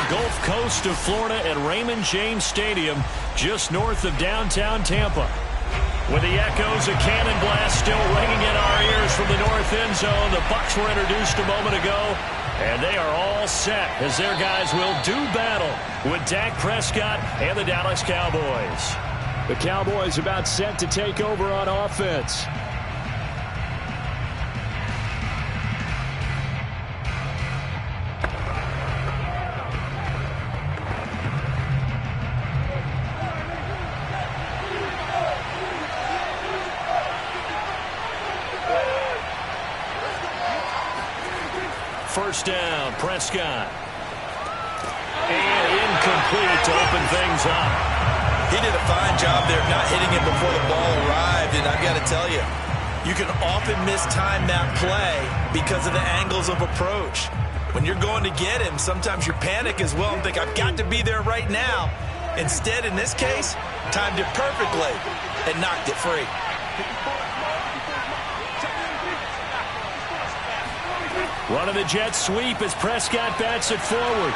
Gulf Coast of Florida at Raymond James Stadium, just north of downtown Tampa. With the echoes of Cannon Blast still ringing in our ears from the north end zone, the Bucs were introduced a moment ago, and they are all set as their guys will do battle with Dak Prescott and the Dallas Cowboys. The Cowboys about set to take over on offense. First down, Prescott. And incomplete to open things up. He did a fine job there not hitting it before the ball arrived. And I've got to tell you, you can often mistime that play because of the angles of approach. When you're going to get him, sometimes you panic as well and think, I've got to be there right now. Instead, in this case, timed it perfectly and knocked it free. Running the jet sweep as Prescott bats it forward.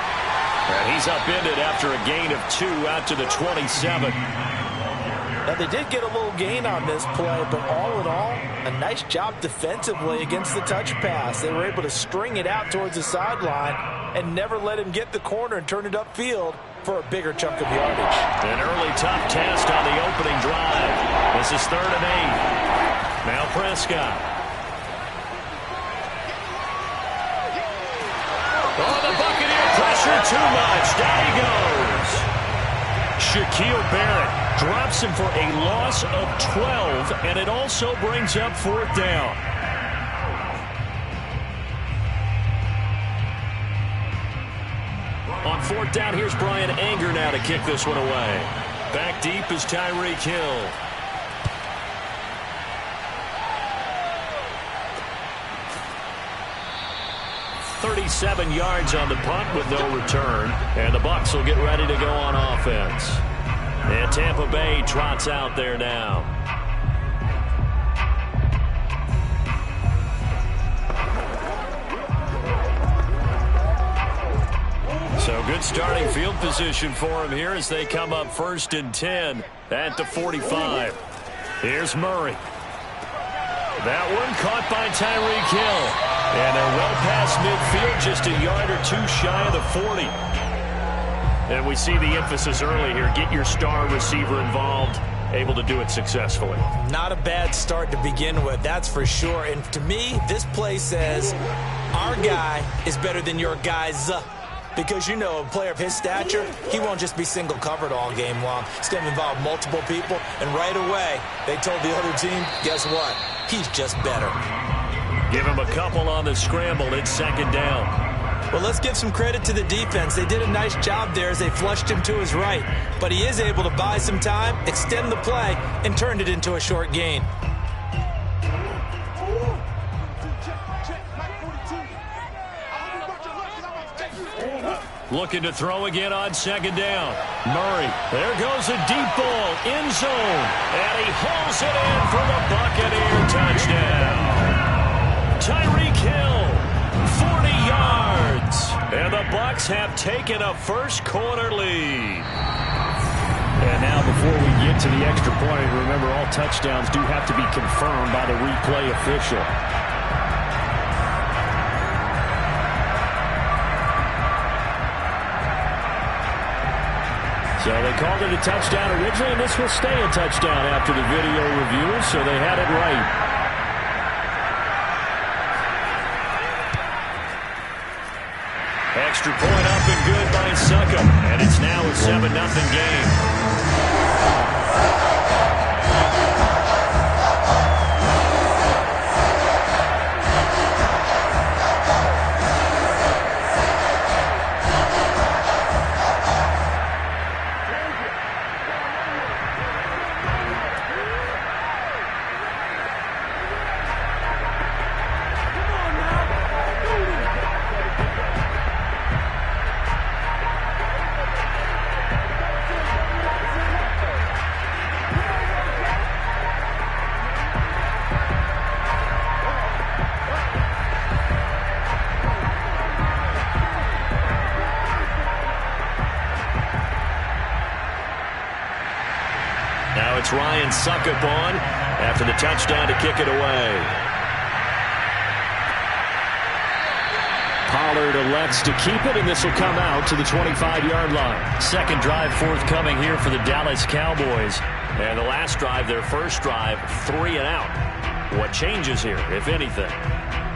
And he's upended after a gain of 2 out to the 27. Now, they did get a little gain on this play, but all in all, a nice job defensively against the touch pass. They were able to string it out towards the sideline and never let him get the corner and turn it upfield for a bigger chunk of yardage. An early tough test on the opening drive. This is 3rd and 8. Now Prescott. Oh, the Buccaneer pressure too much. Down he goes. Shaquille Barrett drops him for a loss of 12, and it also brings up 4th down. On 4th down, here's Brian Anger now to kick this one away. Back deep is Tyreek Hill. 37 yards on the punt with no return. And the Bucs will get ready to go on offense. And Tampa Bay trots out there now. So good starting field position for him here as they come up 1st and 10 at the 45. Here's Murray. That one caught by Tyreek Hill. And they're well past midfield, just a yard or two shy of the 40. And we see the emphasis early here. Get your star receiver involved. Able to do it successfully. Not a bad start to begin with, that's for sure. And to me, this play says our guy is better than your guys. Because, you know, a player of his stature, he won't just be single covered all game long. It's going to involve multiple people. And right away, they told the other team, guess what? He's just better. Give him a couple on the scramble. It's second down. Well, let's give some credit to the defense. They did a nice job there as they flushed him to his right. But he is able to buy some time, extend the play, and turned it into a short gain. Looking to throw again on second down. Murray. There goes a deep ball. End zone. And he hauls it in for the Buccaneer touchdown. Tyreek Hill, 40 yards. And the Bucs have taken a first quarter lead. And now before we get to the extra point, remember all touchdowns do have to be confirmed by the replay official. So they called it a touchdown originally, and this will stay a touchdown after the video review, so they had it right. Extra point up and good by Succop, and it's now a 7-0 game. Now it's Ryan Succop on after the touchdown to kick it away. Pollard elects to keep it, and this will come out to the 25-yard line. Second drive forthcoming here for the Dallas Cowboys. And the last drive, their first drive, 3 and out. What changes here, if anything?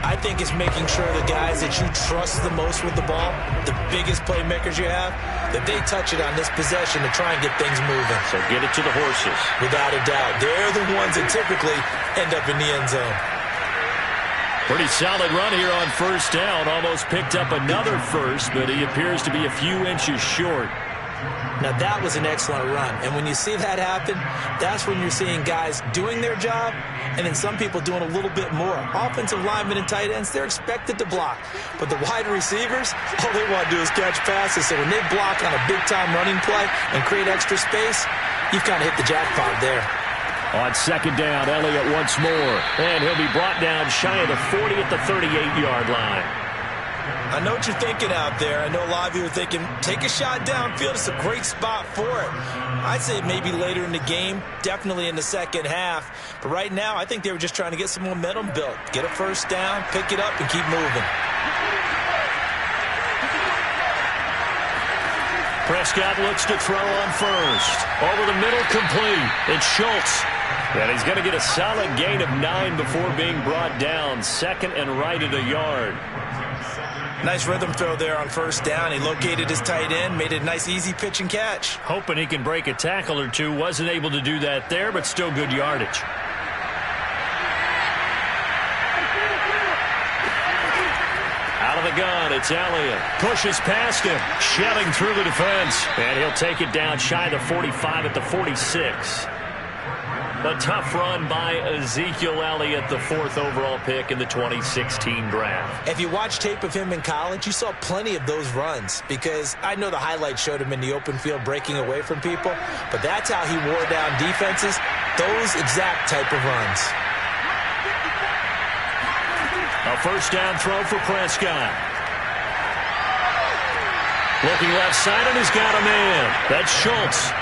I think it's making sure the guys that you trust the most with the ball, the biggest playmakers you have, that they touch it on this possession to try and get things moving. So get it to the horses. Without a doubt. They're the ones that typically end up in the end zone. Pretty solid run here on first down. Almost picked up another first, but he appears to be a few inches short. Now, that was an excellent run. And when you see that happen, that's when you're seeing guys doing their job and then some people doing a little bit more. Offensive linemen and tight ends, they're expected to block. But the wide receivers, all they want to do is catch passes. So when they block on a big-time running play and create extra space, you've kind of hit the jackpot there. On second down, Elliott once more. And he'll be brought down shy of the 40 at the 38-yard line. I know what you're thinking out there. I know a lot of you are thinking, take a shot downfield. It's a great spot for it. I'd say maybe later in the game, definitely in the second half. But right now, I think they were just trying to get some momentum built. Get a first down, pick it up, and keep moving. Prescott looks to throw on first. Over the middle, complete. It's Schultz. And he's going to get a solid gain of 9 before being brought down. Second and right at a yard. Nice rhythm throw there on first down. He located his tight end, made it a nice, easy pitch and catch. Hoping he can break a tackle or two. Wasn't able to do that there, but still good yardage. Out of the gun, it's Elliott. Pushes past him, shelling through the defense. And he'll take it down shy of the 45 at the 46. A tough run by Ezekiel Elliott, the 4th overall pick in the 2016 draft. If you watch tape of him in college, you saw plenty of those runs because I know the highlights showed him in the open field breaking away from people, but that's how he wore down defenses, those exact type of runs. A first down throw for Prescott. Looking left side, and he's got a man. That's Schultz.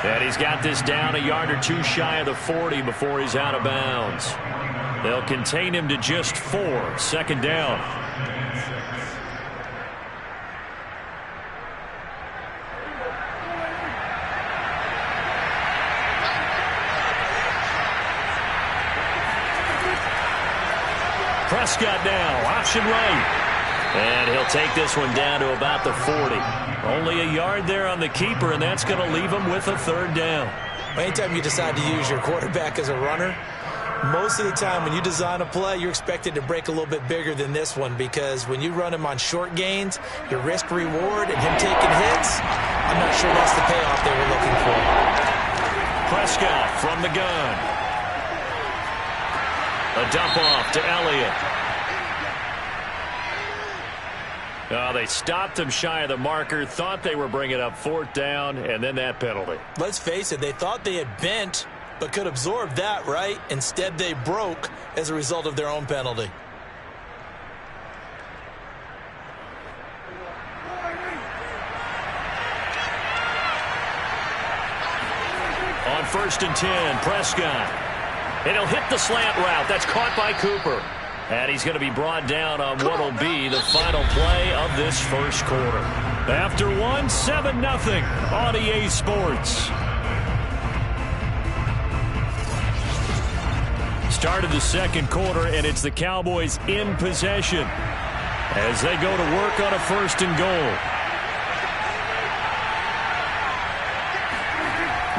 And he's got this down a yard or two shy of the 40 before he's out of bounds. They'll contain him to just 4. Second down. Prescott now, option right. And he'll take this one down to about the 40. Only a yard there on the keeper, and that's going to leave him with a third down. Anytime you decide to use your quarterback as a runner, most of the time when you design a play, you're expected to break a little bit bigger than this one, because when you run him on short gains, your risk-reward and him taking hits, I'm not sure that's the payoff they were looking for. Prescott from the gun. A dump off to Elliott. They stopped him shy of the marker, thought they were bringing up fourth down, and then that penalty. Let's face it, they thought they had bent, but could absorb that, right? Instead, they broke as a result of their own penalty. On 1st and 10, Prescott. And he'll hit the slant route. That's caught by Cooper. And he's going to be brought down on what will be the final play of this first quarter. After 7-0 on EA Sports. Started the second quarter, and it's the Cowboys in possession as they go to work on a 1st and goal.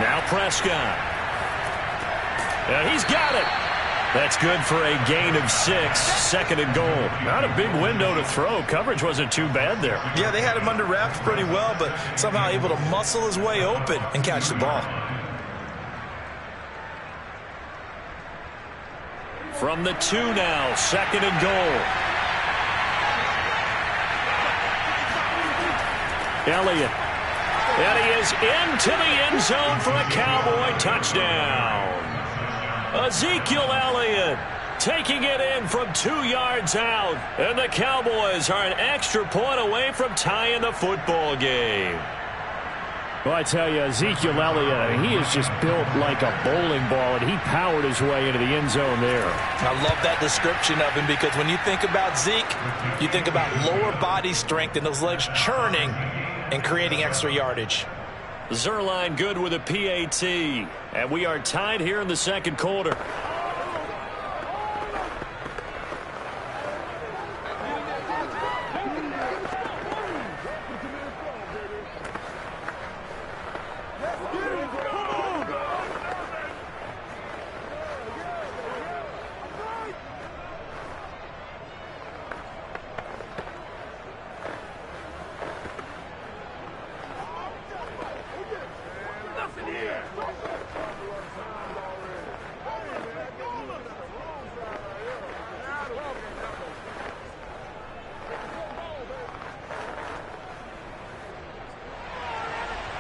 Now Prescott. And he's got it. That's good for a gain of 6, 2nd and goal. Not a big window to throw. Coverage wasn't too bad there. Yeah, they had him under wraps pretty well, but somehow able to muscle his way open and catch the ball. From the 2 now, 2nd and goal. Elliott. And he is into the end zone for a Cowboy touchdown. Ezekiel Elliott taking it in from 2 yards out. And the Cowboys are an extra point away from tying the football game. Well, I tell you, Ezekiel Elliott, he is just built like a bowling ball, and he powered his way into the end zone there. I love that description of him, because when you think about Zeke, you think about lower body strength and those legs churning and creating extra yardage. Zuerlein good with a PAT, and we are tied here in the second quarter.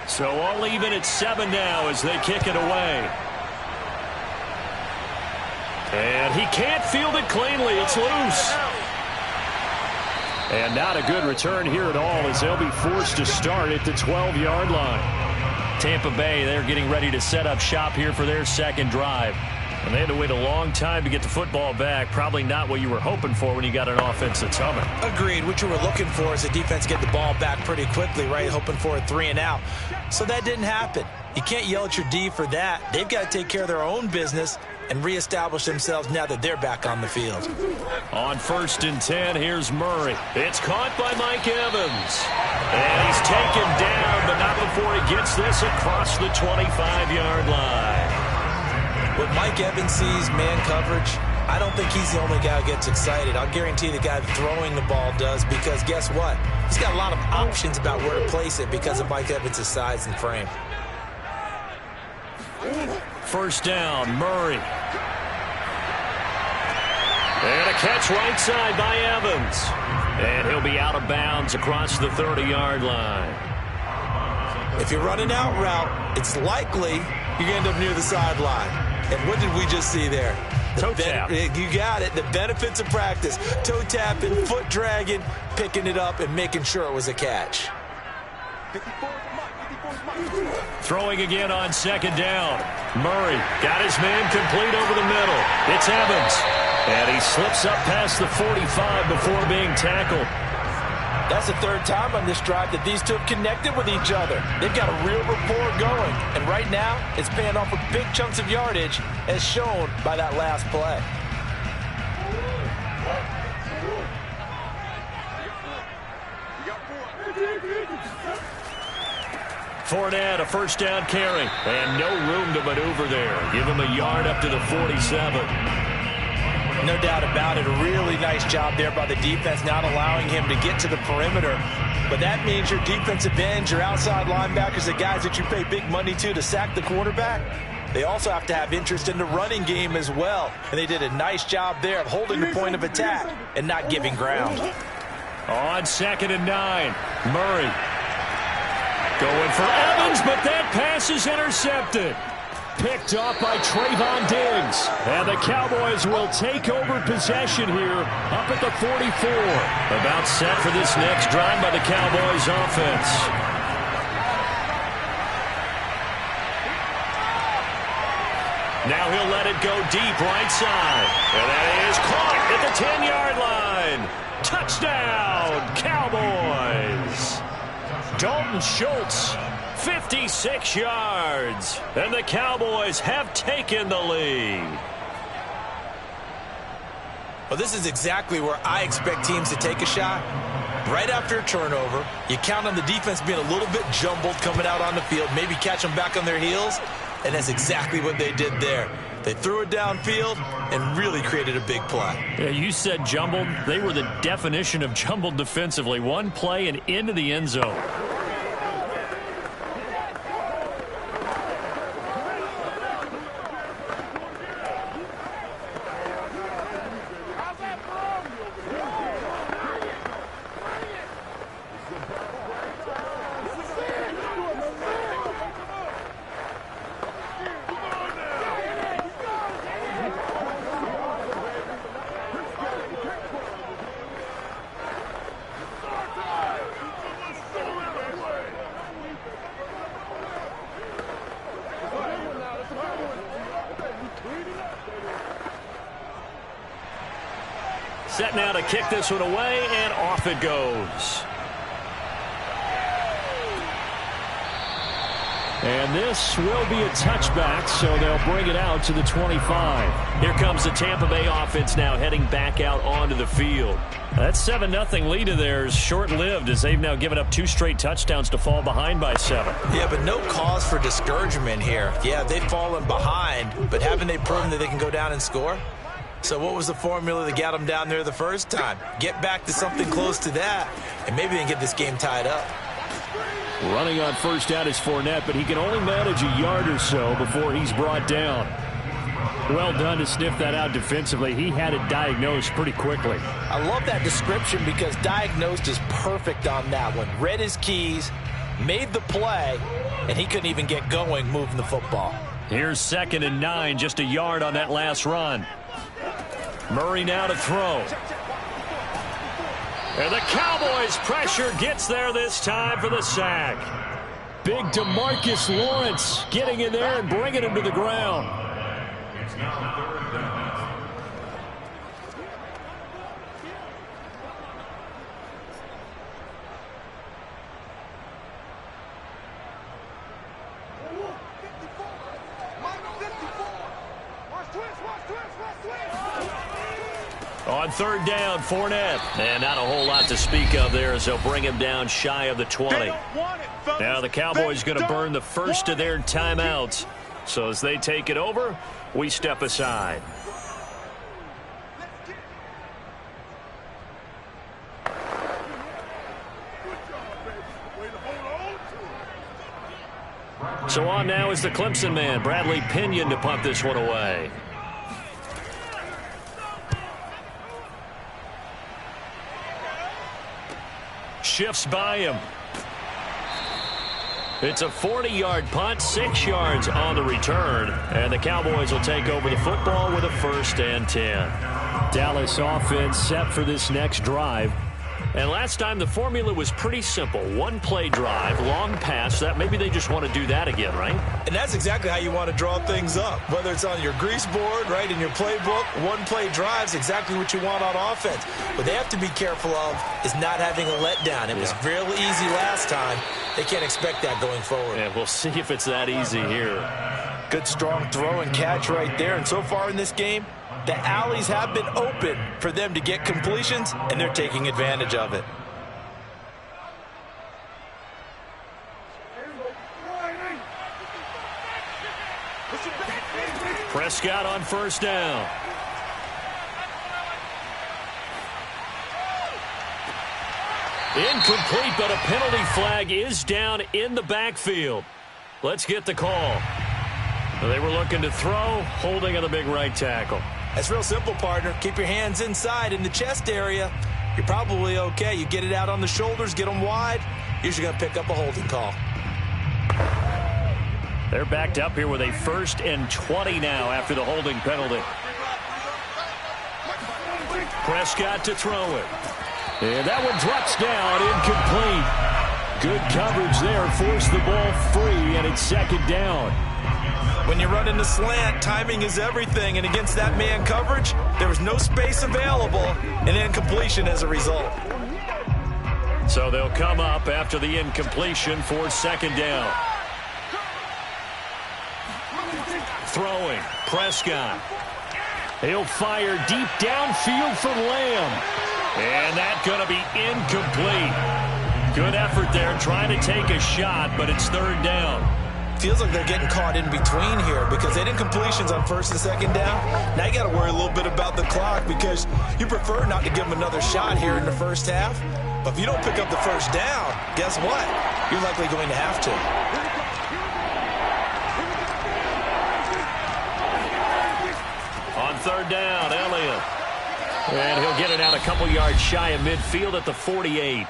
So all even at 7 now as they kick it away. And he can't field it cleanly. It's loose. And not a good return here at all, as they'll be forced to start at the 12-yard line. Tampa Bay, they're getting ready to set up shop here for their second drive. And they had to wait a long time to get the football back. Probably not what you were hoping for when you got an offense that's humming. Agreed. What you were looking for is the defense get the ball back pretty quickly, right? Hoping for a 3 and out. So that didn't happen. You can't yell at your D for that. They've got to take care of their own business and reestablish themselves now that they're back on the field. On 1st and 10, here's Murray. It's caught by Mike Evans. And he's taken down, but not before he gets this across the 25-yard line. When Mike Evans sees man coverage, I don't think he's the only guy who gets excited. I'll guarantee the guy throwing the ball does, because guess what? He's got a lot of options about where to place it because of Mike Evans' size and frame. First down, Murray. And a catch right side by Evans. And he'll be out of bounds across the 30-yard line. If you're running out route, it's likely you're going to end up near the sideline. And what did we just see there? Toe tap. You got it. The benefits of practice. Toe tapping, foot dragging, picking it up, and making sure it was a catch. Throwing again on second down. Murray got his man complete over the middle. It's Evans. And he slips up past the 45 before being tackled. That's the third time on this drive that these two have connected with each other. They've got a real rapport going. And right now, it's paying off with big chunks of yardage, as shown by that last play. Fournette, a first down carry. And no room to maneuver there. Give him a yard up to the 47. No doubt about it. A really nice job there by the defense, not allowing him to get to the perimeter. But that means your defensive ends, your outside linebackers, the guys that you pay big money to sack the quarterback, they also have to have interest in the running game as well. And they did a nice job there of holding the point of attack and not giving ground. On 2nd and 9, Murray going for Evans, but that pass is intercepted. Picked off by Trayvon Diggs. And the Cowboys will take over possession here up at the 44. About set for this next drive by the Cowboys offense. Now he'll let it go deep right side. And that is caught at the 10-yard line. Touchdown, Cowboys. Dalton Schultz, 56 yards. And the Cowboys have taken the lead. Well, this is exactly where I expect teams to take a shot. Right after a turnover, you count on the defense being a little bit jumbled coming out on the field, maybe catch them back on their heels, and that's exactly what they did there. They threw it downfield and really created a big play. Yeah, you said jumbled. They were the definition of jumbled defensively. One play and into the end zone. Set now to kick this one away, and off it goes. And this will be a touchback, so they'll bring it out to the 25. Here comes the Tampa Bay offense now heading back out onto the field. That 7-0 lead of theirs short-lived as they've now given up 2 straight touchdowns to fall behind by 7. Yeah, but no cause for discouragement here. Yeah, they've fallen behind, but haven't they proven that they can go down and score? So what was the formula that got them down there the first time? Get back to something close to that, and maybe they can get this game tied up. Running on first down is Fournette, but he can only manage a yard or so before he's brought down. Well done to sniff that out defensively. He had it diagnosed pretty quickly. I love that description because diagnosed is perfect on that one. Read his keys, made the play, and he couldn't even get going moving the football. Here's 2nd and 9, just a yard on that last run. Murray now to throw. And the Cowboys' pressure gets there this time for the sack. Big DeMarcus Lawrence getting in there and bringing him to the ground. On 3rd down, Fournette. And not a whole lot to speak of there as they'll bring him down shy of the 20. Now the Cowboys going to burn the first of their timeouts. So as they take it over, we step aside. So on now is the Clemson man, Bradley Pinion, to punt this one away. Shifts by him. It's a 40-yard punt, 6 yards on the return, and the Cowboys will take over the football with a 1st and 10. Dallas offense set for this next drive. And last time the formula was pretty simple. One play drive, long pass. That maybe they just want to do that again, right? And that's exactly how you want to draw things up. Whether it's on your grease board, right, in your playbook, one play drive is exactly what you want on offense. What they have to be careful of is not having a letdown. It was real easy last time. They can't expect that going forward. Yeah, we'll see if it's that easy here. Good strong throw and catch right there. And so far in this game, the alleys have been open for them to get completions, and they're taking advantage of it. Prescott on first down. Incomplete, but a penalty flag is down in the backfield. Let's get the call. They were looking to throw, holding on the big right tackle. That's real simple, partner. Keep your hands inside in the chest area. You're probably okay. You get it out on the shoulders, get them wide. Usually going to pick up a holding call. They're backed up here with a 1st and 20 now after the holding penalty. Prescott to throw it. And that one drops down, incomplete. Good coverage there, forced the ball free, and it's 2nd down. When you run in the slant, timing is everything, and against that man coverage, there was no space available, and incompletion as a result. So they'll come up after the incompletion for 2nd down. Throwing, Prescott. He'll fire deep downfield for Lamb. And that's going to be incomplete. Good effort there, trying to take a shot, but it's 3rd down. Feels like they're getting caught in between here because they did completions on 1st and 2nd down. Now you got to worry a little bit about the clock because you prefer not to give them another shot here in the first half. But if you don't pick up the 1st down, guess what? You're likely going to have to. On 3rd down, Elliott. And he'll get it out a couple yards shy of midfield at the 48.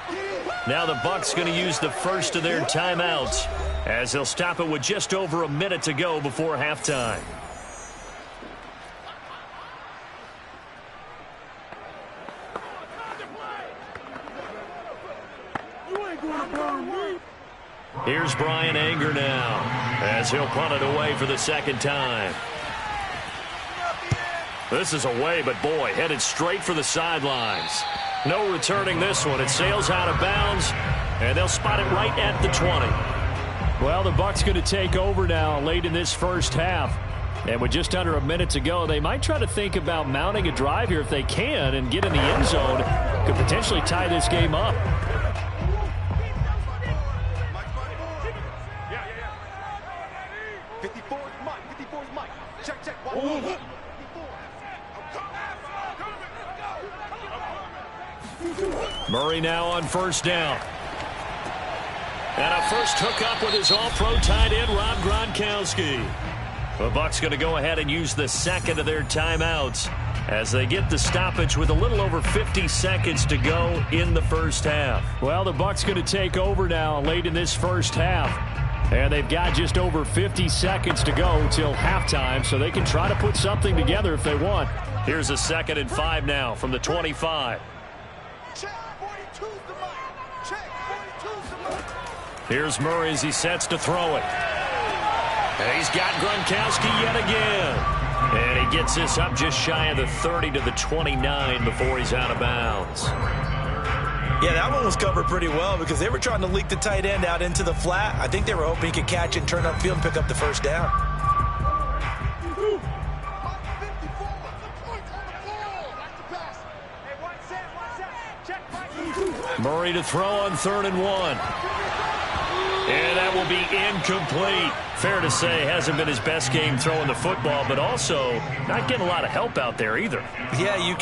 Now the Bucs going to use the first of their timeouts as they'll stop it with just over a minute to go before halftime. Here's Brian Anger now as he'll punt it away for the 2nd time. This is away, but boy, headed straight for the sidelines. No returning this one. It sails out of bounds, and they'll spot it right at the 20. Well, the Bucs going to take over now late in this first half. And with just under a minute to go, they might try to think about mounting a drive here if they can and get in the end zone. Could potentially tie this game up. Murray now on 1st down. And a first hookup with his all-pro tight end, Rob Gronkowski. The Bucs going to go ahead and use the 2nd of their timeouts as they get the stoppage with a little over 50 seconds to go in the first half. Well, the Bucs going to take over now late in this first half. And they've got just over 50 seconds to go till halftime, so they can try to put something together if they want. Here's a 2nd and 5 now from the 25. Here's Murray as he sets to throw it. And he's got Gronkowski yet again. And he gets this up just shy of the 30 to the 29 before he's out of bounds. Yeah, that one was covered pretty well because they were trying to leak the tight end out into the flat. I think they were hoping he could catch it and turn upfield and pick up the 1st down. Murray to throw on 3rd and 1. And that will be incomplete. Fair to say, hasn't been his best game throwing the football, but also not getting a lot of help out there either. Yeah, you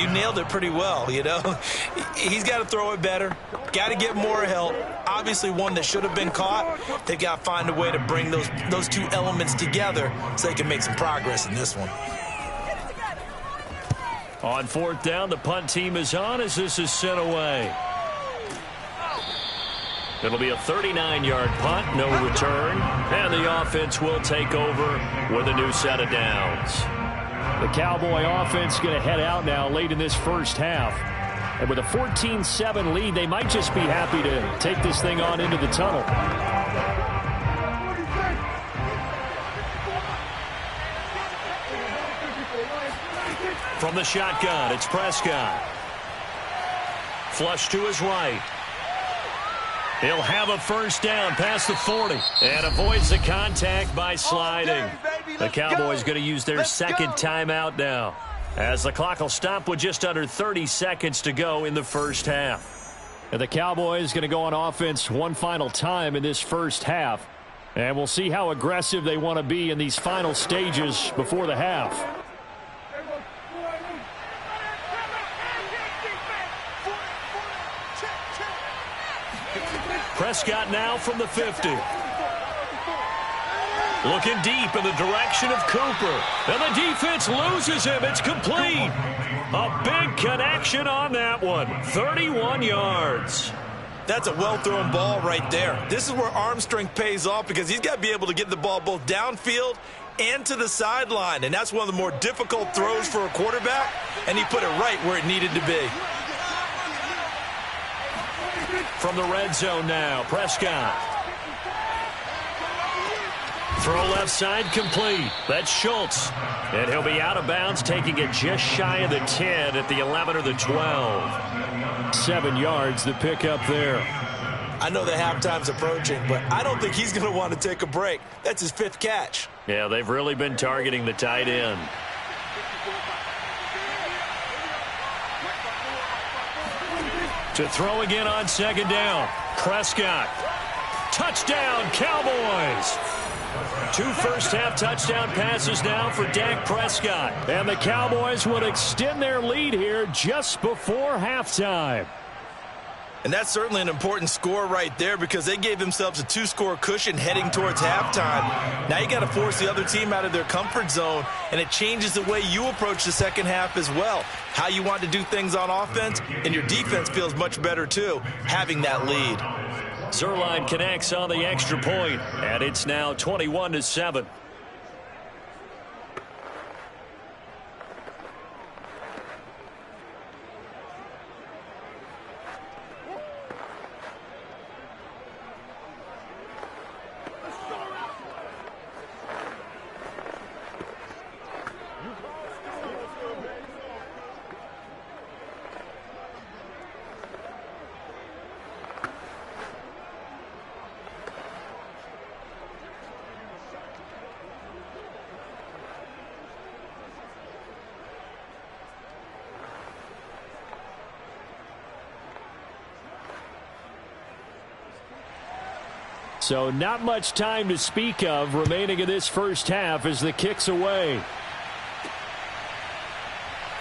nailed it pretty well, you know. He's got to throw it better. Got to get more help. Obviously one that should have been caught. They've got to find a way to bring those two elements together so they can make some progress in this one. On 4th down, the punt team is on as this is sent away. It'll be a 39-yard punt, no return, and the offense will take over with a new set of downs. The Cowboy offense going to head out now late in this first half. And with a 14-7 lead, they might just be happy to take this thing on into the tunnel. From the shotgun, it's Prescott. Flush to his right. He'll have a first down past the 40 and avoids the contact by sliding. The Cowboys going to use their second timeout now, as the clock will stop with just under 30 seconds to go in the first half. And the Cowboys going to go on offense one final time in this first half. And we'll see how aggressive they want to be in these final stages before the half. Prescott now from the 50. Looking deep in the direction of Cooper. And the defense loses him. It's complete. A big connection on that one. 31 yards. That's a well-thrown ball right there. This is where arm strength pays off, because he's got to be able to get the ball both downfield and to the sideline. And that's one of the more difficult throws for a quarterback. And he put it right where it needed to be. From the red zone now, Prescott. Throw left side complete. That's Schultz. And he'll be out of bounds, taking it just shy of the 10 at the 11 or the 12. 7 yards, the pickup there. I know the halftime's approaching, but I don't think he's going to want to take a break. That's his 5th catch. Yeah, they've really been targeting the tight end. To throw again on second down. Prescott. Touchdown, Cowboys. 2 first-half touchdown passes now for Dak Prescott. And the Cowboys would extend their lead here just before halftime. And that's certainly an important score right there, because they gave themselves a 2-score cushion heading towards halftime. Now you got to force the other team out of their comfort zone, and it changes the way you approach the second half as well. How you want to do things on offense, and your defense feels much better too, having that lead. Zuerlein connects on the extra point, and it's now 21-7. So not much time to speak of remaining in this first half as the kick's away.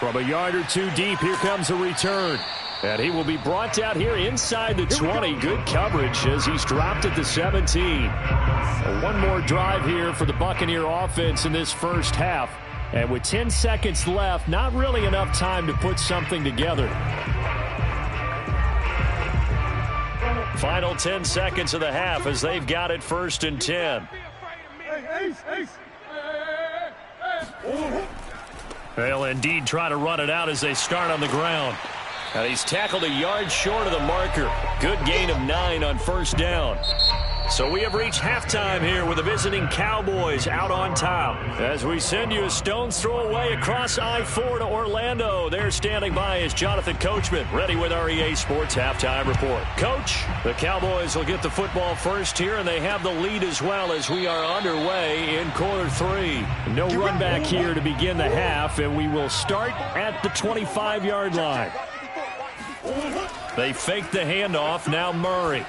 From a yard or two deep, here comes a return. And he will be brought out here inside the 20. Good coverage as he's dropped at the 17. One more drive here for the Buccaneer offense in this first half. And with 10 seconds left, not really enough time to put something together. Final 10 seconds of the half as they've got it 1st and 10. They'll indeed try to run it out as they start on the ground. And he's tackled a yard short of the marker. Good gain of 9 on first down. So we have reached halftime here with the visiting Cowboys out on top. As we send you a stone's throw away across I-4 to Orlando. There standing by is Jonathan Coachman, ready with our EA Sports Halftime Report. Coach, the Cowboys will get the football first here, and they have the lead as well as we are underway in quarter 3. No run back here to begin the half, and we will start at the 25-yard line. They fake the handoff, now Murray.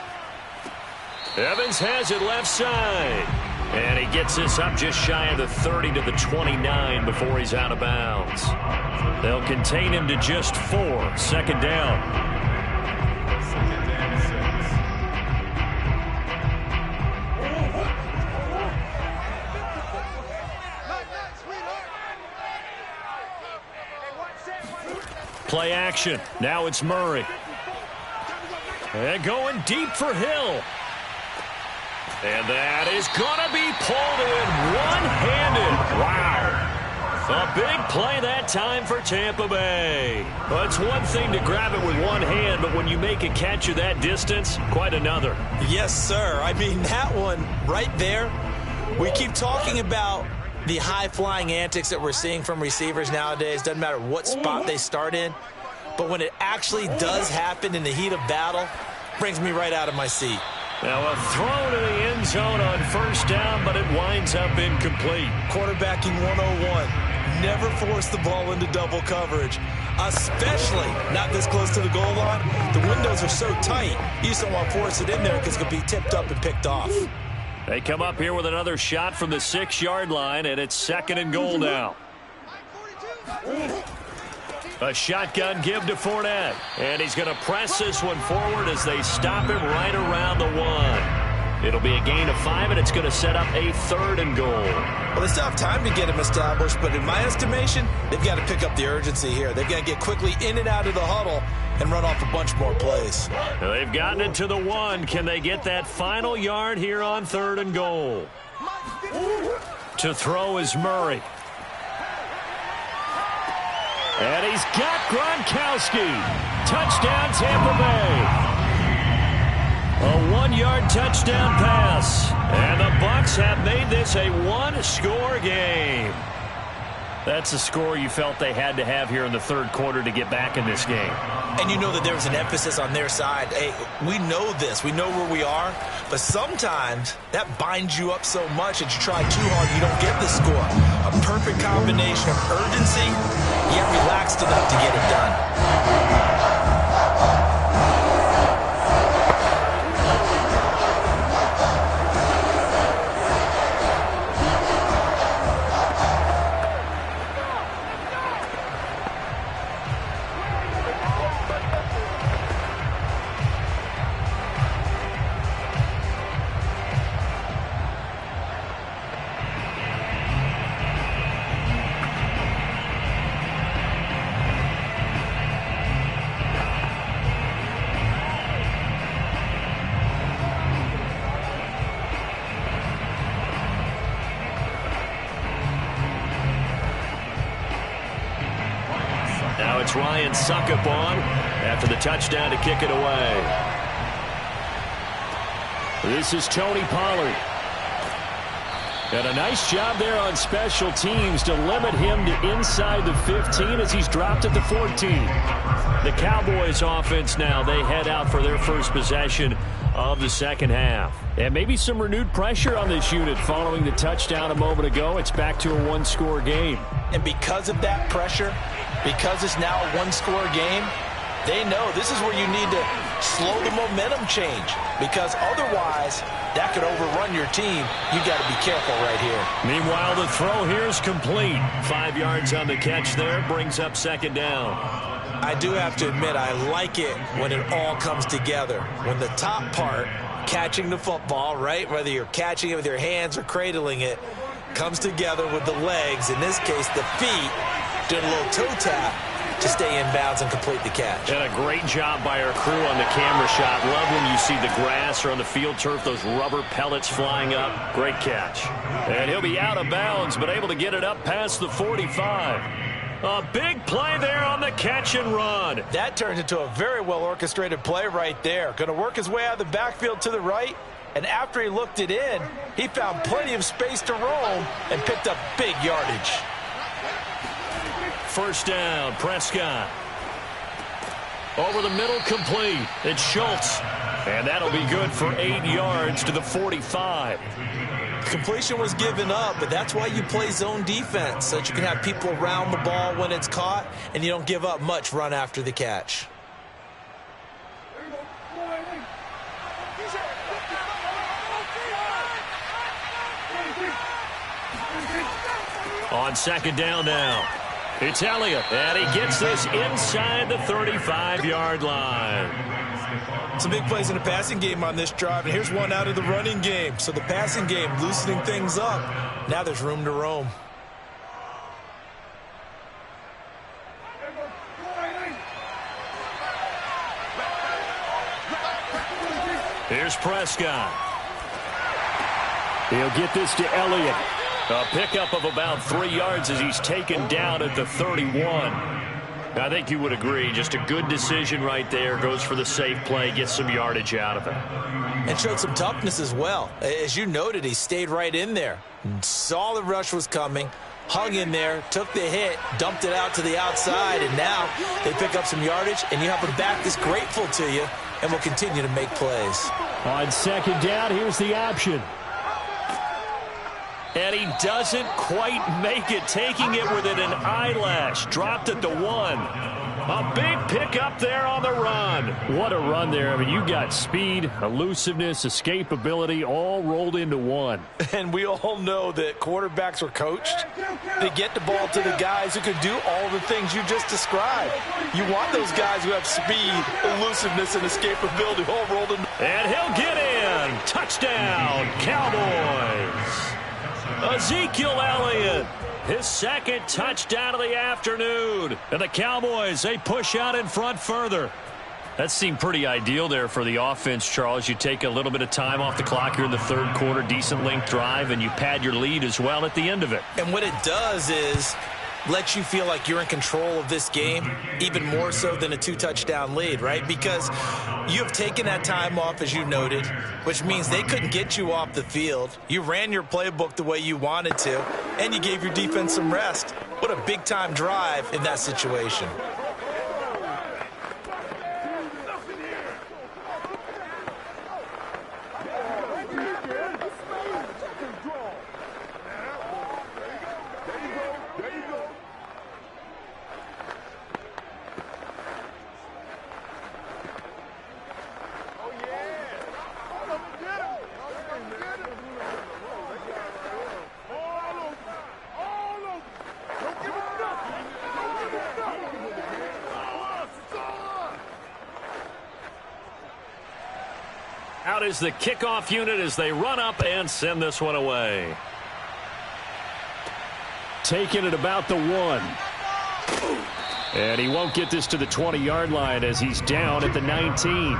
Evans has it left side. And he gets this up just shy of the 30 to the 29 before he's out of bounds. They'll contain him to just 4. Second down. Play action. Now it's Murray. And going deep for Hill. And that is going to be pulled in one-handed. Wow. A big play that time for Tampa Bay. Well, it's one thing to grab it with one hand, but when you make a catch of that distance, quite another. Yes, sir. I mean, that one right there, we keep talking about the high-flying antics that we're seeing from receivers nowadays. Doesn't matter what spot they start in. But when it actually does happen in the heat of battle, brings me right out of my seat. Now a throw to the end zone on first down, but it winds up incomplete. Quarterbacking 101. Never force the ball into double coverage, especially not this close to the goal line. The windows are so tight, you just don't want to force it in there because it could be tipped up and picked off. They come up here with another shot from the 6-yard line, and it's 2nd and goal now. A shotgun give to Fournette, and he's going to press this one forward as they stop him right around the 1. It'll be a gain of 5, and it's going to set up a 3rd and goal. Well, they still have time to get him established, but in my estimation, they've got to pick up the urgency here. They've got to get quickly in and out of the huddle and run off a bunch more plays. Now they've gotten it to the 1. Can they get that final yard here on 3rd and goal? To throw is Murray. And he's got Gronkowski. Touchdown, Tampa Bay. A 1-yard touchdown pass. And the Bucs have made this a 1-score game. That's a score you felt they had to have here in the 3rd quarter to get back in this game. And you know that there was an emphasis on their side. Hey, we know this. We know where we are. But sometimes that binds you up so much that you try too hard, you don't get the score. A perfect combination of urgency, yet relaxed enough to get it done. It's Ryan Succop on after the touchdown to kick it away. This is Tony Pollard. And a nice job there on special teams to limit him to inside the 15 as he's dropped at the 14. The Cowboys offense now, they head out for their first possession of the 2nd half. And maybe some renewed pressure on this unit following the touchdown a moment ago. It's back to a 1-score game. And because of that pressure, because it's now a 1-score game, they know this is where you need to slow the momentum change, because otherwise that could overrun your team. You got to be careful right here. Meanwhile, the throw here is complete. 5 yards on the catch there, brings up 2nd down. I do have to admit, I like it when it all comes together. When the top part, catching the football, right, whether you're catching it with your hands or cradling it, comes together with the legs, in this case the feet, doing a little toe tap to stay in bounds and complete the catch. And a great job by our crew on the camera shot. Love when you see the grass or on the field turf, those rubber pellets flying up. Great catch. And he'll be out of bounds, but able to get it up past the 45. A big play there on the catch and run. That turned into a very well-orchestrated play right there. Going to work his way out of the backfield to the right, and after he looked it in, he found plenty of space to roam and picked up big yardage. First down, Prescott. Over the middle, complete. It's Schultz. And that'll be good for 8 yards to the 45. Completion was given up, but that's why you play zone defense, so that you can have people around the ball when it's caught, and you don't give up much run after the catch. On 2nd down now, it's Elliott, and he gets this inside the 35-yard line. Some big plays in the passing game on this drive, and here's one out of the running game. So the passing game loosening things up. Now there's room to roam. Here's Prescott. He'll get this to Elliott. A pickup of about 3 yards as he's taken down at the 31. I think you would agree. Just a good decision right there. Goes for the safe play, gets some yardage out of it. And showed some toughness as well. As you noted, he stayed right in there. Saw the rush was coming, hung in there, took the hit, dumped it out to the outside, and now they pick up some yardage, and you have a back that's grateful to you and will continue to make plays. On second down, here's the option. And he doesn't quite make it, taking it within an eyelash. Dropped at the 1. A big pickup there on the run. What a run there. I mean, you got speed, elusiveness, escapability, all rolled into one. And we all know that quarterbacks are coached to get the ball to the guys who can do all the things you just described. You want those guys who have speed, elusiveness, and escapability all rolled into. And he'll get in. Touchdown, Cowboys. Ezekiel Elliott, his second touchdown of the afternoon. And the Cowboys, they push out in front further. That seemed pretty ideal there for the offense, Charles. You take a little bit of time off the clock here in the third quarter, decent length drive, and you pad your lead as well at the end of it. And what it does is let you feel like you're in control of this game, even more so than a 2-touchdown lead, right? Because you have taken that time off, as you noted, which means they couldn't get you off the field. You ran your playbook the way you wanted to, and you gave your defense some rest. What a big-time drive in that situation. Out is the kickoff unit as they run up and send this one away. Taking it about the 1. And he won't get this to the 20-yard line as he's down at the 19.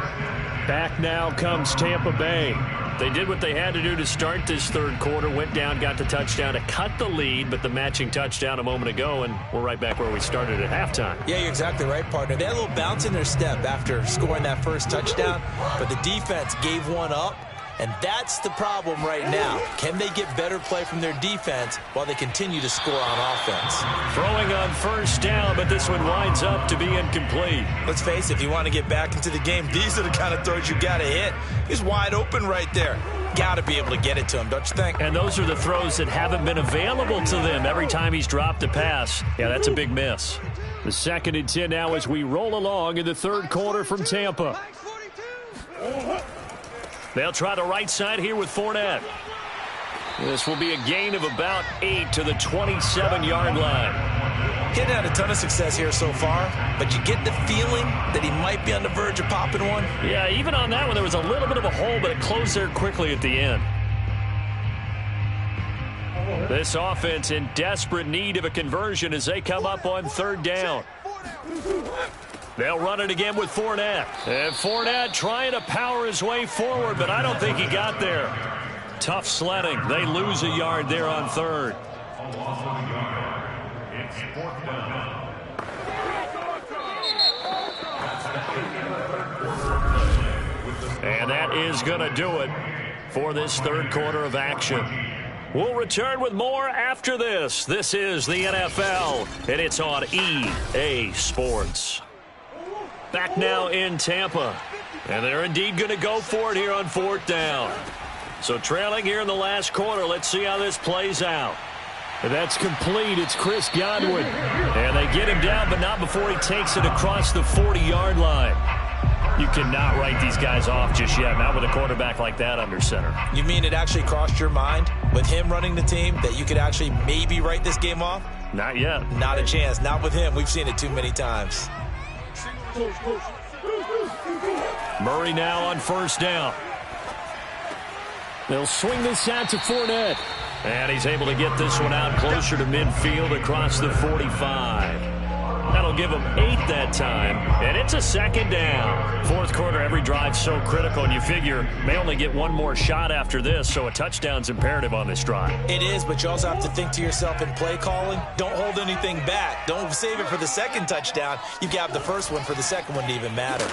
Back now comes Tampa Bay. They did what they had to do to start this third quarter. Went down, got the touchdown to cut the lead, but the matching touchdown a moment ago, and we're right back where we started at halftime. Yeah, you're exactly right, partner. They had a little bounce in their step after scoring that first touchdown, but the defense gave one up, and that's the problem right now. Can they get better play from their defense while they continue to score on offense? Throwing on first down, but this one winds up to be incomplete. Let's face it, if you want to get back into the game, these are the kind of throws you got to hit. He's wide open right there. Got to be able to get it to him, don't you think? And those are the throws that haven't been available to them every time he's dropped a pass. Yeah, that's a big miss. The 2nd and 10 now as we roll along in the third quarter from Tampa. They'll try the right side here with Fournette. This will be a gain of about 8 to the 27-yard line. He hadn't had a ton of success here so far, but you get the feeling that he might be on the verge of popping one. Yeah, even on that one, there was a little bit of a hole, but it closed there quickly at the end. This offense in desperate need of a conversion as they come up on third down. They'll run it again with Fournette. And Fournette trying to power his way forward, but I don't think he got there. Tough sledding. They lose a yard there on third. And that is going to do it for this third quarter of action. We'll return with more after this. This is the NFL, and it's on EA Sports. Back now in Tampa, and they're indeed going to go for it here on fourth down. So trailing here in the last quarter, let's see how this plays out. And that's complete. It's Chris Godwin. And they get him down, but not before he takes it across the 40-yard line. You cannot write these guys off just yet, not with a quarterback like that under center. You mean it actually crossed your mind with him running the team that you could actually maybe write this game off? Not yet. Not a chance. Not with him. We've seen it too many times. Murray now on first down. They'll swing this out to Fournette. And he's able to get this one out closer to midfield across the 45. That'll give them 8 that time, and it's a second down. Fourth quarter, every drive's so critical, and you figure may only get one more shot after this, so a touchdown's imperative on this drive. It is, but you also have to think to yourself in play calling, don't hold anything back. Don't save it for the second touchdown. You got the first one for the second one to even matter.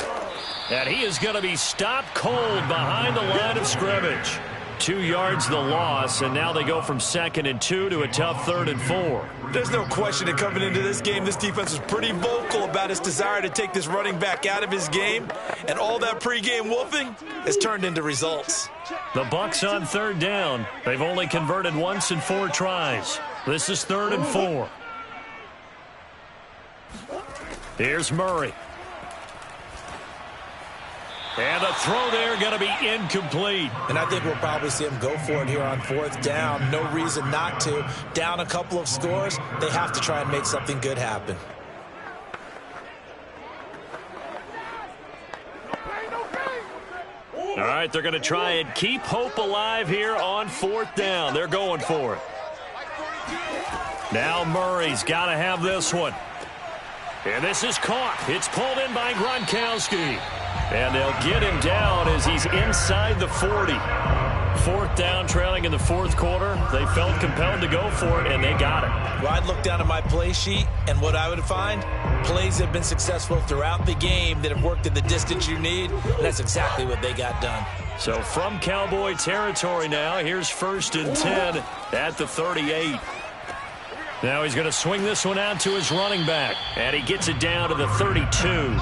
And he is going to be stopped cold behind the line of scrimmage. 2 yards the loss, and now they go from 2nd and 2 to a tough 3rd and 4. There's no question that coming into this game, this defense was pretty vocal about its desire to take this running back out of his game, and all that pregame wolfing has turned into results. The Bucs on 3rd down. They've only converted once in 4 tries. This is 3rd and 4. Here's Murray. And the throw there going to be incomplete. And I think we'll probably see him go for it here on 4th down. No reason not to. Down a couple of scores, they have to try and make something good happen. All right, they're going to try and keep hope alive here on 4th down. They're going for it. Now Murray's got to have this one. And this is caught. It's pulled in by Gronkowski. And they'll get him down as he's inside the 40. 4th down, trailing in the 4th quarter. They felt compelled to go for it, and they got it. Well, I'd look down at my play sheet, and what I would find, plays have been successful throughout the game that have worked in the distance you need, and that's exactly what they got done. So from Cowboy territory now, here's 1st and 10 at the 38. Now he's going to swing this one out to his running back, and he gets it down to the 32.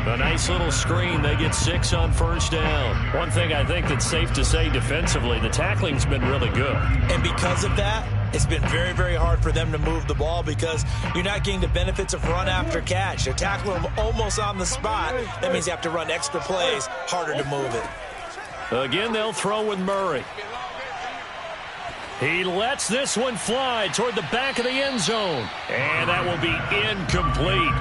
A nice little screen. They get 6 on 1st down. One thing I think that's safe to say defensively, the tackling's been really good. And because of that, it's been very, very hard for them to move the ball because you're not getting the benefits of run after catch. They're tackling them almost on the spot. That means you have to run extra plays, harder to move it. Again, they'll throw with Murray. He lets this one fly toward the back of the end zone. And that will be incomplete.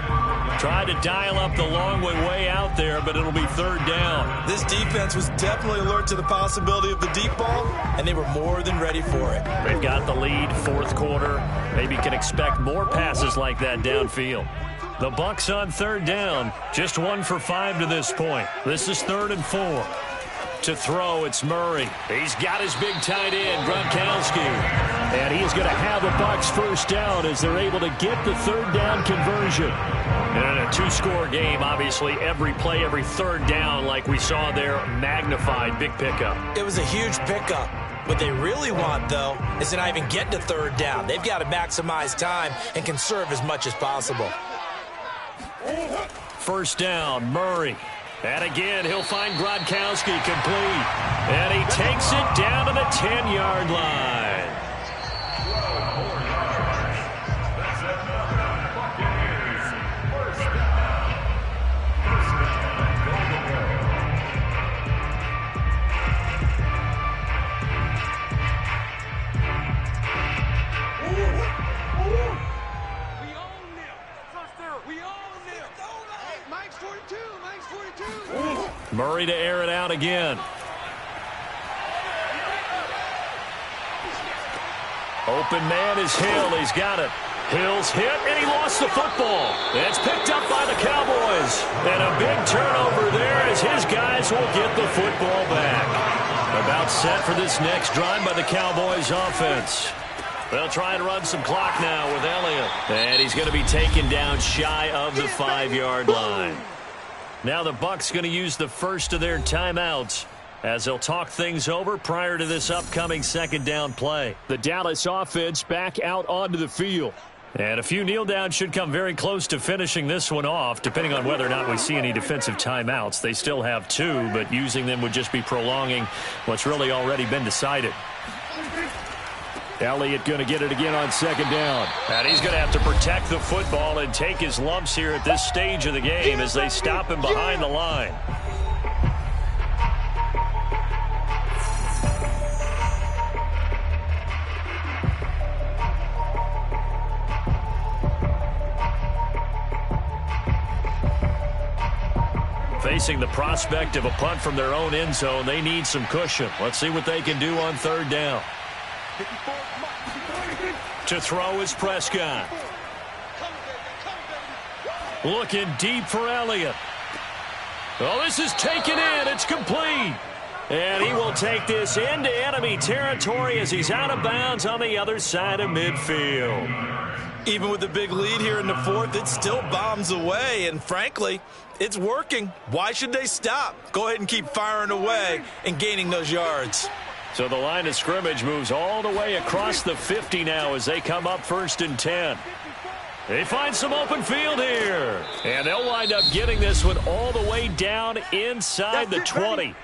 Tried to dial up the long way out there, but it'll be 3rd down. This defense was definitely alert to the possibility of the deep ball, and they were more than ready for it. They've got the lead, 4th quarter. Maybe can expect more passes like that downfield. The Bucs on 3rd down, just 1 for 5 to this point. This is 3rd and 4. To throw, it's Murray. He's got his big tight end, Gronkowski. And he's going to have the Bucs 1st down as they're able to get the 3rd down conversion. And in a 2-score game, obviously, every play, every 3rd down, like we saw there, magnified. Big pickup. It was a huge pickup. What they really want, though, is to not even get to 3rd down. They've got to maximize time and conserve as much as possible. 1st down, Murray. And again, he'll find Gronkowski complete. And he takes it down to the 10-yard line. Murray to air it out again. Open man is Hill. He's got it. Hill's hit, and he lost the football. It's picked up by the Cowboys. And a big turnover there as his guys will get the football back. About set for this next drive by the Cowboys offense. They'll try and run some clock now with Elliott. And he's going to be taken down shy of the 5-yard line. Now the Bucs going to use the first of their timeouts as they'll talk things over prior to this upcoming 2nd down play. The Dallas offense back out onto the field. And a few kneel downs should come very close to finishing this one off, depending on whether or not we see any defensive timeouts. They still have 2, but using them would just be prolonging what's really already been decided. Elliott going to get it again on 2nd down. And he's going to have to protect the football and take his lumps here at this stage of the game as they stop him behind the line. Facing the prospect of a punt from their own end zone, they need some cushion. Let's see what they can do on 3rd down. To throw is Prescott. Looking deep for Elliott. Oh, this is taken in. It's complete. And he will take this into enemy territory as he's out of bounds on the other side of midfield. Even with the big lead here in the fourth, it still bombs away. And frankly, it's working. Why should they stop? Go ahead and keep firing away and gaining those yards. So the line of scrimmage moves all the way across the 50 now as they come up 1st and 10. They find some open field here. And they'll wind up getting this one all the way down inside the 20.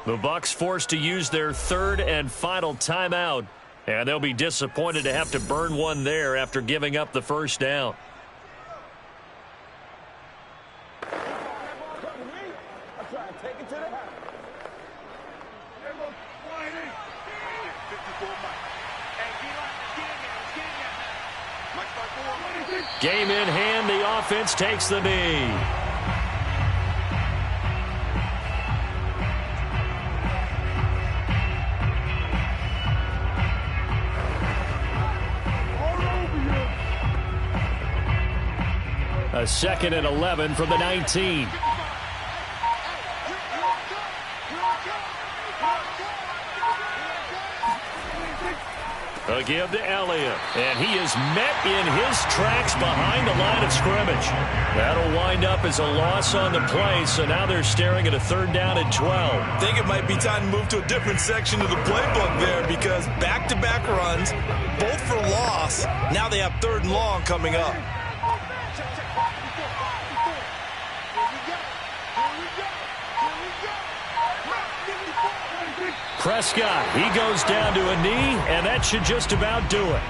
The Bucs forced to use their 3rd and final timeout. And they'll be disappointed to have to burn one there after giving up the first down. Game in hand, the offense takes the knee. A 2nd and 11 from the 19. A give to Elliott. And he is met in his tracks behind the line of scrimmage. That'll wind up as a loss on the play, so now they're staring at a 3rd down and 12. I think it might be time to move to a different section of the playbook there because back-to-back runs, both for loss. Now they have 3rd and long coming up. Prescott, he goes down to a knee, and that should just about do it.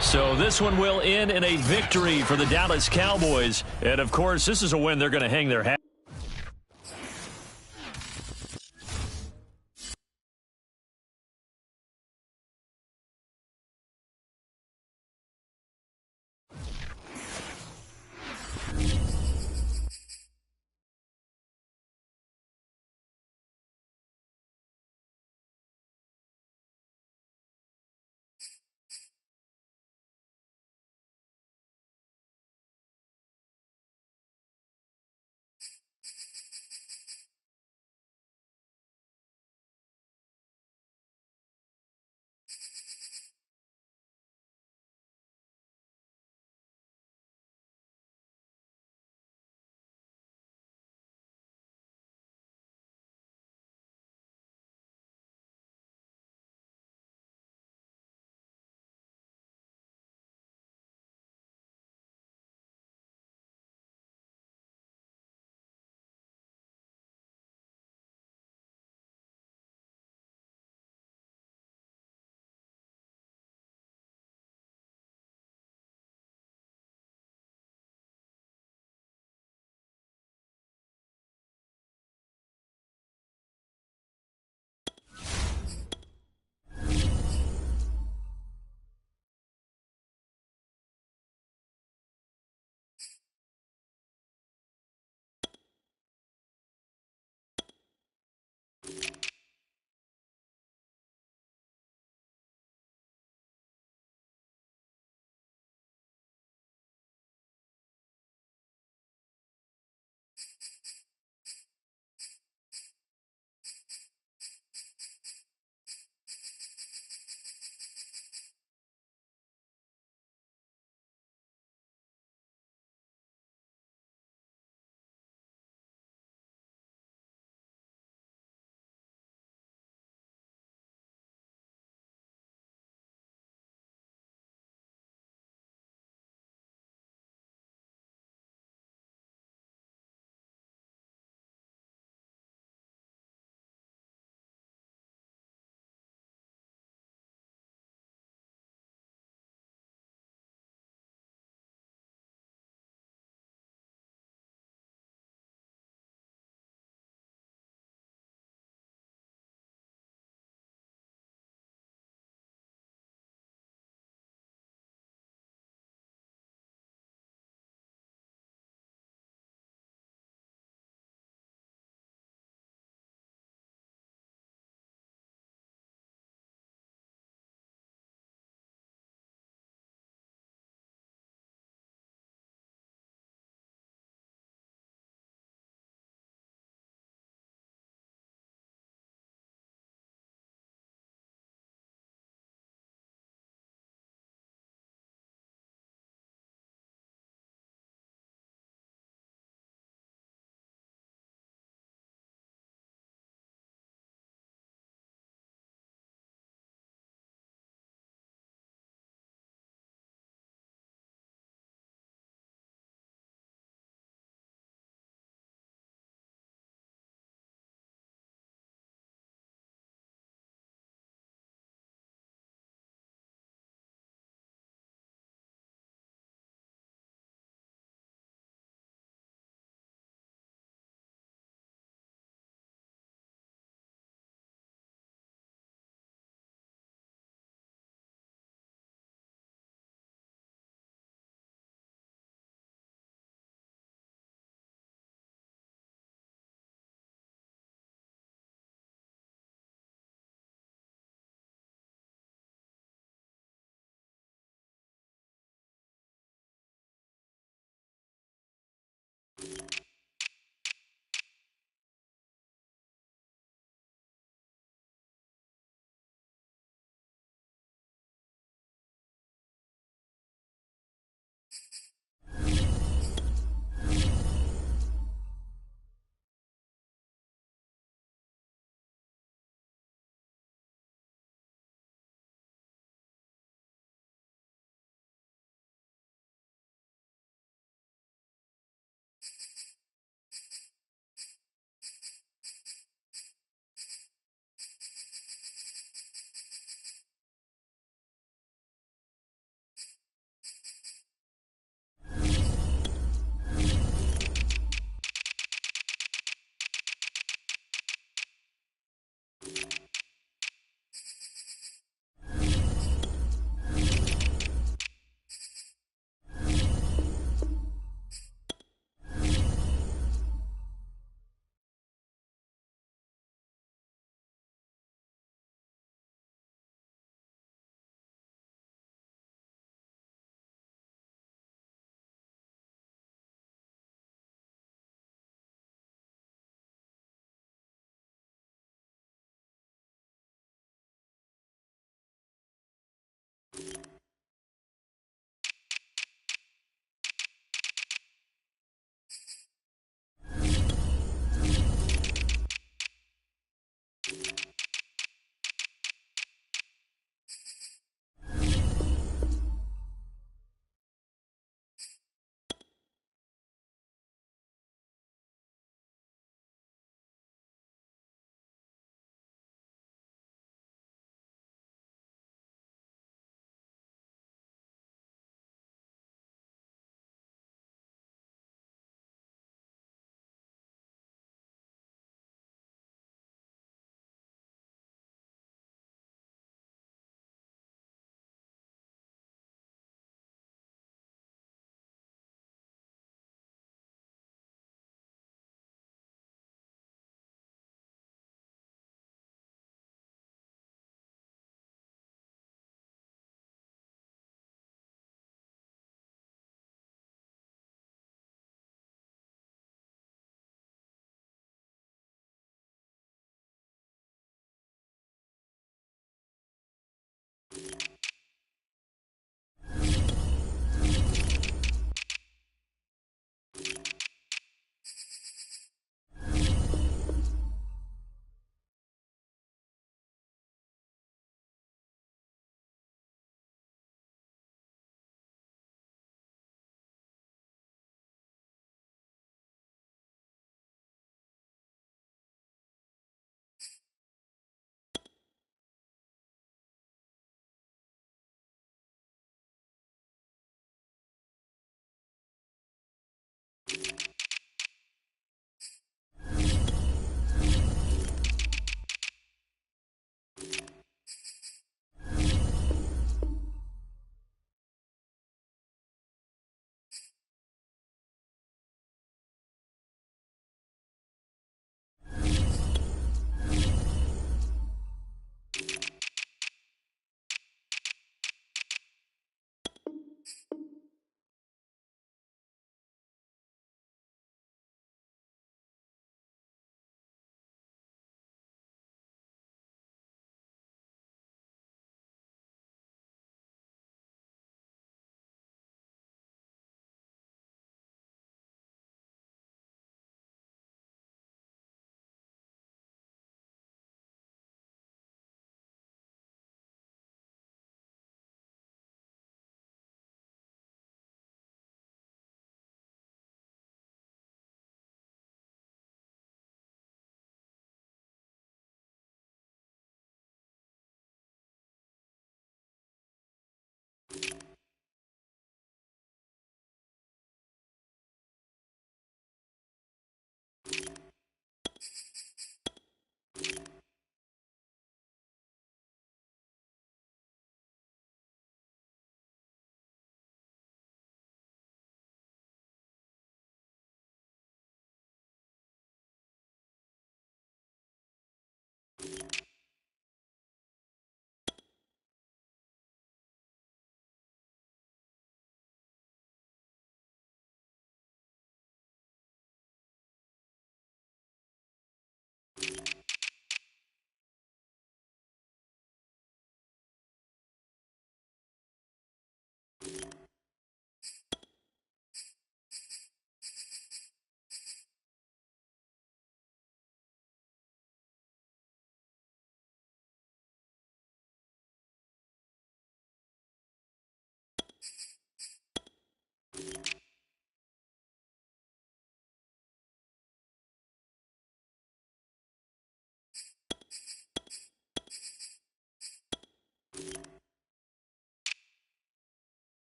So this one will end in a victory for the Dallas Cowboys. And, of course, this is a win they're going to hang their hat.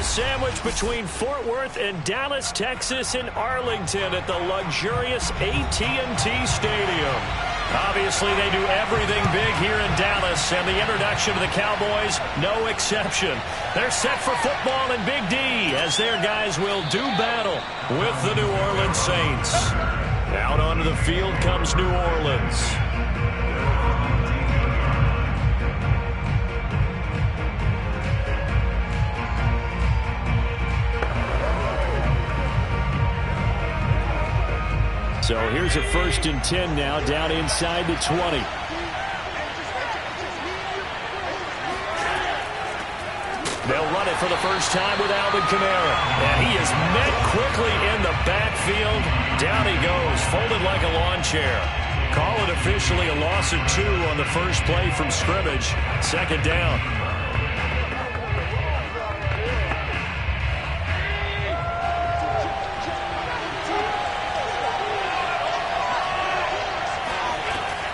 sandwiched between Fort Worth and Dallas, Texas in Arlington at the luxurious AT&T Stadium. Obviously, they do everything big here in Dallas, and the introduction to the Cowboys, no exception. They're set for football in Big D as their guys will do battle with the New Orleans Saints. Out onto the field comes New Orleans. So here's a 1st and 10 now, down inside the 20. They'll run it for the first time with Alvin Kamara. And he is met quickly in the backfield. Down he goes, folded like a lawn chair. Call it officially a loss of 2 on the first play from scrimmage. 2nd down.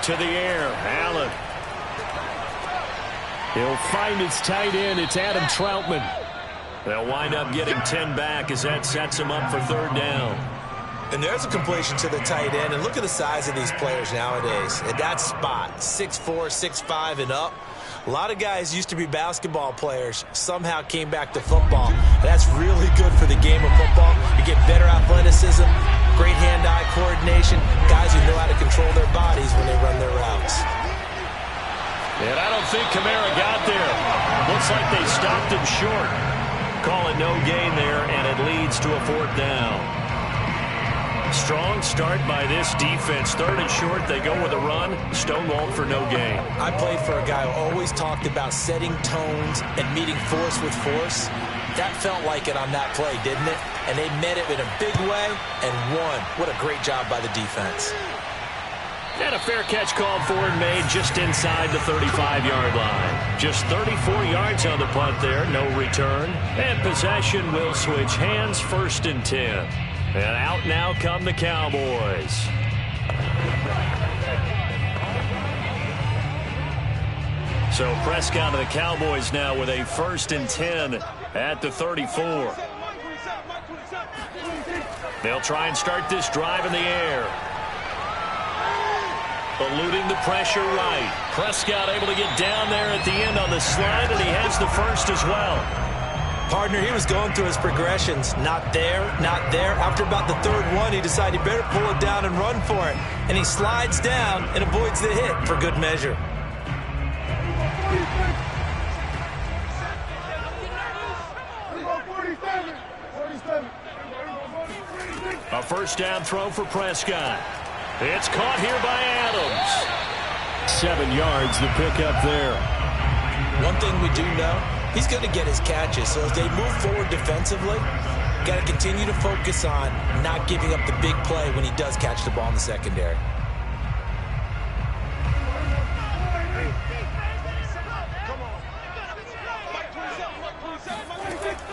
To the air, Allen. He'll find his tight end. It's Adam Troutman. They'll wind up getting 10 back as that sets him up for 3rd down. And there's a completion to the tight end. And look at the size of these players nowadays. At that spot, 6'4", 6'5", and up. A lot of guys used to be basketball players, somehow came back to football. And that's really good for the game of football. You get better athleticism, great hand-eye coordination, guys who know how to control their bodies when they run their routes. And I don't think Kamara got there. Looks like they stopped him short. Call it no gain there, and it leads to a 4th down. Strong start by this defense. 3rd and short, they go with a run. Stonewalled for no gain. I played for a guy who always talked about setting tones and meeting force with force. That felt like it on that play, didn't it? And they met it in a big way and won. What a great job by the defense. And a fair catch called for and made just inside the 35-yard line. Just 34 yards on the punt there, no return. And possession will switch hands, 1st and 10. And out now come the Cowboys. So Prescott of the Cowboys now with a 1st and 10 at the 34. They'll try and start this drive in the air. Eluding the pressure right. Prescott able to get down there at the end on the slide, and he has the 1st as well. Partner, he was going through his progressions. Not there, not there. After about the 3rd one, he decided he better pull it down and run for it. And he slides down and avoids the hit for good measure. A 1st down throw for Prescott. It's caught here by Adams. 7 yards the pickup there. One thing we do know, he's going to get his catches. So as they move forward defensively, got to continue to focus on not giving up the big play when he does catch the ball in the secondary.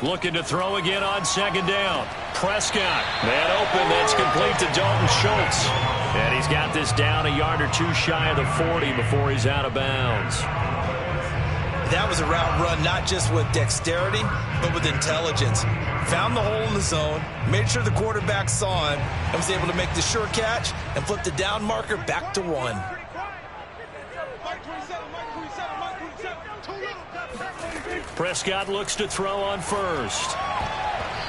Looking to throw again on 2nd down. Prescott, man open, that's complete to Dalton Schultz. And he's got this down a yard or 2 shy of the 40 before he's out of bounds. That was a route run not just with dexterity, but with intelligence. Found the hole in the zone, made sure the quarterback saw him, and was able to make the sure catch and flip the down marker back to 1. Prescott looks to throw on 1st.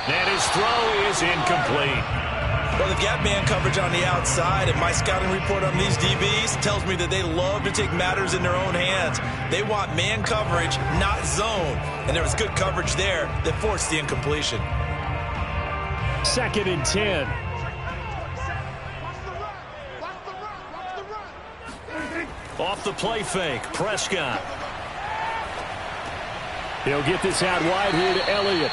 And his throw is incomplete. Well, they've got man coverage on the outside, and my scouting report on these DBs tells me that they love to take matters in their own hands. They want man coverage, not zone. And there was good coverage there that forced the incompletion. 2nd and 10. Off the play fake, Prescott. He'll get this out wide here to Elliott.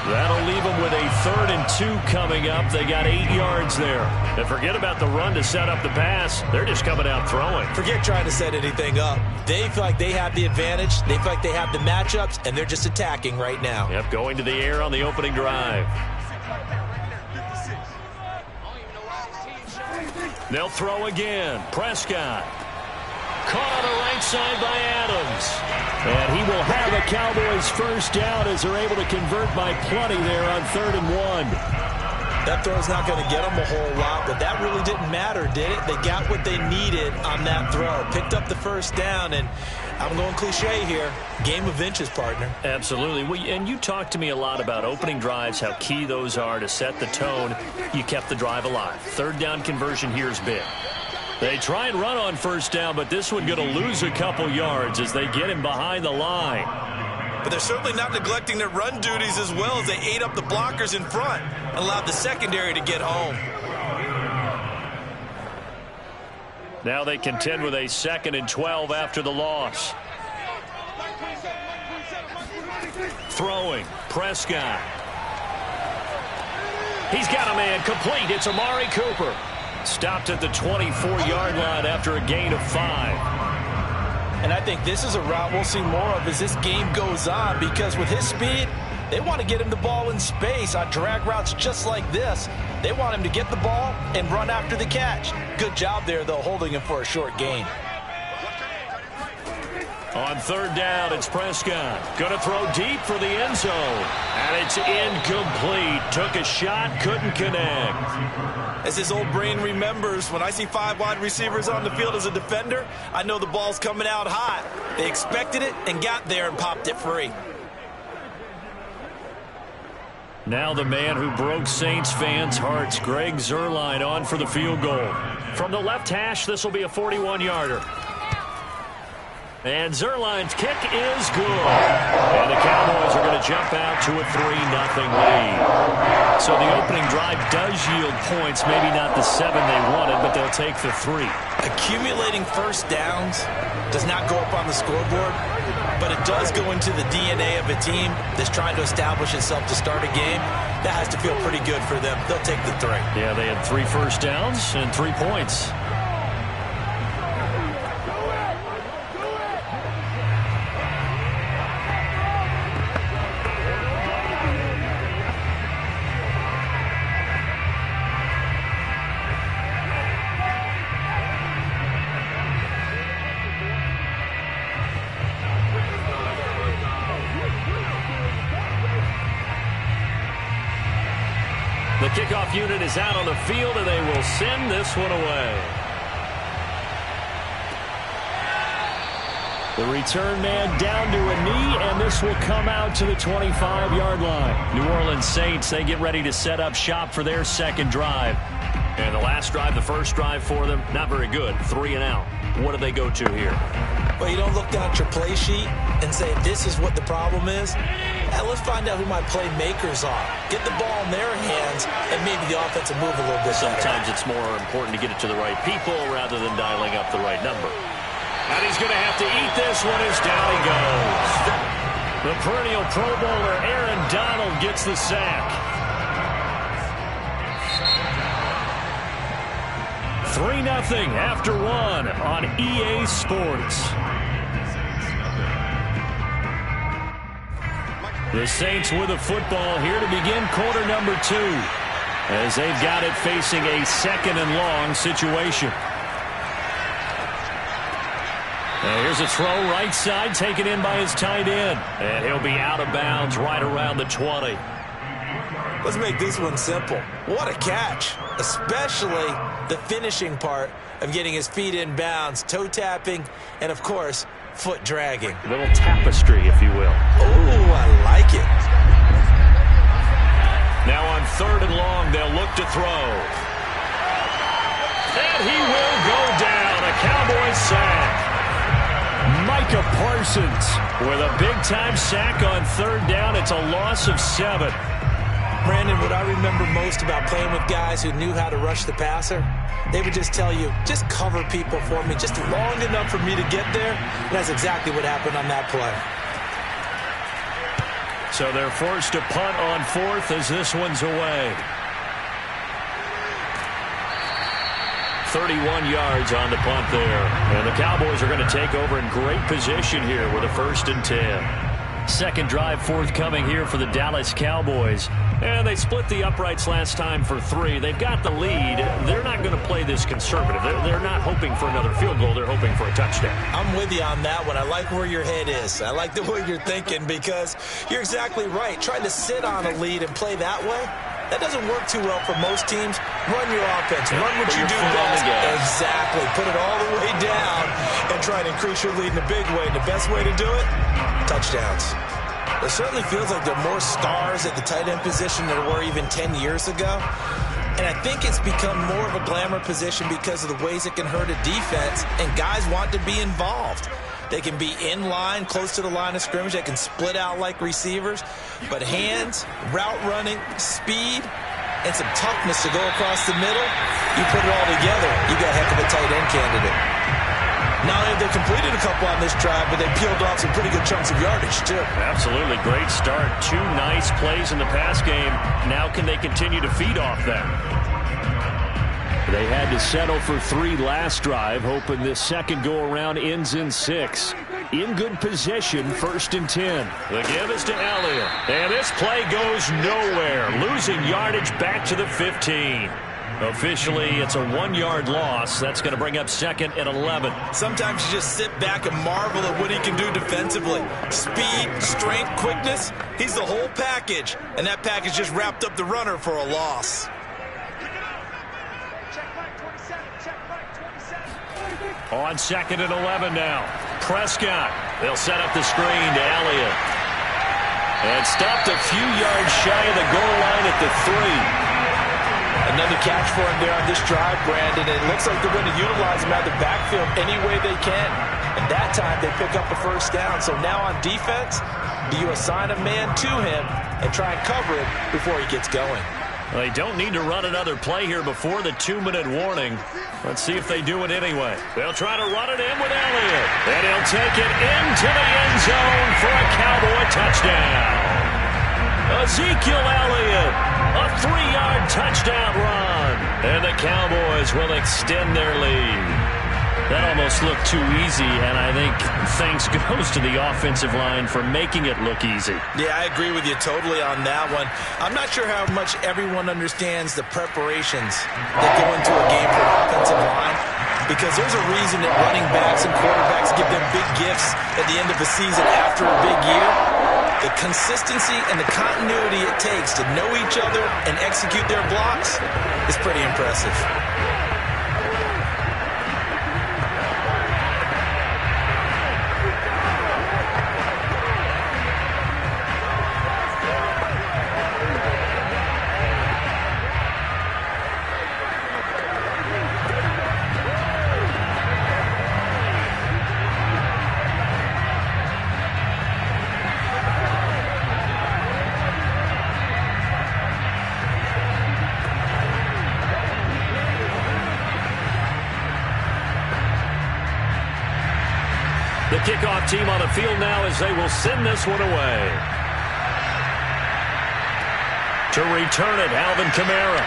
That'll leave them with a 3rd and 2 coming up. They got 8 yards there. And forget about the run to set up the pass. They're just coming out throwing. Forget trying to set anything up. They feel like they have the advantage. They feel like they have the matchups, and they're just attacking right now. Yep, going to the air on the opening drive. They'll throw again. Prescott. Caught on the right side by Adams. And he will have a Cowboys first down as they're able to convert by plenty there on 3rd and 1. That throw's not going to get them a whole lot, but that really didn't matter, did it? They got what they needed on that throw. Picked up the first down, and I'm going cliche here. Game of inches, partner. Absolutely. And you talked to me a lot about opening drives, how key those are to set the tone. You kept the drive alive. 3rd down conversion here is big. They try and run on first down, but this one going to lose a couple yards as they get him behind the line. But they're certainly not neglecting their run duties as well as they ate up the blockers in front and allowed the secondary to get home. Now they contend with a 2nd and 12 after the loss. Throwing, Prescott. He's got a man complete. It's Amari Cooper. Stopped at the 24-yard line after a gain of 5. And I think this is a route we'll see more of as this game goes on, because with his speed, they want to get him the ball in space on drag routes just like this. They want him to get the ball and run after the catch. Good job there, though, holding him for a short gain. On 3rd down, it's Prescott. Going to throw deep for the end zone. And it's incomplete. Took a shot, couldn't connect. As his old brain remembers, when I see 5 wide receivers on the field as a defender, I know the ball's coming out hot. They expected it and got there and popped it free. Now the man who broke Saints fans' hearts, Greg Zuerlein, on for the field goal. From the left hash, this will be a 41-yarder. And Zuerlein's kick is good. And the Cowboys are going to jump out to a 3-0 lead. So the opening drive does yield points, maybe not the 7 they wanted, but they'll take the 3. Accumulating first downs does not go up on the scoreboard, but it does go into the DNA of a team that's trying to establish itself to start a game. That has to feel pretty good for them. They'll take the 3. Yeah, they had 3 first downs and 3 points. The kickoff unit is out on the field, and they will send this one away. The return man down to a knee, and this will come out to the 25-yard line. New Orleans Saints, they get ready to set up shop for their second drive. And the last drive, the first drive for them, not very good. 3 and out. What do they go to here? Well, you don't look down at your play sheet and say, this is what the problem is. Let's find out who my playmakers are. Get the ball in their hands, and maybe the offense will move a little bit better. Sometimes it's more important to get it to the right people rather than dialing up the right number. And he's going to have to eat this one as down he goes. The perennial Pro Bowler Aaron Donald gets the sack. 3-0 after 1 on EA Sports. The Saints with the football here to begin quarter number 2, as they've got it facing a 2nd and long situation. Now here's a throw right side, taken in by his tight end. And he'll be out of bounds right around the 20. Let's make this one simple. What a catch, especially the finishing part of getting his feet in bounds, toe tapping, and of course, foot dragging. A little tapestry, if you will. Oh, I like it. Now on 3rd and long, they'll look to throw. And he will go down. A Cowboys sack. Micah Parsons with a big-time sack on 3rd down. It's a loss of 7. Brandon, what I remember most about playing with guys who knew how to rush the passer, they would just tell you, just cover people for me, just long enough for me to get there. And that's exactly what happened on that play. So they're forced to punt on 4th as this one's away. 31 yards on the punt there. And the Cowboys are going to take over in great position here with a 1st and 10. Second drive forthcoming here for the Dallas Cowboys. And they split the uprights last time for 3. They've got the lead. They're not going to play this conservative. They're not hoping for another field goal. They're hoping for a touchdown. I'm with you on that one. I like where your head is. I like the way you're thinking because you're exactly right. Trying to sit on a lead and play that way, that doesn't work too well for most teams. Run your offense. Run what you do best. Exactly. Put it all the way down and try to increase your lead in a big way. And the best way to do it, touchdowns. It certainly feels like there are more stars at the tight end position than there were even 10 years ago. And I think it's become more of a glamour position because of the ways it can hurt a defense, and guys want to be involved. They can be in line, close to the line of scrimmage. They can split out like receivers. But hands, route running, speed, and some toughness to go across the middle, you put it all together, you got a heck of a tight end candidate. Not only have they completed a couple on this drive, but they peeled off some pretty good chunks of yardage, too. Absolutely. Great start. 2 nice plays in the pass game. Now can they continue to feed off them? They had to settle for 3 last drive, hoping this second go-around ends in 6. In good position, 1st and 10. The give is to Elliott. And this play goes nowhere. Losing yardage back to the 15. Officially, it's a 1-yard loss. That's going to bring up 2nd and 11. Sometimes you just sit back and marvel at what he can do defensively. Speed, strength, quickness. He's the whole package. And that package just wrapped up the runner for a loss. On 2nd and 11 now. Prescott. They'll set up the screen to Elliott. And stopped a few yards shy of the goal line at the 3. Another catch for him there on this drive, Brandon. It looks like they're going to utilize him out of the backfield any way they can. And that time they pick up a first down. So now on defense, do you assign a man to him and try and cover it before he gets going? Well, they don't need to run another play here before the 2-minute warning. Let's see if they do it anyway. They'll try to run it in with Elliott. And he'll take it into the end zone for a Cowboy touchdown. Ezekiel Elliott, a 3-yard touchdown run. And the Cowboys will extend their lead. That almost looked too easy, and I think thanks goes to the offensive line for making it look easy. Yeah, I agree with you totally on that one. I'm not sure how much everyone understands the preparations that go into a game for an offensive line, because there's a reason that running backs and quarterbacks give them big gifts at the end of the season after a big year. The consistency and the continuity it takes to know each other and execute their blocks is pretty impressive. The kickoff team on the field now as they will send this one away. To return it, Alvin Kamara.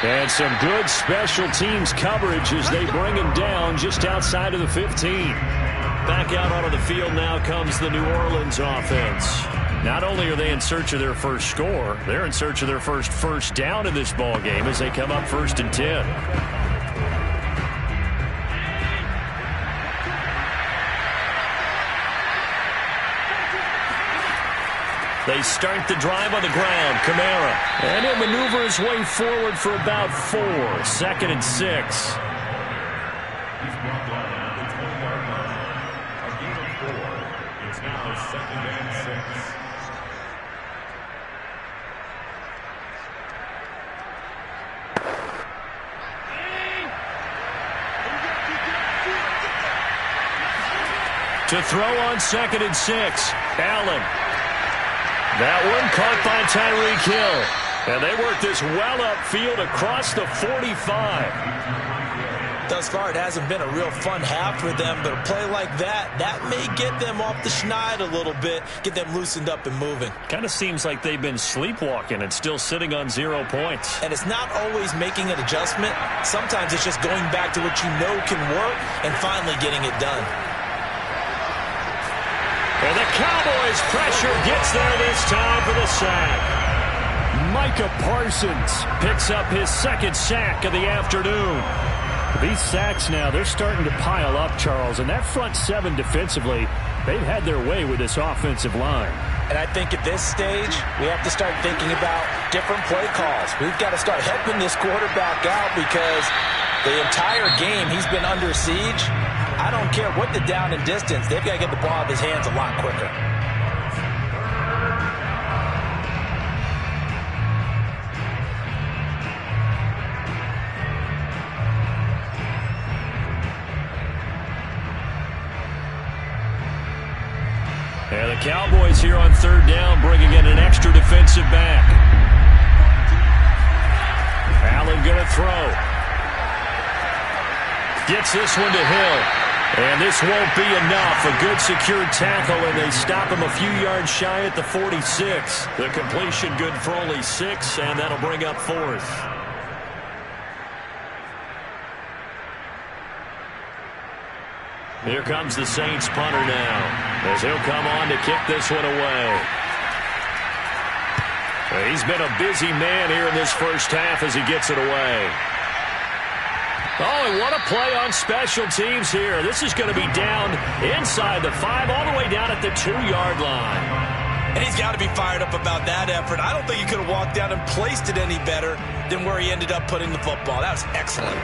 And some good special teams coverage as they bring him down just outside of the 15. Back out onto the field now comes the New Orleans offense. Not only are they in search of their first score, they're in search of their first down in this ball game as they come up 1st and 10. They start the drive on the ground. Kamara. And he'll maneuver his way forward for about 4. 2nd and 6. To throw on 2nd and 6. Allen. That one caught by Tyreek Hill. And they work this well upfield across the 45. Thus far, it hasn't been a real fun half for them, but a play like that may get them off the schneid a little bit, get them loosened up and moving. Kind of seems like they've been sleepwalking and still sitting on 0 points. And it's not always making an adjustment. Sometimes it's just going back to what you know can work and finally getting it done. And the Cowboys as pressure gets there this time for the sack. Micah Parsons picks up his second sack of the afternoon. These sacks now, they're starting to pile up, Charles. And that front seven defensively, they've had their way with this offensive line. And I think at this stage, we have to start thinking about different play calls. We've got to start helping this quarterback out because the entire game he's been under siege. I don't care what the down and distance. They've got to get the ball out of his hands a lot quicker. And the Cowboys here on third down, bringing in an extra defensive back. Allen going to throw. Gets this one to Hill. And this won't be enough. A good secured tackle, and they stop him a few yards shy at the 46. The completion good for only 6, and that'll bring up fourth. Here comes the Saints punter now, as he'll come on to kick this one away. He's been a busy man here in this first half as he gets it away. Oh, and what a play on special teams here. This is going to be down inside the 5, all the way down at the 2-yard line. And he's got to be fired up about that effort. I don't think he could have walked down and placed it any better than where he ended up putting the football. That was excellent.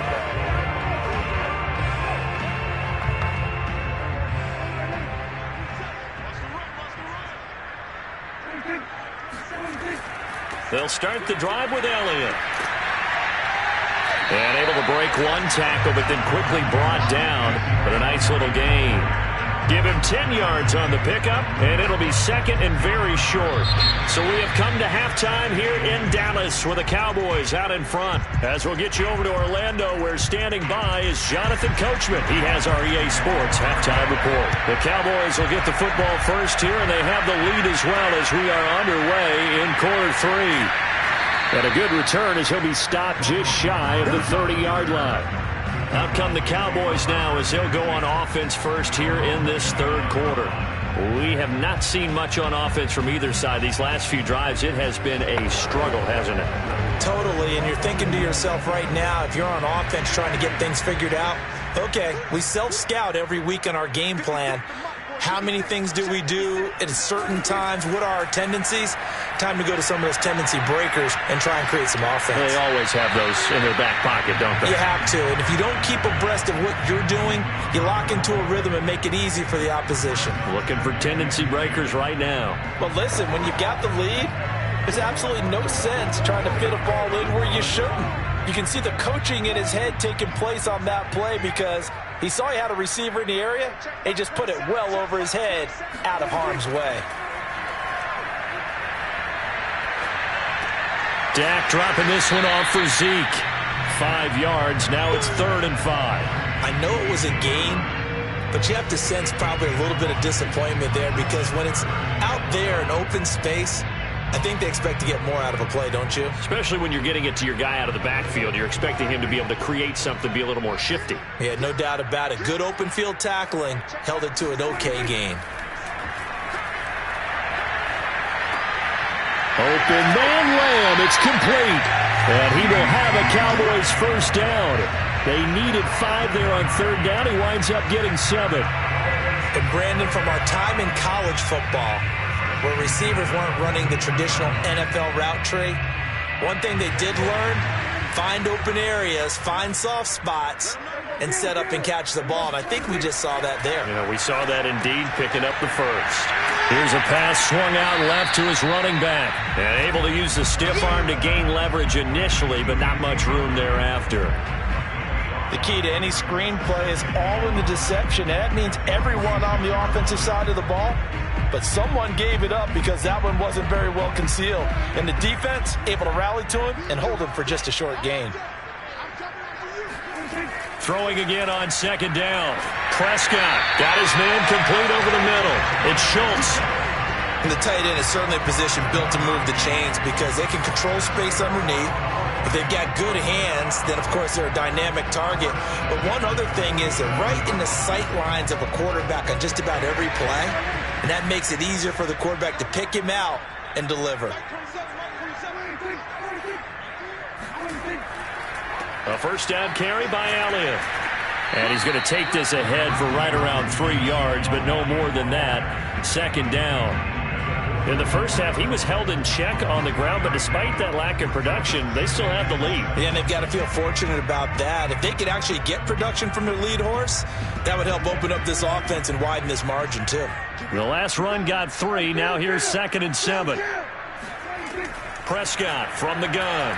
They'll start the drive with Elliott. And able to break one tackle, but then quickly brought down. But a nice little gain. Give him 10 yards on the pickup, and it'll be second and very short. So we have come to halftime here in Dallas with the Cowboys out in front. As we'll get you over to Orlando, where standing by is Jonathan Coachman. He has our EA Sports halftime report. The Cowboys will get the football first here, and they have the lead as well as we are underway in quarter 3. And a good return as he'll be stopped just shy of the 30-yard line. Out come the Cowboys now as they'll go on offense first here in this third quarter. We have not seen much on offense from either side. These last few drives, it has been a struggle, hasn't it? Totally, and you're thinking to yourself right now, if you're on offense trying to get things figured out, okay, we self-scout every week on our game plan. How many things do we do at certain times? What are our tendencies? Time to go to some of those tendency breakers and try and create some offense. They always have those in their back pocket, don't they? You have to. And if you don't keep abreast of what you're doing, you lock into a rhythm and make it easy for the opposition. Looking for tendency breakers right now. Well, listen, when you've got the lead, there's absolutely no sense trying to fit a ball in where you shouldn't. You can see the coaching in his head taking place on that play because he saw he had a receiver in the area. He just put it well over his head, out of harm's way. Dak dropping this one off for Zeke. 5 yards. Now it's 3rd and 5. I know it was a gain, but you have to sense probably a little bit of disappointment there because when it's out there in open space, I think they expect to get more out of a play, don't you? Especially when you're getting it to your guy out of the backfield. You're expecting him to be able to create something, be a little more shifty. Yeah, no doubt about it. Good open field tackling held it to an okay gain. Open man Lamb. It's complete. And he will have a Cowboys first down. They needed 5 there on 3rd down. He winds up getting 7. And Brandon, from our time in college football, where receivers weren't running the traditional NFL route tree, one thing they did learn, find open areas, find soft spots, and set up and catch the ball. And I think we just saw that there. Yeah, we saw that indeed, picking up the first. Here's a pass swung out left to his running back. And able to use the stiff arm to gain leverage initially, but not much room thereafter. The key to any screenplay is all in the deception. That means everyone on the offensive side of the ball, but someone gave it up because that one wasn't very well concealed. And the defense able to rally to him and hold him for just a short gain. Throwing again on 2nd down. Prescott got his man complete over the middle. It's Schultz. And the tight end is certainly a position built to move the chains because they can control space underneath. If they've got good hands, then, of course, they're a dynamic target. But one other thing is they're right in the sight lines of a quarterback on just about every play, and that makes it easier for the quarterback to pick him out and deliver. A first down carry by Elliott. And he's going to take this ahead for right around 3 yards, but no more than that. Second down. In the first half, he was held in check on the ground, but despite that lack of production, they still have the lead. Yeah, and they've got to feel fortunate about that. If they could actually get production from their lead horse, that would help open up this offense and widen this margin, too. The last run got 3. Now here's 2nd and 7. Prescott from the gun.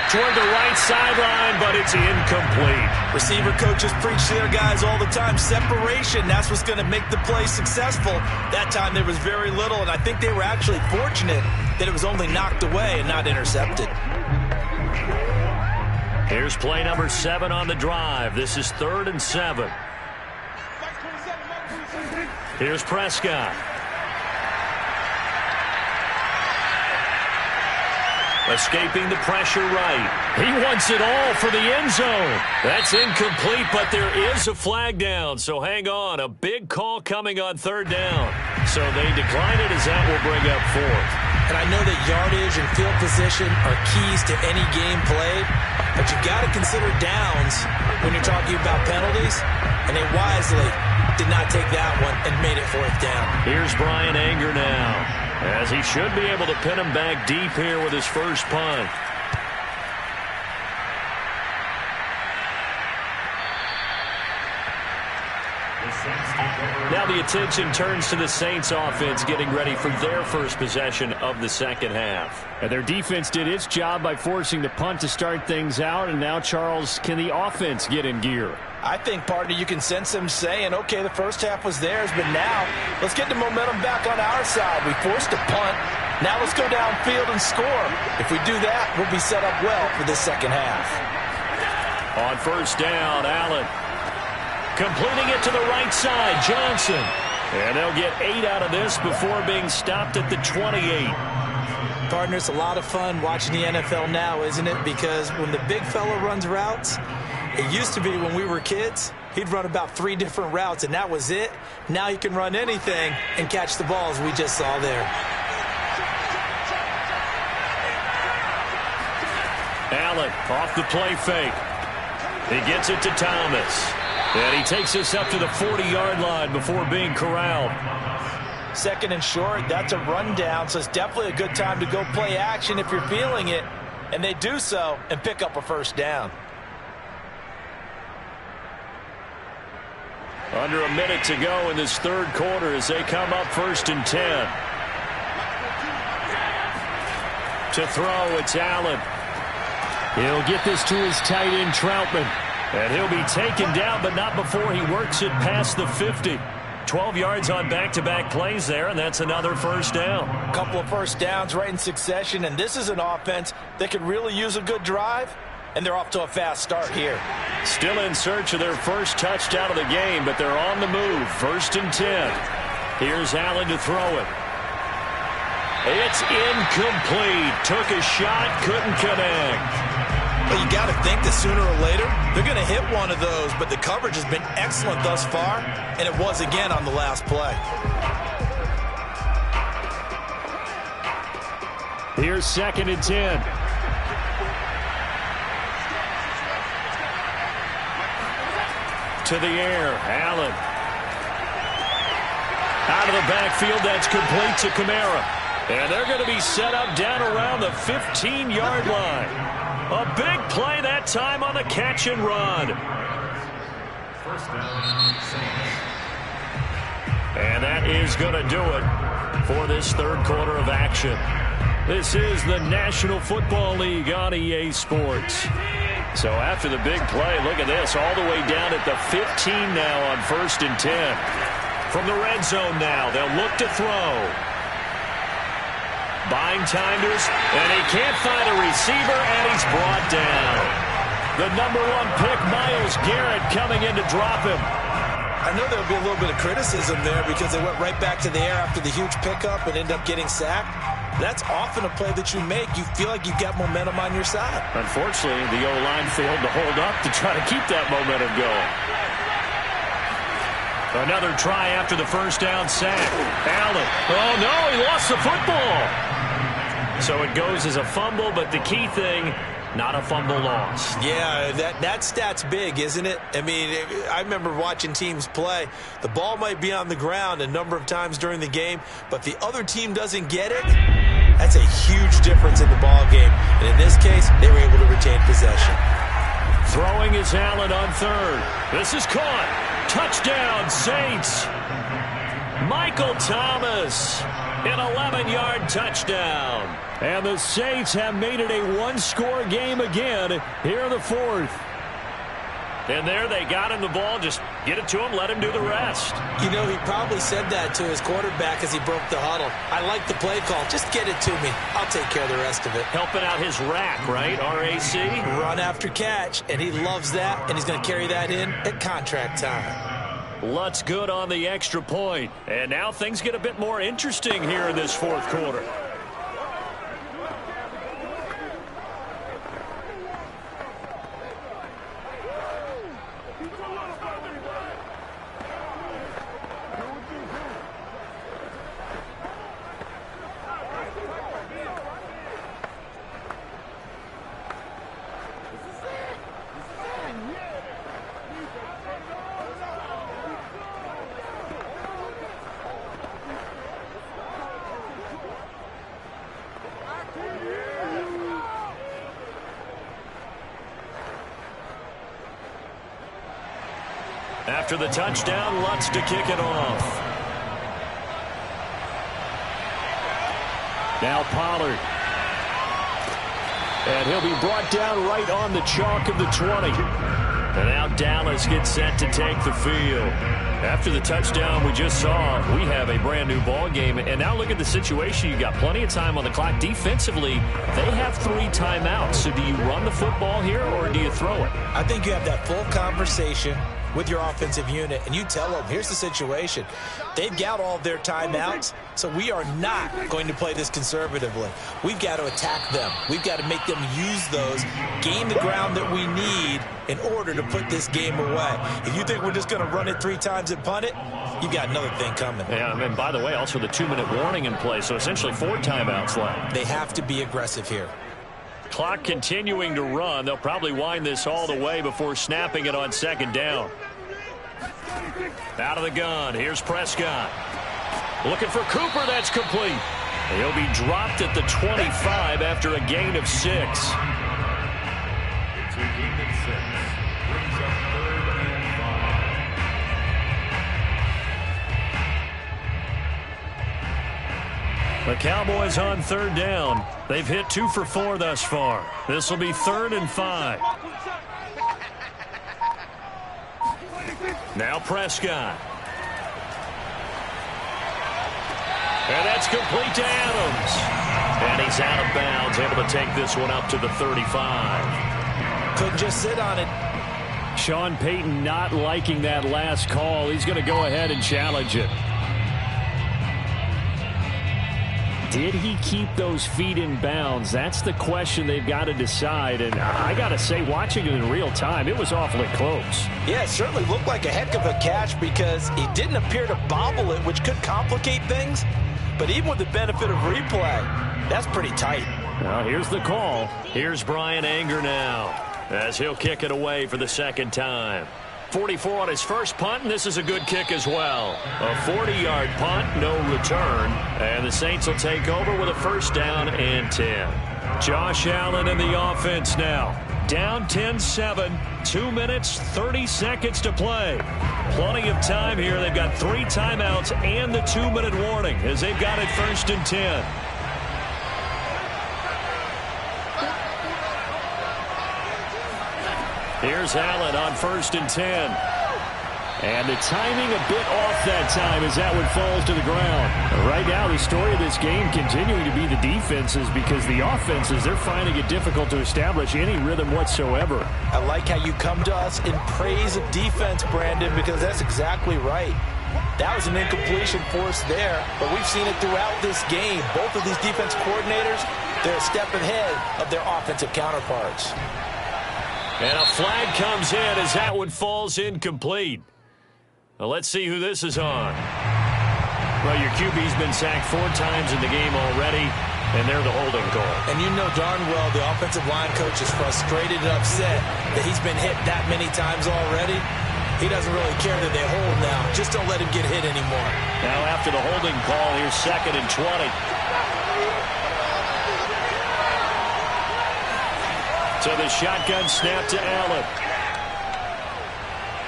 Toward the right sideline, but it's incomplete. Receiver coaches preach to their guys all the time. Separation, that's what's going to make the play successful. That time there was very little, and I think they were actually fortunate that it was only knocked away and not intercepted. Here's play number 7 on the drive. This is 3rd and 7. Here's Prescott. Escaping the pressure right. He wants it all for the end zone. That's incomplete, but there is a flag down, so hang on. A big call coming on 3rd down. So they decline it as that will bring up 4th. And I know that yardage and field position are keys to any game played, but you've got to consider downs when you're talking about penalties, and they wisely did not take that one and made it 4th down. Here's Brian Anger now, as he should be able to pin him back deep here with his first punt. Now the attention turns to the Saints offense getting ready for their first possession of the second half. And their defense did its job by forcing the punt to start things out, and now, Charles, can the offense get in gear? I think, partner, you can sense them saying, okay, the first half was theirs, but now let's get the momentum back on our side. We forced a punt. Now let's go downfield and score. If we do that, we'll be set up well for this second half. On first down, Allen. Completing it to the right side, Johnson. And they'll get 8 out of this before being stopped at the 28. Partner, it's a lot of fun watching the NFL now, isn't it? Because when the big fella runs routes, it used to be when we were kids, he'd run about 3 different routes, and that was it. Now he can run anything and catch the ball, as we just saw there. Allen off the play fake. He gets it to Thomas. And he takes us up to the 40-yard line before being corralled. 2nd and short, that's a rundown, so it's definitely a good time to go play action if you're feeling it. And they do so and pick up a first down. Under a minute to go in this 3rd quarter as they come up 1st and 10. To throw, it's Allen. He'll get this to his tight end, Troutman. And he'll be taken down, but not before he works it past the 50. 12 yards on back-to-back plays there, and that's another first down. A couple of first downs right in succession, and this is an offense that could really use a good drive, and they're off to a fast start here. Still in search of their first touchdown of the game, but they're on the move. 1st and 10. Here's Allen to throw it. It's incomplete. Took a shot, couldn't connect. Well, you got to think that sooner or later they're going to hit one of those, but the coverage has been excellent thus far, and it was again on the last play. Here's 2nd and 10. To the air, Allen. Out of the backfield, that's complete to Kamara. And they're going to be set up down around the 15-yard line. A big play that time on the catch and run. And that is going to do it for this 3rd quarter of action. This is the National Football League on EA Sports. So after the big play, look at this, all the way down at the 15 now on 1st and 10. From the red zone now, they'll look to throw. Buying time to us, and he can't find a receiver, and he's brought down. The number 1 pick, Myles Garrett, coming in to drop him. I know there'll be a little bit of criticism there because they went right back to the air after the huge pickup and ended up getting sacked. That's often a play that you make. You feel like you've got momentum on your side. Unfortunately, the O-line failed to hold up to try to keep that momentum going. Another try after the first down sack. Allen. Oh, no, he lost the football. So it goes as a fumble, but the key thing, not a fumble loss. Yeah, that stat's big, isn't it? I mean, I remember watching teams play. The ball might be on the ground a number of times during the game, but if the other team doesn't get it, that's a huge difference in the ball game. And in this case, they were able to retain possession. Throwing is Allen on third. This is caught. Touchdown, Saints. Michael Thomas, an 11-yard touchdown. And the Saints have made it a one-score game again here in the fourth. And there they got him the ball. Just get it to him, let him do the rest. You know, he probably said that to his quarterback as he broke the huddle. I like the play call. Just get it to me. I'll take care of the rest of it. Helping out his rack, right? R-A-C? Run after catch, and he loves that, and he's going to carry that in at contract time. Lutz good on the extra point. And now things get a bit more interesting here in this fourth quarter. After the touchdown, Lutz to kick it off. Now Pollard. And he'll be brought down right on the chalk of the 20. And now Dallas gets set to take the field. After the touchdown we just saw, we have a brand new ball game. And now look at the situation. You got plenty of time on the clock. Defensively, they have 3 timeouts. So do you run the football here or do you throw it? I think you have that full conversation with your offensive unit, and you tell them, here's the situation. They've got all of their timeouts, so we are not going to play this conservatively. We've got to attack them. We've got to make them use those, gain the ground that we need in order to put this game away. If you think we're just going to run it 3 times and punt it, you've got another thing coming. Yeah, and by the way, also the 2-minute warning in play, so essentially 4 timeouts left. They have to be aggressive here. Clock continuing to run. They'll probably wind this all the way before snapping it on second down. Out of the gun. Here's Prescott. Looking for Cooper. That's complete. He'll be dropped at the 25 after a gain of 6. The Cowboys on third down. They've hit 2 for 4 thus far. This will be 3rd and 5. Now Prescott. And that's complete to Adams. And he's out of bounds, able to take this one up to the 35. Couldn't just sit on it. Sean Payton not liking that last call. He's going to go ahead and challenge it. Did he keep those feet in bounds? That's the question they've got to decide. And I got to say, watching it in real time, it was awfully close. Yeah, it certainly looked like a heck of a catch because he didn't appear to bobble it, which could complicate things. But even with the benefit of replay, that's pretty tight. Well, here's the call. Here's Brian Anger now as he'll kick it away for the second time. 44 on his first punt, and this is a good kick as well. A 40-yard punt, no return, and the Saints will take over with a first down and 10. Josh Allen in the offense now. Down 10-7, 2 minutes, 30 seconds to play. Plenty of time here. They've got 3 timeouts and the 2-minute warning as they've got it 1st and 10. Here's Allen on 1st and 10. And the timing a bit off that time as that one falls to the ground. Right now, the story of this game continuing to be the defenses because the offenses, they're finding it difficult to establish any rhythm whatsoever. I like how you come to us in praise of defense, Brandon, because that's exactly right. That was an incompletion forced there, but we've seen it throughout this game. Both of these defense coordinators, they're a step ahead of their offensive counterparts. And a flag comes in as that one falls incomplete. Well, let's see who this is on. Well, your QB's been sacked 4 times in the game already, and they're the holding call. And you know darn well the offensive line coach is frustrated and upset that he's been hit that many times already. He doesn't really care that they hold now. Just don't let him get hit anymore. Now after the holding call, here's 2nd and 20. So the shotgun snap to Allen.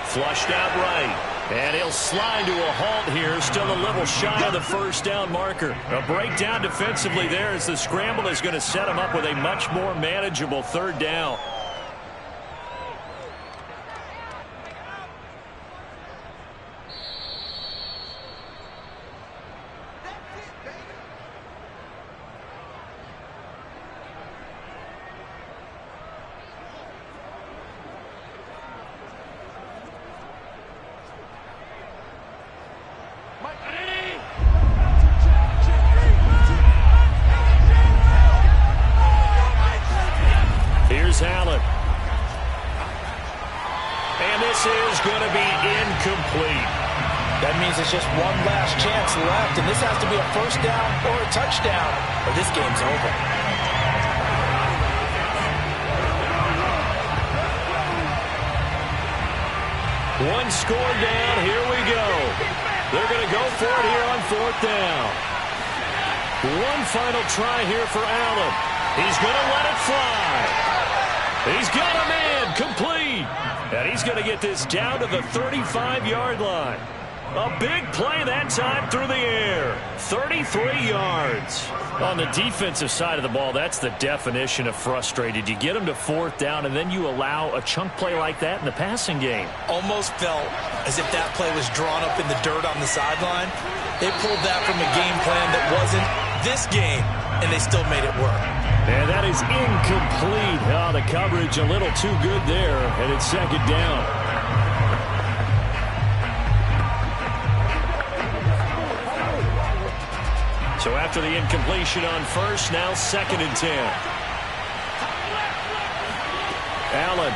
Flushed out right. And he'll slide to a halt here. Still a little shy of the first down marker. A breakdown defensively there as the scramble is going to set him up with a much more manageable 3rd down. Allen. And this is going to be incomplete. That means it's just one last chance left, and this has to be a first down or a touchdown, or this game's over. One score down. Here we go. They're going to go for it here on 4th down. One final try here for Allen. He's going to let it fly. He's got a man complete. And he's going to get this down to the 35-yard line. A big play that time through the air. 33 yards. On the defensive side of the ball, that's the definition of frustrated. You get them to 4th down, and then you allow a chunk play like that in the passing game. Almost felt as if that play was drawn up in the dirt on the sideline. They pulled that from a game plan that wasn't this game, and they still made it work. And that is incomplete. Oh, the coverage a little too good there, and it's 2nd down. So after the incompletion on 1st, now 2nd and 10. Allen.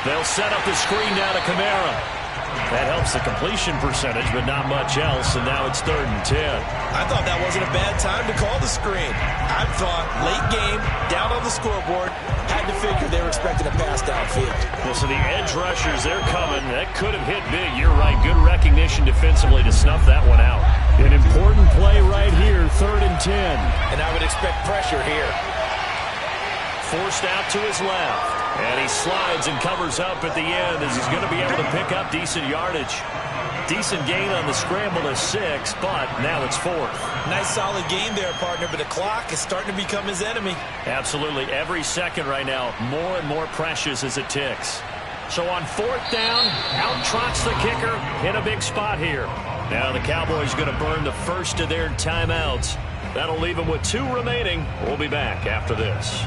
They'll set up the screen now to Kamara. That helps the completion percentage, but not much else, and now it's 3rd and 10. I thought that wasn't a bad time to call the screen. I thought late game, down on the scoreboard, had to figure they were expecting a pass downfield. Well, so the edge rushers, they're coming. That could have hit big. You're right. Good recognition defensively to snuff that one out. An important play right here, 3rd and 10. And I would expect pressure here. Forced out to his left. And he slides and covers up at the end as he's going to be able to pick up decent yardage. Decent gain on the scramble to 6, but now it's 4th. Nice solid game there, partner, but the clock is starting to become his enemy. Absolutely. Every second right now, more and more precious as it ticks. So on 4th down, out trots the kicker in a big spot here. Now the Cowboys going to burn the first of their timeouts. That'll leave them with 2 remaining. We'll be back after this.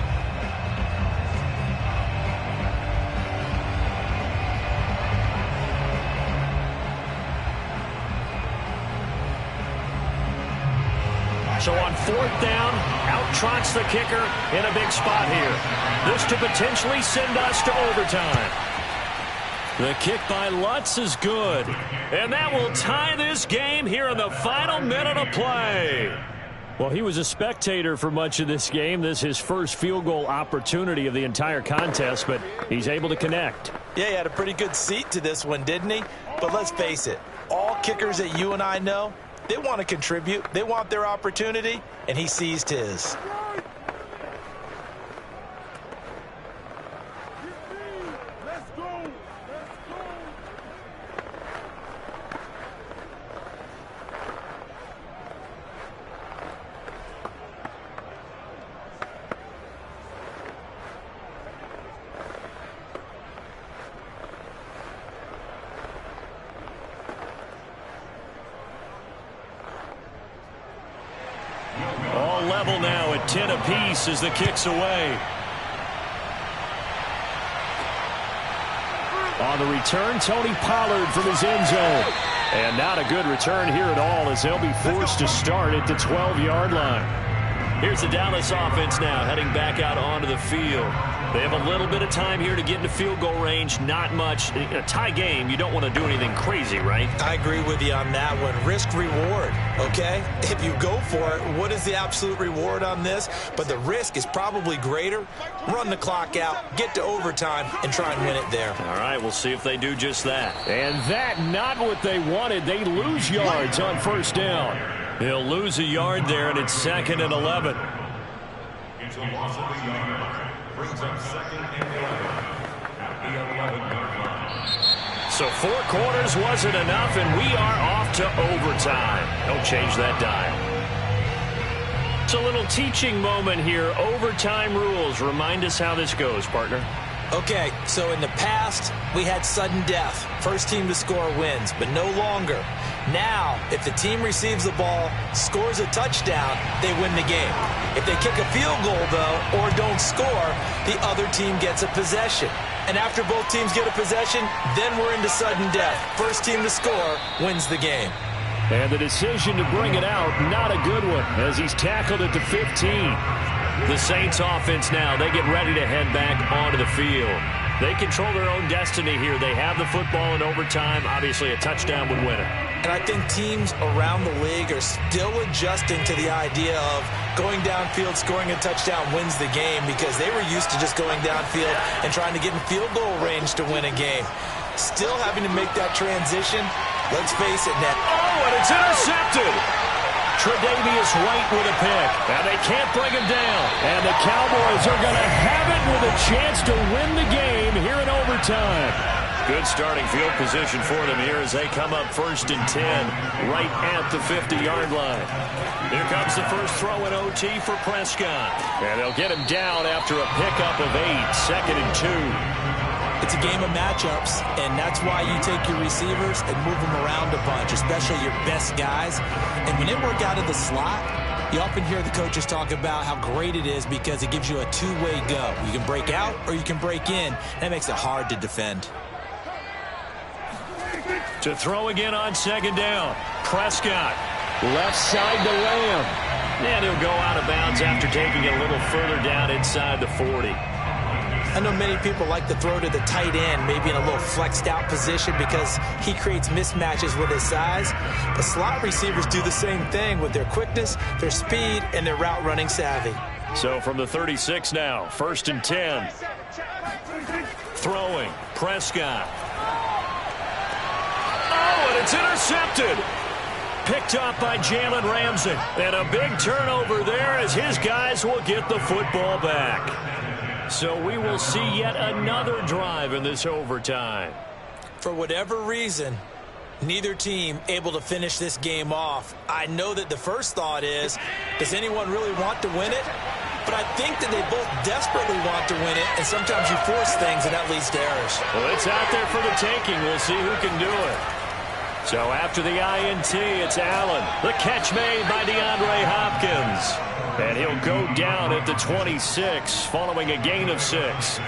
So on 4th down, out trots the kicker in a big spot here. This to potentially send us to overtime. The kick by Lutz is good. And that will tie this game here in the final minute of play. Well, he was a spectator for much of this game. This is his first field goal opportunity of the entire contest, but he's able to connect. Yeah, he had a pretty good seat to this one, didn't he? But let's face it, all kickers that you and I know, they want to contribute. They want their opportunity, and he seized his. Level now at 10 apiece as the kick's away. On the return, Tony Pollard from his end zone. And not a good return here at all as they'll be forced to start at the 12-yard line. Here's the Dallas offense now heading back out onto the field. They have a little bit of time here to get into field goal range. Not much. In a tie game, you don't want to do anything crazy, right? I agree with you on that one. Risk reward, okay? If you go for it, what is the absolute reward on this? But the risk is probably greater. Run the clock out, get to overtime, and try and win it there. All right, we'll see if they do just that. And that not what they wanted. They lose yards on first down. He'll lose a yard there, and it's 2nd and 11. It's a loss of a yard. Brings up 2nd and 11 at the 11-yard line. So 4 quarters wasn't enough, and we are off to overtime. Don't change that dial. It's a little teaching moment here. Overtime rules. Remind us how this goes, partner. Okay, so in the past, we had sudden death. First team to score wins, but no longer. Now, if the team receives the ball, scores a touchdown, they win the game. If they kick a field goal, though, or don't score, the other team gets a possession. And after both teams get a possession, then we're into sudden death. First team to score wins the game. And the decision to bring it out, not a good one, as he's tackled at the 15. The Saints offense now, they get ready to head back onto the field. They control their own destiny here. They have the football in overtime. Obviously, a touchdown would win it. And I think teams around the league are still adjusting to the idea of going downfield, scoring a touchdown wins the game, because they were used to just going downfield and trying to get in field goal range to win a game. Still having to make that transition. Let's face it, Ned. Oh, and it's intercepted. Tre'Davious White with a pick. And they can't bring him down. And the Cowboys are going to have it with a chance to win the game here in overtime. Good starting field position for them here as they come up 1st and 10 right at the 50-yard line. Here comes the first throw in OT for Prescott. And they'll get him down after a pickup of 8, 2nd and 2. It's a game of matchups, and that's why you take your receivers and move them around a bunch, especially your best guys. And when they work out of the slot, you often hear the coaches talk about how great it is because it gives you a two-way go. You can break out or you can break in. That makes it hard to defend. To throw again on 2nd down. Prescott. Left side to Lamb. And he'll go out of bounds after taking it a little further down inside the 40. I know many people like to throw to the tight end, maybe in a little flexed out position because he creates mismatches with his size. But slot receivers do the same thing with their quickness, their speed, and their route running savvy. So from the 36 now, 1st and 10. Throwing, Prescott. Oh, and it's intercepted. Picked up by Jalen Ramsey. And a big turnover there as his guys will get the football back. So we will see yet another drive in this overtime. For whatever reason, neither team able to finish this game off. I know that the first thought is, does anyone really want to win it? But I think that they both desperately want to win it, and sometimes you force things, and that leads to errors. Well, it's out there for the taking. We'll see who can do it. So after the INT, it's Allen. The catch made by DeAndre Hopkins. And he'll go down at the 26 following a gain of 6.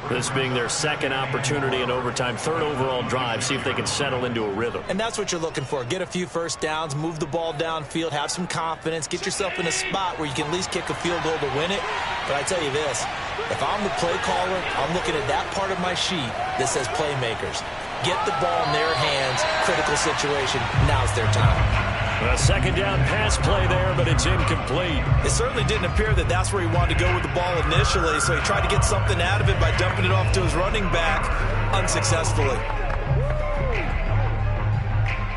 This being their second opportunity in overtime, 3rd overall drive. See if they can settle into a rhythm. And that's what you're looking for. Get a few first downs, move the ball downfield, have some confidence, get yourself in a spot where you can at least kick a field goal to win it. But I tell you this, if I'm the play caller, I'm looking at that part of my sheet that says playmakers. Get the ball in their hands, critical situation, now's their time. A 2nd down pass play there, but it's incomplete. It certainly didn't appear that that's where he wanted to go with the ball initially, so he tried to get something out of it by dumping it off to his running back unsuccessfully.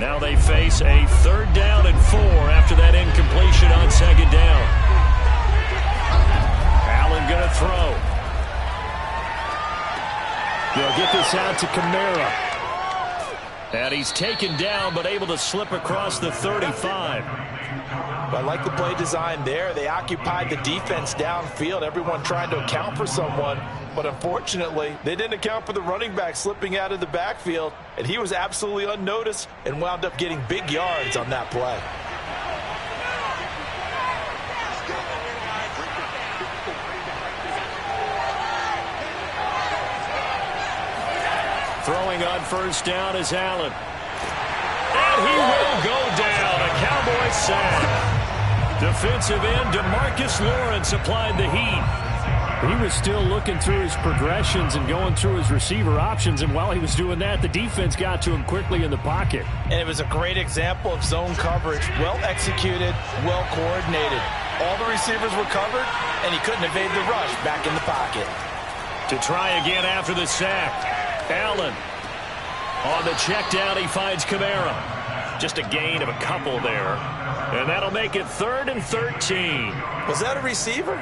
Now they face a 3rd down and 4 after that incompletion on 2nd down. Allen going to throw. They'll get this out to Kamara. And he's taken down, but able to slip across the 35. I like the play design there. They occupied the defense downfield, everyone trying to account for someone. But unfortunately, they didn't account for the running back slipping out of the backfield. And he was absolutely unnoticed and wound up getting big yards on that play. Throwing on first down is Allen. And he will go down. A Cowboys sack. Defensive end DeMarcus Lawrence applied the heat. He was still looking through his progressions and going through his receiver options, and while he was doing that, the defense got to him quickly in the pocket. And it was a great example of zone coverage. Well executed, well coordinated. All the receivers were covered, and he couldn't evade the rush back in the pocket. To try again after the sack, Allen. On the check down, he finds Kamara. Just a gain of a couple there. And that'll make it 3rd and 13. Was that a receiver?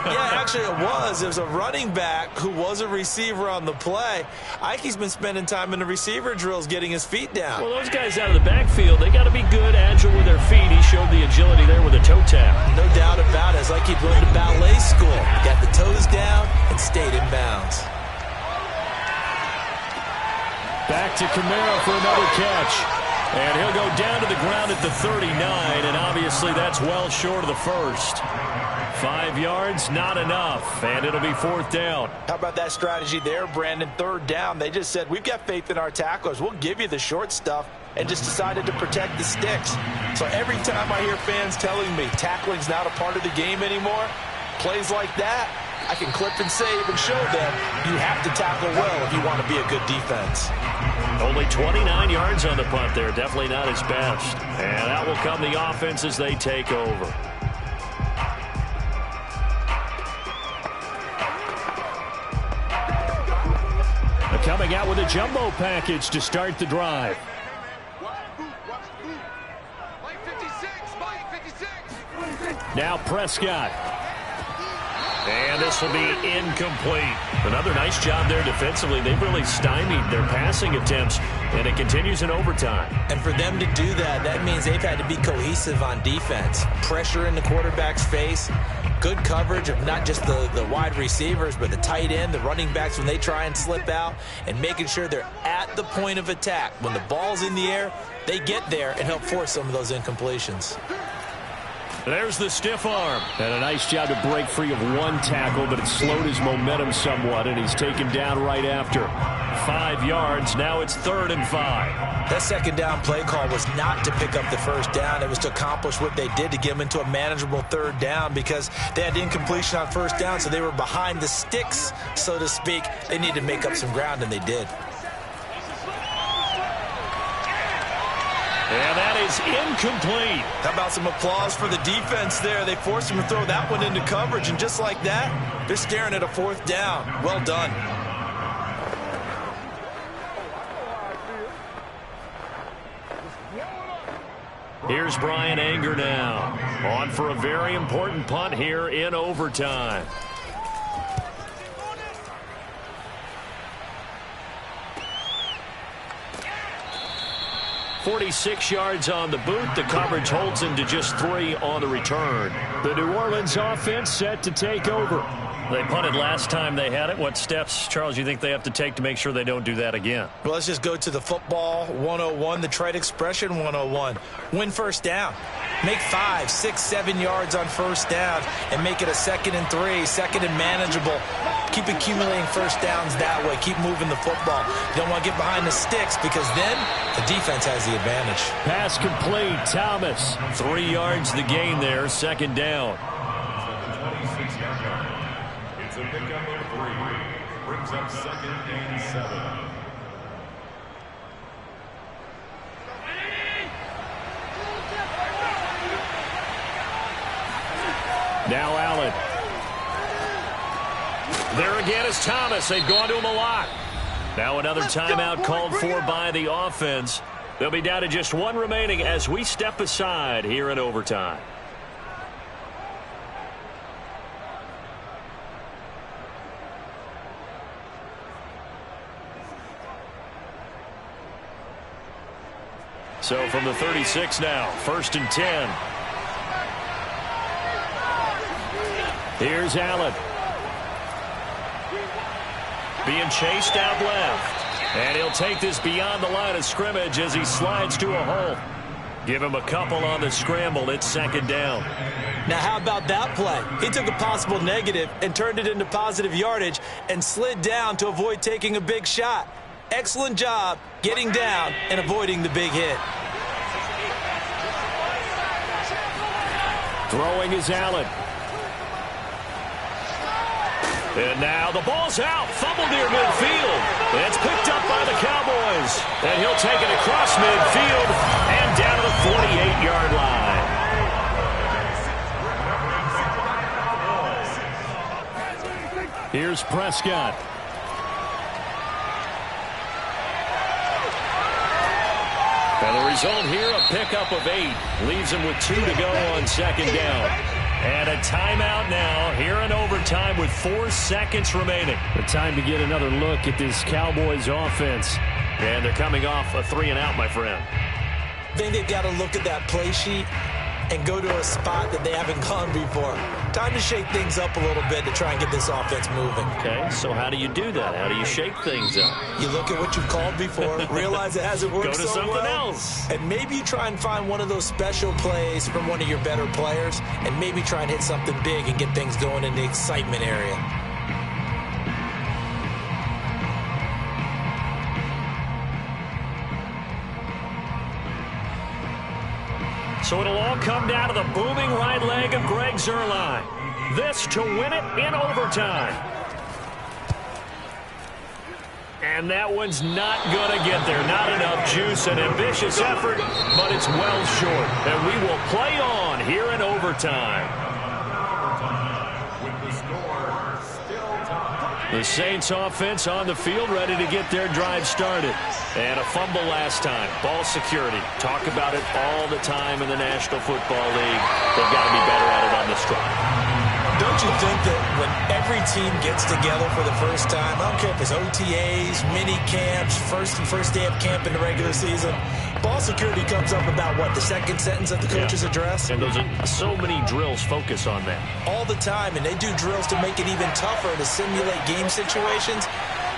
Yeah, actually it was. It was a running back who was a receiver on the play. Ike's been spending time in the receiver drills getting his feet down. Well, those guys out of the backfield, they got to be good, agile with their feet. He showed the agility there with a toe tap. No doubt about it. It's like he'd learned to ballet school. Got the toes down and stayed in bounds. Back to Kamara for another catch. And he'll go down to the ground at the 39, and obviously that's well short of the first. 5 yards, not enough, and it'll be 4th down. How about that strategy there, Brandon? 3rd down. They just said, we've got faith in our tacklers. We'll give you the short stuff, and just decided to protect the sticks. So every time I hear fans telling me tackling's not a part of the game anymore, plays like that, I can clip and save and show them you have to tackle well if you want to be a good defense. Only 29 yards on the punt there. Definitely not his best. And out will come the offense as they take over. Coming out with a jumbo package to start the drive. Now Prescott. And this will be incomplete. Another nice job there defensively. They've really stymied their passing attempts, and it continues in overtime. And for them to do that, that means they've had to be cohesive on defense. Pressure in the quarterback's face. Good coverage of not just the wide receivers, but the tight end, the running backs when they try and slip out, and making sure they're at the point of attack. When the ball's in the air, they get there and help force some of those incompletions. There's the stiff arm. And a nice job to break free of one tackle, but it slowed his momentum somewhat, and he's taken down right after. 5 yards. Now it's 3rd and 5. That 2nd down play call was not to pick up the 1st down. It was to accomplish what they did to get them into a manageable 3rd down because they had incompletion on 1st down, so they were behind the sticks, so to speak. They needed to make up some ground, and they did. And that is incomplete. How about some applause for the defense there? They forced him to throw that one into coverage, and just like that, they're staring at a 4th down. Well done. Here's Brian Anger now. On for a very important punt here in overtime. .46 yards on the boot. The coverage holds him to just 3 on the return. The New Orleans offense set to take over. They punted last time they had it. What steps, Charles, you think they have to take to make sure they don't do that again? Well, let's just go to the football 101, the trade expression 101. Win 1st down. Make 5, 6, 7 yards on 1st down and make it a 2nd and 3, 2nd and manageable. Keep accumulating 1st downs that way. Keep moving the football. You don't want to get behind the sticks because then the defense has the advantage. Pass complete. Thomas. 3 yards the gain there. 2nd down. It's a pickup of 3. Brings up 2nd and 7. Now Allen. There again is Thomas. They've gone to him a lot. Now another timeout called for by the offense. They'll be down to just 1 remaining as we step aside here in overtime. So from the 36 now, 1st and 10. Here's Allen. Being chased out left. And he'll take this beyond the line of scrimmage as he slides to a hole. Give him a couple on the scramble. It's 2nd down. Now, how about that play? He took a possible negative and turned it into positive yardage and slid down to avoid taking a big shot. excellent job getting down and avoiding the big hit. Throwing is Allen. And now the ball's out. Fumble near midfield. It's picked up by the Cowboys. And he'll take it across midfield and down to the 48-yard line. Here's Prescott. And the result here, a pickup of 8. Leaves him with 2 to go on second down. And a timeout now here in overtime with 4 seconds remaining. The time to get another look at this Cowboys offense. And they're coming off a 3-and-out, my friend. I think they've got to look at that play sheet and go to a spot that they haven't gone before. Time to shake things up a little bit to try and get this offense moving. Okay, so how do you do that? How do you shake things up? You look at what you've called before, realize it hasn't worked Go to so something well, else. and maybe you try and find one of those special plays from one of your better players, and maybe try and hit something big and get things going in the excitement area. So it'll all come down to the booming right leg of Greg Zuerlein. This to win it in overtime. And that one's not going to get there. Not enough juice, an ambitious effort, but it's well short. And we will play on here in overtime. With the score still tied. The Saints offense on the field, ready to get their drive started. And a fumble last time. Ball security. Talk about it all the time in the National Football League. They've got to be better at it on this drive. Don't you think that when every team gets together for the first time, I don't care if it's OTAs, mini camps, first day of camp in the regular season, ball security comes up about, what, the second sentence of the coach's address? And those are so many drills focus on that. All the time, and they do drills to make it even tougher to simulate game situations.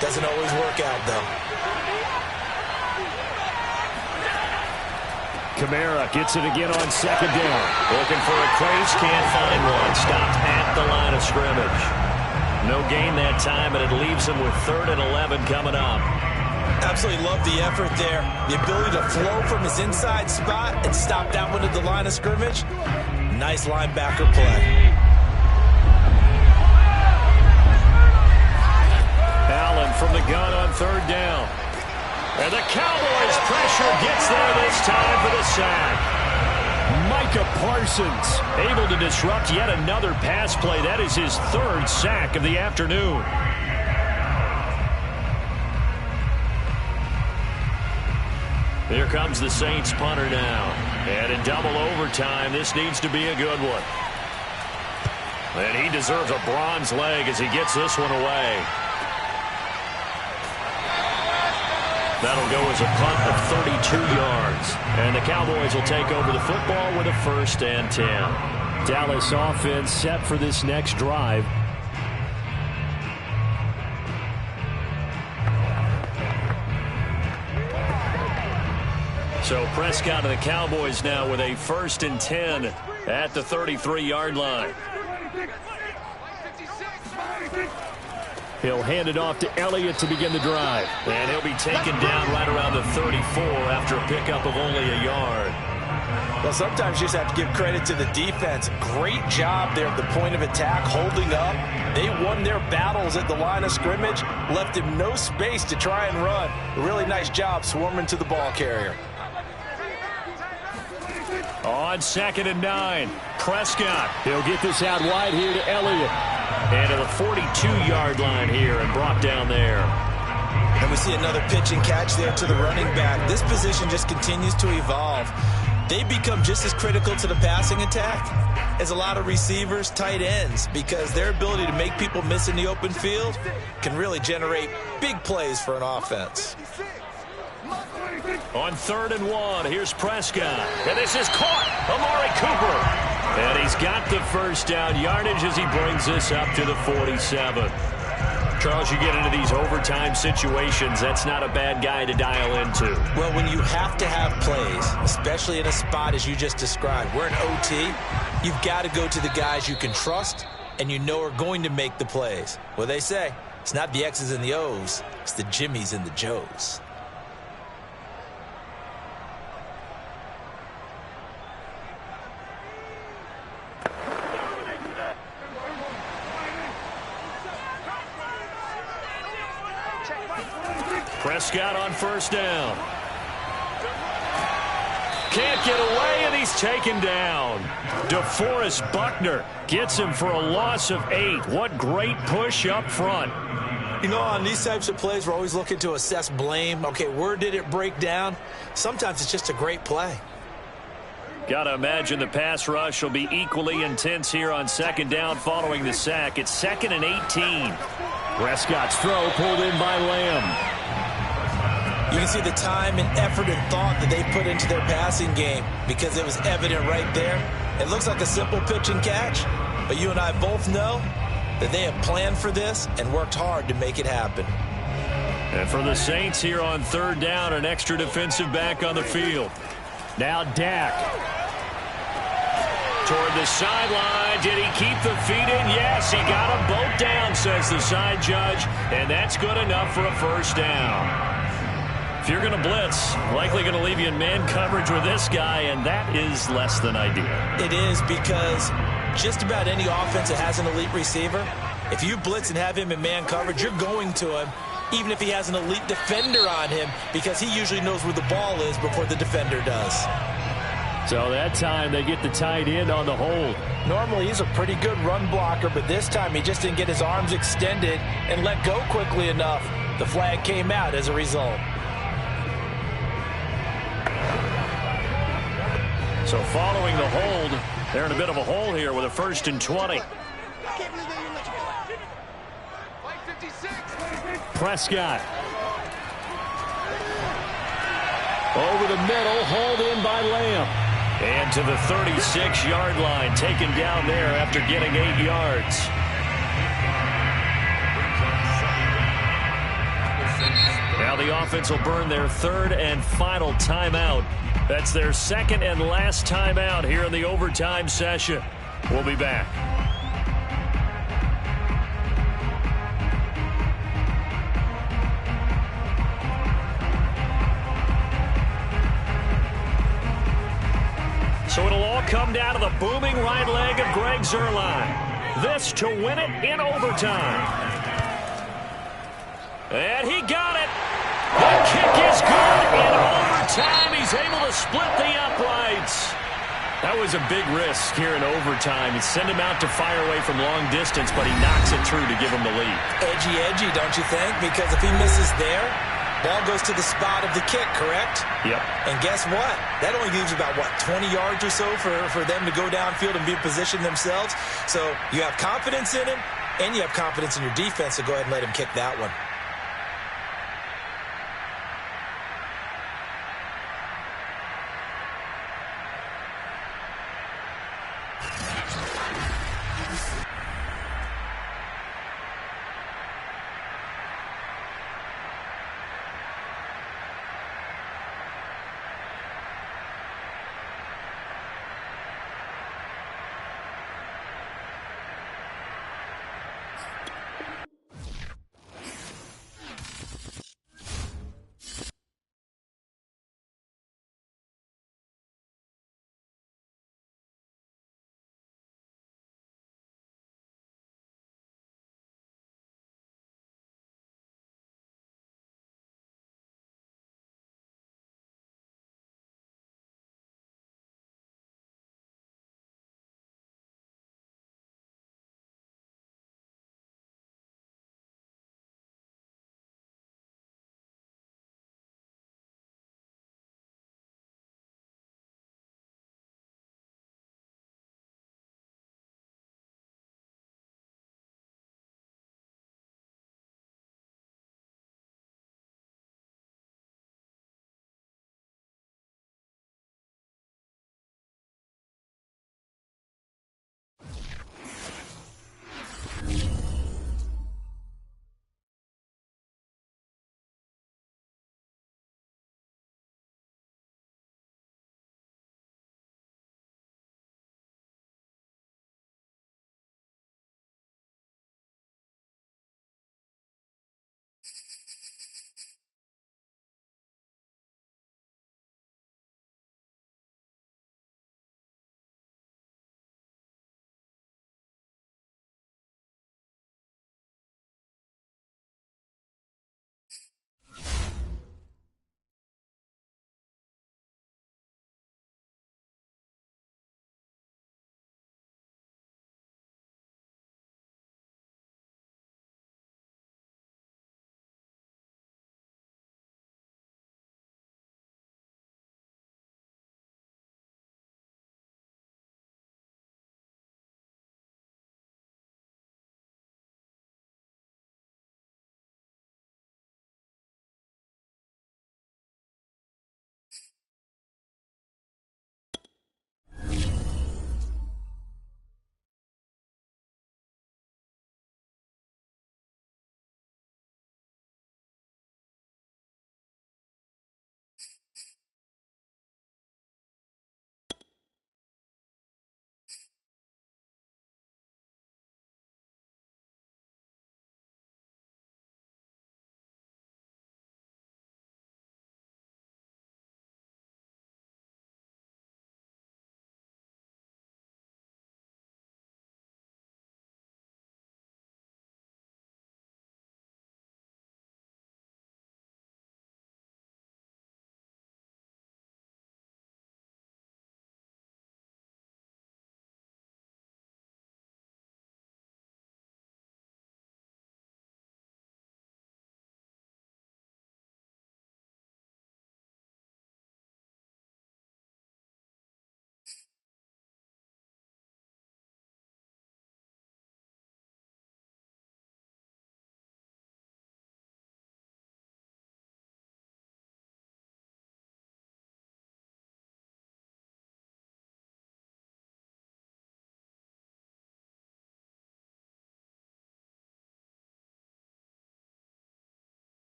Doesn't always work out, though. Kamara gets it again on second down. Looking for a crease, can't find one. Stopped at the line of scrimmage. No gain that time, and it leaves him with 3rd and 11 coming up. Absolutely love the effort there. The ability to flow from his inside spot and stop that one at the line of scrimmage. Nice linebacker play. Allen from the gun on 3rd down. And the Cowboys pressure gets there this time for the sack. Micah Parsons able to disrupt yet another pass play. That is his 3rd sack of the afternoon. Here comes the Saints punter now. And in double overtime, this needs to be a good one. And he deserves a bronze leg as he gets this one away. That'll go as a punt of 32 yards. And the Cowboys will take over the football with a 1st and 10. Dallas offense set for this next drive. So Prescott and the Cowboys now with a 1st and 10 at the 33-yard line. He'll hand it off to Elliott to begin the drive. And he'll be taken down right around the 34 after a pickup of only a yard. Well, sometimes you just have to give credit to the defense. Great job there at the point of attack, holding up. They won their battles at the line of scrimmage, left him no space to try and run. A really nice job swarming to the ball carrier. On 2nd and 9, Prescott. He'll get this out wide here to Elliott. And to the 42-yard line here and brought down there. And we see another pitch and catch there to the running back. This position just continues to evolve. They become just as critical to the passing attack as a lot of receivers, tight ends, because their ability to make people miss in the open field can really generate big plays for an offense. On 3rd and 1, here's Prescott. And this is caught. Amari Cooper. And he's got the 1st down yardage as he brings this up to the 47. Charles, you get into these overtime situations, that's not a bad guy to dial into. Well, when you have to have plays, especially in a spot as you just described, we're in OT, you've got to go to the guys you can trust and you know are going to make the plays. Well, they say, It's not the X's and the O's. It's the Jimmies and the Joes. Prescott on first down. Can't get away, and he's taken down. DeForest Buckner gets him for a loss of 8. What great push up front. You know, on these types of plays, we're always looking to assess blame. Okay, where did it break down? Sometimes it's just a great play. Got to imagine the pass rush will be equally intense here on second down following the sack. It's 2nd and 18. Prescott's throw pulled in by Lamb. You can see the time and effort and thought that they put into their passing game because it was evident right there. It looks like a simple pitch and catch, but you and I both know that they have planned for this and worked hard to make it happen. And for the Saints here on third down, an extra defensive back on the field. Now Dak. Toward the sideline. Did he keep the feet in? Yes, he got them both down, says the side judge, and that's good enough for a first down. If you're going to blitz, likely going to leave you in man coverage with this guy, and that is less than ideal. It is, because just about any offense that has an elite receiver, if you blitz and have him in man coverage, you're going to him, even if he has an elite defender on him, because he usually knows where the ball is before the defender does. So that time they get the tight end on the hold. Normally he's a pretty good run blocker, but this time he just didn't get his arms extended and let go quickly enough. The flag came out as a result. So following the hold, they're in a bit of a hole here with a 1st and 20. Prescott. Over the middle, hauled in by Lamb. And to the 36-yard line, taken down there after getting 8 yards. Now the offense will burn their 3rd and final timeout. That's their 2nd and last timeout here in the overtime session. We'll be back. So it'll all come down to the booming right leg of Greg Zuerlein. This to win it in overtime. And he got it. The kick is good in overtime. He's able to split the uprights. That was a big risk here in overtime. He sent him out to fire away from long distance, but he knocks it through to give him the lead. Edgy, don't you think? Because if he misses there, ball goes to the spot of the kick, correct? Yep. And guess what? That only leaves about, 20 yards or so for them to go downfield and be positioned themselves. So you have confidence in him, and you have confidence in your defense to go ahead and let him kick that one.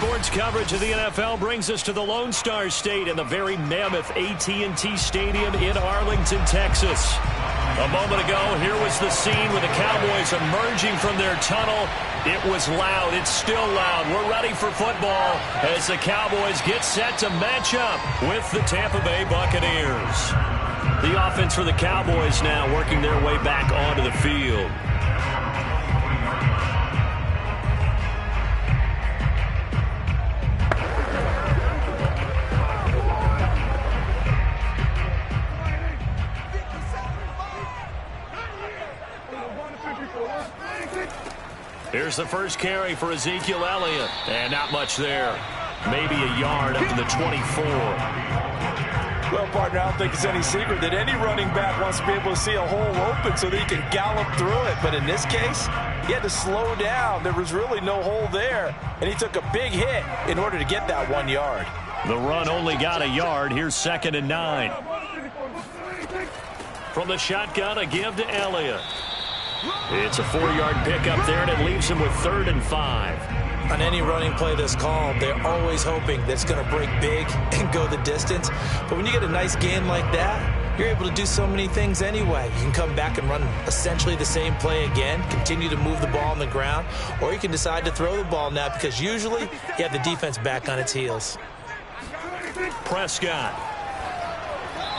Sports coverage of the NFL brings us to the Lone Star State in the very mammoth AT&T Stadium in Arlington, Texas. A moment ago, here was the scene with the Cowboys emerging from their tunnel. It was loud. It's still loud. We're ready for football as the Cowboys get set to match up with the Tampa Bay Buccaneers. The offense for the Cowboys now working their way back onto the field. Here's the first carry for Ezekiel Elliott. And not much there. Maybe a yard up to the 24. Well, partner, I don't think it's any secret that any running back wants to be able to see a hole open so that he can gallop through it. But in this case, he had to slow down. There was really no hole there. And he took a big hit in order to get that 1 yard. The run only got a yard. Here's 2nd and 9. From the shotgun, a give to Elliott. It's a 4-yard pickup there, and it leaves him with 3rd and 5. On any running play that's called, they're always hoping that it's going to break big and go the distance. But when you get a nice gain like that, you're able to do so many things anyway. You can come back and run essentially the same play again, continue to move the ball on the ground, or you can decide to throw the ball now because usually you have the defense back on its heels. Prescott.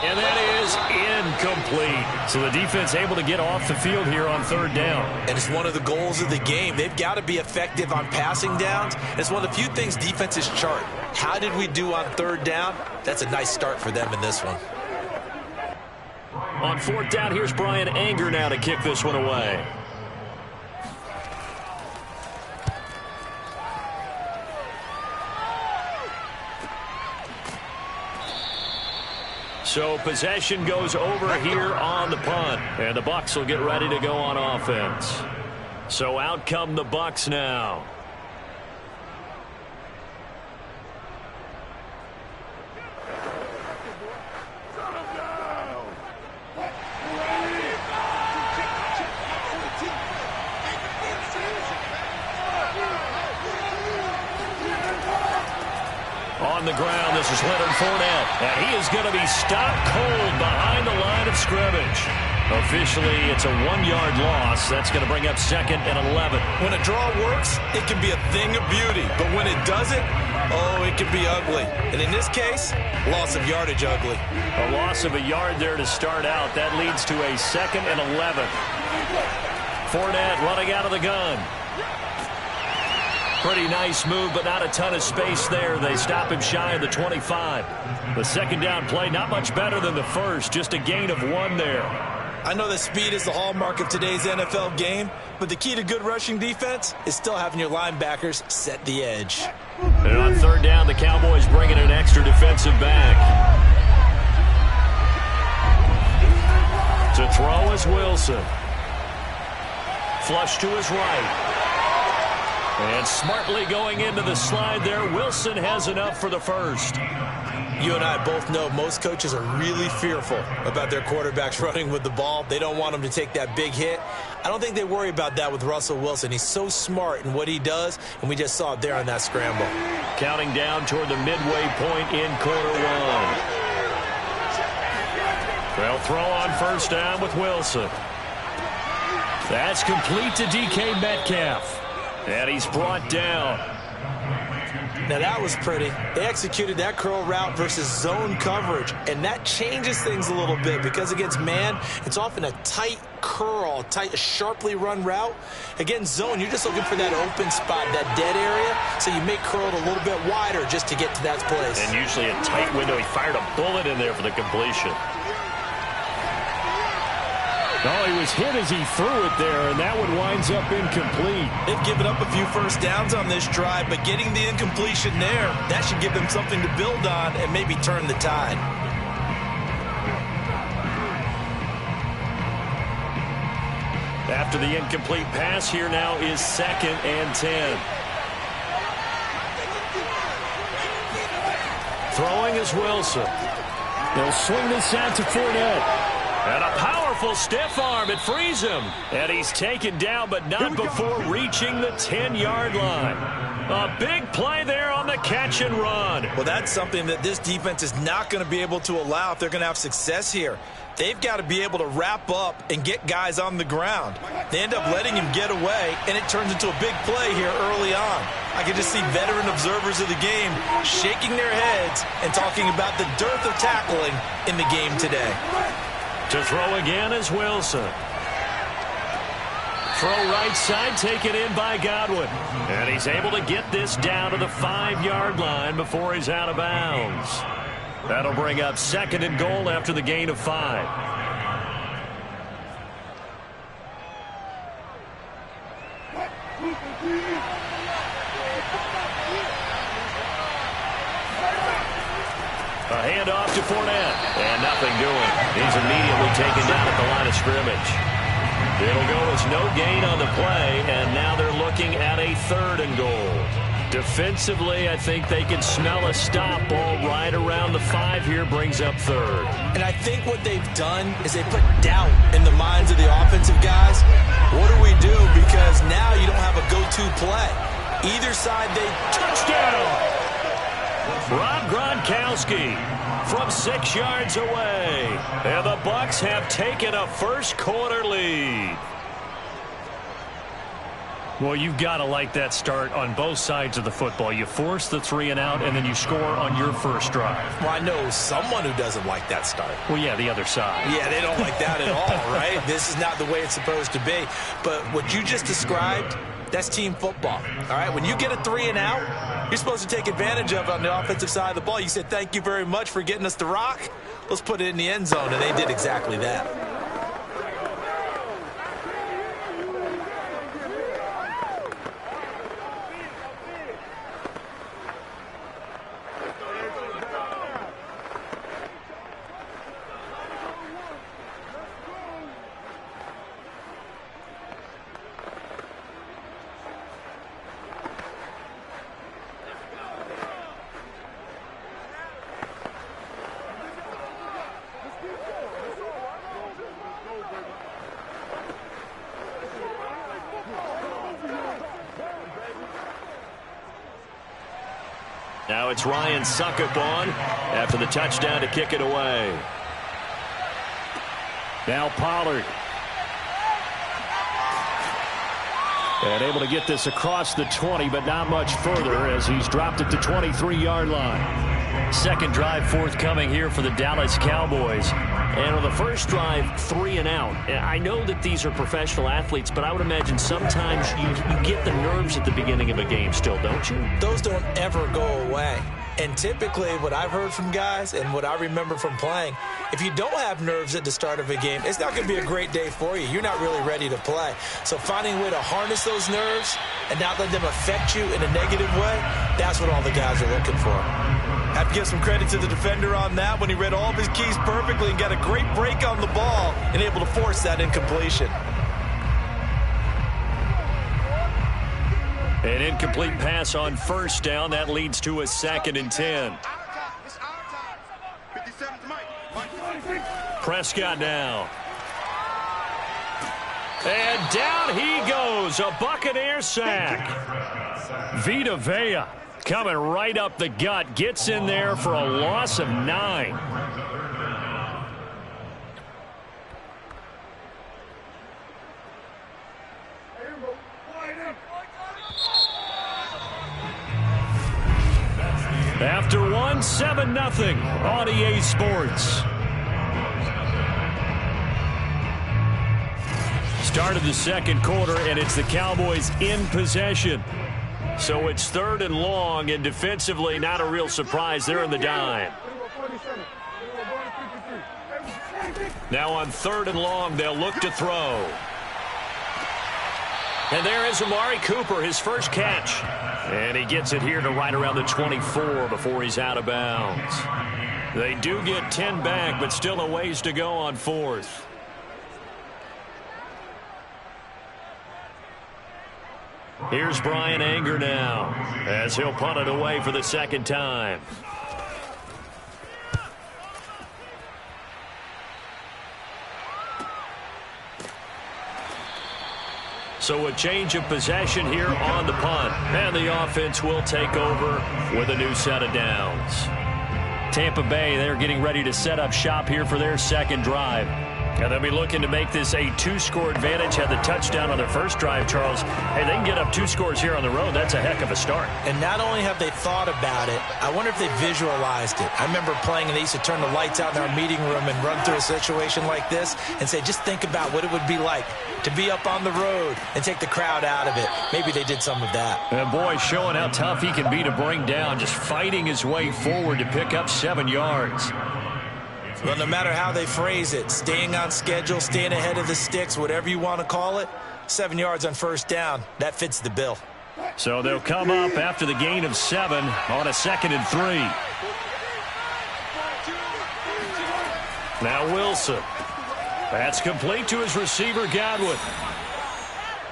And that is incomplete. So the defense able to get off the field here on 3rd down. And it's one of the goals of the game. They've got to be effective on passing downs. It's one of the few things defenses chart. How did we do on 3rd down? That's a nice start for them in this one. On 4th down, here's Brian Anger now to kick this one away. So possession goes over here on the punt. And the Bucs will get ready to go on offense. So out come the Bucs now. On the ground, this is Leonard Fournette, and he is going to be stopped cold behind the line of scrimmage. Officially, it's a 1-yard loss. That's going to bring up 2nd and 11. When a draw works, it can be a thing of beauty. But when it doesn't, oh, it can be ugly. And in this case, loss of yardage ugly. A loss of a yard there to start out. That leads to a 2nd and 11. Fournette running out of the gun. Pretty nice move, but not a ton of space there. They stop him shy of the 25. The second down play, not much better than the first. Just a gain of 1 there. I know that speed is the hallmark of today's NFL game, but the key to good rushing defense is still having your linebackers set the edge. And on third down, the Cowboys bring in an extra defensive back. To throw is Wilson. Flush to his right. And smartly going into the slide there, Wilson has enough for the first. You and I both know most coaches are really fearful about their quarterbacks running with the ball. They don't want them to take that big hit. I don't think they worry about that with Russell Wilson. He's so smart in what he does, and we just saw it there on that scramble. Counting down toward the midway point in quarter 1. They'll throw on first down with Wilson. That's complete to DK Metcalf. And he's brought down. Now that was pretty. They executed that curl route versus zone coverage, and that changes things a little bit because against man, it's often a tight curl, tight, sharply run route. Against zone, you're just looking for that open spot, that dead area, so you make curl a little bit wider just to get to that place. And usually a tight window. He fired a bullet in there for the completion. Oh, he was hit as he threw it there, and that one winds up incomplete. They've given up a few first downs on this drive, but getting the incompletion there, that should give them something to build on and maybe turn the tide. After the incomplete pass, here now is 2nd and 10. Throwing is Wilson. They'll swing this out to Fournette. And a powerful stiff arm. It frees him. And he's taken down, but not before reaching the 10-yard line. A big play there on the catch and run. Well, that's something that this defense is not going to be able to allow if they're going to have success here. They've got to be able to wrap up and get guys on the ground. They end up letting him get away, and it turns into a big play here early on. I can just see veteran observers of the game shaking their heads and talking about the dearth of tackling in the game today. To throw again is Wilson. Throw right side, taken in by Godwin. And he's able to get this down to the 5-yard line before he's out of bounds. That'll bring up 2nd and goal after the gain of 5. A handoff to Fournette. And nothing doing. He's immediately taken down at the line of scrimmage. It'll go as no gain on the play, and now they're looking at a 3rd and goal. Defensively, I think they can smell a stop ball right around the 5 here, brings up 3rd. And I think what they've done is they put doubt in the minds of the offensive guys. What do we do? Because now you don't have a go-to play. Either side, they touchdown. Rob Gronkowski from 6 yards away. And the Bucs have taken a first-quarter lead. Well, you've got to like that start on both sides of the football. You force the 3 and out, and then you score on your first drive. Well, I know someone who doesn't like that start. Well, yeah, the other side. Yeah, they don't like that at all, right? This is not the way it's supposed to be. But what you just described, that's team football, all right? When you get a 3 and out, you're supposed to take advantage of it on the offensive side of the ball. You said, thank you very much for getting us the rock. Let's put it in the end zone, and they did exactly that. Now it's Ryan Succop on after the touchdown to kick it away. Now Pollard. And able to get this across the 20, but not much further as he's dropped it to 23-yard line. Second drive forthcoming here for the Dallas Cowboys. And on the first drive, 3 and out. I know that these are professional athletes, but I would imagine sometimes you get the nerves at the beginning of a game still, don't you? Those don't ever go away. And typically what I've heard from guys and what I remember from playing, if you don't have nerves at the start of a game, it's not going to be a great day for you. You're not really ready to play. So finding a way to harness those nerves and not let them affect you in a negative way, that's what all the guys are looking for. Have to give some credit to the defender on that when he read all of his keys perfectly and got a great break on the ball and able to force that incompletion. An incomplete pass on first down. That leads to a 2nd and 10. Prescott now. And down he goes. A Buccaneer sack. Vita Vea coming right up the gut. Gets in there for a loss of 9. After 1, 7-0 on EA Sports. Start of the second quarter, and it's the Cowboys in possession. So it's 3rd and long, and defensively, not a real surprise. They're in the dime. Now on 3rd and long, they'll look to throw. And there is Amari Cooper, his first catch. And he gets it here to right around the 24 before he's out of bounds. They do get 10 back, but still a ways to go on 4th. Here's Brian Anger now, as he'll punt it away for the 2nd time. So a change of possession here on the punt. And the offense will take over with a new set of downs. Tampa Bay, they're getting ready to set up shop here for their 2nd drive. And they'll be looking to make this a 2-score advantage. Had the touchdown on their first drive, Charles. Hey, they can get up 2 scores here on the road. That's a heck of a start. And not only have they thought about it, I wonder if they visualized it. I remember playing, and they used to turn the lights out in our meeting room and run through a situation like this and say, just think about what it would be like to be up on the road and take the crowd out of it. Maybe they did some of that. And boy, showing how tough he can be to bring down, just fighting his way forward to pick up 7 yards. Well, no matter how they phrase it, staying on schedule, staying ahead of the sticks, whatever you want to call it, 7 yards on first down, that fits the bill. So they'll come up after the gain of 7 on a 2nd and 3. Now Wilson. That's complete to his receiver, Godwin.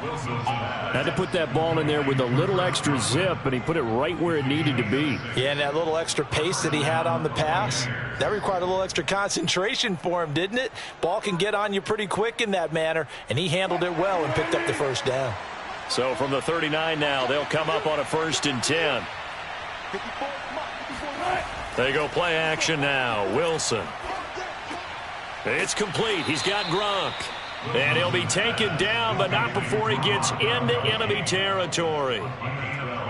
Had to put that ball in there with a little extra zip, but he put it right where it needed to be. Yeah, and that little extra pace that he had on the pass, that required a little extra concentration for him, didn't it? Ball can get on you pretty quick in that manner, and he handled it well and picked up the first down. So from the 39 now, they'll come up on a 1st and 10. They go play action now. Wilson. It's complete. He's got Gronk. And he'll be taken down, but not before he gets into enemy territory.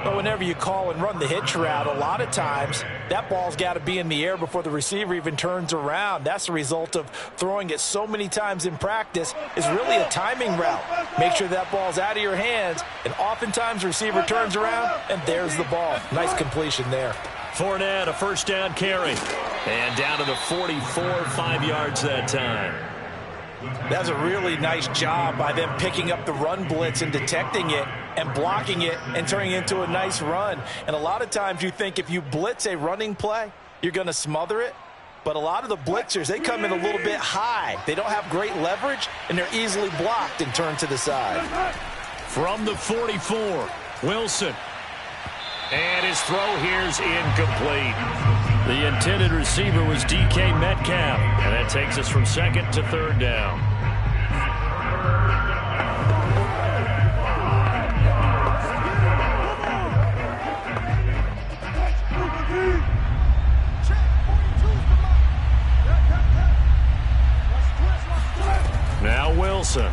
But whenever you call and run the hitch route, a lot of times that ball's got to be in the air before the receiver even turns around. That's the result of throwing it so many times in practice is really a timing route. Make sure that ball's out of your hands, and oftentimes the receiver turns around, and there's the ball. Nice completion there. Fournette, a first down carry. And down to the 44, 5 yards that time. That's a really nice job by them picking up the run blitz and detecting it and blocking it and turning it into a nice run. And a lot of times you think if you blitz a running play, you're going to smother it. But a lot of the blitzers, they come in a little bit high. They don't have great leverage, and they're easily blocked and turned to the side. From the 44, Wilson. And his throw here's incomplete. The intended receiver was DK Metcalf. And that takes us from 2nd to 3rd down. Now Wilson.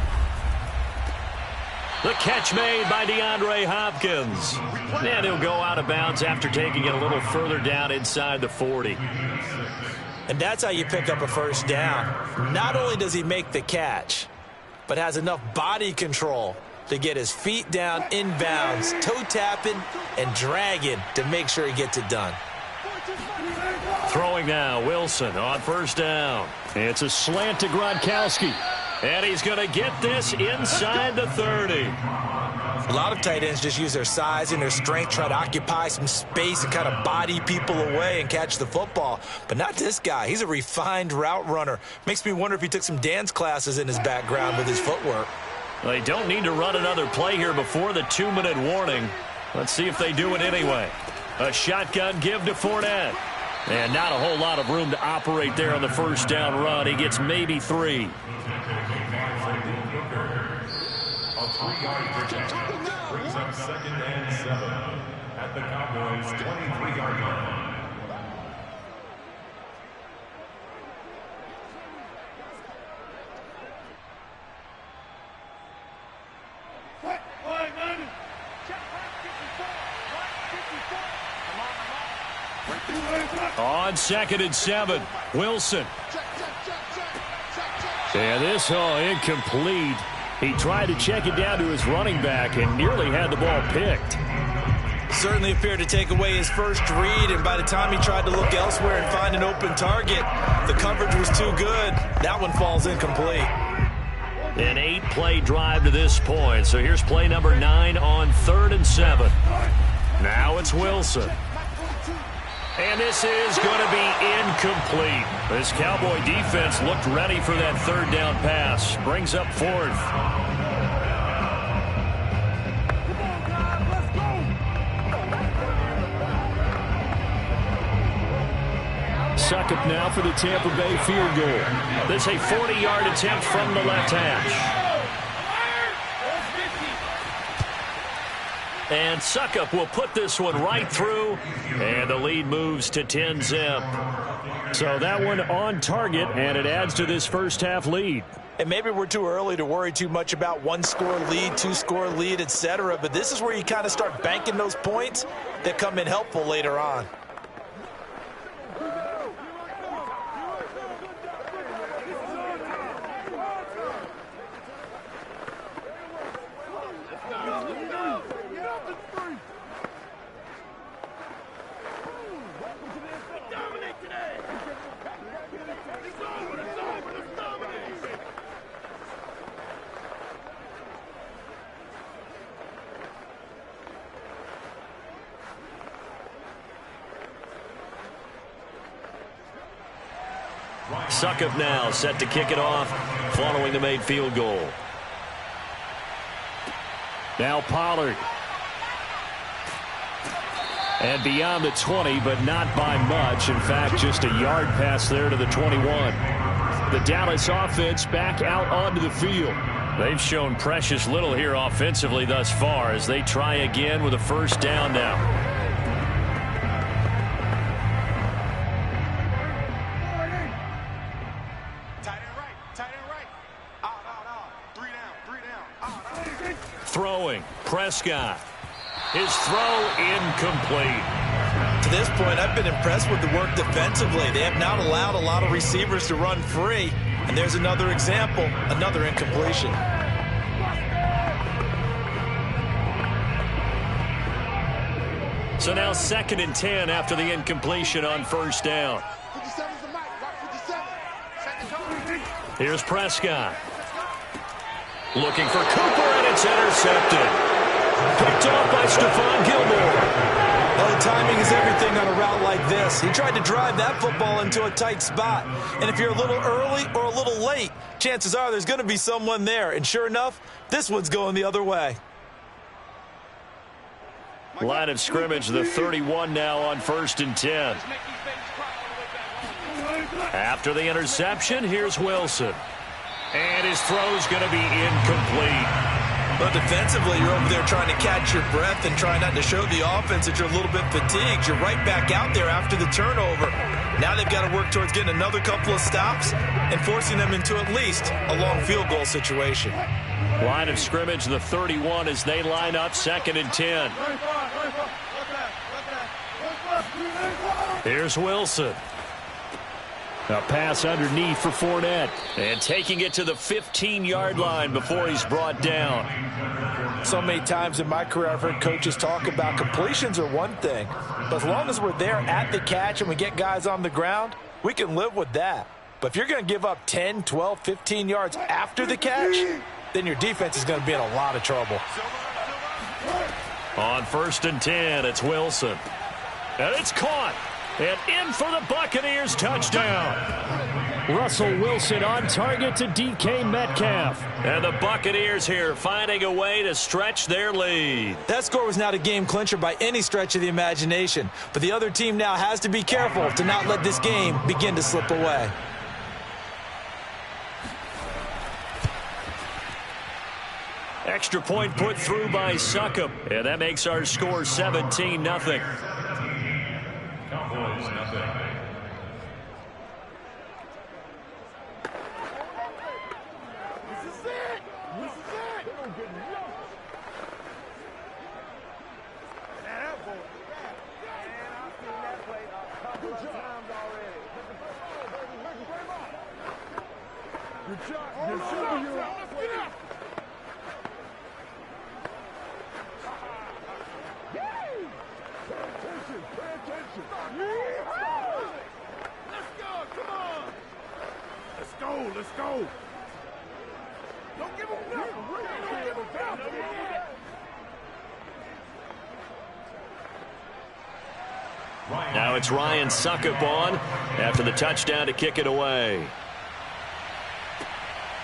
The catch made by DeAndre Hopkins. And he'll go out of bounds after taking it a little further down inside the 40. And that's how you pick up a first down. Not only does he make the catch, but has enough body control to get his feet down inbounds, toe tapping and dragging to make sure he gets it done. Throwing now, Wilson on first down. It's a slant to Gronkowski. And he's going to get this inside the 30. A lot of tight ends just use their size and their strength, try to occupy some space and kind of body people away and catch the football. But not this guy. He's a refined route runner. Makes me wonder if he took some dance classes in his background with his footwork. They don't need to run another play here before the 2-minute warning. Let's see if they do it anyway. A shotgun give to Fournette. And not a whole lot of room to operate there on the first down run. He gets maybe 3. A 3-yard pickup brings up 2nd and 7 at the Cowboys' 23-yard line. On 2nd and 7, Wilson. And this incomplete. He tried to check it down to his running back and nearly had the ball picked. Certainly appeared to take away his first read, and by the time he tried to look elsewhere and find an open target, the coverage was too good. That one falls incomplete. An 8-play drive to this point. So here's play number 9 on 3rd and 7. Now it's Wilson. And this is going to be incomplete. This Cowboy defense looked ready for that 3rd down pass. Brings up 4th. Succop now for the Tampa Bay field goal. This is a 40-yard attempt from the left hash. And Succop will put this one right through, and the lead moves to 10-zip. So that one on target, and it adds to this first half lead. And maybe we're too early to worry too much about 1-score lead, 2-score lead, etc. But this is where you kind of start banking those points that come in helpful later on. Succop now set to kick it off following the made field goal. Now Pollard. And beyond the 20, but not by much. In fact, just a yard pass there to the 21. The Dallas offense back out onto the field. They've shown precious little here offensively thus far as they try again with a first down now. Throwing, Prescott. His throw incomplete. To this point, I've been impressed with the work defensively. They have not allowed a lot of receivers to run free. And there's another example, another incompletion. So now 2nd and 10 after the incompletion on first down. Here's Prescott. Looking for Cooper, and it's intercepted. Picked off by Stephon Gilmore. Well, the timing is everything on a route like this. He tried to drive that football into a tight spot. And if you're a little early or a little late, chances are there's going to be someone there. And sure enough, this one's going the other way. Line of scrimmage, the 31 now on 1st and 10. After the interception, here's Wilson. And his throw's going to be incomplete. But defensively, you're over there trying to catch your breath and try not to show the offense that you're a little bit fatigued. You're right back out there after the turnover. Now they've got to work towards getting another couple of stops and forcing them into at least a long field goal situation. Line of scrimmage, the 31 as they line up 2nd and 10. Here's Wilson. A pass underneath for Fournette. And taking it to the 15-yard line before he's brought down. So many times in my career I've heard coaches talk about completions are one thing. But as long as we're there at the catch and we get guys on the ground, we can live with that. But if you're going to give up 10, 12, 15 yards after the catch, then your defense is going to be in a lot of trouble. On 1st and 10, it's Wilson. And it's caught. And in for the Buccaneers touchdown. Russell Wilson on target to DK Metcalf. And the Buccaneers here finding a way to stretch their lead. That score was not a game clincher by any stretch of the imagination. But the other team now has to be careful to not let this game begin to slip away. Extra point put through by Succop. And that makes our score 17-0. Cowboys, nothing. Let's go. Don't give him nothing. Now it's Ryan Succop on after the touchdown to kick it away.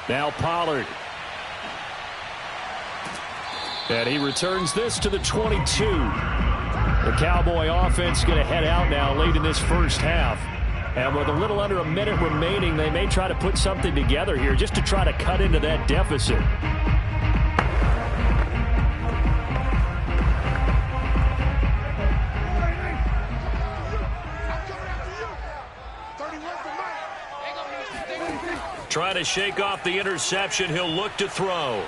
Now Pollard. And he returns this to the 22. The Cowboy offense going to head out now late in this first half. And with a little under a minute remaining, they may try to put something together here just to try to cut into that deficit. Trying to shake off the interception. He'll look to throw.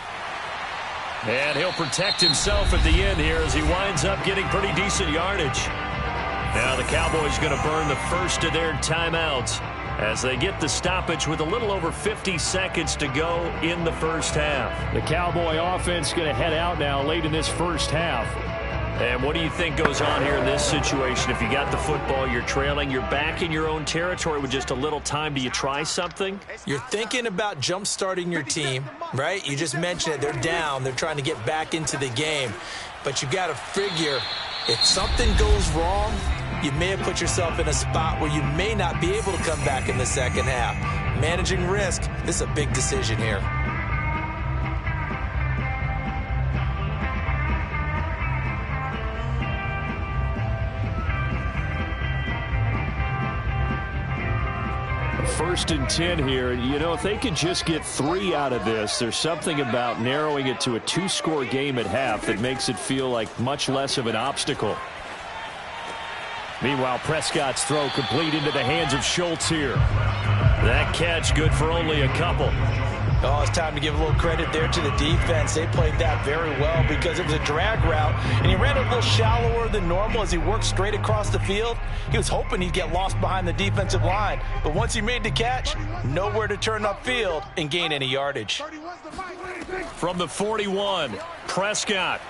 And he'll protect himself at the end here as he winds up getting pretty decent yardage. Now the Cowboys going to burn the first of their timeouts as they get the stoppage with a little over 50 seconds to go in the first half. The Cowboy offense going to head out now late in this first half. And what do you think goes on here in this situation? If you got the football, you're trailing, you're back in your own territory with just a little time. Do you try something? You're thinking about jump-starting your team, right? You just mentioned it. They're down. They're trying to get back into the game. But you got to figure if something goes wrong, you may have put yourself in a spot where you may not be able to come back in the second half. Managing risk, this is a big decision here. First and 10 here. You know, if they could just get 3 out of this, there's something about narrowing it to a 2-score game at half that makes it feel like much less of an obstacle. Meanwhile, Prescott's throw complete into the hands of Schultz here. That catch good for only a couple. Oh, it's time to give a little credit there to the defense. They played that very well because it was a drag route, and he ran a little shallower than normal as he worked straight across the field. He was hoping he'd get lost behind the defensive line, but once he made the catch, nowhere to turn upfield and gain any yardage. From the 41, Prescott.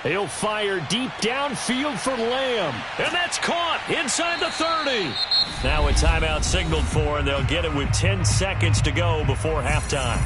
He'll fire deep downfield for Lamb. And that's caught inside the 30. Now a timeout signaled for, and they'll get it with 10 seconds to go before halftime.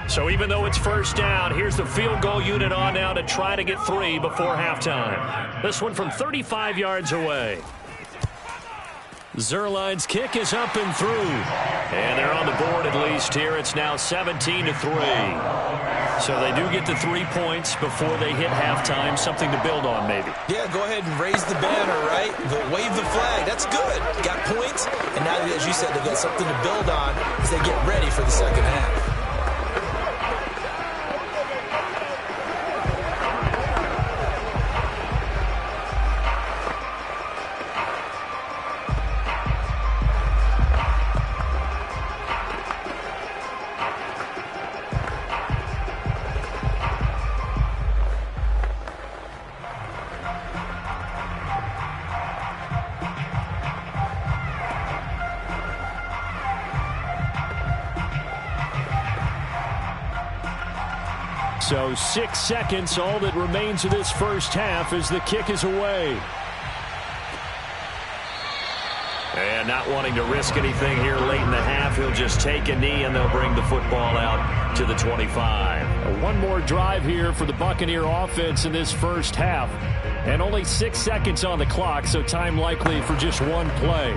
So even though it's first down, here's the field goal unit on now to try to get 3 before halftime. This one from 35 yards away. Zuerlein's kick is up and through. And they're on the board at least here. It's now 17-3. So they do get the 3 points before they hit halftime. Something to build on, maybe. Yeah, go ahead and raise the banner, right? Wave the flag. That's good. Got points. And now, as you said, they've got something to build on as they get ready for the second half. So 6 seconds, all that remains of this first half as the kick is away. And not wanting to risk anything here late in the half, he'll just take a knee and they'll bring the football out to the 25. One more drive here for the Buccaneer offense in this first half. And only 6 seconds on the clock, so time likely for just one play.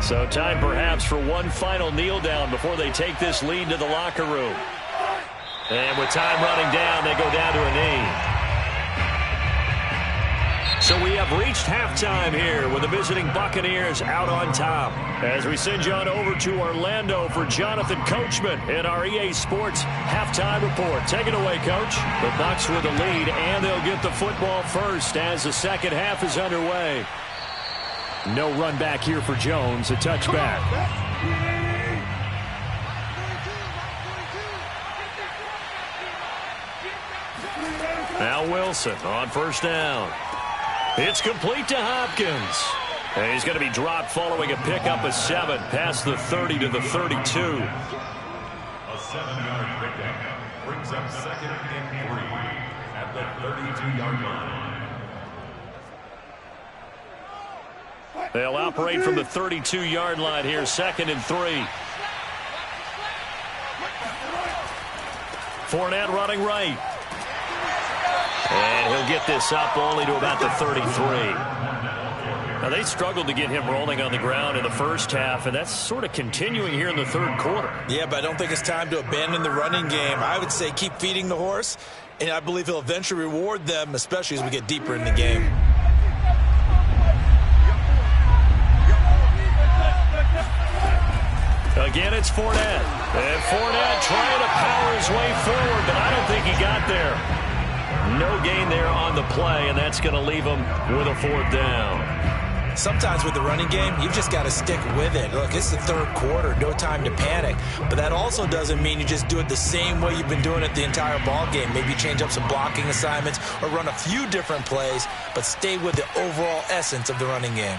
So time perhaps for one final kneel down before they take this lead to the locker room. And with time running down, they go down to a knee. So we have reached halftime here with the visiting Buccaneers out on top. As we send you on over to Orlando for Jonathan Coachman in our EA Sports halftime report. Take it away, Coach. The Bucs with the lead, and they'll get the football first as the second half is underway. No run back here for Jones, a touchback. Now Wilson on first down. It's complete to Hopkins. And he's going to be dropped following a pickup of 7 past the 30 to the 32. A 7-yard pickup brings up 2nd and 3 at the 32-yard line. They'll operate from the 32-yard line here, 2nd and 3. Fournette running right. And he'll get this up only to about the 33. Now, they struggled to get him rolling on the ground in the first half, and that's sort of continuing here in the third quarter. Yeah, but I don't think it's time to abandon the running game. I would say keep feeding the horse, and I believe he'll eventually reward them, especially as we get deeper in the game. Again, it's Fournette. And Fournette trying to power his way forward, but I don't think he got there. No gain there on the play, and that's going to leave him with a 4th down. Sometimes with the running game, you've just got to stick with it. Look, it's the third quarter, no time to panic. But that also doesn't mean you just do it the same way you've been doing it the entire ball game. Maybe change up some blocking assignments or run a few different plays, but stay with the overall essence of the running game.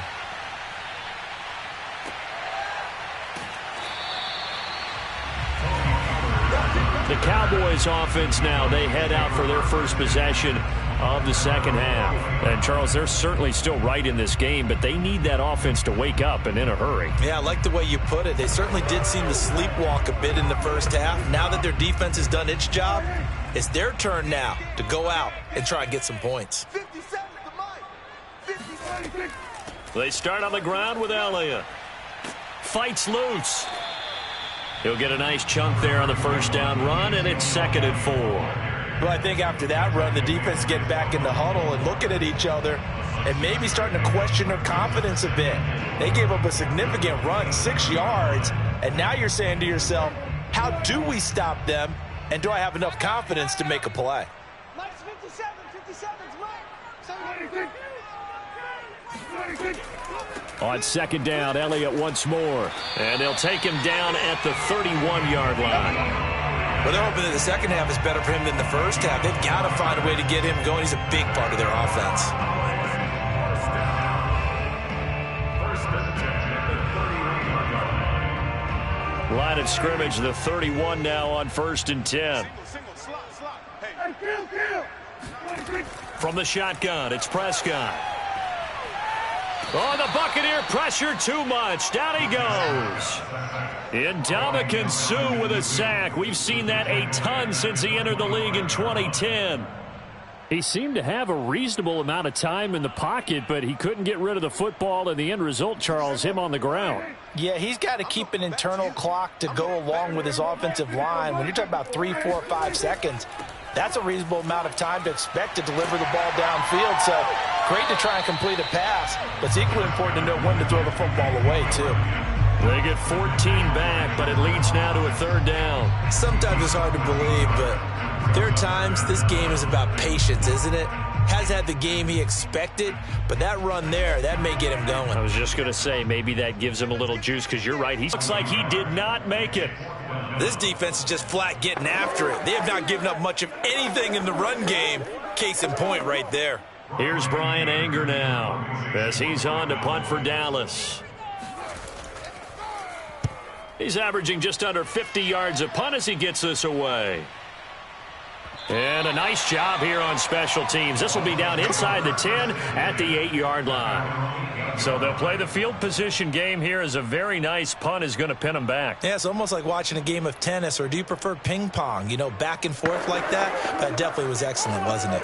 The Cowboys offense now, they head out for their first possession of the second half. And, Charles, they're certainly still right in this game, but they need that offense to wake up and in a hurry. Yeah, I like the way you put it. They certainly did seem to sleepwalk a bit in the first half. Now that their defense has done its job, it's their turn now to go out and try and get some points. They start on the ground with Elliott. Fights loose. He'll get a nice chunk there on the first down run, and it's 2nd and 4. Well, I think after that run, the defense getting back in the huddle and looking at each other and maybe starting to question their confidence a bit. They gave up a significant run, 6 yards, and now you're saying to yourself, how do we stop them, and do I have enough confidence to make a play? On second down, Elliott once more. And they'll take him down at the 31-yard line. Well, they're hoping that the second half is better for him than the first half. They've got to find a way to get him going. He's a big part of their offense. Line of scrimmage, the 31 now on 1st and 10. From the shotgun, it's Prescott. Oh, the Buccaneer pressure too much. Down he goes. Ndamukong Suh with a sack. We've seen that a ton since he entered the league in 2010. He seemed to have a reasonable amount of time in the pocket, but he couldn't get rid of the football, and the end result, Charles, him on the ground. Yeah, he's got to keep an internal clock to go along with his offensive line. When you're talking about 3, 4, 5 seconds, that's a reasonable amount of time to expect to deliver the ball downfield. So great to try and complete a pass, but it's equally important to know when to throw the football away, too. They get 14 back, but it leads now to a 3rd down. Sometimes it's hard to believe, but there are times this game is about patience, isn't it? Has had the game he expected, but that run there, that may get him going. I was just going to say, maybe that gives him a little juice, because you're right. He looks like he did not make it. This defense is just flat getting after it. They have not given up much of anything in the run game. Case in point right there. Here's Brian Anger now as he's on to punt for Dallas. He's averaging just under 50 yards a punt as he gets this away. And a nice job here on special teams. This will be down inside the 10 at the 8-yard line. So they'll play the field position game here as a very nice punt is going to pin them back. Yeah, it's almost like watching a game of tennis, or do you prefer ping pong? You know, back and forth like that? That definitely was excellent, wasn't it?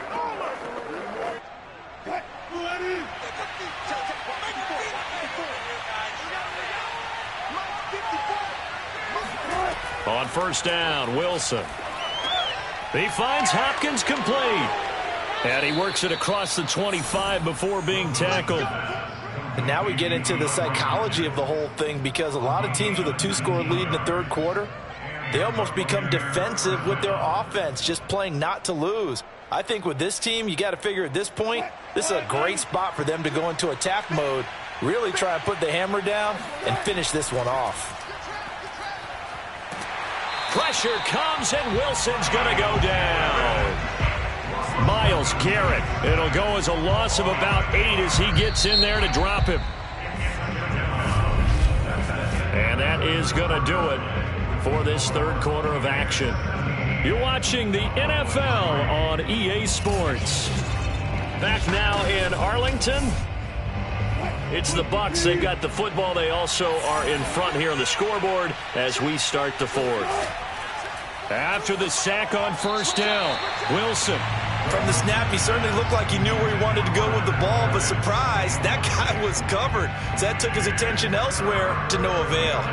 On 1st down, Wilson. He finds Hopkins complete. And he works it across the 25 before being tackled. And now we get into the psychology of the whole thing, because a lot of teams with a 2-score lead in the 3rd quarter, they almost become defensive with their offense, just playing not to lose. I think with this team, you got to figure at this point, this is a great spot for them to go into attack mode, really try to put the hammer down and finish this one off. Pressure comes, and Wilson's going to go down. Myles Garrett. It'll go as a loss of about 8 as he gets in there to drop him. And that is going to do it for this 3rd quarter of action. You're watching the NFL on EA Sports. Back now in Arlington. It's the Bucs. They've got the football. They also are in front here on the scoreboard as we start the 4th. After the sack on 1st down, Wilson. From the snap, he certainly looked like he knew where he wanted to go with the ball, but surprise, that guy was covered. So that took his attention elsewhere to no avail.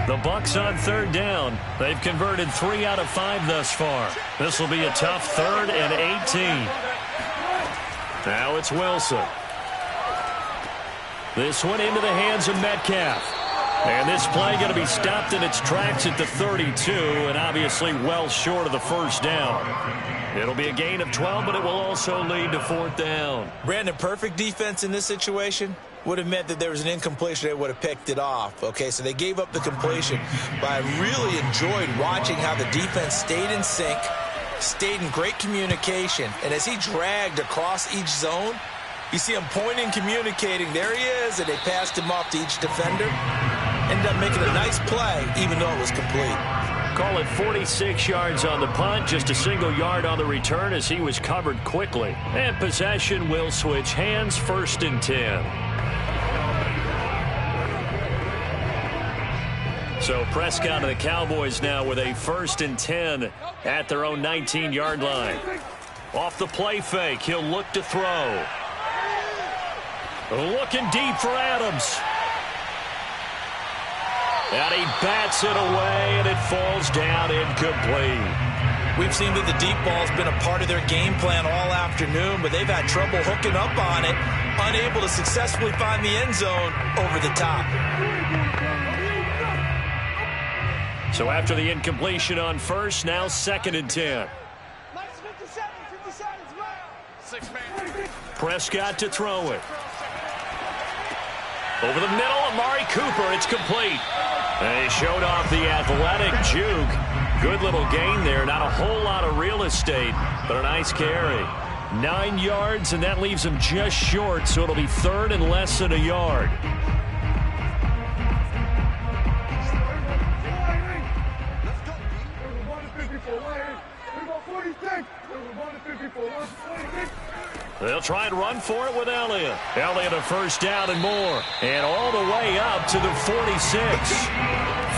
The Bucs on 3rd down. They've converted 3 out of 5 thus far. This will be a tough 3rd and 18. Now it's Wilson. This one into the hands of Metcalf. And this play going to be stopped in its tracks at the 32, and obviously well short of the 1st down. It'll be a gain of 12, but it will also lead to 4th down. Brandon, perfect defense in this situation would have meant that there was an incompletion. They would have picked it off. Okay, so they gave up the completion. But I really enjoyed watching how the defense stayed in sync, stayed in great communication. And as he dragged across each zone, you see him pointing, communicating. There he is, and they passed him off to each defender. Ended up making a nice play, even though it was complete. Call it 46 yards on the punt, just a single yard on the return as he was covered quickly. And possession will switch hands, 1st and 10. So Prescott and the Cowboys now with a 1st and 10 at their own 19-yard line. Off the play fake, he'll look to throw. Looking deep for Adams. And he bats it away, and it falls down incomplete. We've seen that the deep ball's been a part of their game plan all afternoon, but they've had trouble hooking up on it, unable to successfully find the end zone over the top. So after the incompletion on 1st, now 2nd and 10. Prescott to throw it. Over the middle, Amari Cooper, it's complete. And he showed off the athletic juke. Good little gain there. Not a whole lot of real estate, but a nice carry. 9 yards, and that leaves him just short, so it'll be 3rd and less than a yard. They'll try and run for it with Elliott. Elliott a 1st down and more. And all the way up to the 46.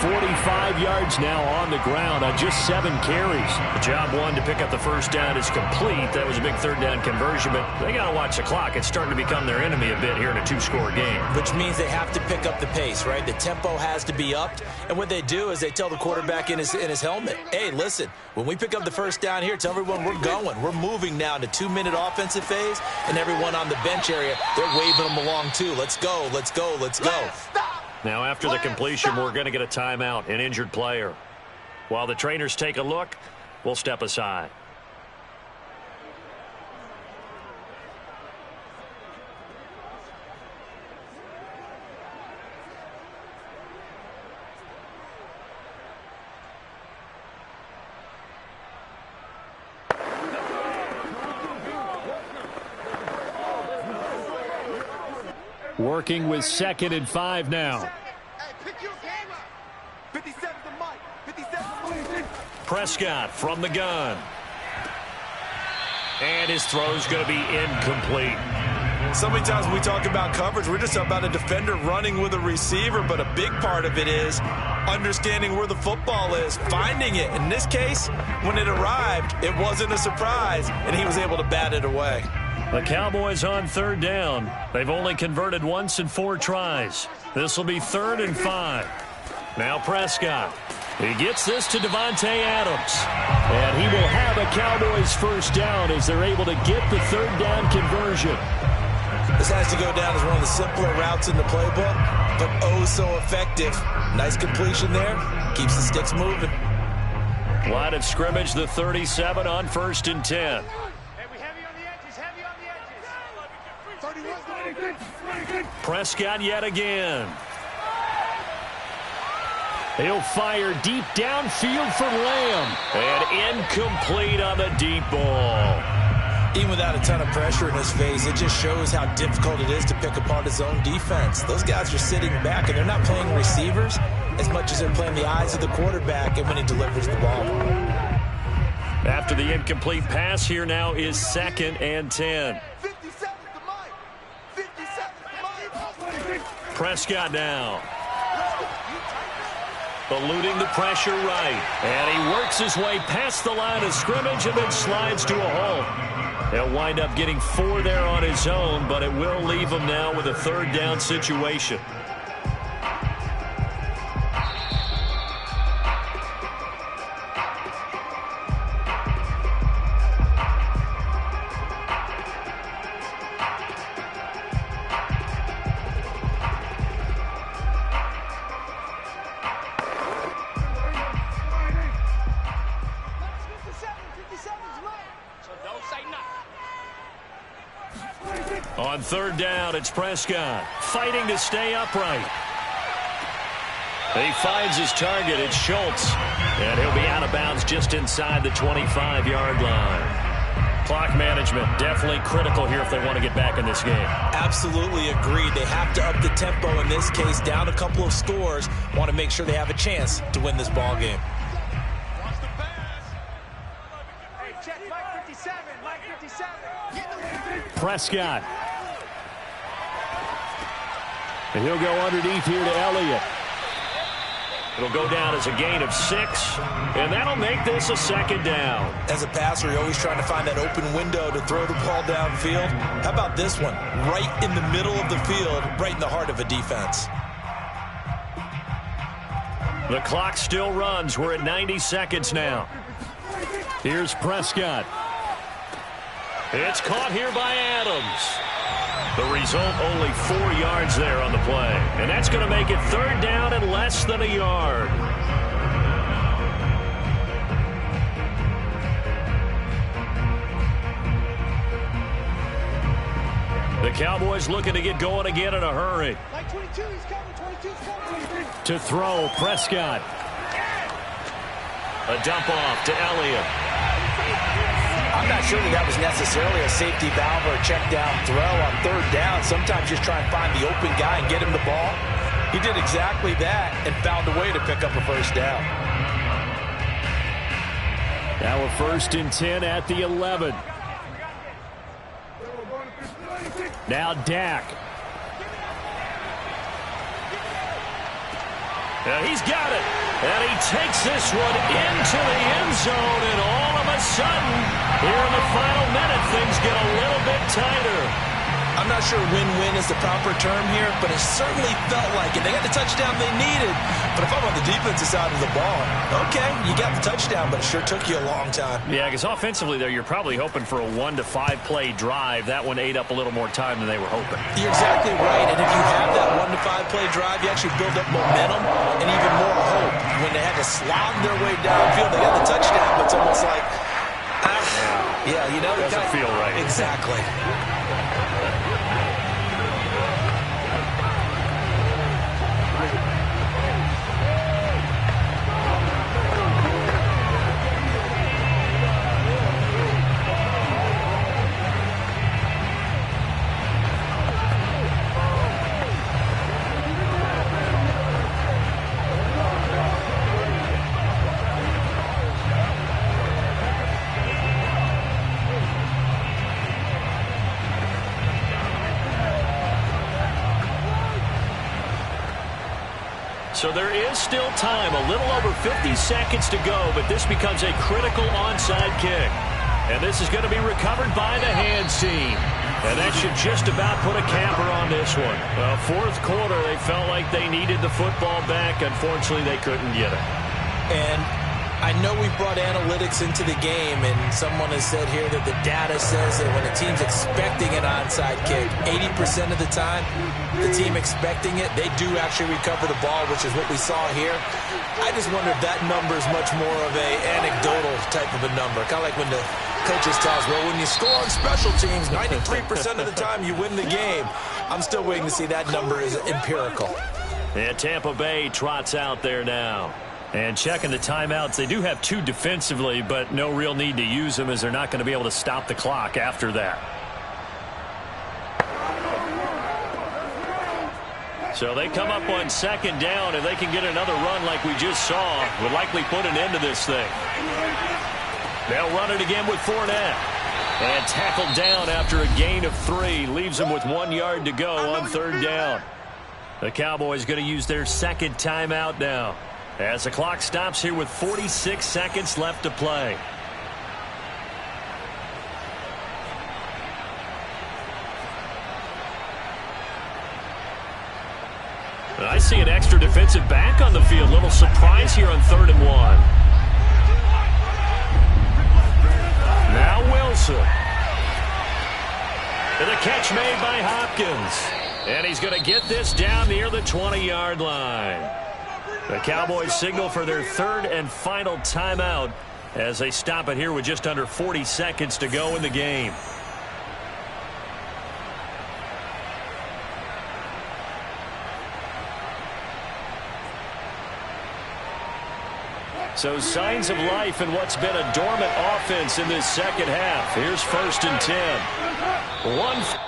45 yards now on the ground on just 7 carries. The job one to pick up the first down is complete. That was a big third down conversion, but they got to watch the clock. It's starting to become their enemy a bit here in a 2-score game. Which means they have to pick up the pace, right? The tempo has to be upped, and what they do is they tell the quarterback in his helmet, hey, listen, when we pick up the first down here, tell everyone we're going. We're moving now to 2-minute offensive phase, and everyone on the bench area, they're waving them along too. Let's go, let's go, let's go. Now after the completion, we're going to get a timeout, an injured player. While the trainers take a look, we'll step aside. Working with 2nd and 5 now. Prescott from the gun. And his throw's going to be incomplete. So many times when we talk about coverage, we're just about a defender running with a receiver, but a big part of it is understanding where the football is, finding it. In this case, when it arrived, it wasn't a surprise, and he was able to bat it away. The Cowboys on 3rd down. They've only converted once in 4 tries. This will be 3rd and 5. Now Prescott. He gets this to Davante Adams. And he will have a Cowboys first down as they're able to get the 3rd down conversion. This has to go down as one of the simpler routes in the playbook, but oh so effective. Nice completion there. Keeps the sticks moving. Line of scrimmage, the 37 on 1st and 10. Prescott yet again. He'll fire deep downfield for Lamb. And incomplete on the deep ball. Even without a ton of pressure in his face, it just shows how difficult it is to pick apart his own defense. Those guys are sitting back, and they're not playing receivers as much as they're playing the eyes of the quarterback and when he delivers the ball. After the incomplete pass, here now is 2nd and 10. Prescott now. Eluding the pressure right. And he works his way past the line of scrimmage and then slides to a halt. He'll wind up getting 4 there on his own, but it will leave him now with a 3rd down situation. On 3rd down, it's Prescott fighting to stay upright. He finds his target. It's Schultz. And he'll be out of bounds just inside the 25-yard line. Clock management definitely critical here if they want to get back in this game. Absolutely agreed. They have to up the tempo in this case, down a couple of scores. Want to make sure they have a chance to win this ball game. Prescott. And he'll go underneath here to Elliott. It'll go down as a gain of 6, and that'll make this a 2nd down. As a passer, you're always trying to find that open window to throw the ball downfield. How about this one? Right in the middle of the field, right in the heart of a defense. The clock still runs. We're at 90 seconds now. Here's Prescott. It's caught here by Adams. The result, only 4 yards there on the play. And that's going to make it 3rd down and less than a yard. The Cowboys looking to get going again in a hurry. To throw, Prescott. A dump off to Elliott. I'm not sure that was necessarily a safety valve or a check down throw on 3rd down. Sometimes just try and find the open guy and get him the ball. He did exactly that and found a way to pick up a first down. Now a 1st and 10 at the 11. Now Dak. He's got it. And he takes this one into the end zone. And all of a sudden, here in the final minute, things get a little bit tighter. I'm not sure win-win is the proper term here, but it certainly felt like it. They got the touchdown they needed. But if I'm on the defensive side of the ball, okay, you got the touchdown, but it sure took you a long time. Yeah, because offensively, there, you're probably hoping for a 1 to 5 play drive. That one ate up a little more time than they were hoping. You're exactly right. And if you have that 1 to 5 play drive, you actually build up momentum and even more hope. When they had to slog their way downfield, they got the touchdown, but it's almost like, yeah, you know. It doesn't feel right. Exactly. So there is still time, a little over 50 seconds to go, but this becomes a critical onside kick. And this is going to be recovered by the hands team. And that should just about put a capper on this one. Well, fourth quarter, they felt like they needed the football back. Unfortunately, they couldn't get it. And I know we brought analytics into the game, and someone has said here that the data says that when a team's expecting an onside kick, 80% of the time, the team expecting it, they do actually recover the ball, which is what we saw here. I just wonder if that number is much more of a anecdotal type of a number. Kind of like when the coaches tell us, well, when you score on special teams, 93% of the time you win the game. I'm still waiting to see that number is empirical. And Tampa Bay trots out there now. And checking the timeouts, they do have 2 defensively, but no real need to use them as they're not going to be able to stop the clock after that. So they come up on second down, and they can get another run like we just saw. Would likely put an end to this thing. They'll run it again with Fournette. And tackled down after a gain of 3. Leaves them with 1 yard to go on third down. The Cowboys going to use their second timeout now, as the clock stops here with 46 seconds left to play. I see an extra defensive back on the field. Little surprise here on 3rd and 1. Now Wilson. And the catch made by Hopkins. And he's going to get this down near the 20-yard line. The Cowboys signal for their 3rd and final timeout as they stop it here with just under 40 seconds to go in the game. So signs of life in what's been a dormant offense in this second half. Here's 1st and 10. One.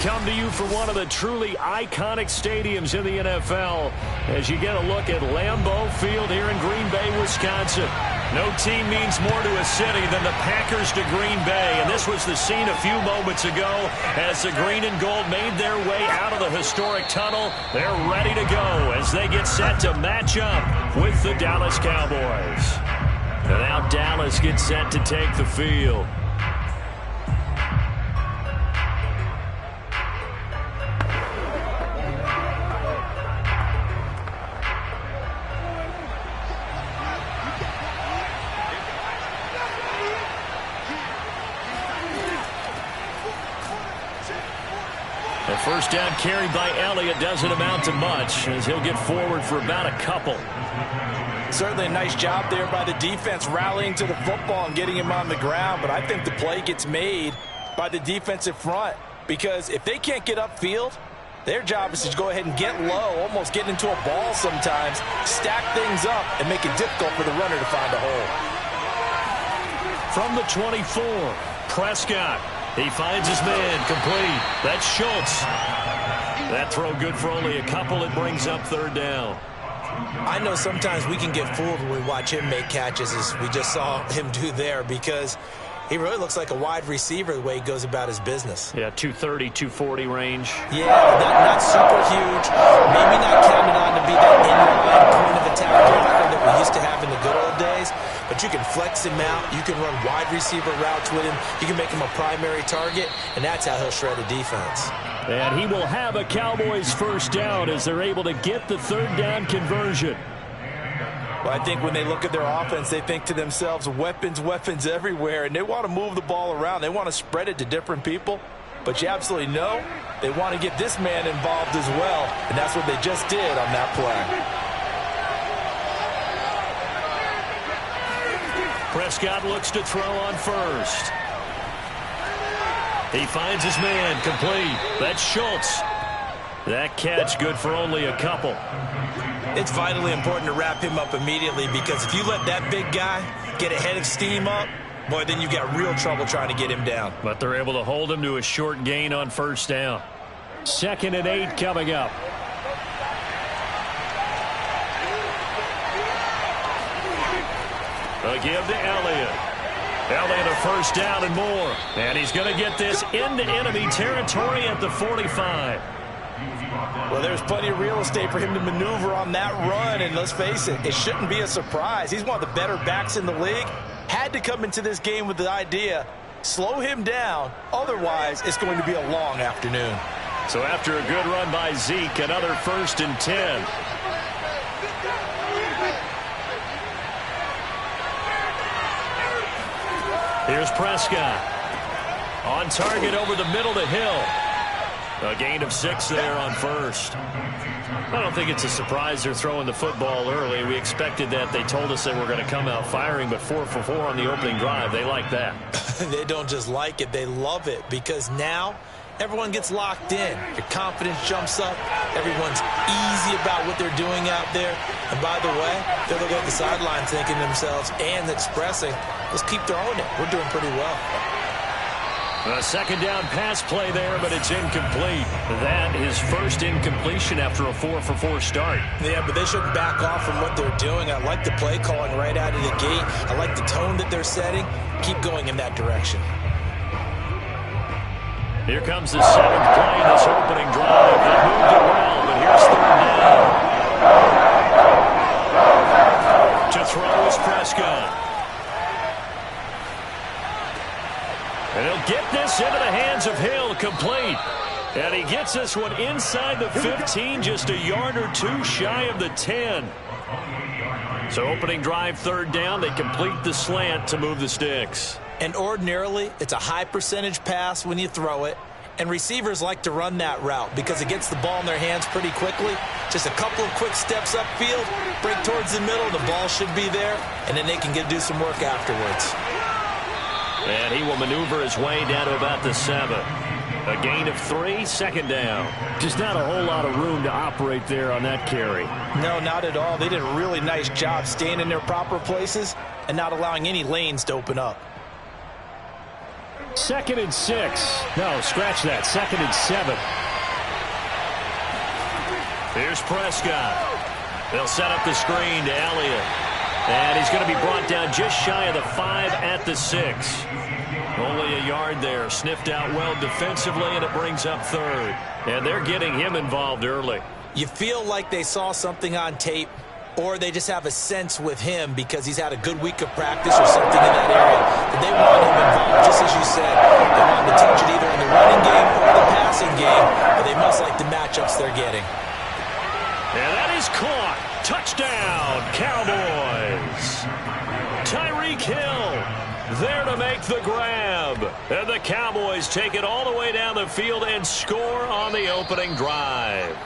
come to you from one of the truly iconic stadiums in the NFL as you get a look at Lambeau Field here in Green Bay, Wisconsin. No team means more to a city than the Packers to Green Bay, and this was the scene a few moments ago as the green and gold made their way out of the historic tunnel. They're ready to go as they get set to match up with the Dallas Cowboys. And now Dallas gets set to take the field. The first down carried by Elliott doesn't amount to much as he'll get forward for about a couple. Certainly a nice job there by the defense rallying to the football and getting him on the ground, but I think the play gets made by the defensive front because if they can't get upfield, their job is to go ahead and get low, almost get into a ball sometimes, stack things up, and make it difficult for the runner to find a hole. From the 24, Prescott. He finds his man, complete. That's Schultz. That throw good for only a couple. It brings up third down. I know sometimes we can get fooled when we watch him make catches, as we just saw him do there, because he really looks like a wide receiver the way he goes about his business. Yeah, 230, 240 range. Yeah, not super huge. Maybe not counted on to be that in-line point of attack blocker that we used to have in the good old days. But you can flex him out. You can run wide receiver routes with him. You can make him a primary target, and that's how he'll shred a defense. And he will have a Cowboys first down as they're able to get the third down conversion. Well, I think when they look at their offense, they think to themselves, weapons, weapons everywhere, and they want to move the ball around. They want to spread it to different people. But you absolutely know they want to get this man involved as well, and that's what they just did on that play. Prescott looks to throw on first. He finds his man, complete. That's Schultz. That catch good for only a couple. It's vitally important to wrap him up immediately because if you let that big guy get a head of steam up, boy, then you've got real trouble trying to get him down. But they're able to hold him to a short gain on first down. 2nd and 8 coming up. A give to Elliott. Elliott a first down and more. And he's going to get this into enemy territory at the 45. Well, there's plenty of real estate for him to maneuver on that run, and let's face it, it shouldn't be a surprise. He's one of the better backs in the league. Had to come into this game with the idea, slow him down, otherwise it's going to be a long afternoon. So after a good run by Zeke, another 1st and 10. Here's Prescott. On target over the middle to Hill. A gain of 6 there on first. I don't think it's a surprise they're throwing the football early. We expected that. They told us they were going to come out firing, but 4 for 4 on the opening drive. They like that. They don't just like it, they love it, because now everyone gets locked in. Your confidence jumps up. Everyone's easy about what they're doing out there. And by the way, they're looking at the sideline thinking to themselves and expressing, let's keep throwing it. We're doing pretty well. A 2nd down pass play there, but it's incomplete. That is first incompletion after a 4 for 4 start. Yeah, but they shouldn't back off from what they're doing. I like the play calling right out of the gate. I like the tone that they're setting. Keep going in that direction. Here comes the 7th play in this opening drive. They moved it well, but here's 3rd down. To throw is Prescott. And he'll get this into the hands of Hill, complete. And he gets this one inside the 15, just a yard or 2 shy of the 10. So opening drive, 3rd down, they complete the slant to move the sticks. And ordinarily, it's a high percentage pass when you throw it. And receivers like to run that route because it gets the ball in their hands pretty quickly. Just a couple of quick steps upfield, break towards the middle, the ball should be there, and then they can do some work afterwards. And he will maneuver his way down to about the 7. A gain of 3, 2nd down. Just not a whole lot of room to operate there on that carry. No, not at all. They did a really nice job staying in their proper places and not allowing any lanes to open up. 2nd and 6. No, scratch that. 2nd and 7. Here's Prescott. They'll set up the screen to Elliott. And he's going to be brought down just shy of the 5 at the 6. Only a yard there. Sniffed out well defensively, and it brings up 3rd. And they're getting him involved early. You feel like they saw something on tape, or they just have a sense with him because he's had a good week of practice or something in that area that they want him involved, just as you said. They want him to touch it either in the running game or the passing game, but they must like the matchups they're getting. And that is caught. Touchdown, Cowboys. Tyreek Hill there to make the grab. And the Cowboys take it all the way down the field and score on the opening drive.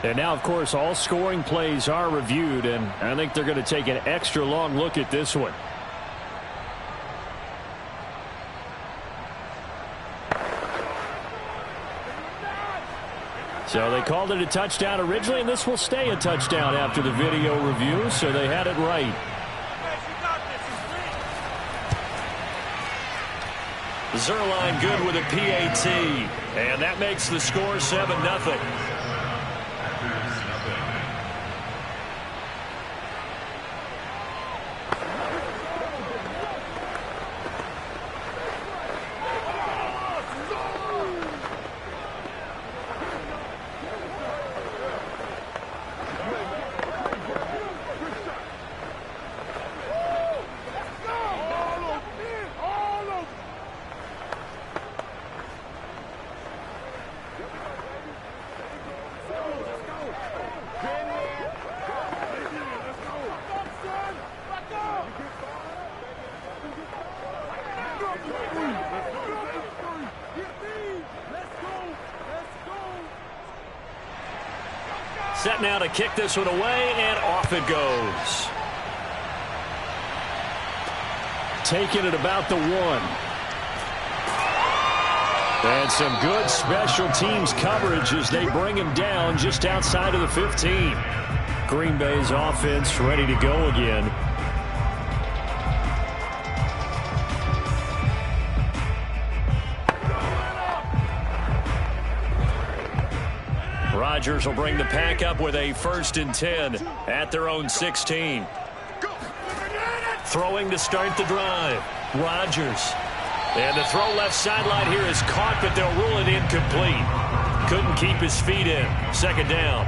And now, of course, all scoring plays are reviewed, and I think they're going to take an extra long look at this one. So they called it a touchdown originally, and this will stay a touchdown after the video review, so they had it right. Zuerlein good with a PAT, and that makes the score 7-0. Set now to kick this one away, and off it goes. Taking it about the 1. And some good special teams coverage as they bring him down just outside of the 15. Green Bay's offense ready to go again. Rodgers will bring the pack up with a 1st and 10 at their own 16. Throwing to start the drive. Rodgers. And the throw left sideline here is caught, but they'll rule it incomplete. Couldn't keep his feet in. 2nd down.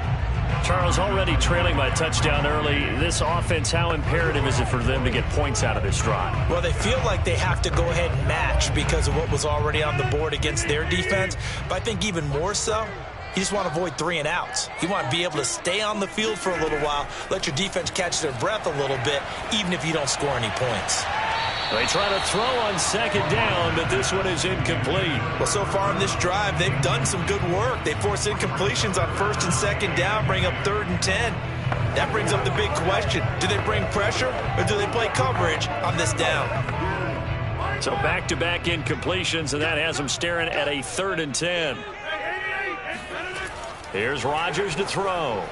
Charles, already trailing by a touchdown early. This offense, how imperative is it for them to get points out of this drive? Well, they feel like they have to go ahead and match because of what was already on the board against their defense. But I think even more so, you just want to avoid 3 and outs. You want to be able to stay on the field for a little while, let your defense catch their breath a little bit, even if you don't score any points. They try to throw on 2nd down, but this one is incomplete. Well, so far in this drive, they've done some good work. They force incompletions on 1st and 2nd down, bring up 3rd and 10. That brings up the big question. Do they bring pressure, or do they play coverage on this down? So back-to-back incompletions, and that has them staring at a 3rd and 10. Here's Rodgers to throw.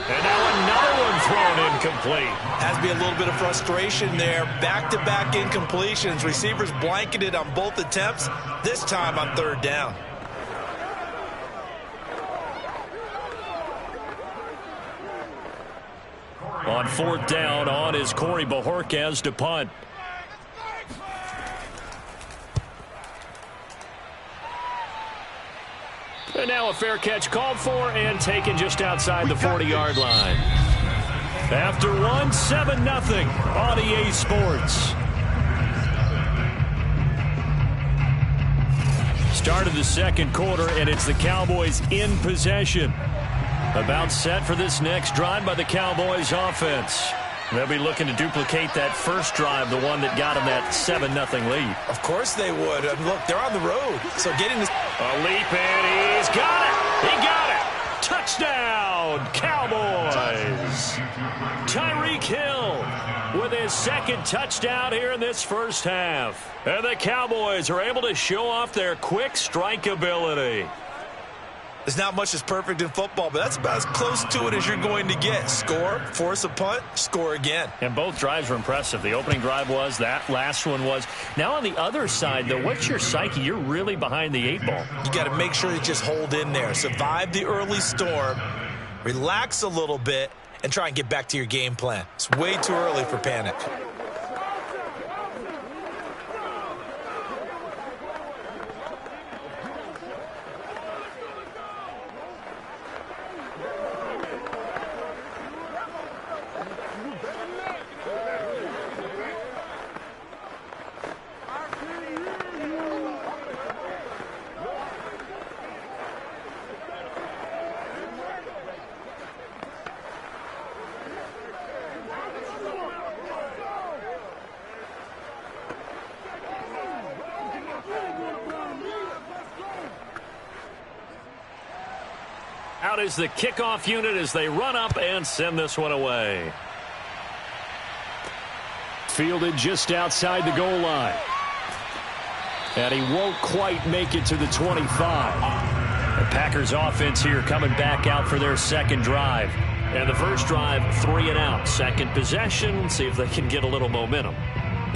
And now another one thrown incomplete. Has to be a little bit of frustration there. Back-to-back incompletions. Receivers blanketed on both attempts, this time on 3rd down. On 4th down, on is Corey Bojorquez to punt. And now a fair catch called for and taken just outside the 40-yard line. After one, 7-0 on EA Sports. Start of the 2nd quarter, and it's the Cowboys in possession. About set for this next drive by the Cowboys offense. They'll be looking to duplicate that first drive, the one that got them that 7-0 lead. Of course they would. And look, they're on the road. So getting this... A leap, and he's got it. He got it. Touchdown, Cowboys. Tyreek Hill with his 2nd touchdown here in this first half. And the Cowboys are able to show off their quick strike ability. There's not much that's perfect in football, but that's about as close to it as you're going to get. Score, force a punt, score again. And both drives were impressive. The opening drive was, that last one was. Now on the other side, though, what's your psyche? You're really behind the 8 ball. You got to make sure you just hold in there. Survive the early storm, relax a little bit, and try and get back to your game plan. It's way too early for panic. Out is the kickoff unit as they run up and send this one away. Fielded just outside the goal line. And he won't quite make it to the 25. The Packers offense here coming back out for their second drive. And the first drive, 3 and out. Second possession, see if they can get a little momentum.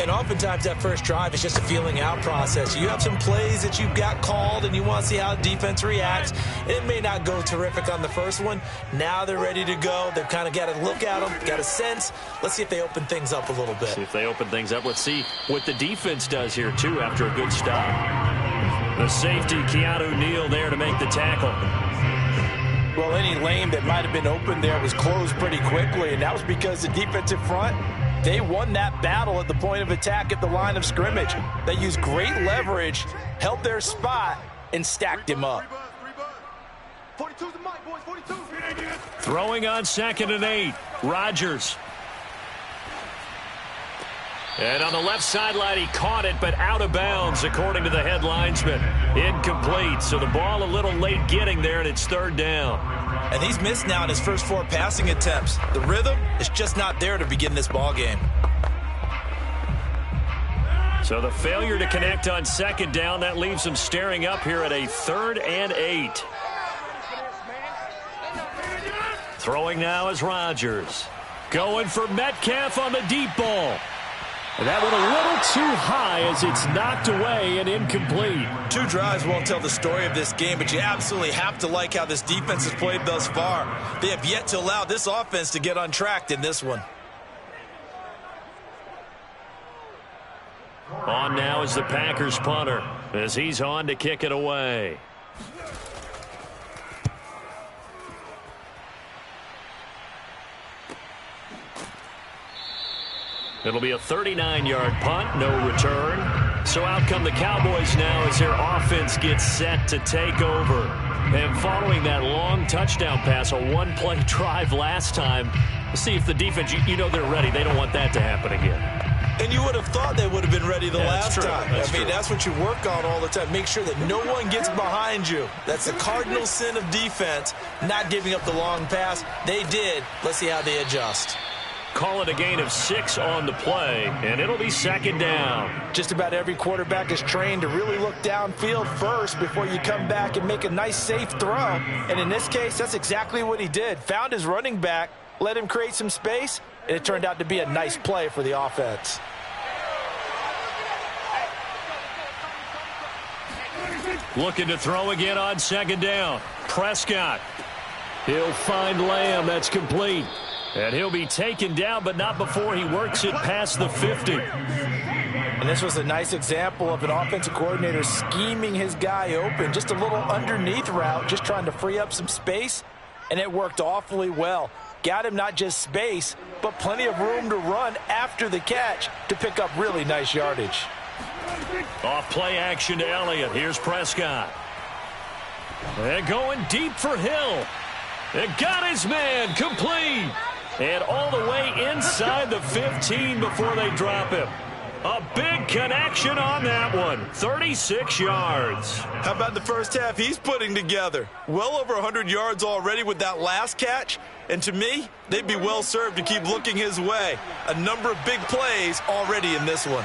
And oftentimes that first drive is just a feeling out process. You have some plays that you've got called and you want to see how defense reacts. It may not go terrific on the first one. Now they're ready to go. They've kind of got to look at them, got a sense. Let's see if they open things up a little bit. See if they open things up. Let's see what the defense does here, too, after a good stop. The safety, Keanu Neal, there to make the tackle. Well, any lane that might have been open there was closed pretty quickly, and that was because the defensive front, they won that battle at the point of attack at the line of scrimmage. They used great leverage, held their spot, and stacked him up. 42's the mic, boys. 42. Throwing on 2nd and 8. Rodgers. And on the left sideline, he caught it, but out of bounds, according to the head linesman. Incomplete, so the ball a little late getting there, and it's 3rd down. And he's missed now in his first 4 passing attempts. The rhythm is just not there to begin this ball game. So the failure to connect on 2nd down, that leaves him staring up here at a 3rd and 8. Throwing now is Rodgers. Going for Metcalf on the deep ball. And that one a little too high as it's knocked away and incomplete. 2 drives won't tell the story of this game, but you absolutely have to like how this defense has played thus far. They have yet to allow this offense to get untracked in this one. On now is the Packers punter as he's on to kick it away. It'll be a 39-yard punt, no return. So out come the Cowboys now as their offense gets set to take over. And following that long touchdown pass, a one-play drive last time, let's see if the defense, you know they're ready. They don't want that to happen again. And you would have thought they would have been ready the last time. I mean, that's what you work on all the time. Make sure that no one gets behind you. That's the cardinal sin of defense, not giving up the long pass. They did. Let's see how they adjust. Call it a gain of 6 on the play, and it'll be 2nd down. Just about every quarterback is trained to really look downfield first before you come back and make a nice, safe throw. And in this case, that's exactly what he did. Found his running back, let him create some space, and it turned out to be a nice play for the offense. Looking to throw again on 2nd down. Prescott. He'll find Lamb. That's complete. And he'll be taken down, but not before he works it past the 50. And this was a nice example of an offensive coordinator scheming his guy open. Just a little underneath route, just trying to free up some space, and it worked awfully well. Got him not just space, but plenty of room to run after the catch to pick up really nice yardage. Off play action to Elliott. Here's Prescott. And going deep for Hill. And got his man complete. And all the way inside the 15 before they drop him. A big connection on that one. 36 yards. How about the first half he's putting together? Well over 100 yards already with that last catch. And to me, they'd be well served to keep looking his way. A number of big plays already in this one.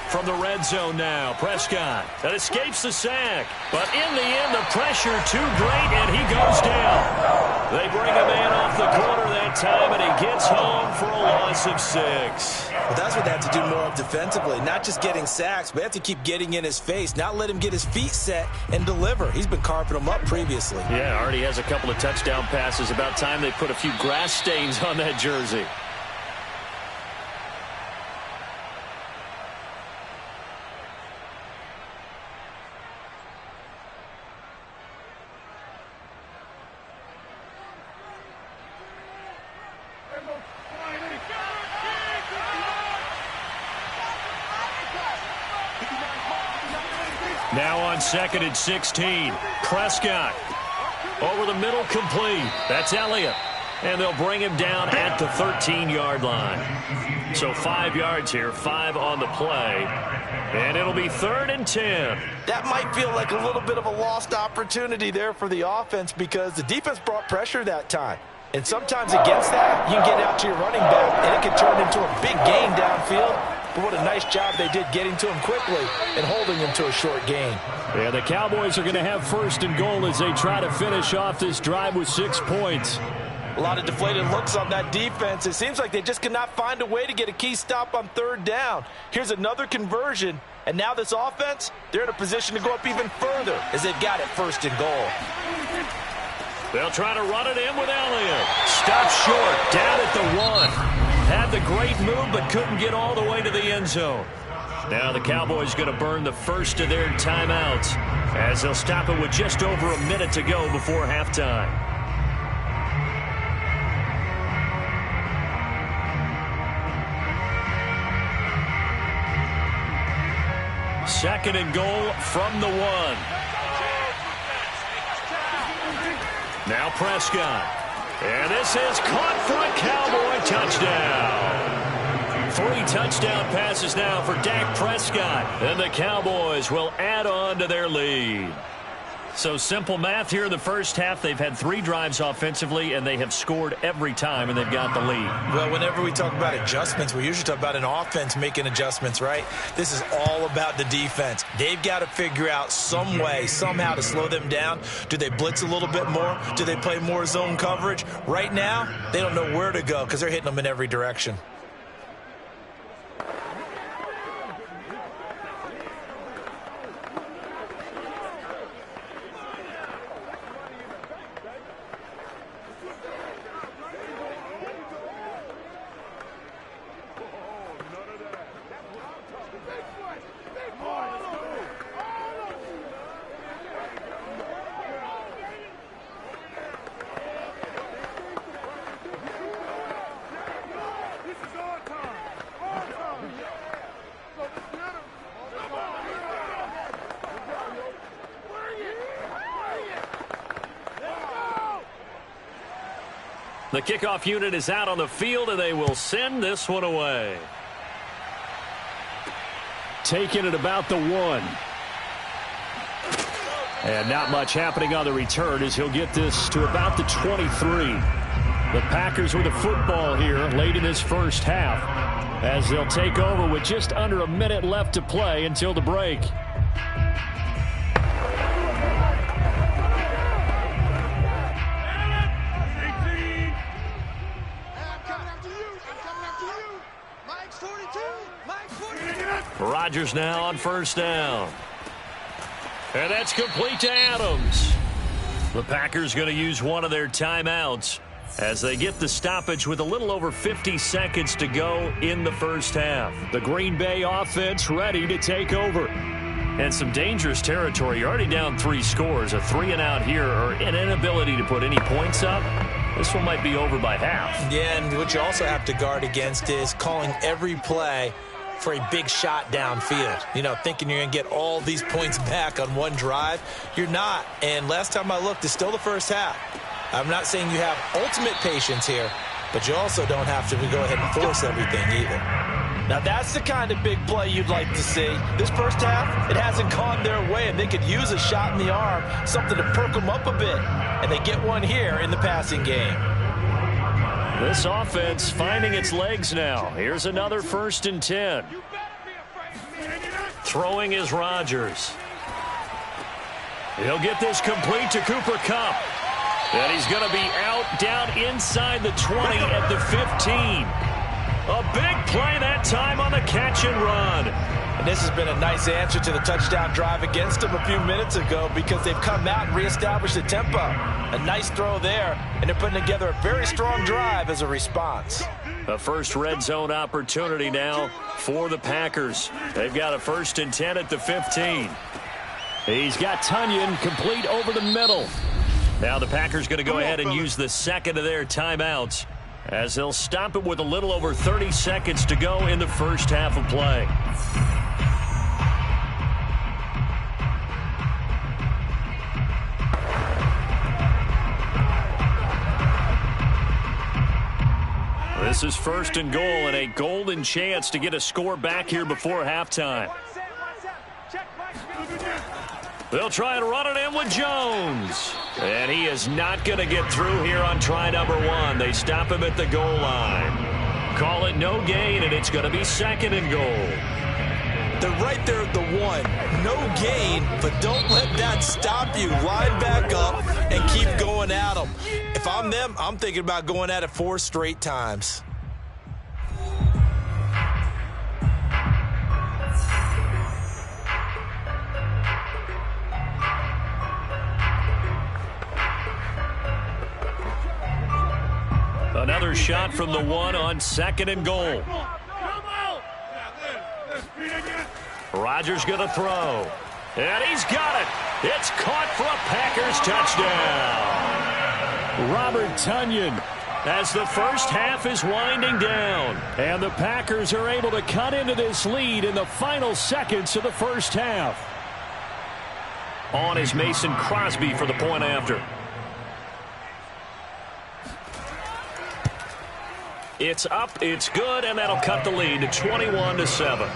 From the red zone now, Prescott that escapes the sack. But in the end, the pressure too great, and he goes down. They bring a man off the corner that time, and he gets home for a loss of 6. Well, that's what they have to do more of defensively. Not just getting sacks, but they have to keep getting in his face, not let him get his feet set and deliver. He's been carving them up previously. Yeah, already has a couple of touchdown passes. About time they put a few grass stains on that jersey. Now on 2nd and 16, Prescott over the middle, complete. That's Elliott. And they'll bring him down at the 13-yard line. So 5 yards here, 5 on the play. And it'll be 3rd and 10. That might feel like a little bit of a lost opportunity there for the offense because the defense brought pressure that time. And sometimes against that, you can get out to your running back, and it can turn into a big gain downfield. But what a nice job they did getting to him quickly and holding him to a short gain. Yeah, the Cowboys are going to have 1st and goal as they try to finish off this drive with 6 points. A lot of deflated looks on that defense. It seems like they just cannot find a way to get a key stop on 3rd down. Here's another conversion, and now this offense, they're in a position to go up even further as they've got it 1st and goal. They'll try to run it in with Elliott. Stopped short, down at the 1. Had the great move, but couldn't get all the way to the end zone. Now the Cowboys going to burn the first of their timeouts as they'll stop it with just over a minute to go before halftime. Second and goal from the 1. Now Prescott. And this is caught for a Cowboy touchdown. 3 touchdown passes now for Dak Prescott. And the Cowboys will add on to their lead. So simple math here in the first half. They've had 3 drives offensively, and they have scored every time, and they've got the lead. Well, whenever we talk about adjustments, we usually talk about an offense making adjustments, right? This is all about the defense. They've got to figure out some way, somehow to slow them down. Do they blitz a little bit more? Do they play more zone coverage? Right now, they don't know where to go because they're hitting them in every direction. The kickoff unit is out on the field, and they will send this one away. Taking it about the 1. And not much happening on the return as he'll get this to about the 23. The Packers with a football here late in this first half as they'll take over with just under a minute left to play until the break. Rodgers now on 1st down. And that's complete to Adams. The Packers going to use one of their timeouts as they get the stoppage with a little over 50 seconds to go in the first half. The Green Bay offense ready to take over. And some dangerous territory. You're already down 3 scores. A 3-and-out here or an inability to put any points up. This one might be over by half. Yeah, and what you also have to guard against is calling every play for a big shot downfield. You know, thinking you're going to get all these points back on one drive. You're not. And last time I looked, it's still the first half. I'm not saying you have ultimate patience here, but you also don't have to go ahead and force everything either. Now that's the kind of big play you'd like to see. This first half, it hasn't gone their way, and they could use a shot in the arm, something to perk them up a bit. And they get one here in the passing game. This offense finding its legs now. Here's another 1st and 10. Throwing is Rodgers. He'll get this complete to Cooper Kupp. And he's going to be out down inside the 20 at the 15. A big play that time on the catch and run. And this has been a nice answer to the touchdown drive against them a few minutes ago because they've come out and reestablished the tempo. A nice throw there, and they're putting together a very strong drive as a response. A first red zone opportunity now for the Packers. They've got a 1st and 10 at the 15. He's got Tonyan complete over the middle. Now the Packers going to go ahead and use the second of their timeouts as they'll stop it with a little over 30 seconds to go in the first half of play. This is 1st and goal and a golden chance to get a score back here before halftime. They'll try and run it in with Jones. And he is not going to get through here on try number 1. They stop him at the goal line. Call it no gain, and it's going to be 2nd and goal. They're right there at the 1. No gain, but don't let that stop you. Line back up and keep going at them. If I'm them, I'm thinking about going at it 4 straight times. Another shot from the 1 on 2nd and goal. Rodgers going to throw. And he's got it. It's caught for a Packers touchdown. Robert Tonyan as the first half is winding down. And the Packers are able to cut into this lead in the final seconds of the first half. On is Mason Crosby for the point after. It's up, it's good, and that'll cut the lead to 21-7.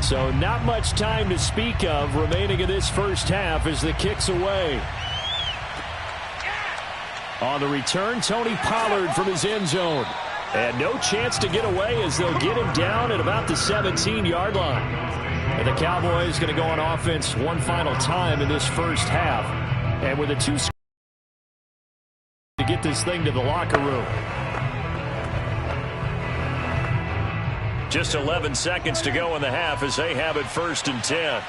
So not much time to speak of remaining in this first half as the kick's away. On the return, Tony Pollard from his end zone. And no chance to get away as they'll get him down at about the 17-yard line. And the Cowboys going to go on offense one final time in this first half. And with a 2 to get this thing to the locker room. Just 11 seconds to go in the half as they have it 1st and 10.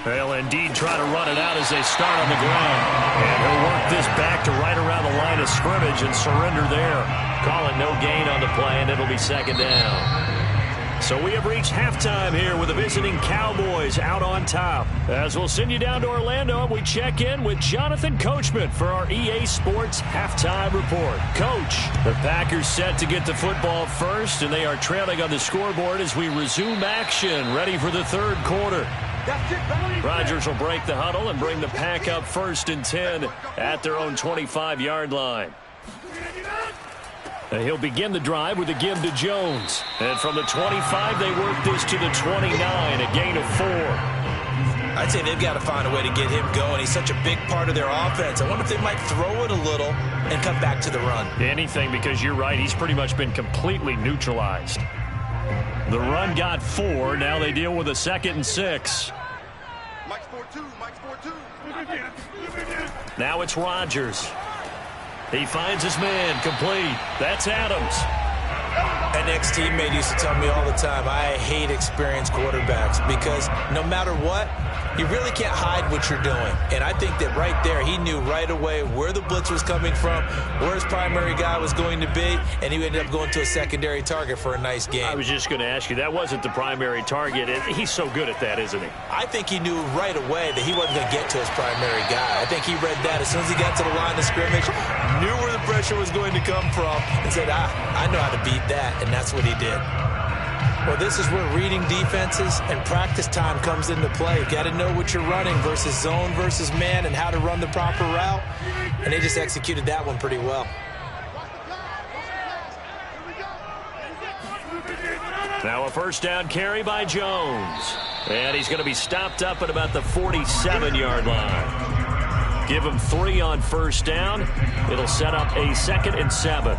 They'll indeed try to run it out as they start on the ground. And he'll work this back to right around the line of scrimmage and surrender there. Call it no gain on the play, and it'll be 2nd down. So we have reached halftime here with the visiting Cowboys out on top. As we'll send you down to Orlando, we check in with Jonathan Coachman for our EA Sports Halftime Report. Coach, the Packers set to get the football first, and they are trailing on the scoreboard as we resume action, ready for the 3rd quarter. Rodgers will break the huddle and bring the Pack up 1st and 10 at their own 25-yard line. And he'll begin the drive with a give to Jones. And from the 25, they work this to the 29, a gain of 4. I'd say they've got to find a way to get him going. He's such a big part of their offense. I wonder if they might throw it a little and come back to the run. Anything, because you're right. He's pretty much been completely neutralized. The run got 4. Now they deal with a 2nd and 6. Mike's 4-2. Mike's 4-2. Now it's Rodgers. He finds his man complete. That's Adams. An ex-teammate used to tell me all the time, I hate experienced quarterbacks because no matter what, You really can't hide what you're doing. And I think that right there, he knew right away where the blitz was coming from, where his primary guy was going to be, and he ended up going to a secondary target for a nice game. I was just going to ask you, that wasn't the primary target. He's so good at that, isn't he? I think he knew right away that he wasn't going to get to his primary guy. I think he read that as soon as he got to the line of scrimmage, knew where the pressure was going to come from, and said, I know how to beat that, and that's what he did. Well, this is where reading defenses and practice time comes into play. You've got to know what you're running versus zone versus man and how to run the proper route. And they just executed that one pretty well. Now a first down carry by Jones. And he's going to be stopped up at about the 47-yard line. Give him 3 on first down. It'll set up a 2nd and 7.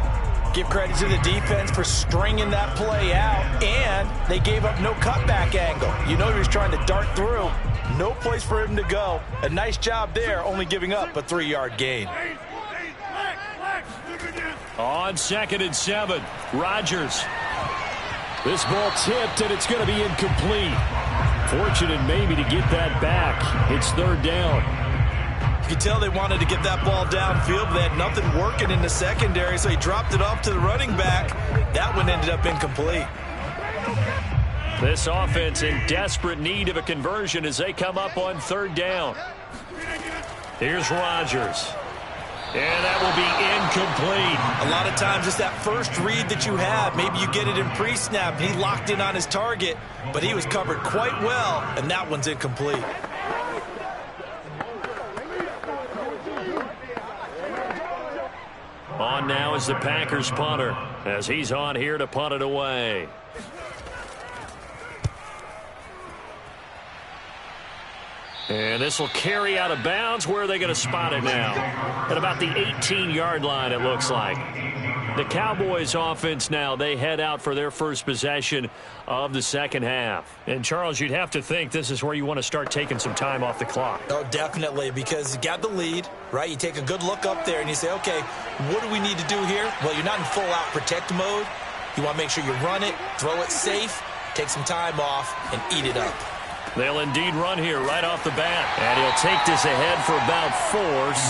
Give credit to the defense for stringing that play out, and they gave up no cutback angle. You know he was trying to dart through. No place for him to go. A nice job there, only giving up a 3-yard gain. On 2nd and 7, Rodgers. This ball tipped, and it's going to be incomplete. Fortunate maybe to get that back. It's 3rd down. You could tell they wanted to get that ball downfield, but they had nothing working in the secondary, so he dropped it off to the running back. That one ended up incomplete. This offense in desperate need of a conversion as they come up on 3rd down. Here's Rodgers. And that will be incomplete. A lot of times it's that first read that you have. Maybe you get it in pre-snap, and he locked in on his target, but he was covered quite well, and that one's incomplete. On now is the Packers punter as he's on here to punt it away. And this will carry out of bounds. Where are they going to spot it now? At about the 18-yard line, it looks like. The Cowboys offense now, they head out for their first possession of the second half. And, Charles, you'd have to think this is where you want to start taking some time off the clock. Oh, definitely, because you got the lead, right? You take a good look up there and you say, okay, what do we need to do here? Well, you're not in full-out protect mode. You want to make sure you run it, throw it safe, take some time off, and eat it up. They'll indeed run here right off the bat. And he'll take this ahead for about 4.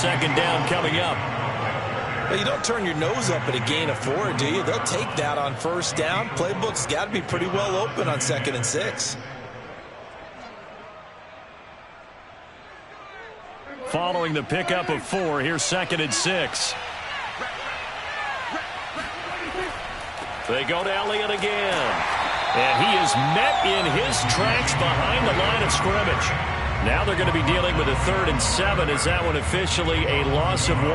2nd down coming up. Well, you don't turn your nose up at a gain of 4, do you? They'll take that on first down. Playbook's got to be pretty well open on 2nd and 6. Following the pickup of 4, here's 2nd and 6. They go to Elliott again. And he is met in his tracks behind the line of scrimmage. Now they're going to be dealing with a 3rd and 7. Is that one officially a loss of 1?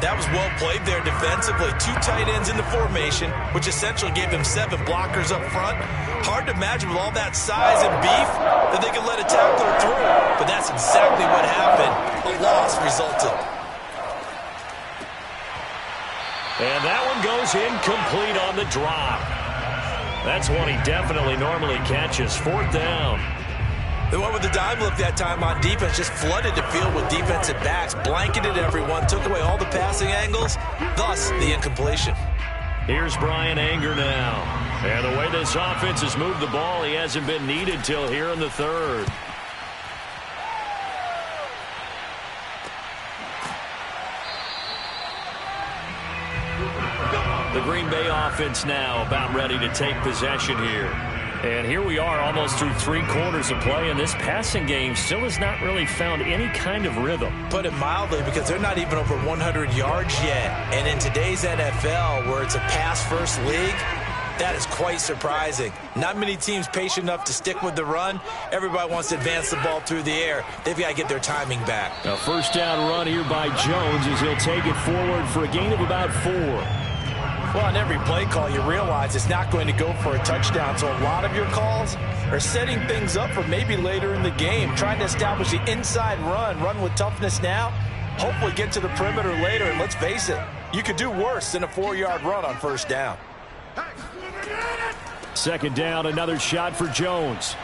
That was well played there defensively. 2 tight ends in the formation, which essentially gave them 7 blockers up front. Hard to imagine with all that size and beef that they could let a tackler through. But that's exactly what happened. A loss resulted. And that one goes incomplete on the drop. That's one he definitely normally catches. 4th down. They went with the dime look that time on defense, just flooded the field with defensive backs, blanketed everyone, took away all the passing angles, thus the incompletion. Here's Brian Anger now. And the way this offense has moved the ball, he hasn't been needed till here in the 3rd. The Green Bay offense now about ready to take possession here. And here we are almost through 3 quarters of play, and this passing game still has not really found any kind of rhythm. Put it mildly, because they're not even over 100 yards yet. And in today's NFL, where it's a pass-first league, that is quite surprising. Not many teams patient enough to stick with the run. Everybody wants to advance the ball through the air. They've got to get their timing back. A first down run here by Jones as he'll take it forward for a gain of about 4. Well, on every play call, you realize it's not going to go for a touchdown. So a lot of your calls are setting things up for maybe later in the game, trying to establish the inside run with toughness now, hopefully get to the perimeter later. And let's face it, you could do worse than a 4-yard run on first down. 2nd down, another shot for Jones.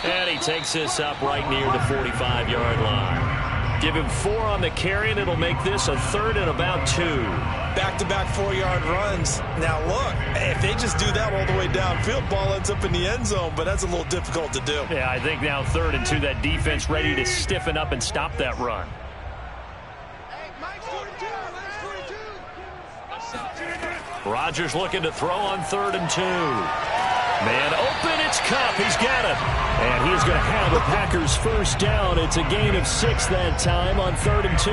And he takes this up right near the 45-yard line. Give him 4 on the carry, and it'll make this a 3rd and about 2. back-to-back 4-yard runs. Now, look, if they just do that all the way downfield, ball ends up in the end zone, but that's a little difficult to do. Yeah, I think now 3rd and 2, that defense ready to stiffen up and stop that run. Rodgers looking to throw on 3rd and 2. Man open, it's Kupp. He's got it. And he's going to have the Packers first down. It's a gain of 6 that time on 3rd and 2.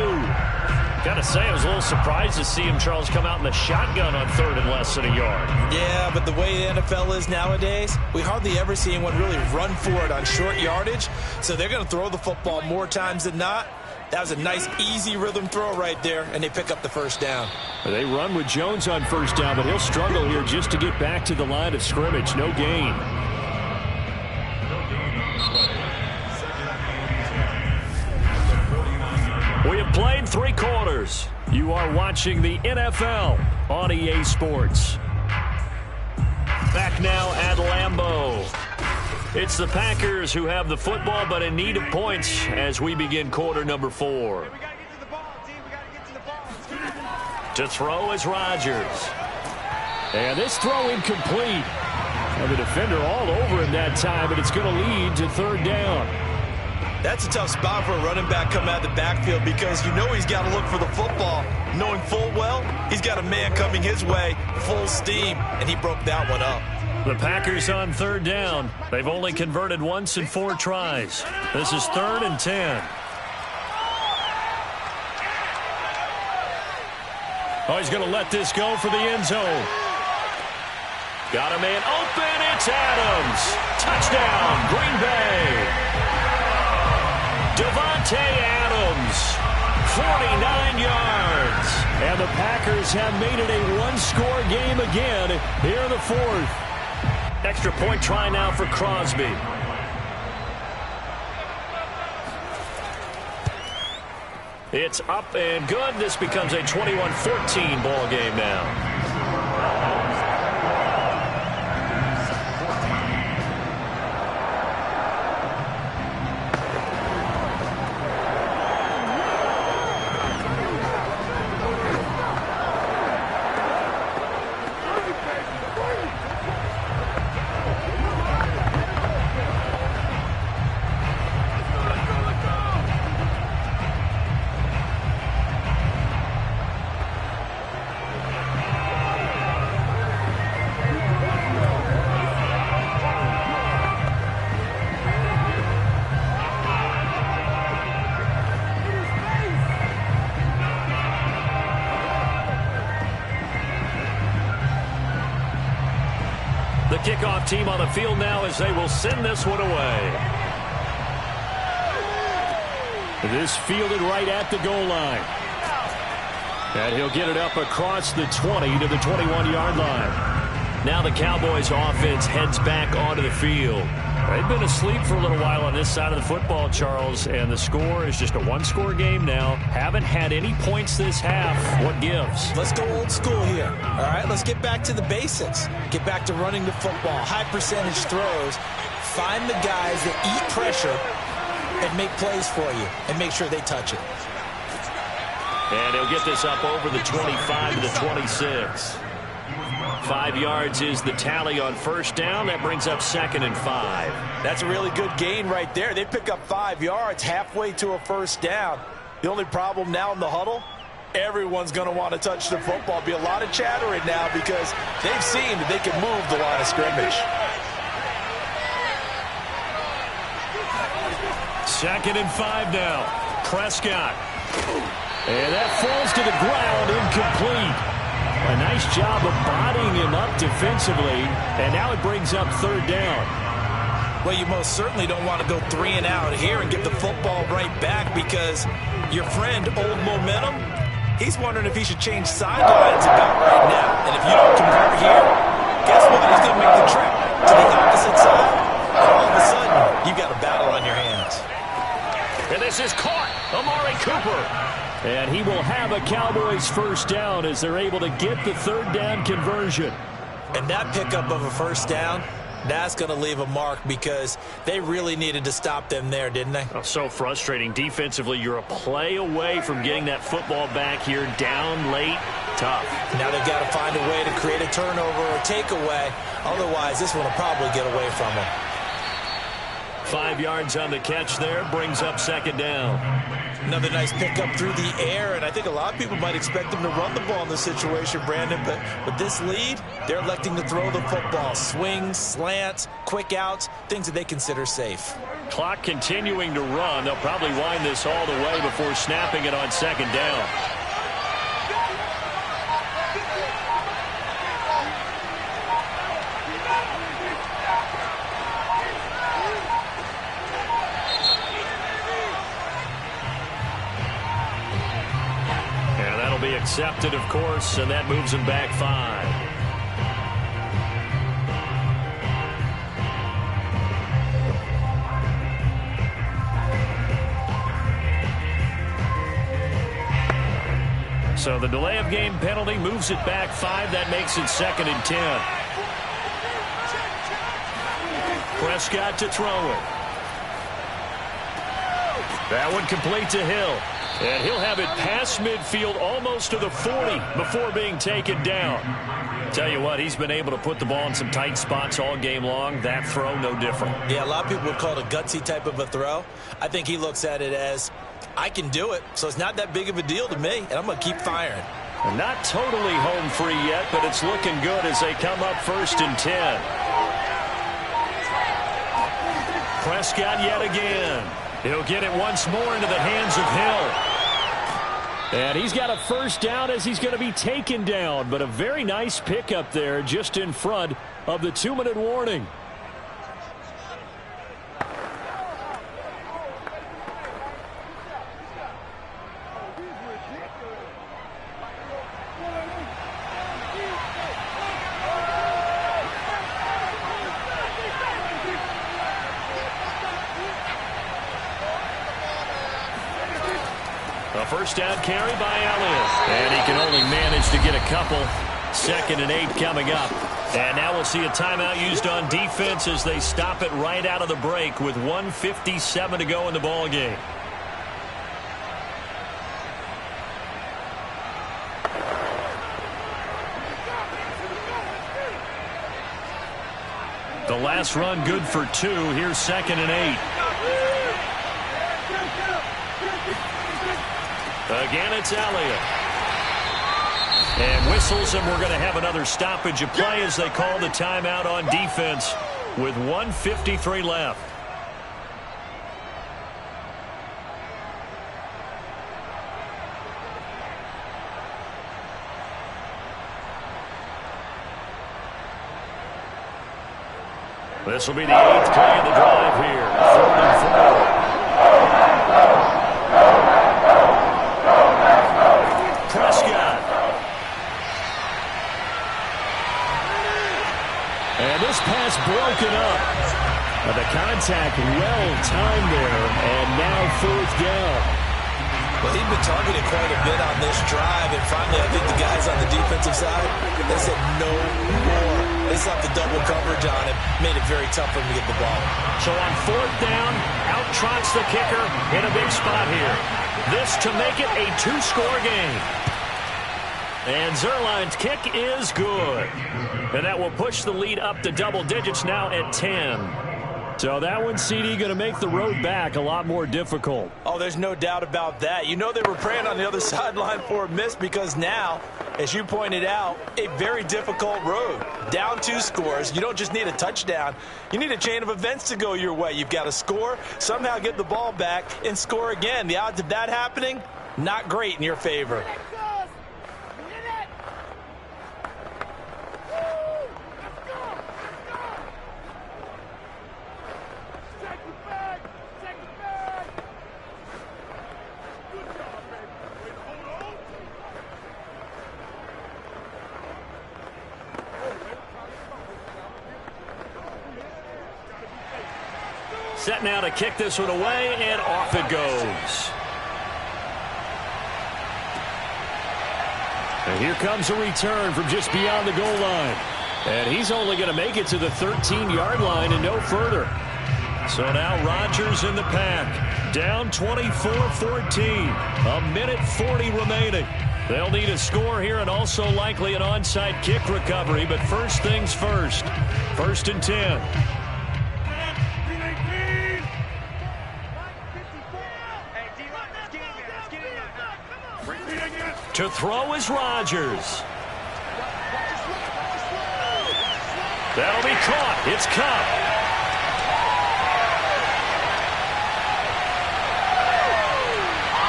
Got to say, I was a little surprised to see him, Charles, come out in the shotgun on 3rd and less than a yard. Yeah, but the way the NFL is nowadays, we hardly ever see anyone really run for it on short yardage. So they're going to throw the football more times than not. That was a nice, easy rhythm throw right there, and they pick up the first down. They run with Jones on first down, but he'll struggle here just to get back to the line of scrimmage. No gain. We have played 3 quarters. You are watching the NFL on EA Sports. Back now at Lambeau. It's the Packers who have the football, but in need of points as we begin quarter number 4. To throw is Rodgers. And this throw incomplete. And the defender all over him that time, but it's going to lead to 3rd down. That's a tough spot for a running back coming out of the backfield because you know he's got to look for the football, knowing full well he's got a man coming his way, full steam, and he broke that one up. The Packers on 3rd down. They've only converted once in 4 tries. This is 3rd and 10. Oh, he's going to let this go for the end zone. Got a man open. It's Adams. Touchdown, Green Bay. Davante Adams, 49 yards. And the Packers have made it a one-score game again here in the 4th. Extra point try now for Crosby. It's up and good. This becomes a 21-14 ball game now. The kickoff team on the field now as they will send this one away. This fielded right at the goal line. And he'll get it up across the 20 to the 21-yard line. Now the Cowboys offense heads back onto the field. They've been asleep for a little while on this side of the football, Charles, and the score is just a one-score game now. Haven't had any points this half. What gives? Let's go old school here. All right, let's get back to the basics. Get back to running the football, high percentage throws. Find the guys that eat pressure and make plays for you and make sure they touch it. And he'll get this up over the 25 to the 26. 5 yards is the tally on first down. That brings up 2nd and 5. That's a really good gain right there. They pick up 5 yards halfway to a first down. The only problem now in the huddle, everyone's going to want to touch the football. Be a lot of chattering now because they've seen that they can move the line of scrimmage. 2nd and 5 now. Prescott. And that falls to the ground, incomplete. A nice job of bodying him up defensively, and now it brings up 3rd down. Well, you most certainly don't want to go 3 and out here and get the football right back because your friend, Old Momentum, he's wondering if he should change sidelines about right now. And if you don't convert here, guess what? He's going to make the trip to the opposite side, and all of a sudden, you've got a battle on your hands. And this is caught. Amari Cooper. And he will have a Cowboys first down as they're able to get the 3rd down conversion. And that pickup of a first down, That's going to leave a mark because they really needed to stop them there, didn't they? Oh, so frustrating. Defensively, you're a play away from getting that football back here down late. Tough. Now they've got to find a way to create a turnover or takeaway. Otherwise, this one will probably get away from them. 5 yards on the catch there. Brings up second down. Another nice pickup through the air, and I think a lot of people might expect them to run the ball in this situation, Brandon, but with this lead, they're electing to throw the football. Swings, slants, quick outs, things that they consider safe. Clock continuing to run. They'll probably wind this all the way before snapping it on second down. Be accepted, of course, and that moves him back 5. So the delay of game penalty moves it back 5. That makes it 2nd and 10. Prescott to throw it. That one complete to Hill. And he'll have it past midfield almost to the 40 before being taken down. Tell you what, he's been able to put the ball in some tight spots all game long. That throw, no different. Yeah, a lot of people would call it a gutsy type of a throw. I think he looks at it as, I can do it, so it's not that big of a deal to me, and I'm going to keep firing. Not totally home free yet, but it's looking good as they come up 1st and 10. Prescott yet again. He'll get it once more into the hands of Hill. And he's got a first down as he's going to be taken down. But a very nice pickup there just in front of the 2-minute warning. A first down carry by Elliott. And he can only manage to get a couple. 2nd and 8 coming up. And now we'll see a timeout used on defense as they stop it right out of the break with 1:57 to go in the ball game. The last run good for 2. Here's 2nd and 8. Again, it's Elliott. And whistles, and we're going to have another stoppage of play as they call the timeout on defense with 1:53 left. This will be the 8th play of the drive here. 3rd and 4. Prescott. And this pass broken up. The contact well timed there, and now 4th down. Well, he'd been targeted quite a bit on this drive, and finally I think the guys on the defensive side, they said no more. They slapped the double coverage on him, made it very tough for him to get the ball. So on 4th down, out trots the kicker in a big spot here. This to make it a 2-score game. And Zuerlein's kick is good. And that will push the lead up to double digits now at 10. So that one, CD, going to make the road back a lot more difficult. Oh, there's no doubt about that. You know they were praying on the other sideline for a miss because now, as you pointed out, a very difficult road. Down 2 scores. You don't just need a touchdown. You need a chain of events to go your way. You've got to score, somehow get the ball back, and score again. The odds of that happening, not great in your favor. Set now to kick this one away, and off it goes. And here comes a return from just beyond the goal line. And he's only going to make it to the 13-yard line and no further. So now Rodgers in the pack. Down 24-14. A minute 40 remaining. They'll need a score here and also likely an onside kick recovery. But first things first. 1st and 10. To throw is Rodgers. That'll be caught. It's Kupp.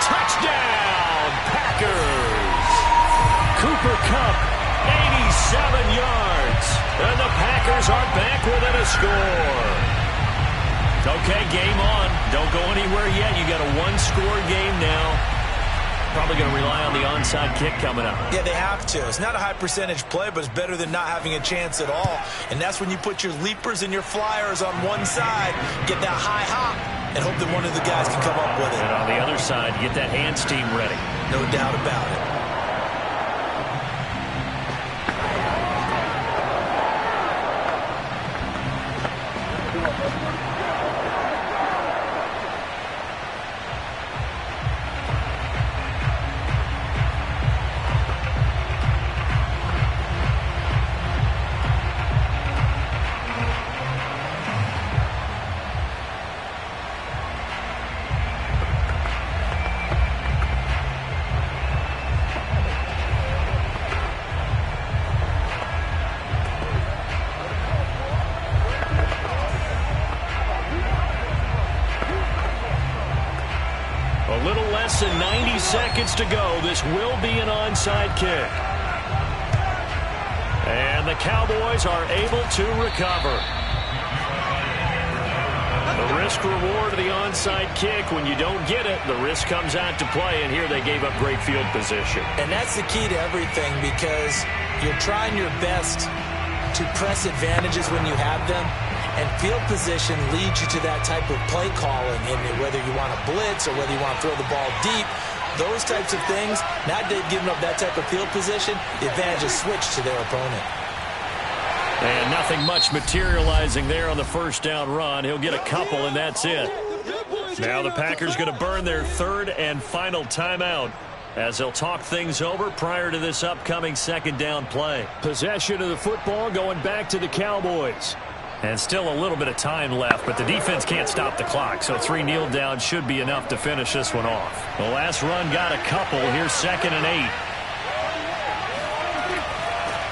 Touchdown, Packers. Cooper Kupp, 87 yards. And the Packers are back within a score. Okay, game on. Don't go anywhere yet. You got a one-score game now. Probably going to rely on the onside kick coming up. Yeah, they have to. It's not a high percentage play, but it's better than not having a chance at all. And that's when you put your leapers and your flyers on one side, get that high hop, and hope that one of the guys can come up with it. And on the other side, get that hands team ready. No doubt about it. A little less than 90 seconds to go. This will be an onside kick. And the Cowboys are able to recover. The risk reward of the onside kick. When you don't get it, the risk comes out to play. And here they gave up great field position. And that's the key to everything, because you're trying your best to press advantages when you have them. And field position leads you to that type of play calling, and whether you want to blitz or whether you want to throw the ball deep, those types of things. Now they've given up that type of field position, the advantage is switched to their opponent. And nothing much materializing there on the first down run. He'll get a couple, and that's it. Now the Packers going to burn their third and final timeout as they'll talk things over prior to this upcoming second down play. Possession of the football going back to the Cowboys. And still a little bit of time left, but the defense can't stop the clock, so 3 kneel downs should be enough to finish this one off. The last run got a couple. Here's 2nd and 8.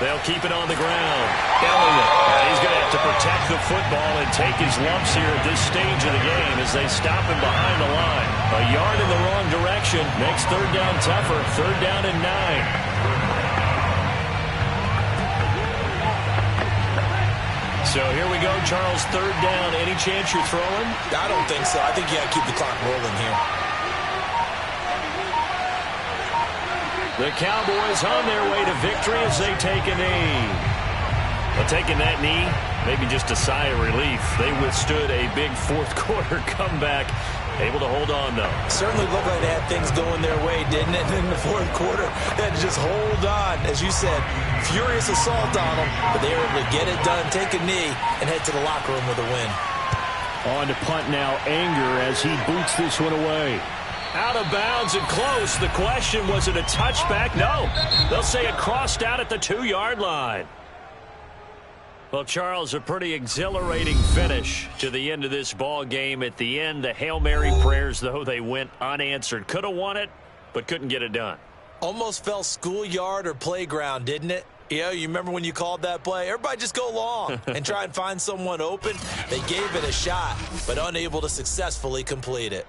They'll keep it on the ground. Elliott. And he's going to have to protect the football and take his lumps here at this stage of the game as they stop him behind the line. A yard in the wrong direction makes 3rd down tougher. 3rd down and 9. So here we go, Charles, 3rd down. Any chance you're throwing? I don't think so. I think you got to keep the clock rolling here. The Cowboys on their way to victory as they take a knee. Well, taking that knee, maybe just a sigh of relief. They withstood a big fourth-quarter comeback. Able to hold on, though. Certainly looked like they had things going their way, didn't it? In the fourth quarter, they had to just hold on. As you said, furious assault on them, but they were able to get it done, take a knee, and head to the locker room with a win. On to punt now, Anger as he boots this one away. Out of bounds and close. The question, was it a touchback? No. They'll say it crossed out at the 2-yard line. Well, Charles, a pretty exhilarating finish to the end of this ball game. At the end, the Hail Mary prayers, though, they went unanswered. Could have won it, but couldn't get it done. Almost felt schoolyard or playground, didn't it? Yeah, you remember when you called that play? Everybody just go long and try and find someone open. They gave it a shot, but unable to successfully complete it.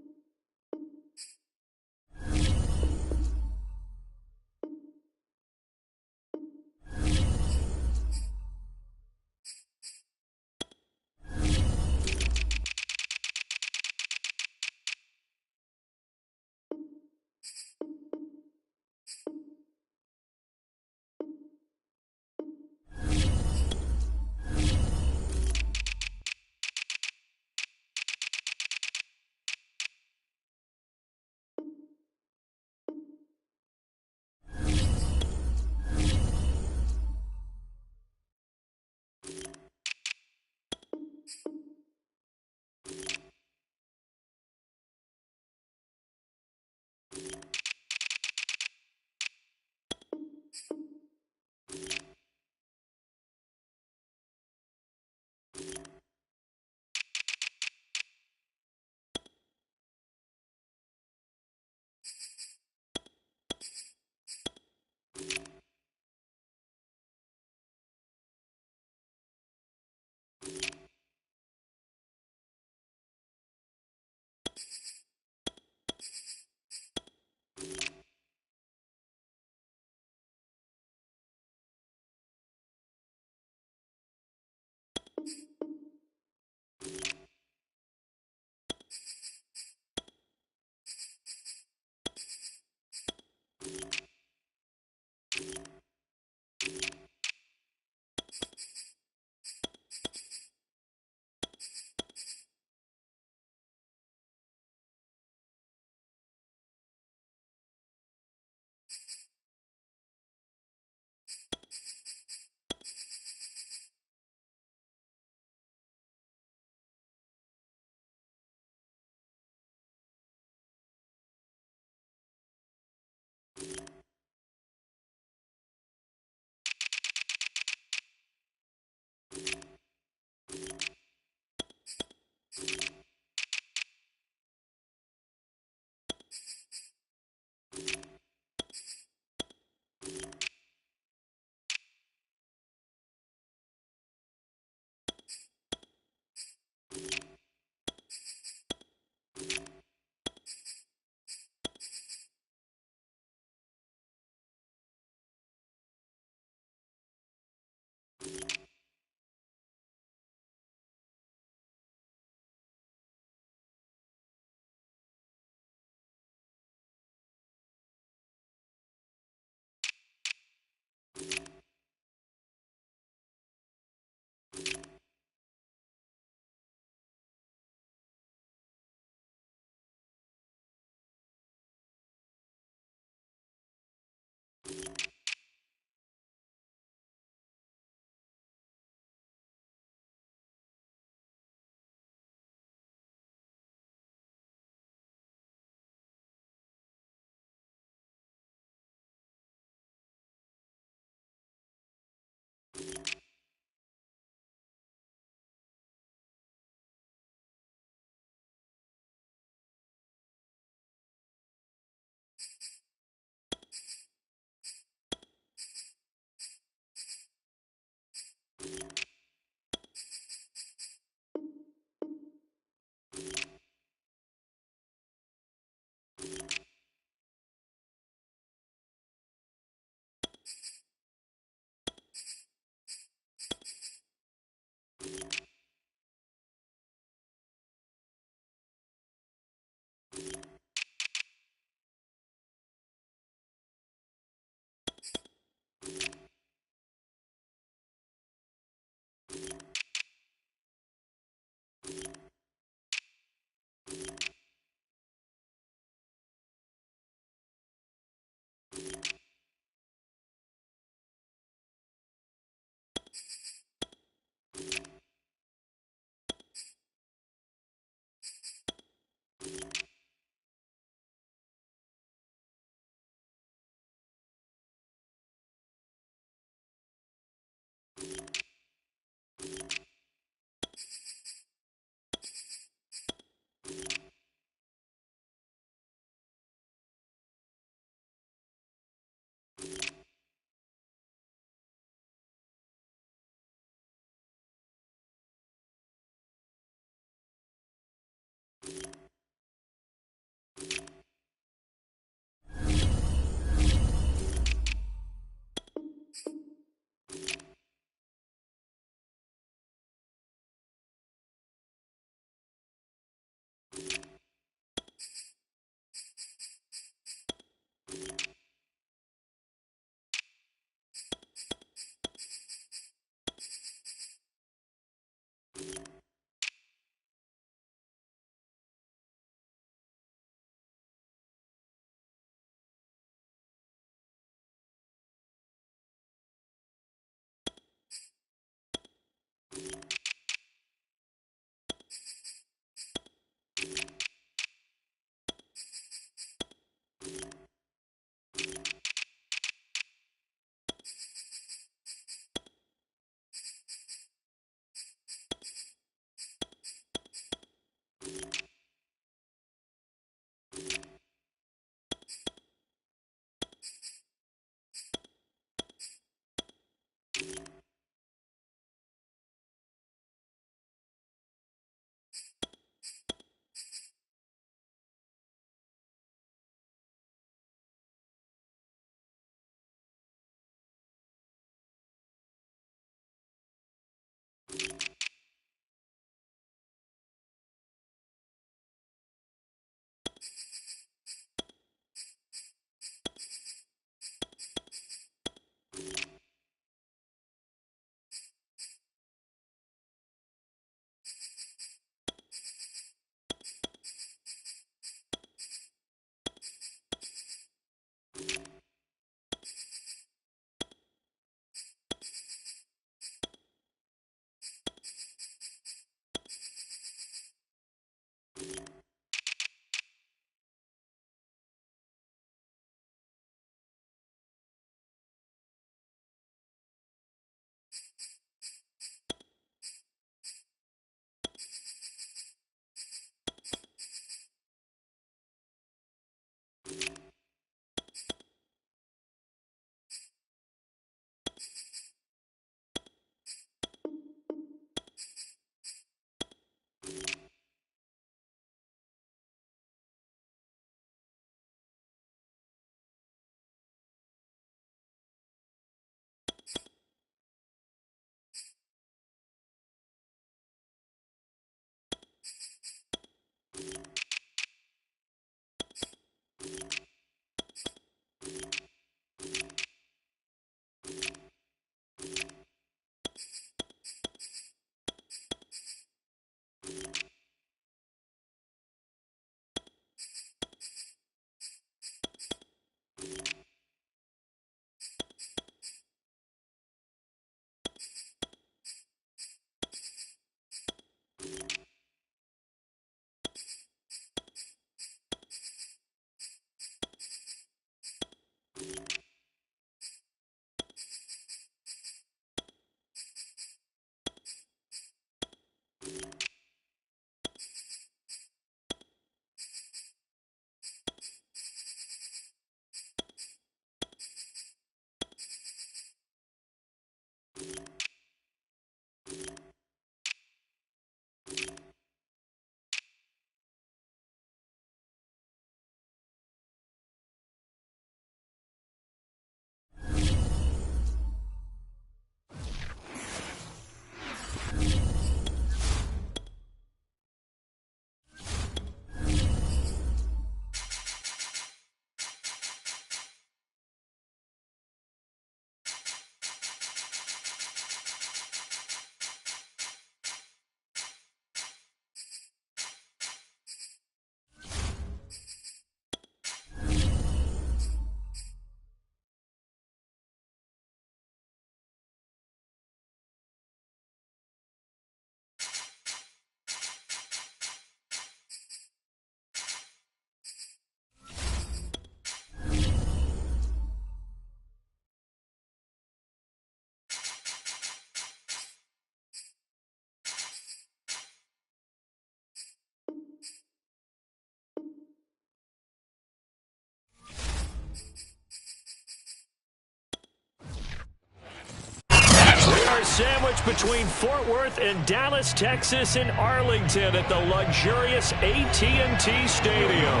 sandwiched between Fort Worth and Dallas, Texas, and Arlington at the luxurious AT&T Stadium.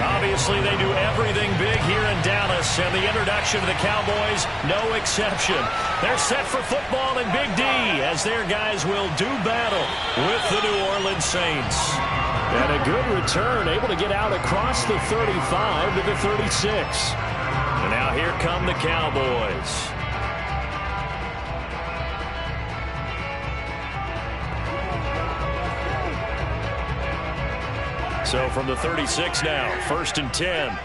Obviously, they do everything big here in Dallas, and the introduction to the Cowboys, no exception. They're set for football in Big D as their guys will do battle with the New Orleans Saints. And a good return, able to get out across the 35 to the 36. And now here come the Cowboys. So from the 36 now, 1st and 10.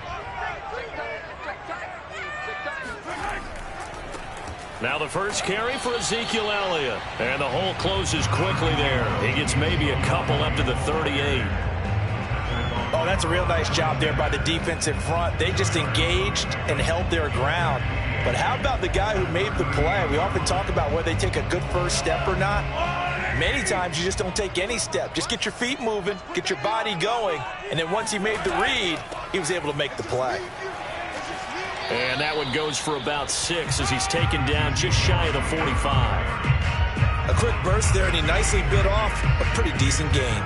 Now the first carry for Ezekiel Elliott. And the hole closes quickly there. He gets maybe a couple up to the 38. Oh, that's a real nice job there by the defensive front. They just engaged and held their ground. But how about the guy who made the play? We often talk about whether they take a good first step or not. Many times you just don't take any step. Just get your feet moving, get your body going, and then once he made the read, he was able to make the play. And that one goes for about 6 as he's taken down just shy of the 45. A quick burst there, and he nicely bit off a pretty decent gain.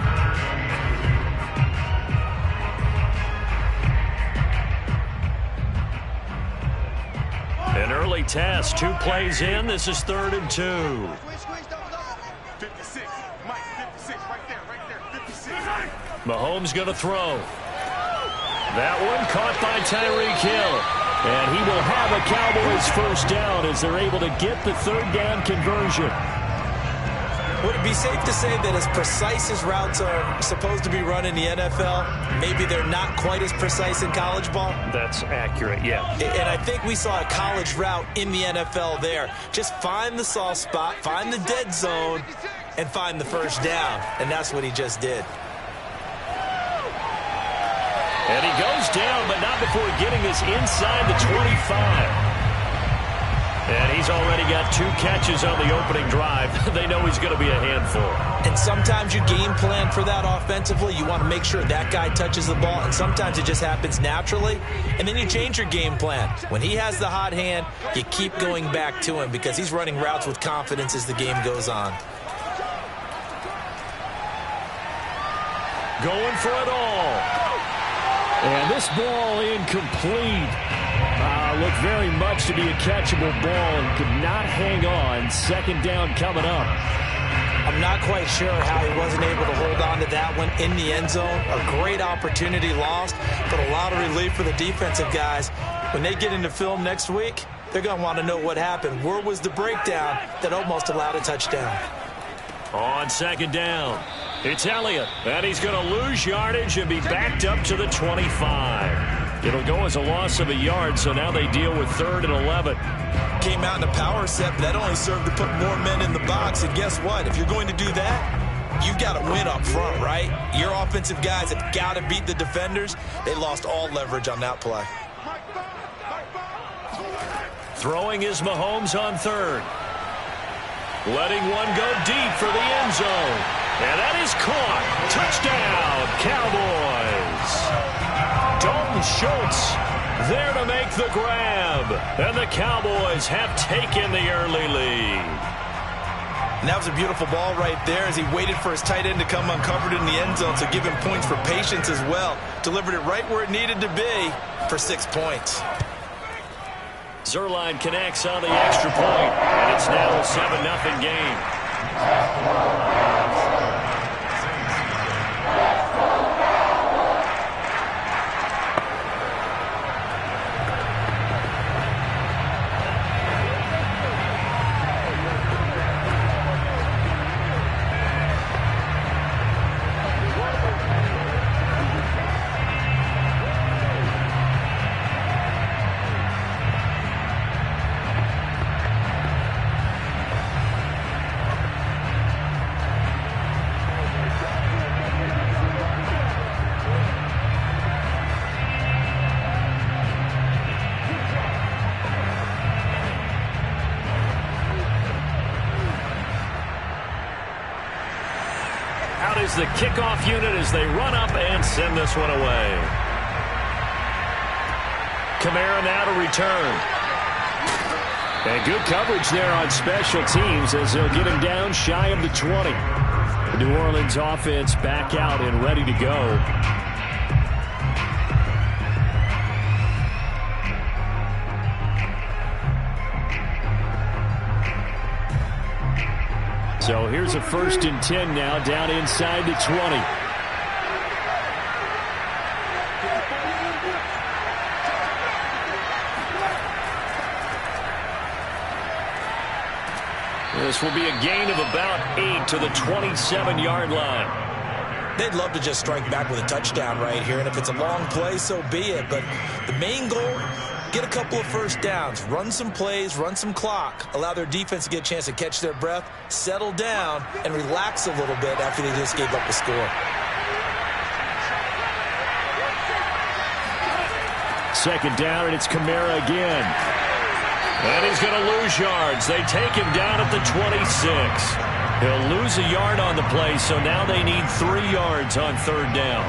An early test, 2 plays in. This is 3rd and 2. 56. Mike, 56. Right there. 56. Mahomes going to throw. That one caught by Tyreek Hill. And he will have a Cowboys first down as they're able to get the 3rd down conversion. Would it be safe to say that as precise as routes are supposed to be run in the NFL, maybe they're not quite as precise in college ball? That's accurate, yeah. And I think we saw a college route in the NFL there. Just find the soft spot, find the dead zone, and find the first down. And that's what he just did. And he goes down, but not before getting this inside the 25. And he's already got 2 catches on the opening drive. They know he's going to be a handful. And sometimes you game plan for that offensively. You want to make sure that guy touches the ball, and sometimes it just happens naturally. And then you change your game plan. When he has the hot hand, you keep going back to him because he's running routes with confidence as the game goes on. Going for it all. And this ball incomplete. Looked very much to be a catchable ball and could not hang on. 2nd down coming up. I'm not quite sure how he wasn't able to hold on to that one in the end zone. A great opportunity lost, but a lot of relief for the defensive guys. When they get into film next week, they're going to want to know what happened. Where was the breakdown that almost allowed a touchdown? On 2nd down, it's Elliott, and he's going to lose yardage and be backed up to the 25. It'll go as a loss of a yard, so now they deal with 3rd and 11. Came out in a power set, but that only served to put more men in the box. And guess what? If you're going to do that, you've got to win up front, right? Your offensive guys have got to beat the defenders. They lost all leverage on that play. Throwing is Mahomes on 3rd. Letting one go deep for the end zone. And that is caught. Touchdown, Cowboys. Dalton Schultz there to make the grab. And the Cowboys have taken the early lead. And that was a beautiful ball right there as he waited for his tight end to come uncovered in the end zone, so give him points for patience as well. Delivered it right where it needed to be for 6 points. Zuerlein connects on the extra point, and it's now a 7-0 game. The kickoff unit as they run up and send this one away. Kamara now to return. And good coverage there on special teams as they'll get him down shy of the 20. The New Orleans offense back out and ready to go. So here's a 1st and 10 now, down inside the 20. This will be a gain of about 8 to the 27-yard line. They'd love to just strike back with a touchdown right here, and if it's a long play, so be it. But the main goal, get a couple of first downs, run some plays, run some clock, allow their defense to get a chance to catch their breath, settle down, and relax a little bit after they just gave up a score. Second down, and it's Kamara again. And he's going to lose yards. They take him down at the 26. He'll lose a yard on the play, so now they need 3 yards on 3rd down.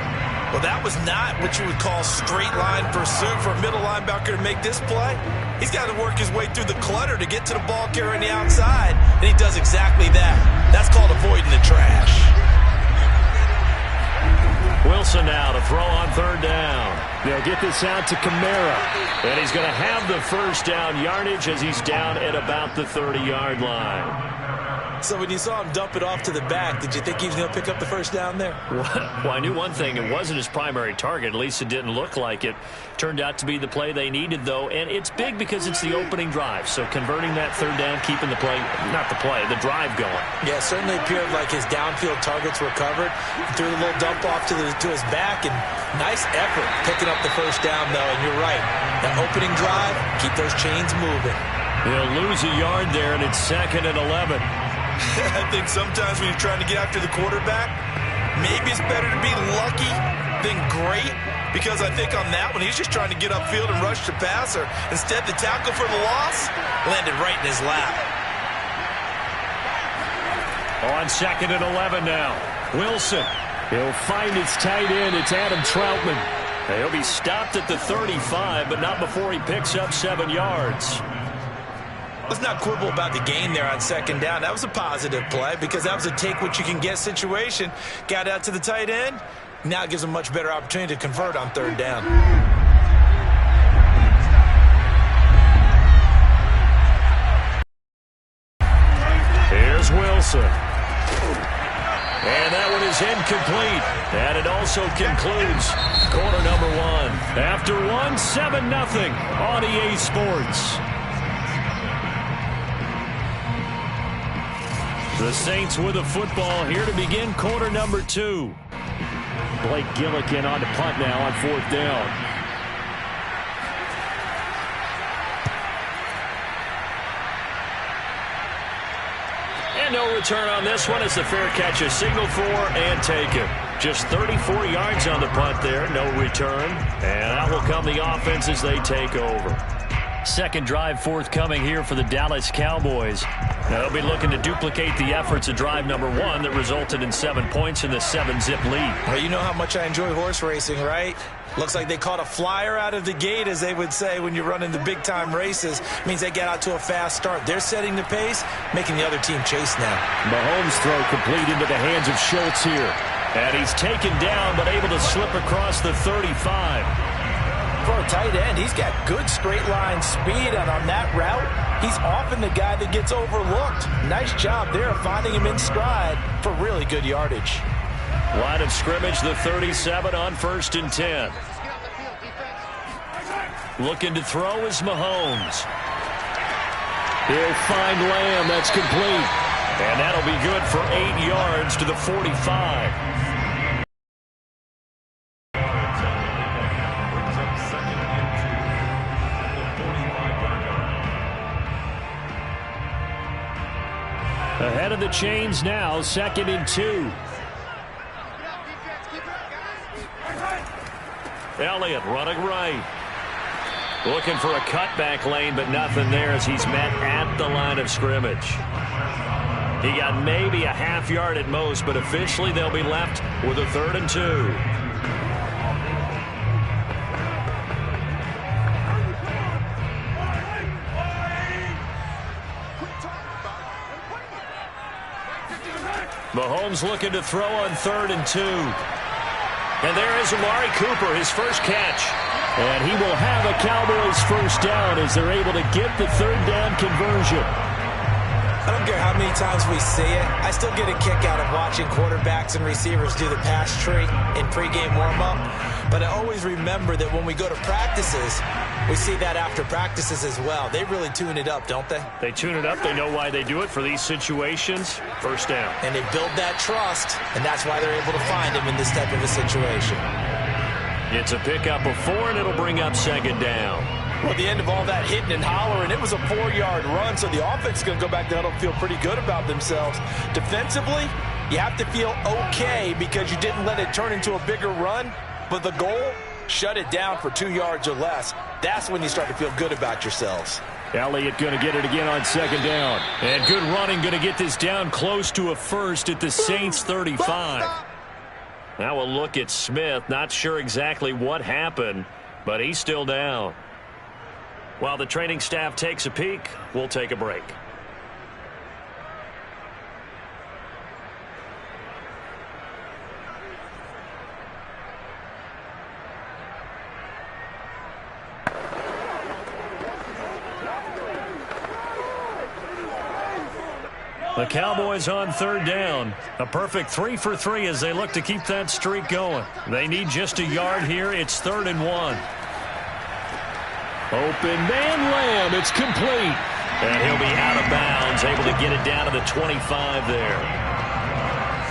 Well, that was not what you would call straight line pursuit for a middle linebacker to make this play. He's got to work his way through the clutter to get to the ball carrier on the outside, and he does exactly that. That's called avoiding the trash. Wilson now to throw on 3rd down. They'll get this out to Kamara. And he's going to have the 1st down yardage as he's down at about the 30-yard line. So when you saw him dump it off to the back, did you think he was going to pick up the 1st down there? Well, I knew one thing. It wasn't his primary target. At least it didn't look like it. Turned out to be the play they needed, though. And it's big because it's the opening drive. So converting that 3rd down, keeping the play, not the play, the drive going. Yeah, it certainly appeared like his downfield targets were covered. He threw a little dump off to his back, and nice effort picking up the 1st down, though. And you're right. That opening drive, keep those chains moving. He'll lose a yard there, and it's 2nd and 11. I think sometimes when you're trying to get after the quarterback, maybe it's better to be lucky than great, because I think on that one, he's just trying to get upfield and rush the passer. Instead, the tackle for the loss landed right in his lap. On 2nd and 11 now. Wilson. He'll find his tight end. It's Adam Troutman. He'll be stopped at the 35, but not before he picks up 7 yards. Let's not quibble about the gain there on 2nd down. That was a positive play because that was a take-what-you-can-get situation. Got out to the tight end. Now it gives him a much better opportunity to convert on 3rd down. Here's Wilson. And that one is incomplete. And it also concludes quarter number 1. After 1, 7-0 on EA Sports. The Saints with a football here to begin quarter number 2. Blake Gillikin on the punt now on 4th down. And no return on this one as the fair catch is signaled for and taken. Just 34 yards on the punt there, no return. And out will come the offense as they take over. Second drive forthcoming here for the Dallas Cowboys. Now they'll be looking to duplicate the efforts of drive number 1 that resulted in 7 points in the 7-zip lead. Well, you know how much I enjoy horse racing, right? Looks like they caught a flyer out of the gate, as they would say when you're running the big-time races. Means they get out to a fast start. They're setting the pace, making the other team chase now. Mahomes' throw complete into the hands of Schultz here. And he's taken down, but able to slip across the 35. For a tight end, he's got good straight line speed, and on that route, he's often the guy that gets overlooked. Nice job there finding him in stride for really good yardage. Line of scrimmage, the 37 on 1st and 10. Looking to throw is Mahomes. He'll find Lamb. That's complete. And that'll be good for 8 yards to the 45. Ahead of the chains now, 2nd and 2. Elliott running right. Looking for a cutback lane, but nothing there as he's met at the line of scrimmage. He got maybe a half yard at most, but officially they'll be left with a 3rd and 2. Mahomes looking to throw on 3rd and 2. And there is Amari Cooper, his first catch. And he will have a Cowboys first down as they're able to get the 3rd down conversion. I don't care how many times we see it. I still get a kick out of watching quarterbacks and receivers do the pass tree in pregame warm-up. But I always remember that when we go to practices, we see that after practices as well. They really tune it up, don't they? They tune it up. They know why they do it for these situations. First down. And they build that trust, and that's why they're able to find him in this type of a situation. It's a pickup of 4, and it'll bring up 2nd down. Well, at the end of all that hitting and hollering, it was a 4-yard run, so the offense is going to go back there and feel pretty good about themselves. Defensively, you have to feel okay because you didn't let it turn into a bigger run, but the goal, shut it down for 2 yards or less. That's when you start to feel good about yourselves. Elliott going to get it again on 2nd down. And good running, going to get this down close to a first at the Saints 35. Now we'll look at Smith. Not sure exactly what happened, but he's still down. While the training staff takes a peek, we'll take a break. The Cowboys on 3rd down. A perfect 3 for 3 as they look to keep that streak going. They need just a yard here. It's 3rd and 1. Open man Lamb. It's complete. And he'll be out of bounds, able to get it down to the 25 there.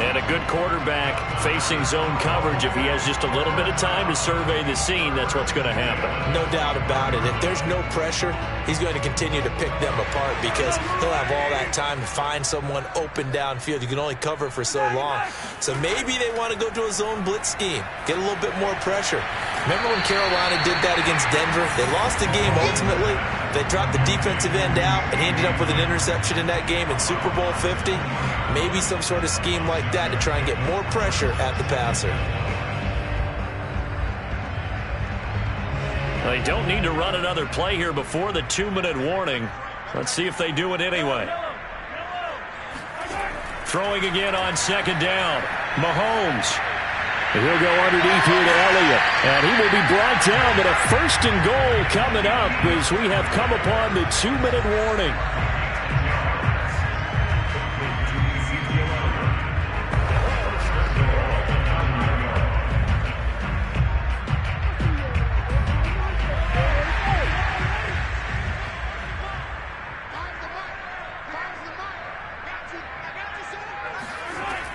And a good quarterback facing zone coverage. If he has just a little bit of time to survey the scene, that's what's going to happen. No doubt about it. If there's no pressure, he's going to continue to pick them apart because he'll have all that time to find someone open downfield. You can only cover for so long. So maybe they want to go to a zone blitz scheme, get a little bit more pressure. Remember when Carolina did that against Denver? They lost the game ultimately. They dropped the defensive end out and ended up with an interception in that game in Super Bowl 50. Maybe some sort of scheme like that to try and get more pressure at the passer. They don't need to run another play here before the 2-minute warning. Let's see if they do it anyway. Throwing again on 2nd down. Mahomes. He'll go underneath here to Elliott. And he will be brought down, but a 1st and goal coming up as we have come upon the 2-minute warning.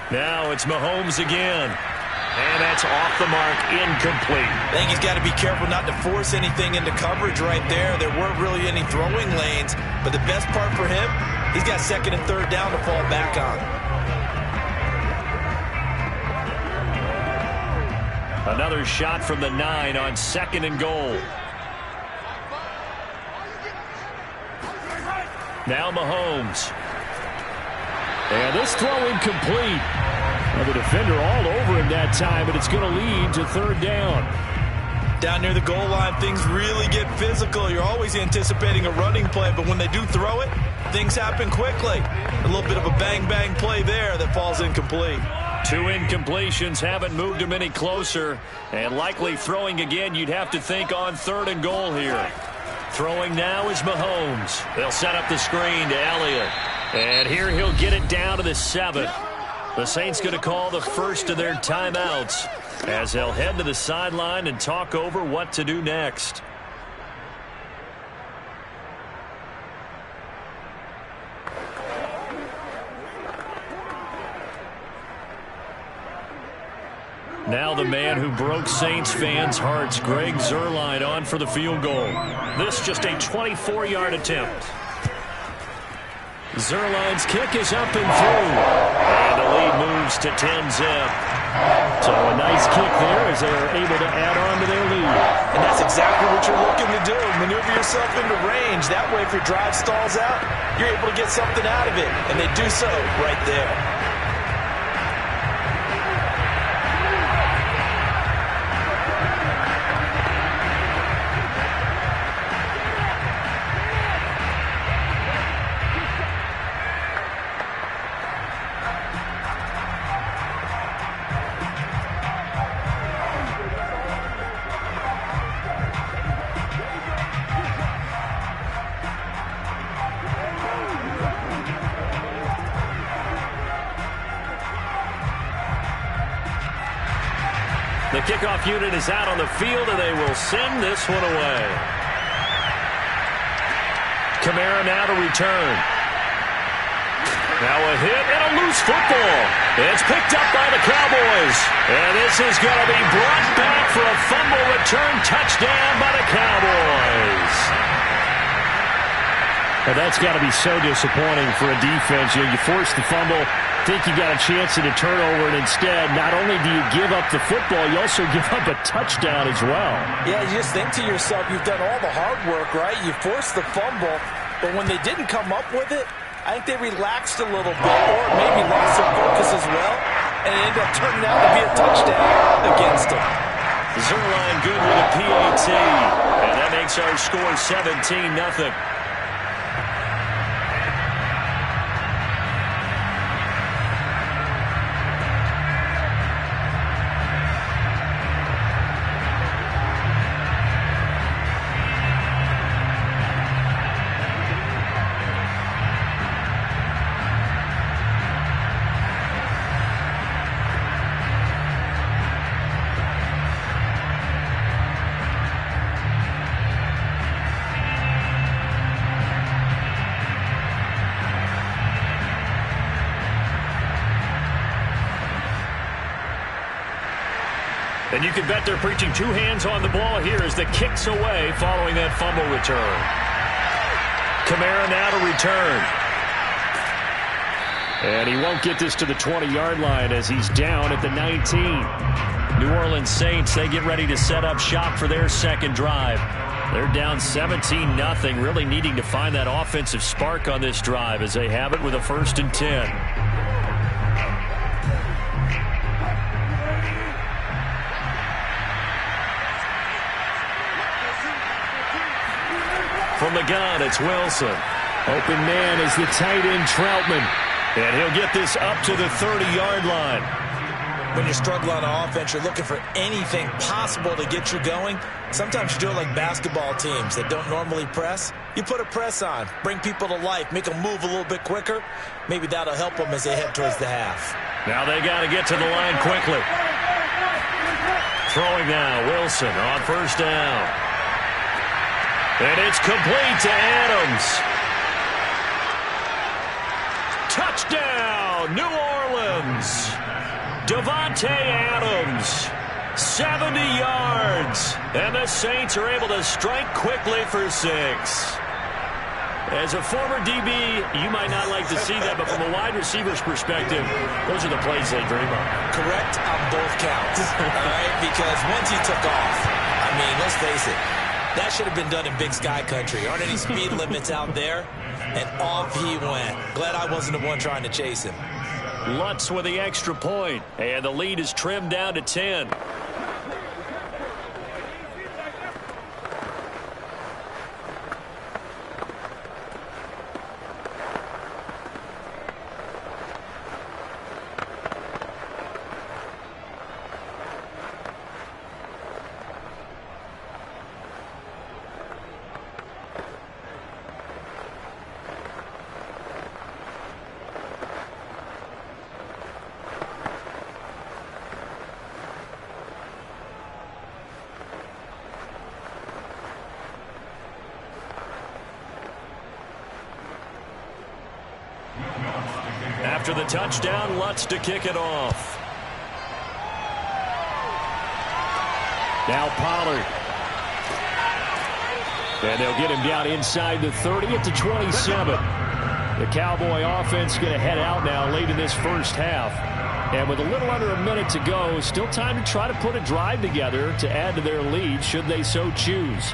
Now it's Mahomes again. And that's off the mark, incomplete. I think he's got to be careful not to force anything into coverage right there. There weren't really any throwing lanes, but the best part for him, he's got 2nd and 3rd down to fall back on. Another shot from the 9 on 2nd and goal. Now Mahomes. And this throw incomplete. And the defender all over him that time, but it's going to lead to 3rd down. Down near the goal line, things really get physical. You're always anticipating a running play, but when they do throw it, things happen quickly. A little bit of a bang-bang play there that falls incomplete. 2 incompletions haven't moved him any closer, and likely throwing again, you'd have to think on 3rd and goal here. Throwing now is Mahomes. They'll set up the screen to Elliott. And here he'll get it down to the 7. The Saints going to call the first of their timeouts as they'll head to the sideline and talk over what to do next. Now the man who broke Saints fans' hearts, Greg Zuerlein, on for the field goal. This just a 24-yard attempt. Zuerlein's kick is up and through. And the lead moves to 10-zip. So a nice kick there as they are able to add on to their lead. And that's exactly what you're looking to do. Maneuver yourself into range. That way, if your drive stalls out, you're able to get something out of it. And they do so right there. The kickoff unit is out on the field, and they will send this one away. Kamara now to return. Now a hit and a loose football. It's picked up by the Cowboys. And this is going to be brought back for a fumble return touchdown by the Cowboys. Well, that's got to be so disappointing for a defense. You force the fumble, think you got a chance at a turnover, and instead, not only do you give up the football, you also give up a touchdown as well. Yeah, you just think to yourself, you've done all the hard work, right? You forced the fumble, but when they didn't come up with it, I think they relaxed a little bit, or maybe lost some focus as well, and it ended up turning out to be a touchdown against them. Zuerlein good with a PAT, and that makes our score 17-0. And you can bet they're preaching two hands on the ball here as the kick's away following that fumble return. Kamara now to return. And he won't get this to the 20-yard line as he's down at the 19. New Orleans Saints, they get ready to set up shop for their second drive. They're down 17-0, really needing to find that offensive spark on this drive as they have it with a 1st and 10. From the gun, it's Wilson. Open man is the tight end, Troutman. And he'll get this up to the 30-yard line. When you're struggling on offense, you're looking for anything possible to get you going. Sometimes you do it like basketball teams that don't normally press. You put a press on, bring people to life, make them move a little bit quicker. Maybe that'll help them as they head towards the half. Now they got to get to the line quickly. Throwing now, Wilson on 1st down. And it's complete to Adams. Touchdown, New Orleans. Davante Adams, 70 yards. And the Saints are able to strike quickly for 6. As a former DB, you might not like to see that, but from a wide receiver's perspective, those are the plays they dream of. Correct on both counts, all right? Because once he took off, I mean, let's face it, that should have been done in Big Sky Country. Aren't any speed limits out there? And off he went. Glad I wasn't the one trying to chase him. Lutz with the extra point, and the lead is trimmed down to 10. After the touchdown, Lutz to kick it off. Now Pollard. And they'll get him down inside the 30 at the 27. The Cowboy offense going to head out now late in this first half. And with a little under a minute to go, still time to try to put a drive together to add to their lead should they so choose.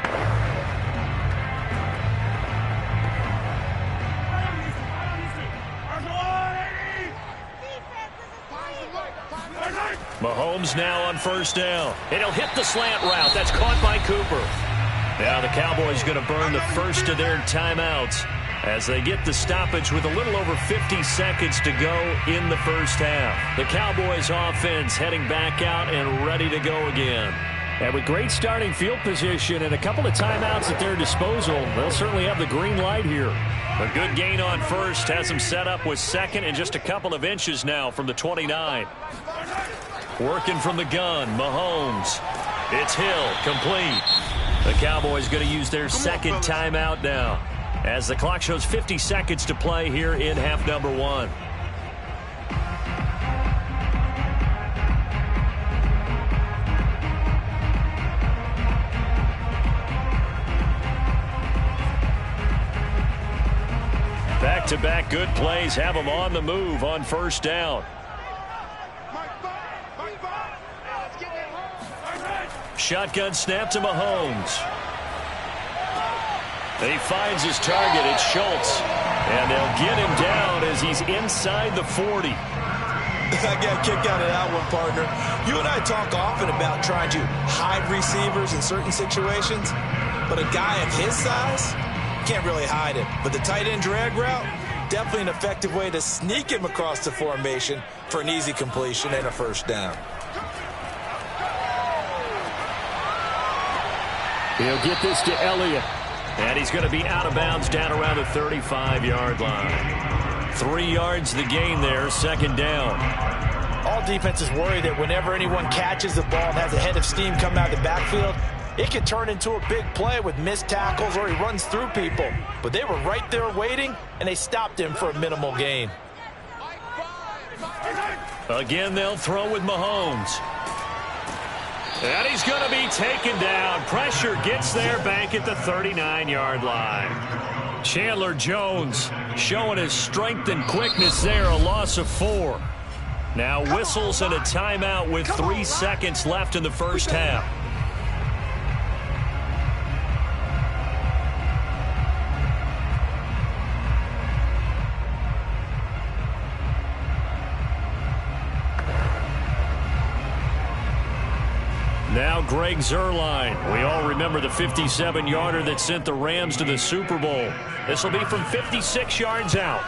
Mahomes now on 1st down. And he'll hit the slant route. That's caught by Cooper. Now the Cowboys going to burn the first of their timeouts as they get the stoppage with a little over 50 seconds to go in the first half. The Cowboys offense heading back out and ready to go again. And with great starting field position and a couple of timeouts at their disposal, they'll certainly have the green light here. A good gain on 1st has them set up with 2nd and just a couple of inches now from the 29. Working from the gun, Mahomes. It's Hill, complete. The Cowboys going to use their second timeout now, as the clock shows 50 seconds to play here in half number 1. Back-to-back good plays have them on the move on first down. Shotgun snap to Mahomes. He finds his target. It's Schultz. And they'll get him down as he's inside the 40. I got a kick out of that one, partner. You and I talk often about trying to hide receivers in certain situations, but a guy of his size can't really hide him. But the tight end drag route, definitely an effective way to sneak him across the formation for an easy completion and a first down. He'll get this to Elliott. And he's going to be out of bounds down around the 35-yard line. 3 yards the gain there, second down. All defenses worry that whenever anyone catches the ball and has a head of steam come out of the backfield, it can turn into a big play with missed tackles or he runs through people. But they were right there waiting, and they stopped him for a minimal gain. Again, they'll throw with Mahomes. And he's going to be taken down. Pressure gets there back at the 39-yard line. Chandler Jones showing his strength and quickness there, a loss of 4. Now whistles and a timeout with 3 seconds left in the first half. Now Greg Zuerlein. We all remember the 57-yarder that sent the Rams to the Super Bowl. This will be from 56 yards out.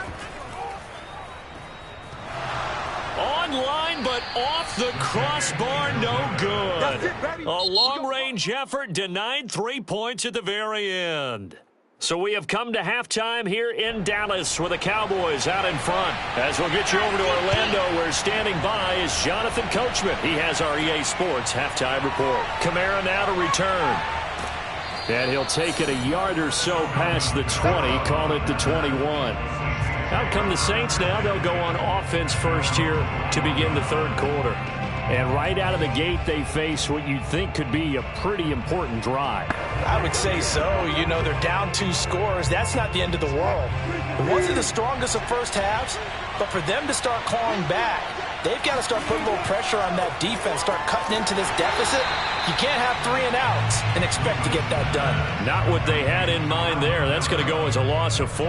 On line, but off the crossbar, no good. A long-range effort denied 3 points at the very end. So we have come to halftime here in Dallas with the Cowboys out in front. As we'll get you over to Orlando, where standing by is Jonathan Coachman. He has our EA Sports halftime report. Kamara now to return. And he'll take it a yard or so past the 20, call it the 21. Out come the Saints now. They'll go on offense first here to begin the third quarter. And right out of the gate, they face what you'd think could be a pretty important drive. I would say so. You know, they're down 2 scores. That's not the end of the world. It wasn't the strongest of first halves, but for them to start clawing back, they've got to start putting a little pressure on that defense, start cutting into this deficit. You can't have 3 and outs and expect to get that done. Not what they had in mind there. That's going to go as a loss of 4.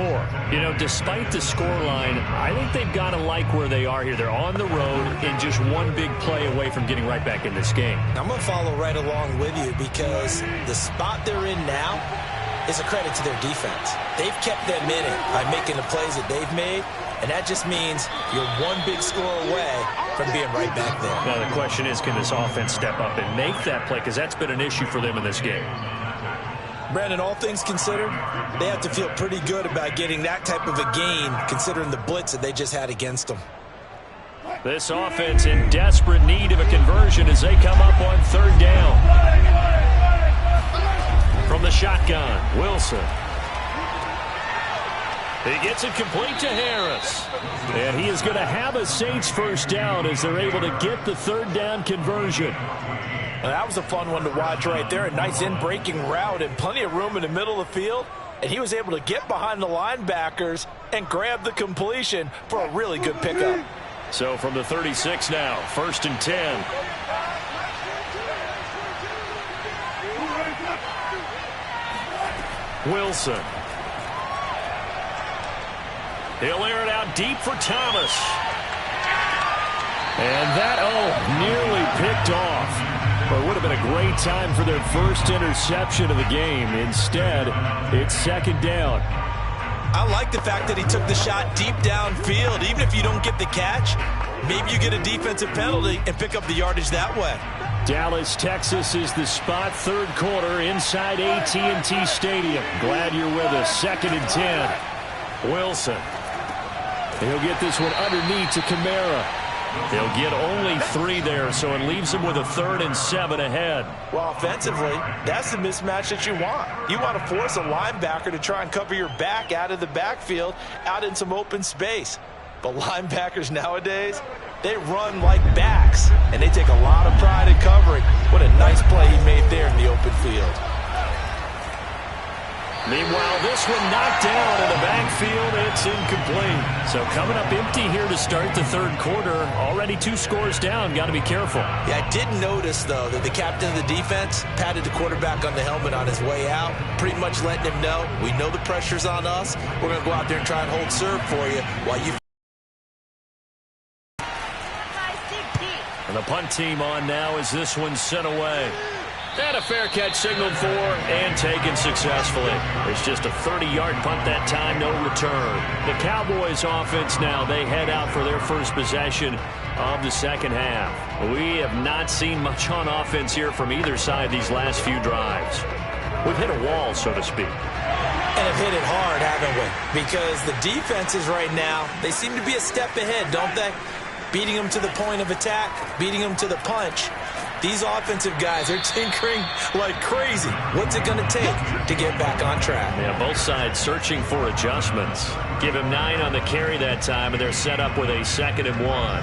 You know, despite the scoreline, I think they've got to like where they are here. They're on the road and just one big play away from getting right back in this game. I'm going to follow right along with you because the spot they're in now is a credit to their defense. They've kept them in it by making the plays that they've made. And that just means you're one big score away from being right back there. Now the question is, can this offense step up and make that play? Because that's been an issue for them in this game. Brandon, all things considered, they have to feel pretty good about getting that type of a gain, considering the blitz that they just had against them. This offense in desperate need of a conversion as they come up on third down. From the shotgun, Wilson. He gets it complete to Harris. And he is going to have a Saints first down as they're able to get the third down conversion. Well, that was a fun one to watch right there. A nice in-breaking route and plenty of room in the middle of the field. And he was able to get behind the linebackers and grab the completion for a really good pickup. So from the 36 now, 1st and 10. Wilson. He'll air it out deep for Thomas. And that, nearly picked off. But it would have been a great time for their first interception of the game. Instead, it's second down. I like the fact that he took the shot deep downfield. Even if you don't get the catch, maybe you get a defensive penalty and pick up the yardage that way. Dallas, Texas is the spot, third quarter inside AT&T Stadium. Glad you're with us. 2nd and 10. Wilson. He'll get this one underneath to Kamara. They'll get only 3 there, so it leaves them with a 3rd and 7 ahead. Well, offensively, that's the mismatch that you want. You want to force a linebacker to try and cover your back out of the backfield, out in some open space. But linebackers nowadays, they run like backs, and they take a lot of pride in covering. What a nice play he made there in the open field. Meanwhile, this one knocked down in the backfield. It's incomplete. So coming up empty here to start the 3rd quarter. Already 2 scores down. Got to be careful. Yeah, I did notice, though, that the captain of the defense patted the quarterback on the helmet on his way out, pretty much letting him know, we know the pressure's on us. We're going to go out there and try and hold serve for you while you... And the punt team on now as this one's sent away. And a fair catch signaled for and taken successfully. It's just a 30-yard punt that time, no return. The Cowboys offense now, they head out for their first possession of the second half. We have not seen much on offense here from either side these last few drives. We've hit a wall, so to speak. And have hit it hard, haven't we? Because the defenses right now, they seem to be a step ahead, don't they? Beating them to the point of attack, beating them to the punch. These offensive guys are tinkering like crazy. What's it going to take to get back on track? Yeah, both sides searching for adjustments. Give him 9 on the carry that time, and they're set up with a 2nd and 1.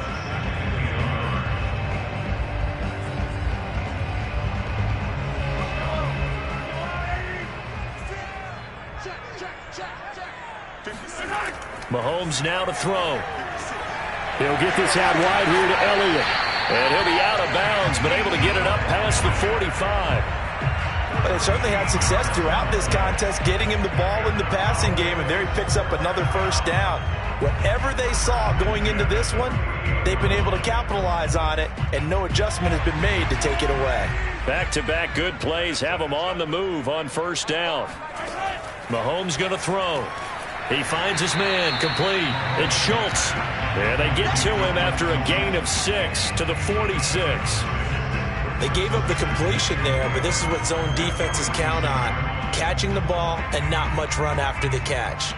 Mahomes now to throw. He'll get this out wide here to Elliott. And he'll be out of bounds, but able to get it up past the 45. But they certainly had success throughout this contest, getting him the ball in the passing game, and there he picks up another first down. Whatever they saw going into this one, they've been able to capitalize on it, and no adjustment has been made to take it away. Back-to-back good plays have him on the move on first down. Mahomes going to throw. He finds his man, complete. It's Schultz. And they get to him after a gain of 6 to the 46. They gave up the completion there, but this is what zone defenses count on. Catching the ball and not much run after the catch.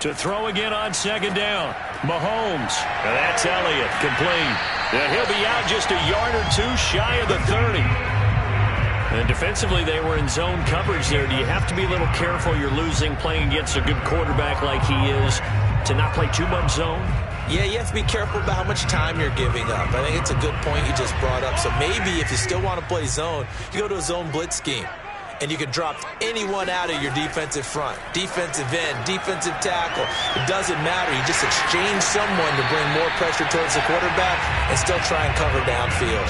To throw again on second down. Mahomes. And that's Elliott, complete. And he'll be out just a yard or 2 shy of the 30. And defensively, they were in zone coverage there. Do you have to be a little careful? You're losing playing against a good quarterback like he is to not play too much zone? Yeah, you have to be careful about how much time you're giving up. I think it's a good point you just brought up. So maybe if you still want to play zone, you go to a zone blitz scheme. And you can drop anyone out of your defensive front. Defensive end, defensive tackle. It doesn't matter. You just exchange someone to bring more pressure towards the quarterback and still try and cover downfield.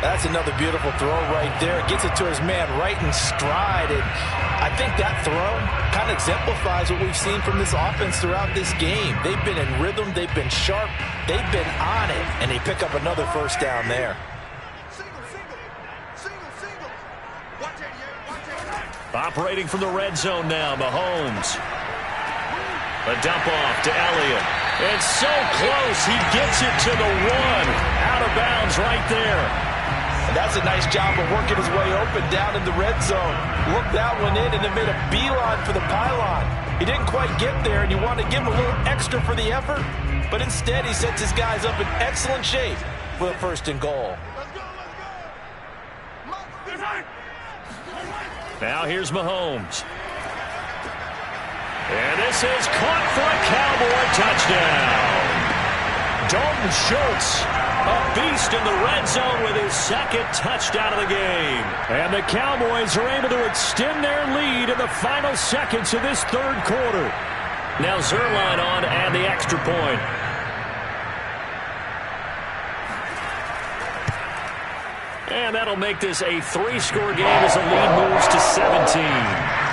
That's another beautiful throw right there. Gets it to his man right in stride. And I think that throw kind of exemplifies what we've seen from this offense throughout this game. They've been in rhythm. They've been sharp. They've been on it. And they pick up another first down there. Operating from the red zone now, Mahomes. A dump off to Elliott. It's so close, he gets it to the 1. Out of bounds right there. And that's a nice job of working his way open down in the red zone. Looked that one in and then made a beeline for the pylon. He didn't quite get there, and you want to give him a little extra for the effort. But instead, he sets his guys up in excellent shape for the 1st and goal. Now here's Mahomes. And this is caught for a Cowboy touchdown. Dalton Schultz, a beast in the red zone with his 2nd touchdown of the game. And the Cowboys are able to extend their lead in the final seconds of this 3rd quarter. Now Zuerlein on to add the extra point. And that'll make this a 3-score game as the lead moves to 17.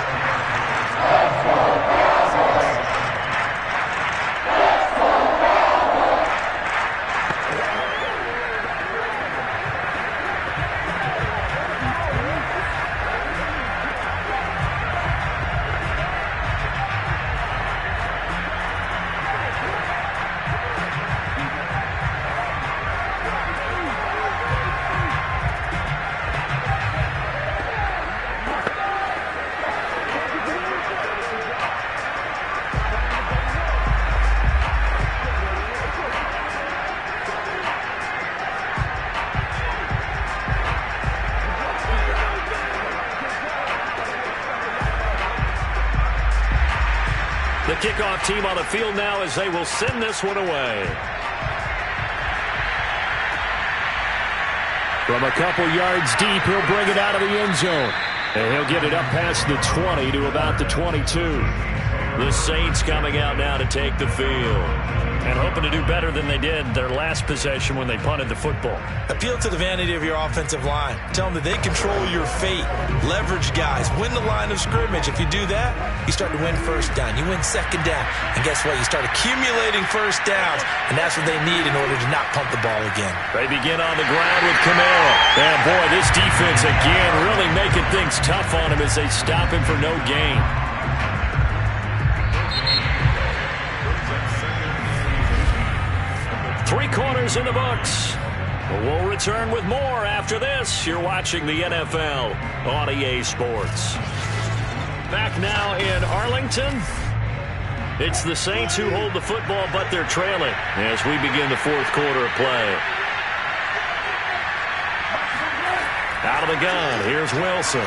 The kickoff team on the field now as they will send this one away. From a couple yards deep, he'll bring it out of the end zone. And he'll get it up past the 20 to about the 22. The Saints coming out now to take the field. And hoping to do better than they did their last possession when they punted the football. Appeal to the vanity of your offensive line. Tell them that they control your fate. Leverage guys. Win the line of scrimmage. If you do that, you start to win first down. You win second down. And guess what? You start accumulating first downs. And that's what they need in order to not punt the ball again. They begin on the ground with Kamara. And boy, this defense again really making things tough on him as they stop him for no gain. Three quarters in the books. We'll return with more after this. You're watching the NFL on EA Sports. Back now in Arlington. It's the Saints who hold the football, but they're trailing as we begin the fourth quarter of play. Out of the gun, here's Wilson.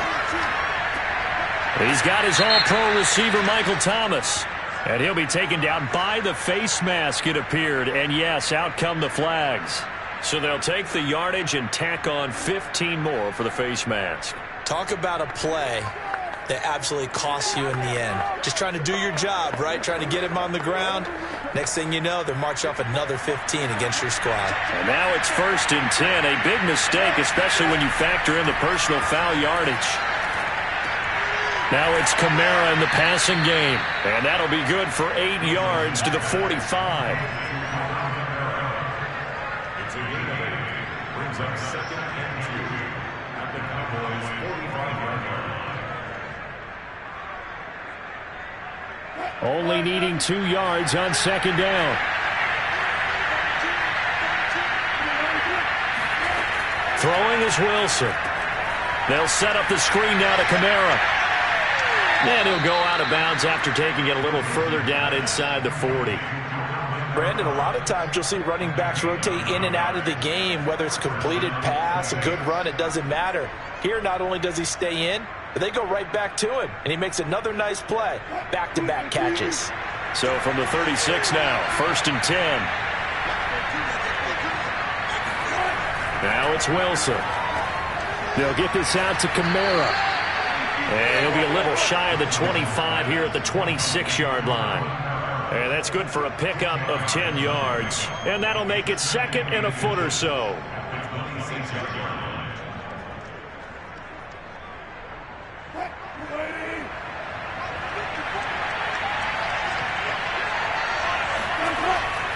He's got his all-pro receiver, Michael Thomas. And he'll be taken down by the face mask, it appeared. And yes, out come the flags. So they'll take the yardage and tack on 15 more for the face mask. Talk about a play that absolutely costs you in the end. Just trying to do your job, right? Trying to get him on the ground. Next thing you know, they're marching off another 15 against your squad. And now it's 1st and 10. A big mistake, especially when you factor in the personal foul yardage. Now it's Kamara in the passing game. And that'll be good for 8 yards to the 45. It's a gain of 8. Brings up 2nd and 2 at the Cowboys' 45-yard line. Only needing 2 yards on 2nd down. Throwing is Wilson. They'll set up the screen now to Kamara. And he'll go out of bounds after taking it a little further down inside the 40. Brandon, a lot of times you'll see running backs rotate in and out of the game, whether it's a completed pass, a good run, it doesn't matter. Here, not only does he stay in, but they go right back to him, and he makes another nice play. Back-to-back catches. So from the 36 now, 1st and 10. Now it's Wilson. They'll get this out to Kamara. And he'll be a little shy of the 25 here at the 26-yard line. And that's good for a pickup of 10 yards. And that'll make it 2nd and a foot or so.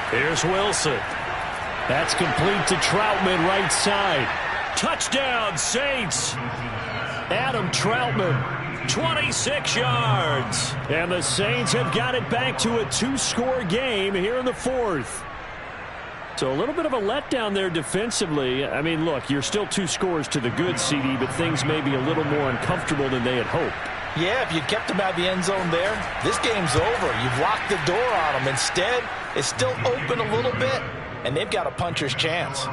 Here's Wilson. That's complete to Troutman, right side. Touchdown, Saints. Adam Troutman, 26 yards. And the Saints have got it back to a 2-score game here in the 4th. So a little bit of a letdown there defensively. I mean, look, you're still 2 scores to the good, CD, but things may be a little more uncomfortable than they had hoped. Yeah, if you kept them out of the end zone there, this game's over. You've locked the door on them. Instead, it's still open a little bit, and they've got a puncher's chance.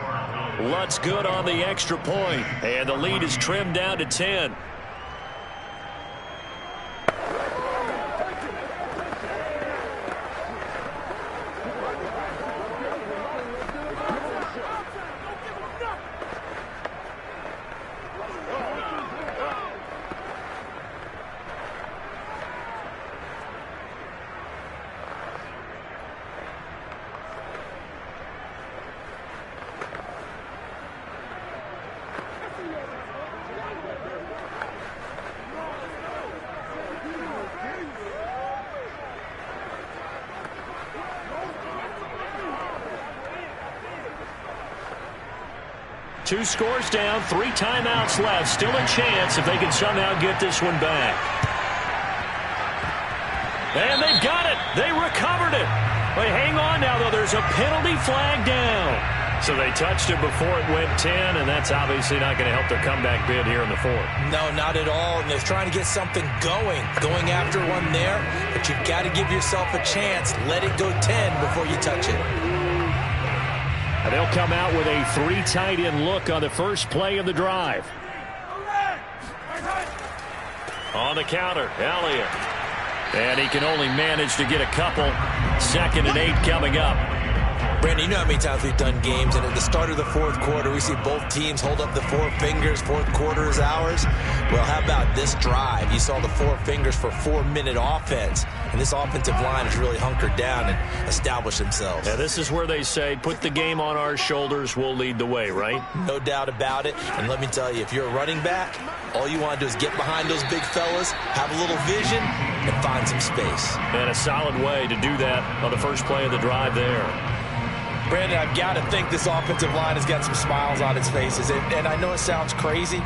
Lutt's good on the extra point, and the lead is trimmed down to 10. Two scores down, 3 timeouts left. Still a chance if they can somehow get this one back. And they've got it. They recovered it. But hang on now, though. There's a penalty flag down. So they touched it before it went 10, and that's obviously not going to help their comeback bid here in the 4th. No, not at all. And they're trying to get something going after one there. But you've got to give yourself a chance. Let it go 10 before you touch it. And they'll come out with a 3 tight end look on the first play of the drive. On the counter, Elliott. And he can only manage to get a couple. 2nd and 8 coming up. Brandon, you know how many times we've done games, and at the start of the fourth quarter, we see both teams hold up the 4 fingers. Fourth quarter is ours. Well, how about this drive? You saw the 4 fingers for 4-minute offense, and this offensive line has really hunkered down and established themselves. Yeah, this is where they say, put the game on our shoulders, we'll lead the way, right? No doubt about it. And let me tell you, if you're a running back, all you want to do is get behind those big fellas, have a little vision, and find some space. And a solid way to do that on the first play of the drive there. Brandon, I've got to think this offensive line has got some smiles on its faces. And I know it sounds crazy,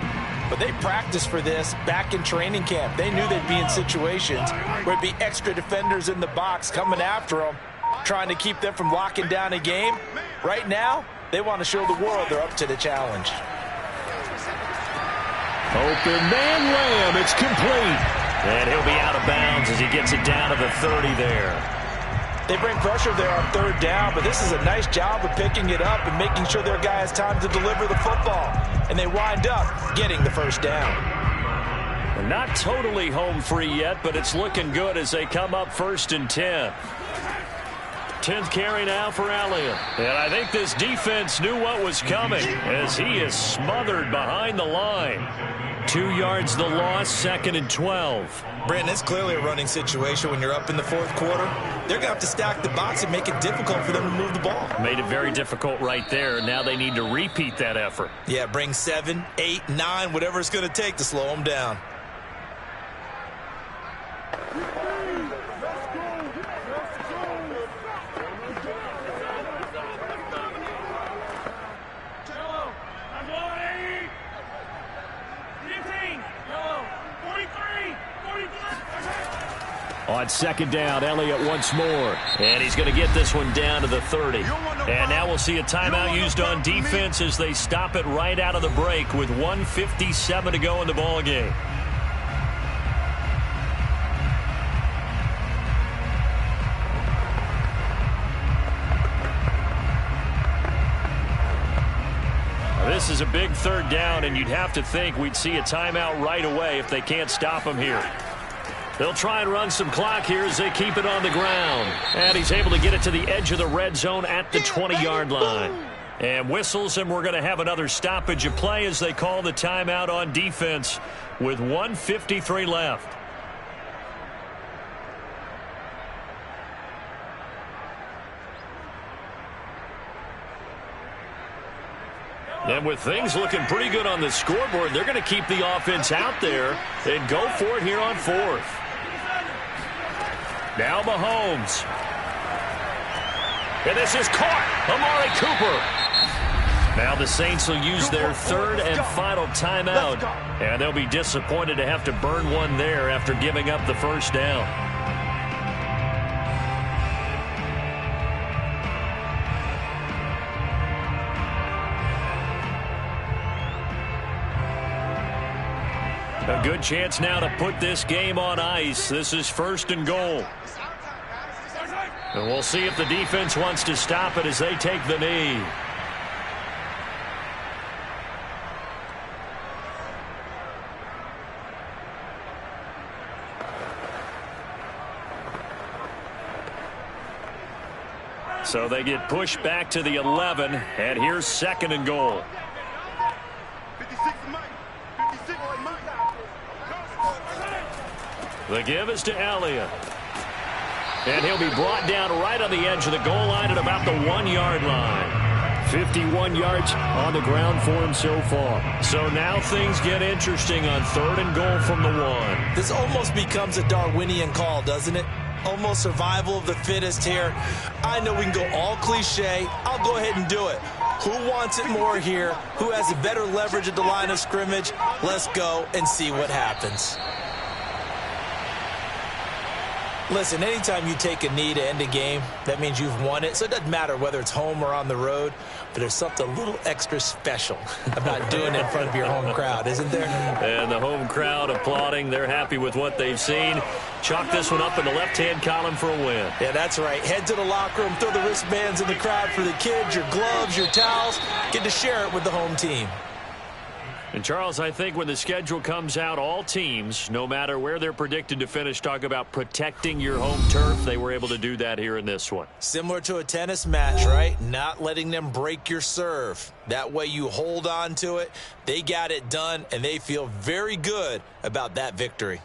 but they practiced for this back in training camp. They knew they'd be in situations where it'd be extra defenders in the box coming after them, trying to keep them from locking down a game. Right now, they want to show the world they're up to the challenge. Open man Lamb, it's complete. And he'll be out of bounds as he gets it down to the 30 there. They bring pressure there on 3rd down, but this is a nice job of picking it up and making sure their guy has time to deliver the football. And they wind up getting the 1st down. They're not totally home free yet, but it's looking good as they come up 1st and 10. 10th carry now for Elliott. And I think this defense knew what was coming as he is smothered behind the line. 2 yards the loss, 2nd and 12. Brandon, it's clearly a running situation when you're up in the 4th quarter. They're going to have to stack the box and make it difficult for them to move the ball. Made it very difficult right there. Now they need to repeat that effort. Yeah, bring 7, 8, 9, whatever it's going to take to slow them down. On 2nd down, Elliott once more. And he's going to get this one down to the 30. And now we'll see a timeout used on defense as they stop it right out of the break with 1:57 to go in the ball game. This is a big 3rd down, and you'd have to think we'd see a timeout right away if they can't stop him here. They'll try and run some clock here as they keep it on the ground. And he's able to get it to the edge of the red zone at the 20-yard line. And whistles, and we're going to have another stoppage of play as they call the timeout on defense with 1:53 left. And with things looking pretty good on the scoreboard, they're going to keep the offense out there and go for it here on 4th. Now Mahomes. And this is caught. Amari Cooper. Now the Saints will use their 3rd and final timeout. And they'll be disappointed to have to burn one there after giving up the 1st down. A good chance now to put this game on ice. This is 1st and goal. And we'll see if the defense wants to stop it as they take the knee. So they get pushed back to the 11, and here's 2nd and goal. 56 Mike. 56 Mike. The give is to Elliott. And he'll be brought down right on the edge of the goal line at about the 1-yard line. 51 yards on the ground for him so far. So now things get interesting on 3rd and goal from the 1. This almost becomes a Darwinian call, doesn't it? Almost survival of the fittest here. I know we can go all cliche. I'll go ahead and do it. Who wants it more here? Who has a better leverage at the line of scrimmage? Let's go and see what happens. Listen, anytime you take a knee to end a game, that means you've won it. So it doesn't matter whether it's home or on the road, but there's something a little extra special about doing it in front of your home crowd, isn't there? And the home crowd applauding. They're happy with what they've seen. Chalk this one up in the left-hand column for a win. Yeah, that's right. Head to the locker room, throw the wristbands in the crowd for the kids, your gloves, your towels. Get to share it with the home team. And, Charles, I think when the schedule comes out, all teams, no matter where they're predicted to finish, talk about protecting your home turf. They were able to do that here in this one. Similar to a tennis match, right? Not letting them break your serve. That way you hold on to it. They got it done, and they feel very good about that victory.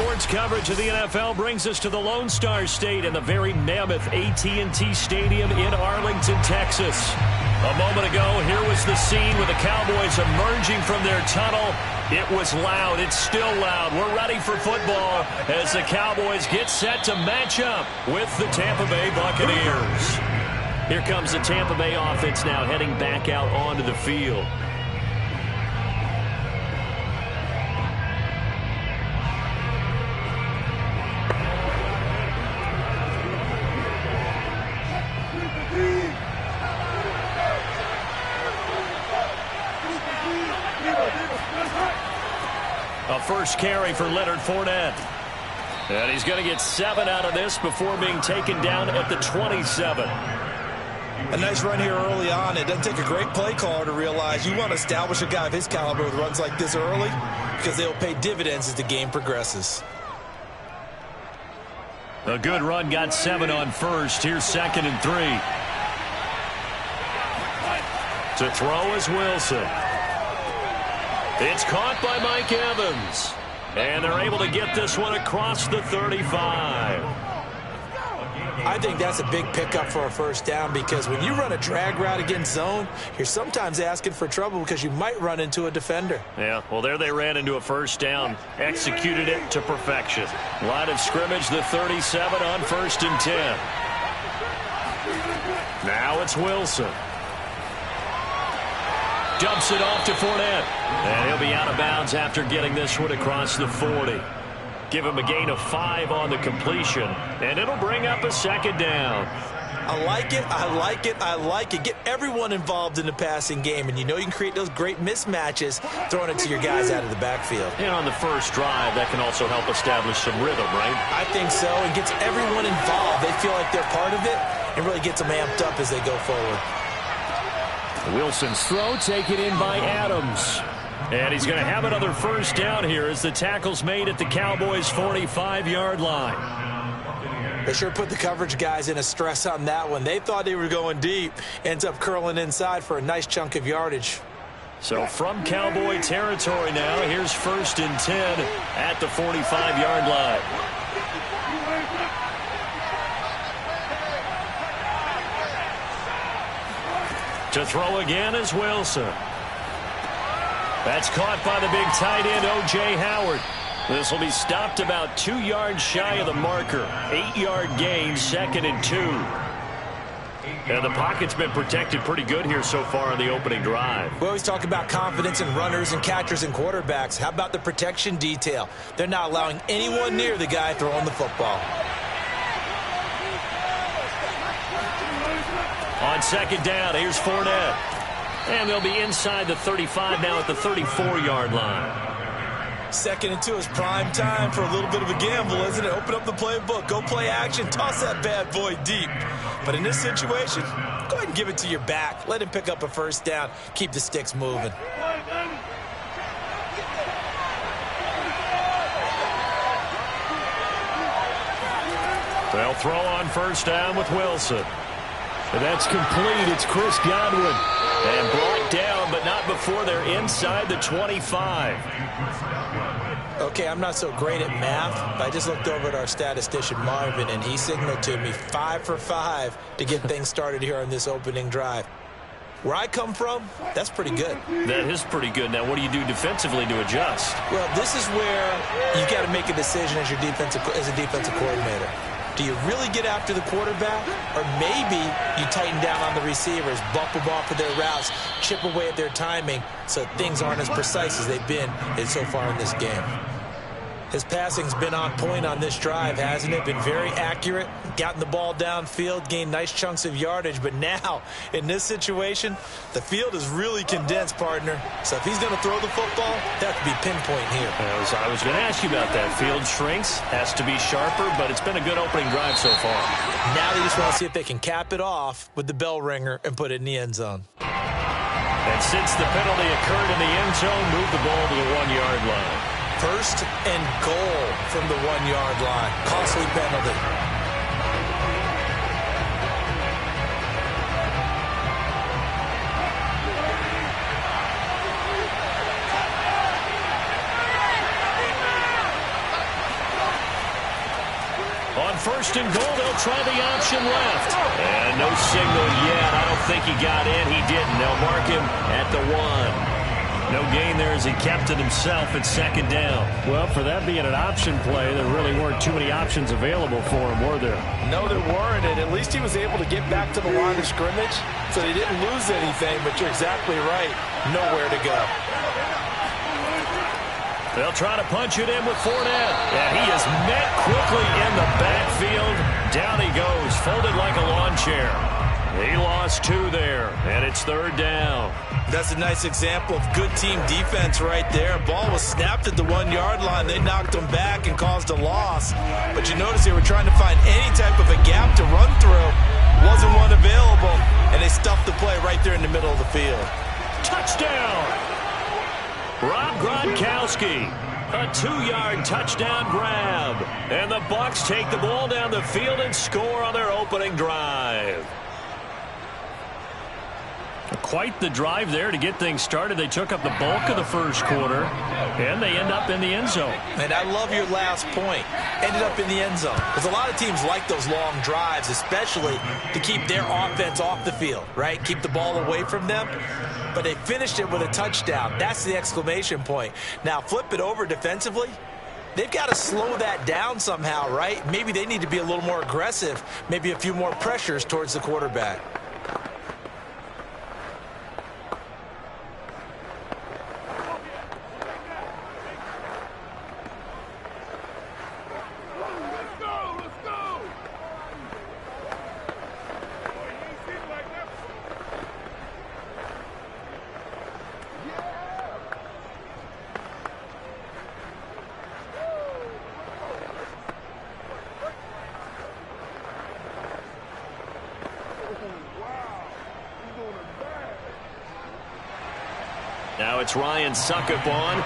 Sports coverage of the NFL brings us to the Lone Star State and the very mammoth AT&T Stadium in Arlington, Texas. A moment ago, here was the scene with the Cowboys emerging from their tunnel. It was loud. It's still loud. We're ready for football as the Cowboys get set to match up with the Tampa Bay Buccaneers. Here comes the Tampa Bay offense now heading back out onto the field. A first carry for Leonard Fournette. And he's going to get 7 out of this before being taken down at the 27. A nice run here early on. It doesn't take a great play caller to realize you want to establish a guy of his caliber with runs like this early because they'll pay dividends as the game progresses. A good run, got 7 on first. Here's 2nd and 3. To throw is Wilson. It's caught by Mike Evans. And they're able to get this one across the 35. I think that's a big pickup for a first down because when you run a drag route against zone, you're sometimes asking for trouble because you might run into a defender. Yeah, well, there they ran into a first down. Executed it to perfection. Line of scrimmage, the 37 on 1st and 10. Now it's Wilson. Dumps it off to Fournette. And he'll be out of bounds after getting this one across the 40. Give him a gain of 5 on the completion. And it'll bring up a 2nd down. I like it. I like it. I like it. Get everyone involved in the passing game. And you know you can create those great mismatches throwing it to your guys out of the backfield. And on the first drive, that can also help establish some rhythm, right? I think so. It gets everyone involved. They feel like they're part of it and really gets them amped up as they go forward. Wilson's throw taken in by Adams. And he's going to have another first down here as the tackle's made at the Cowboys' 45-yard line. They sure put the coverage guys in a stress on that one. They thought they were going deep. Ends up curling inside for a nice chunk of yardage. So from Cowboy territory now, here's 1st and 10 at the 45-yard line. To throw again is Wilson. That's caught by the big tight end, O.J. Howard. This will be stopped about 2 yards shy of the marker. 8-yard gain, 2nd and 2. And the pocket's been protected pretty good here so far on the opening drive. We always talk about confidence in runners and catchers and quarterbacks. How about the protection detail? They're not allowing anyone near the guy throwing the football. On 2nd down, here's Fournette. And they'll be inside the 35 now at the 34-yard line. 2nd and 2 is prime time for a little bit of a gamble, isn't it? Open up the playbook, go play action, toss that bad boy deep. But in this situation, go ahead and give it to your back. Let him pick up a first down. Keep the sticks moving. They'll throw on first down with Wilson. And that's complete. It's Chris Godwin. And brought down, but not before they're inside the 25. Okay, I'm not so great at math, but I just looked over at our statistician, Marvin, and he signaled to me 5 for 5 to get things started here on this opening drive. Where I come from, that's pretty good. That is pretty good. Now, what do you do defensively to adjust? Well, this is where you got to make a decision as a defensive coordinator. Do you really get after the quarterback, or maybe you tighten down on the receivers, bump them off of their routes, chip away at their timing so things aren't as precise as they've been so far in this game? His passing's been on point on this drive, hasn't it? Been very accurate, gotten the ball downfield, gained nice chunks of yardage. But now, in this situation, the field is really condensed, partner. So if he's going to throw the football, that could be pinpoint here. I was going to ask you about that. Field shrinks, has to be sharper, but it's been a good opening drive so far. Now they just want to see if they can cap it off with the bell ringer and put it in the end zone. And since the penalty occurred in the end zone, move the ball to the 1-yard line. 1st and goal from the 1-yard line. Costly penalty. first and goal. They'll try the option left. And no signal yet. I don't think he got in. He didn't. They'll mark him at the 1. No gain there as he kept it himself at second down. Well, for that being an option play, there really weren't too many options available for him, were there? No, there weren't, and at least he was able to get back to the line of scrimmage, so he didn't lose anything, but you're exactly right. Nowhere to go. They'll try to punch it in with Fournette. And he is met quickly in the backfield. Down he goes, folded like a lawn chair. He lost 2 there, and it's third down. That's a nice example of good team defense right there. Ball was snapped at the 1-yard line. They knocked him back and caused a loss. But you notice they were trying to find any type of a gap to run through. Wasn't one available, and they stuffed the play right there in the middle of the field. Touchdown! Rob Gronkowski. A 2-yard touchdown grab. And the Bucs take the ball down the field and score on their opening drive. Quite the drive there to get things started. They took up the bulk of the first quarter, and they end up in the end zone. And I love your last point. Ended up in the end zone. Because a lot of teams like those long drives, especially to keep their offense off the field, right? Keep the ball away from them. But they finished it with a touchdown. That's the exclamation point. Now, flip it over defensively. They've got to slow that down somehow, right? Maybe they need to be a little more aggressive. Maybe a few more pressures towards the quarterback. Now it's Ryan Succop on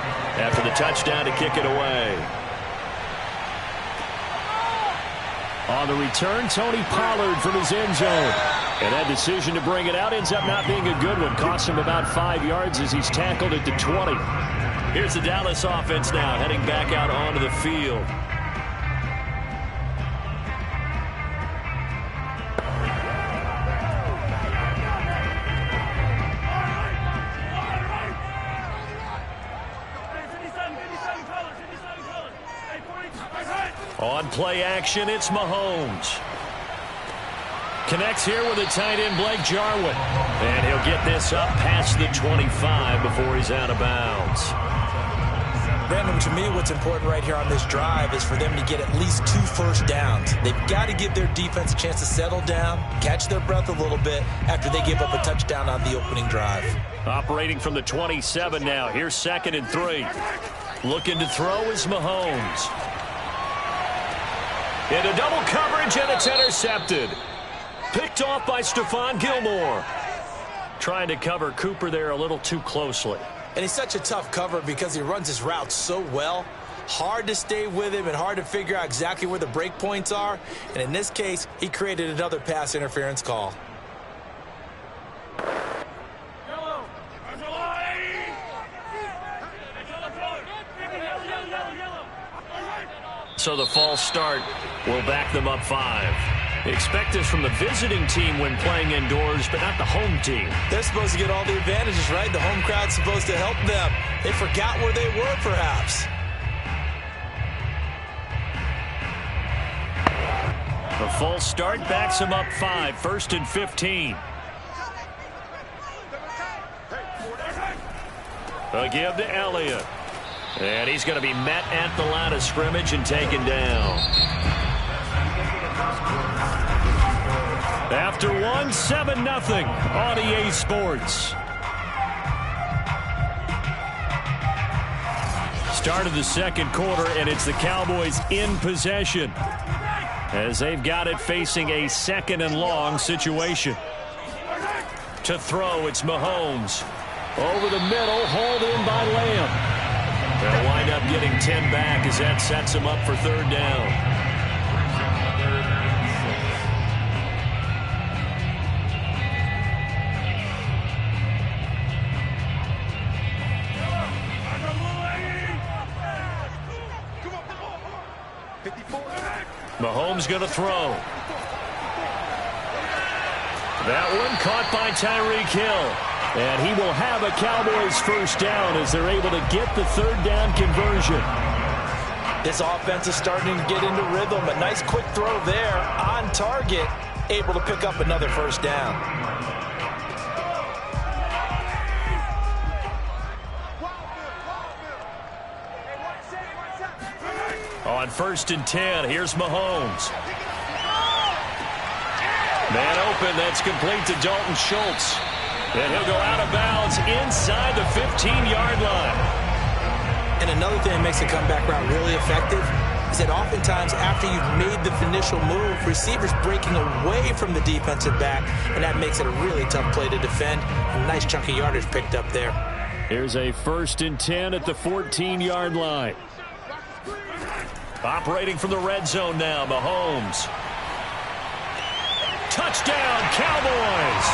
after the touchdown to kick it away. On the return, Tony Pollard from his end zone. And that decision to bring it out ends up not being a good one. Costs him about 5 yards as he's tackled at the 20. Here's the Dallas offense now heading back out onto the field. On play action, it's Mahomes. Connects here with a tight end, Blake Jarwin. And he'll get this up past the 25 before he's out of bounds. Brandon, to me, what's important right here on this drive is for them to get at least 2 first downs. They've got to give their defense a chance to settle down, catch their breath a little bit after they give up a touchdown on the opening drive. Operating from the 27 now. Here's 2nd and 3. Looking to throw is Mahomes. Into double coverage, and it's intercepted. Picked off by Stephon Gilmore. Trying to cover Cooper there a little too closely. And he's such a tough cover because he runs his routes so well. Hard to stay with him and hard to figure out exactly where the break points are. And in this case, he created another pass interference call. So the false start will back them up 5. Expect this from the visiting team when playing indoors, but not the home team. They're supposed to get all the advantages, right? The home crowd's supposed to help them. They forgot where they were, perhaps. The false start backs them up 5. 1st and 15. A give to Elliott. And he's going to be met at the line of scrimmage and taken down. After 1, 7-0 on EA Sports. Start of the second quarter, and it's the Cowboys in possession as they've got it facing a 2nd and long situation. To throw, it's Mahomes. Over the middle, hauled in by Lamb. They'll wind up getting 10 back as that sets him up for 3rd down. Mahomes going to throw. That one caught by Tyreek Hill. And he will have a Cowboys first down as they're able to get the third down conversion. This offense is starting to get into rhythm. A nice quick throw there on target, able to pick up another first down. On 1st and 10, here's Mahomes. Man open, that's complete to Dalton Schultz. And he'll go out of bounds inside the 15-yard line. And another thing that makes the comeback route really effective is that oftentimes after you've made the initial move, receivers breaking away from the defensive back, and that makes it a really tough play to defend. A nice chunk of yardage picked up there. Here's a 1st and 10 at the 14-yard line. Operating from the red zone now, Mahomes. Touchdown, Cowboys!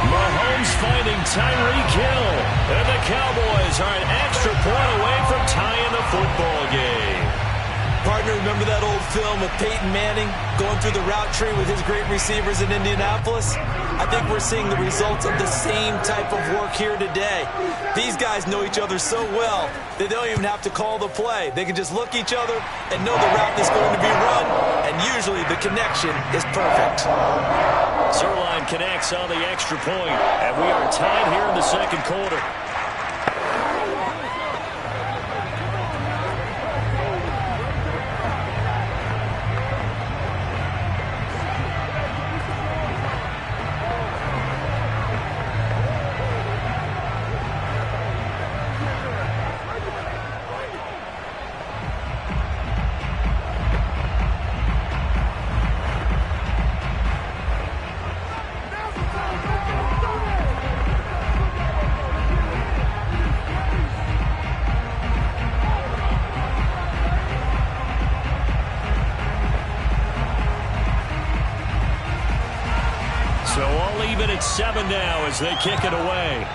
Mahomes finding Tyreek Hill. And the Cowboys are an extra point away from tying the football game. Partner, remember that old film of Peyton Manning going through the route tree with his great receivers in Indianapolis? I think we're seeing the results of the same type of work here today. These guys know each other so well that they don't even have to call the play. They can just look each other and know the route that's going to be run, and usually the connection is perfect. Zuerlein connects on the extra point, and we are tied here in the second quarter. So all even at 7 now as they kick it away.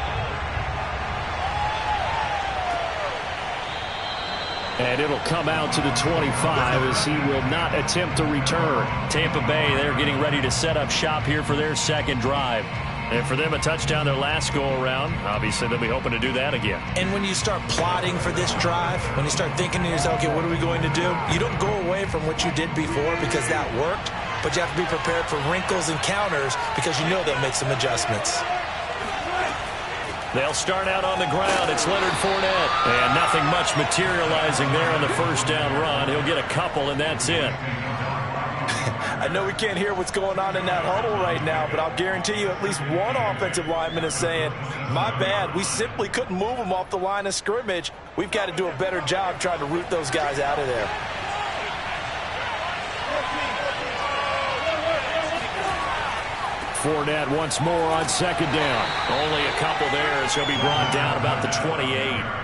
And it'll come out to the 25 as he will not attempt to return. Tampa Bay, they're getting ready to set up shop here for their second drive. And for them, a touchdown their last go-around. Obviously, they'll be hoping to do that again. And when you start plotting for this drive, when you start thinking to yourself, okay, what are we going to do? You don't go away from what you did before because that worked, but you have to be prepared for wrinkles and counters because you know they'll make some adjustments. They'll start out on the ground. It's Leonard Fournette. And nothing much materializing there on the first down run. He'll get a couple, and that's it. I know we can't hear what's going on in that huddle right now, but I'll guarantee you at least one offensive lineman is saying, my bad, we simply couldn't move them off the line of scrimmage. We've got to do a better job trying to root those guys out of there. Fournette once more on second down. Only a couple there as he'll be brought down about the 28.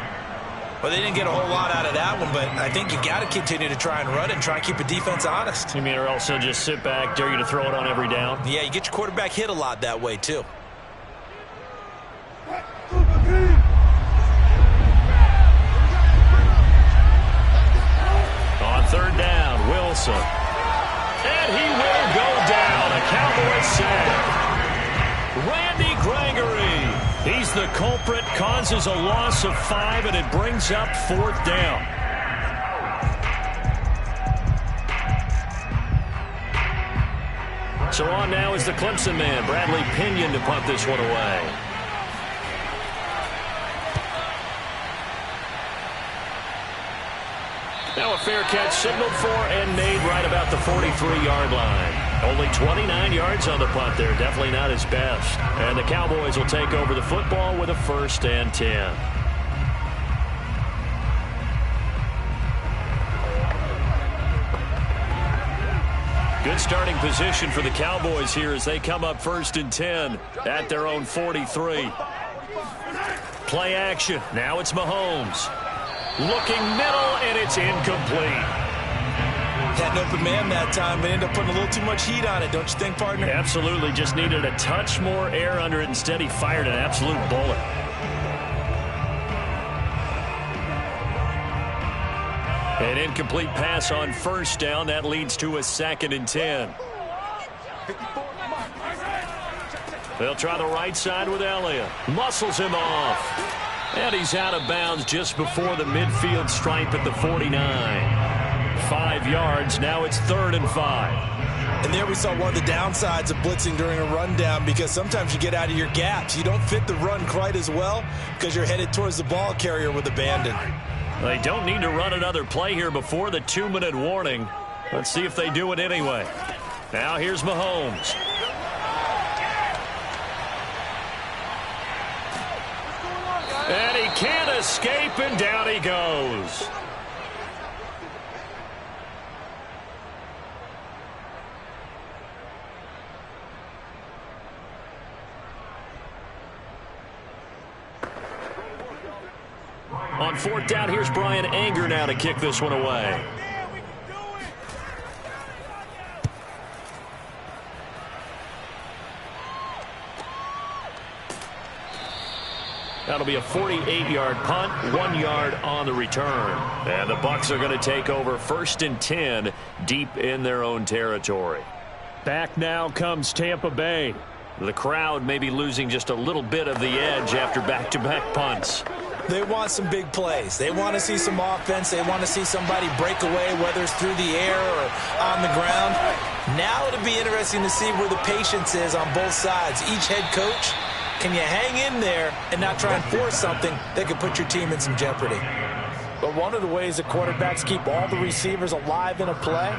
Well, they didn't get a whole lot out of that one, but I think you got to continue to try and run and try and keep a defense honest. You mean, or else he'll just sit back, dare you to throw it on every down? Yeah, you get your quarterback hit a lot that way, too. On third down, Wilson. And he will go down. A Cowboys sack. Randy Gregory. He's the culprit, causes a loss of 5, and it brings up fourth down. So on now is the Clemson man, Bradley Pinion, to punt this one away. Now a fair catch signaled for and made right about the 43-yard line. Only 29 yards on the punt there. Definitely not his best. And the Cowboys will take over the football with a 1st and 10. Good starting position for the Cowboys here as they come up 1st and 10 at their own 43. Play action. Now it's Mahomes. Looking middle, and it's incomplete. Had an open man that time, but ended up putting a little too much heat on it, don't you think, partner? Absolutely. Just needed a touch more air under it. Instead, he fired an absolute bullet. An incomplete pass on first down. That leads to a 2nd and 10. They'll try the right side with Elliott. Muscles him off. And he's out of bounds just before the midfield stripe at the 49. 5 yards. Now it's 3rd and 5. And there we saw one of the downsides of blitzing during a rundown, because sometimes you get out of your gaps. You don't fit the run quite as well because you're headed towards the ball carrier with abandon. They don't need to run another play here before the 2-minute warning. Let's see if they do it anyway. Now here's Mahomes. And he can't escape, and down he goes. On 4th down, here's Brian Anger now to kick this one away. That'll be a 48-yard punt, 1 yard on the return. And the Bucs are going to take over 1st and 10 deep in their own territory. Back now comes Tampa Bay. The crowd may be losing just a little bit of the edge after back-to-back punts. They want some big plays. They want to see some offense. They want to see somebody break away, whether it's through the air or on the ground. Now it'll be interesting to see where the patience is on both sides. Each head coach, can you hang in there and not try and force something that could put your team in some jeopardy? But one of the ways that quarterbacks keep all the receivers alive in a play,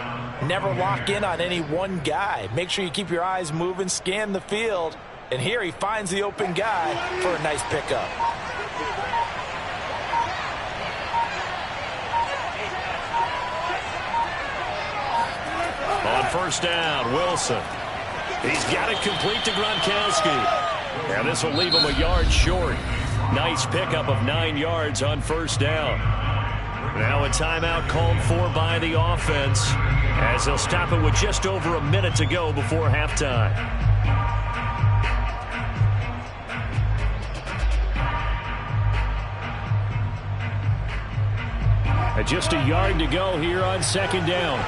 never lock in on any one guy. Make sure you keep your eyes moving, scan the field, and here he finds the open guy for a nice pickup. On 1st down, Wilson. He's got it complete to Gronkowski. Now this will leave him a yard short. Nice pickup of 9 yards on 1st down. Now a timeout called for by the offense, as they'll stop it with just over a minute to go before halftime. Just a yard to go here on 2nd down.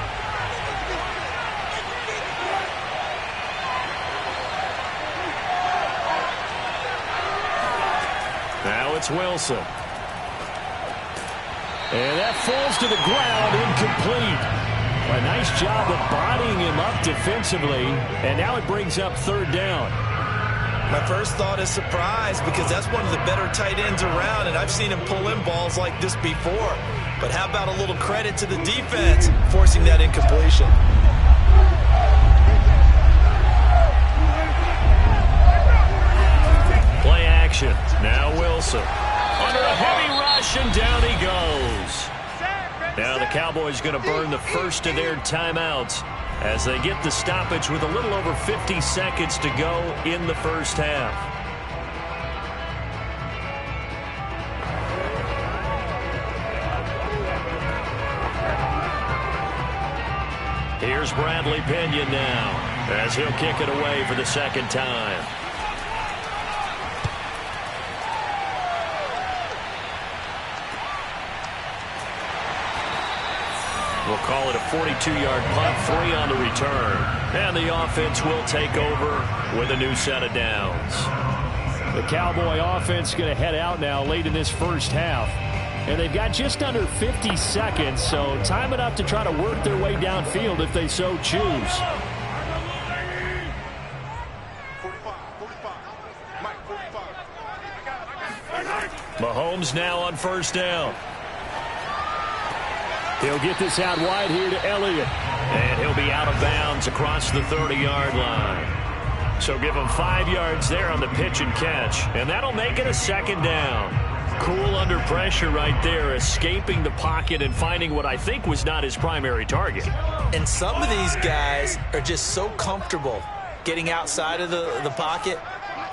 Now it's Wilson. And that falls to the ground, incomplete. A nice job of bodying him up defensively, and now it brings up 3rd down. My first thought is surprise, because that's one of the better tight ends around, and I've seen him pull in balls like this before. But how about a little credit to the defense forcing that incompletion? Play action. Now Wilson. Under a heavy rush, and down he goes. Now the Cowboys going to burn the first of their timeouts as they get the stoppage with a little over 50 seconds to go in the first half. Here's Bradley Pinion now as he'll kick it away for the 2nd time. We'll call it a 42-yard punt, 3 on the return. And the offense will take over with a new set of downs. The Cowboy offense going to head out now late in this first half. And they've got just under 50 seconds, so time enough to try to work their way downfield if they so choose. Mahomes now on 1st down. He'll get this out wide here to Elliott. And he'll be out of bounds across the 30-yard line. So give him 5 yards there on the pitch and catch. And that'll make it a 2nd down. Cool under pressure right there, escaping the pocket and finding what I think was not his primary target. And some of these guys are just so comfortable getting outside of the pocket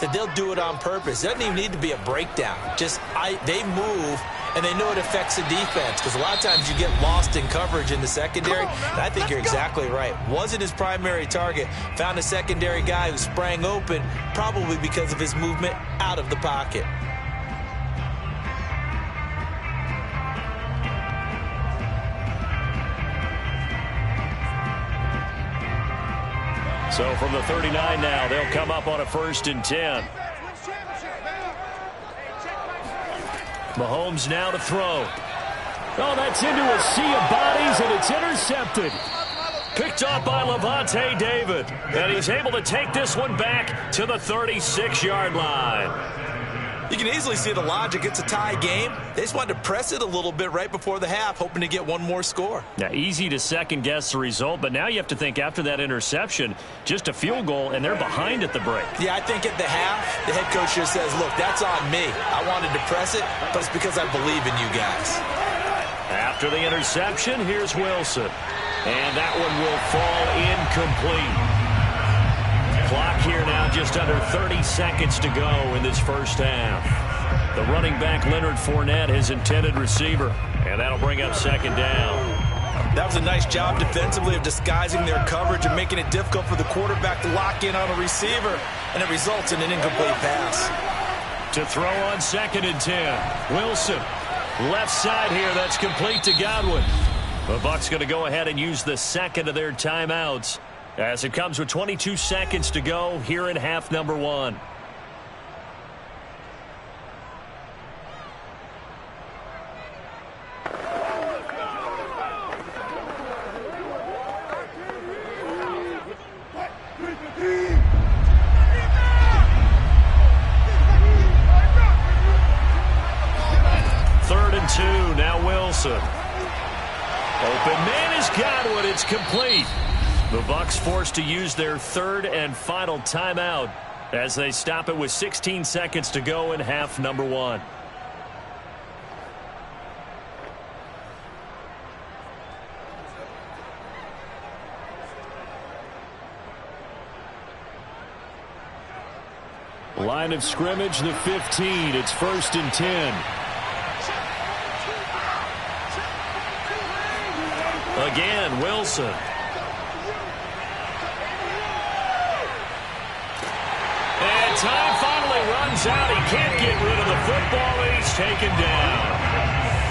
that they'll do it on purpose. It doesn't even need to be a breakdown. They move, and they know it affects the defense, because a lot of times you get lost in coverage in the secondary, and I think you're exactly right. Wasn't his primary target. Found a secondary guy who sprang open, probably because of his movement out of the pocket. So from the 39 now, they'll come up on a 1st and 10. Mahomes now to throw. Oh, that's into a sea of bodies, and it's intercepted. Picked up by Lavonte David. And he's able to take this one back to the 36-yard line. You can easily see the logic. It's a tie game. They just wanted to press it a little bit right before the half, hoping to get one more score. Now, easy to second-guess the result, but now you have to think after that interception, just a field goal, and they're behind at the break. Yeah, I think at the half, the head coach just says, look, that's on me. I wanted to press it, but it's because I believe in you guys. After the interception, here's Wilson. And that one will fall incomplete. Clock here now just under 30 seconds to go in this first half. The running back, Leonard Fournette, his intended receiver. And that'll bring up 2nd down. That was a nice job defensively of disguising their coverage and making it difficult for the quarterback to lock in on a receiver. And it results in an incomplete pass. To throw on 2nd and 10. Wilson. Left side here, that's complete to Godwin. The Bucs going to go ahead and use the second of their timeouts as it comes with 22 seconds to go here in half number 1. Now Wilson. Open man is Godwin. It's complete. The Bucs forced to use their 3rd and final timeout as they stop it with 16 seconds to go in half number 1. Line of scrimmage, the 15. It's 1st and 10. Again, Wilson. And time finally runs out. He can't get rid of the football, and he's taken down.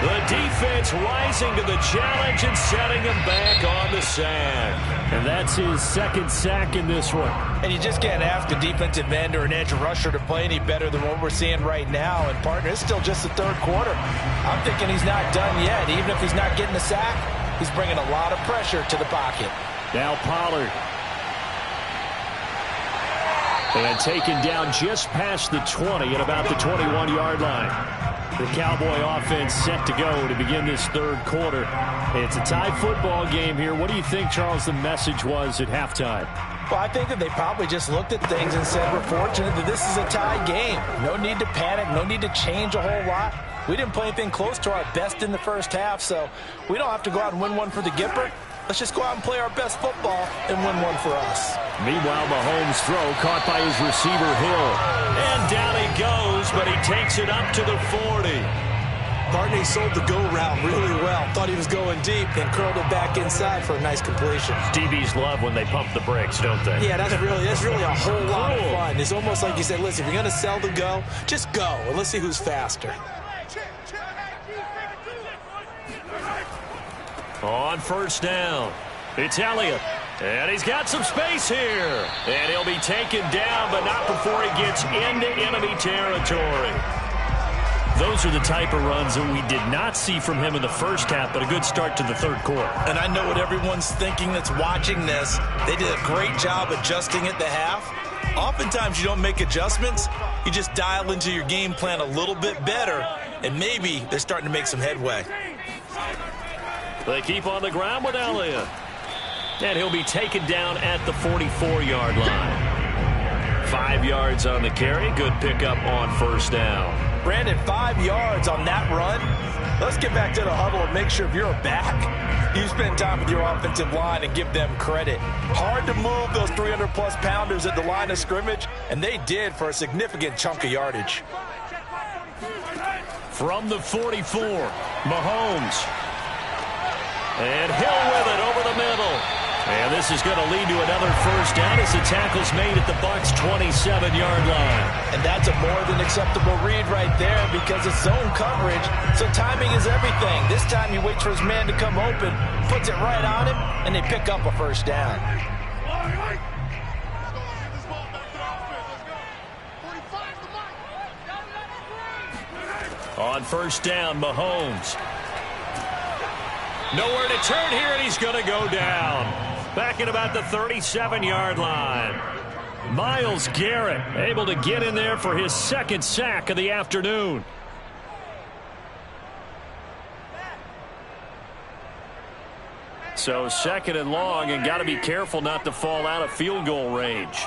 The defense rising to the challenge and setting him back on the sack. And that's his 2nd sack in this one. And you just can't ask a defensive end or an edge rusher to play any better than what we're seeing right now. And, partner, it's still just the 3rd quarter. I'm thinking he's not done yet. Even if he's not getting a sack, he's bringing a lot of pressure to the pocket. Now Pollard. And taken down just past the 20 at about the 21-yard line. The Cowboy offense set to go to begin this 3rd quarter. It's a tie football game here. What do you think, Charles, the message was at halftime? Well, I think that they probably just looked at things and said, we're fortunate that this is a tie game. No need to panic. No need to change a whole lot. We didn't play anything close to our best in the first half, so we don't have to go out and win one for the Gipper. Let's just go out and play our best football and win one for us. Meanwhile, Mahomes' throw caught by his receiver, Hill. And down he goes, but he takes it up to the 40. Barney sold the go route really well. Thought he was going deep, then curled it back inside for a nice completion. DBs love when they pump the brakes, don't they? Yeah, that's really a whole lot of fun. It's almost like you said, listen, if you're going to sell the go, just go, and let's see who's faster. On 1st down, it's Elliott. And he's got some space here. And he'll be taken down, but not before he gets into enemy territory. Those are the type of runs that we did not see from him in the first half, but a good start to the 3rd quarter. And I know what everyone's thinking that's watching this. They did a great job adjusting at the half. Oftentimes you don't make adjustments. You just dial into your game plan a little bit better, and maybe they're starting to make some headway. They keep on the ground with Elliott. And he'll be taken down at the 44-yard line. 5 yards on the carry. Good pickup on 1st down. Brandon, 5 yards on that run. Let's get back to the huddle and make sure if you're a back, you spend time with your offensive line and give them credit. Hard to move those 300-plus pounders at the line of scrimmage, and they did for a significant chunk of yardage. From the 44, Mahomes. And Hill with it over the middle. And this is going to lead to another 1st down as the tackle's made at the Bucs' 27-yard line. And that's a more than acceptable read right there because it's zone coverage, so timing is everything. This time he waits for his man to come open, puts it right on him, and they pick up a 1st down. On first down, Mahomes. Nowhere to turn here, and he's going to go down. Back at about the 37-yard line. Myles Garrett able to get in there for his second sack of the afternoon. So second and long, and got to be careful not to fall out of field goal range.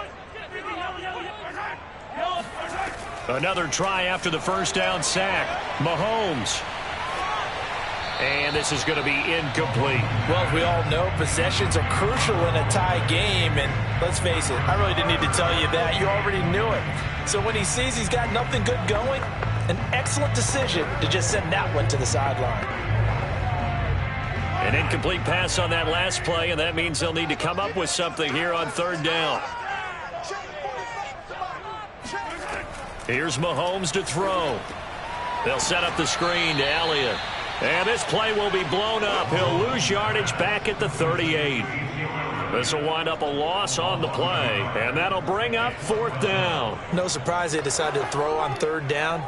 Another try after the first down sack. Mahomes. And this is going to be incomplete. Well, as we all know, possessions are crucial in a tie game. And let's face it, I really didn't need to tell you that. You already knew it. So when he sees he's got nothing good going, an excellent decision to just send that one to the sideline. An incomplete pass on that last play, and that means they'll need to come up with something here on third down. Here's Mahomes to throw. They'll set up the screen to Elliott. And this play will be blown up. He'll lose yardage back at the 38. This will wind up a loss on the play, and that'll bring up fourth down. No surprise they decided to throw on third down.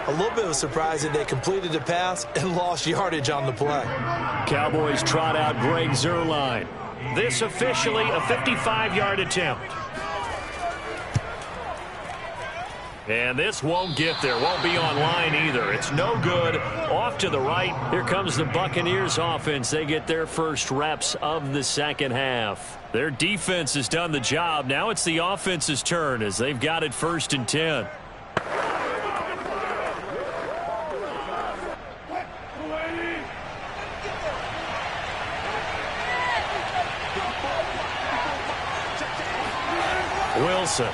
A little bit of a surprise that they completed the pass and lost yardage on the play. Cowboys trot out Greg Zuerlein. This officially a 55-yard attempt. And this won't get there. Won't be on line either. It's no good. Off to the right. Here comes the Buccaneers offense. They get their first reps of the second half. Their defense has done the job. Now it's the offense's turn as they've got it 1st and 10. Wilson.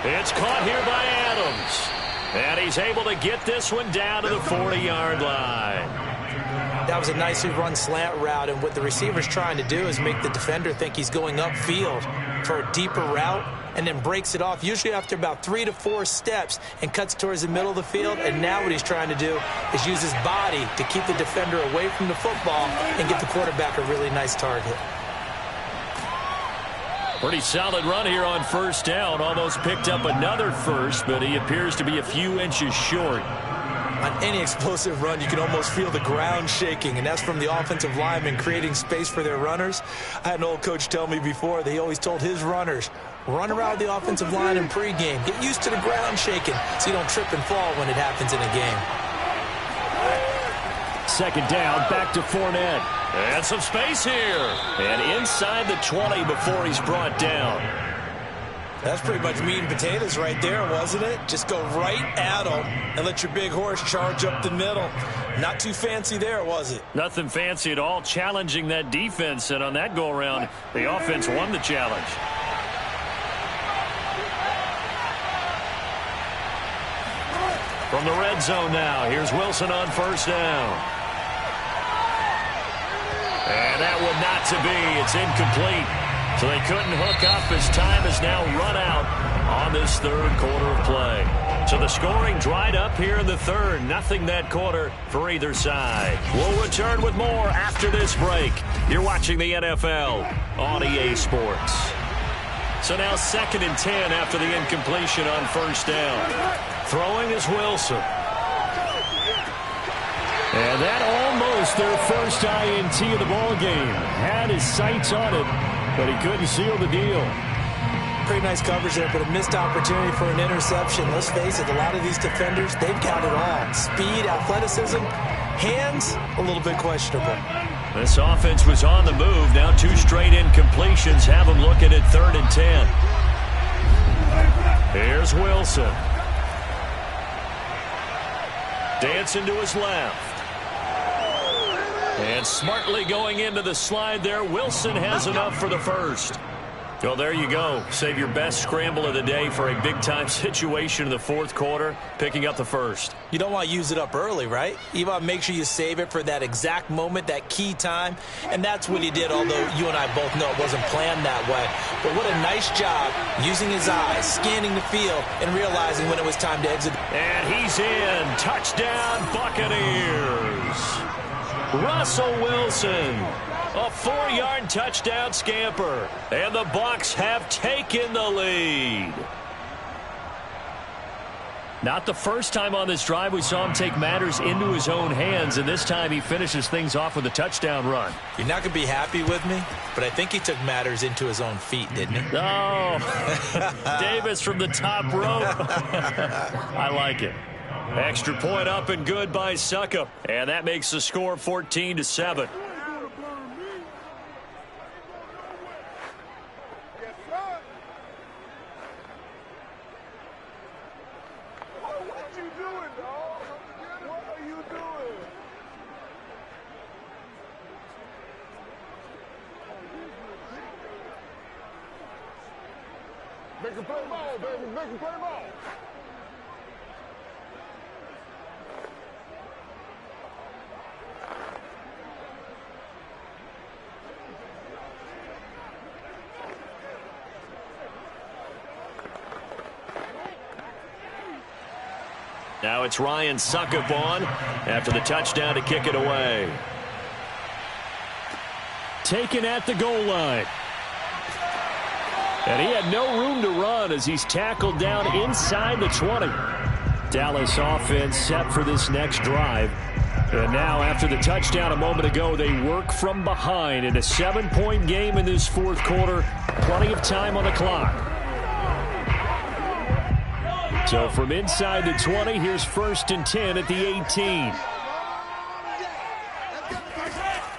It's caught here by Adams. And he's able to get this one down to the 40-yard line. That was a nicely run slant route, and what the receiver's trying to do is make the defender think he's going upfield for a deeper route and then breaks it off, usually after about 3 to 4 steps, and cuts towards the middle of the field. And now what he's trying to do is use his body to keep the defender away from the football and give the quarterback a really nice target. Pretty solid run here on first down. Almost picked up another first, but he appears to be a few inches short. On any explosive run, you can almost feel the ground shaking, and that's from the offensive linemen creating space for their runners. I had an old coach tell me before, they always told his runners, run around the offensive line in pregame. Get used to the ground shaking so you don't trip and fall when it happens in a game. Second down, back to Fournette. And some space here. And inside the 20 before he's brought down. That's pretty much meat and potatoes right there, wasn't it? Just go right at him and let your big horse charge up the middle. Not too fancy there, was it? Nothing fancy at all, challenging that defense. And on that go-around, the offense won the challenge. From the red zone now, here's Wilson on first down. And that would not to be. It's incomplete. So they couldn't hook up as time has now run out on this third quarter of play. So the scoring dried up here in the third. Nothing that quarter for either side. We'll return with more after this break. You're watching the NFL on EA Sports. So now 2nd and 10 after the incompletion on first down. Throwing is Wilson. And that almost their first INT of the ball game. Had his sights on it, but he couldn't seal the deal. Pretty nice coverage there, but a missed opportunity for an interception. Let's face it, a lot of these defenders, they've got it all. Speed, athleticism, hands, a little bit questionable. This offense was on the move. Now 2 straight incompletions have them looking at 3rd and 10. Here's Wilson. Dancing to his left. And smartly going into the slide there. Wilson has enough for the first. Well, there you go. Save your best scramble of the day for a big-time situation in the fourth quarter, picking up the first. You don't want to use it up early, right? You want to make sure you save it for that exact moment, that key time. And that's what he did, although you and I both know it wasn't planned that way. But what a nice job using his eyes, scanning the field, and realizing when it was time to exit. And he's in. Touchdown, Buccaneers. Russell Wilson. A 4-yard touchdown scamper. And the Bucs have taken the lead. Not the first time on this drive we saw him take matters into his own hands, and this time he finishes things off with a touchdown run. You're not going to be happy with me, but I think he took matters into his own feet, didn't he? Oh, Davis from the top rope. I like it. Extra point up and good by Succop, and that makes the score 14-7. Make him play ball, baby. Make him play ball. Now it's Ryan Succop on after the touchdown to kick it away. Taken at the goal line. And he had no room to run as he's tackled down inside the 20. Dallas offense set for this next drive. And now after the touchdown a moment ago, they work from behind in a 7-point game in this fourth quarter. Plenty of time on the clock. So from inside the 20, here's 1st and 10 at the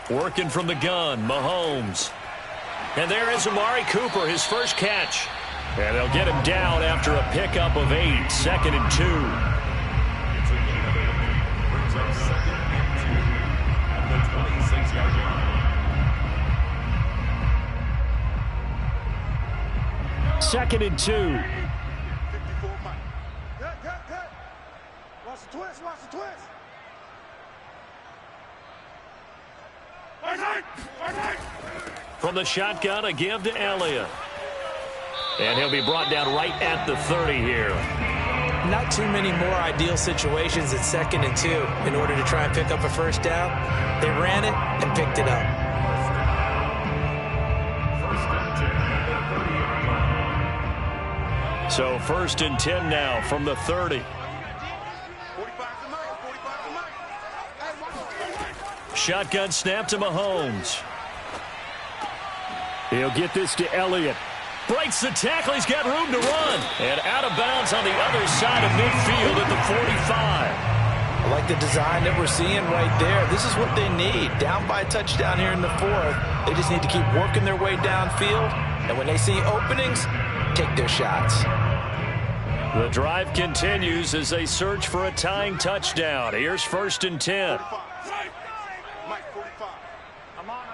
18. Working from the gun, Mahomes. And there is Amari Cooper, his first catch. And they'll get him down after a pickup of 8, 2nd and 2. It's a gain of 8. Brings up 2nd and 2 at the 26-yard line. 2nd and 2. 54 Mike. Cut. Watch the twist. From the shotgun, a give to Elliott. And he'll be brought down right at the 30 here. Not too many more ideal situations at 2nd and 2 in order to try and pick up a first down. They ran it and picked it up. So 1st and 10 now from the 30. 45 to Mike. Shotgun snap to Mahomes. He'll get this to Elliott. Breaks the tackle. He's got room to run. And out of bounds on the other side of midfield at the 45. I like the design that we're seeing right there. This is what they need. Down by a touchdown here in the 4th. They just need to keep working their way downfield. And when they see openings, take their shots. The drive continues as they search for a tying touchdown. Here's 1st and 10. Mike, 45. I'm on.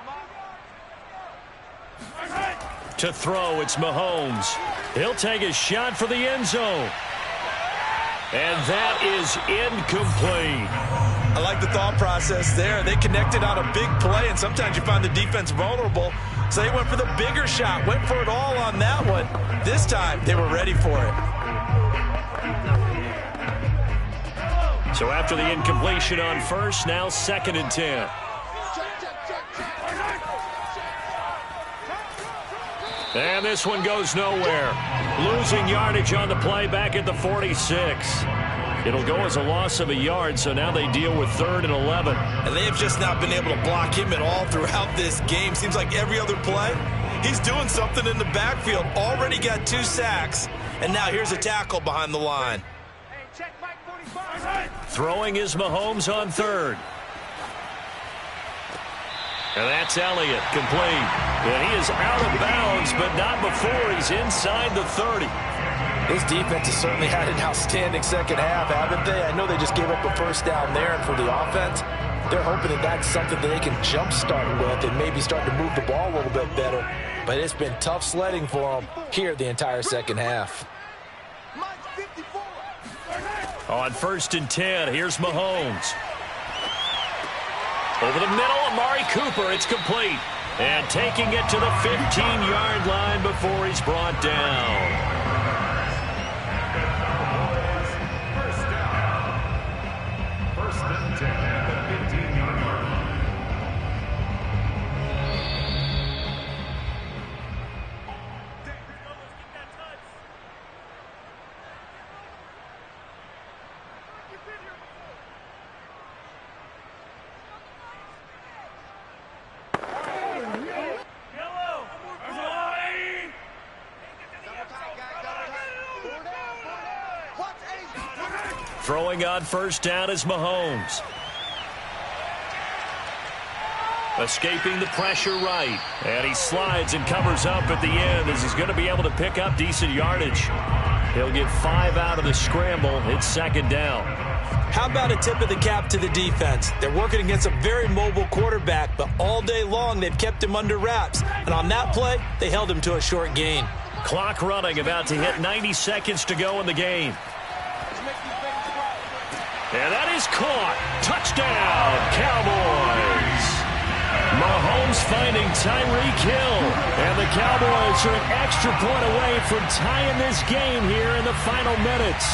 To throw, it's Mahomes. He'll take a shot for the end zone. And that is incomplete. I like the thought process there. They connected on a big play, and sometimes you find the defense vulnerable. So they went for the bigger shot, went for it all on that one. This time, they were ready for it. So after the incompletion on 1st, now 2nd and 10. And this one goes nowhere. Losing yardage on the play back at the 46. It'll go as a loss of a yard, so now they deal with 3rd and 11. And they have just not been able to block him at all throughout this game. Seems like every other play, he's doing something in the backfield. Already got 2 sacks, and now here's a tackle behind the line. Throwing is Mahomes on 3rd. And that's Elliott, complete. And he is out of bounds, but not before he's inside the 30. This defense has certainly had an outstanding second half, haven't they? I know they just gave up a first down there, and for the offense, they're hoping that that's something that they can jumpstart with and maybe start to move the ball a little bit better. But it's been tough sledding for them here the entire second half. On 1st and 10, here's Mahomes. Over the middle, Amari Cooper, it's complete. And taking it to the 15-yard line before he's brought down. First down. 1st and 10 at the 15-yard line. Throwing on first down is Mahomes. Escaping the pressure right. And he slides and covers up at the end as he's going to be able to pick up decent yardage. He'll get 5 out of the scramble. It's second down. How about a tip of the cap to the defense? They're working against a very mobile quarterback, but all day long they've kept him under wraps. And on that play, they held him to a short gain. Clock running, about to hit 90 seconds to go in the game. And that is caught. Touchdown, Cowboys. Mahomes finding Tyreek Hill. And the Cowboys are an extra point away from tying this game here in the final minutes.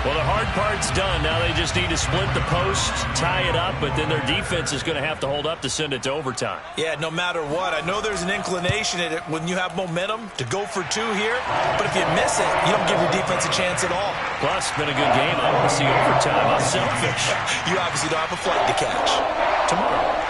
Well, the hard part's done. Now they just need to split the post, tie it up, but then their defense is going to have to hold up to send it to overtime. Yeah, no matter what. I know there's an inclination in it when you have momentum to go for 2 here, but if you miss it, you don't give your defense a chance at all. Plus, it's been a good game. I want to see overtime. I'm selfish. You obviously don't have a flight to catch. Tomorrow.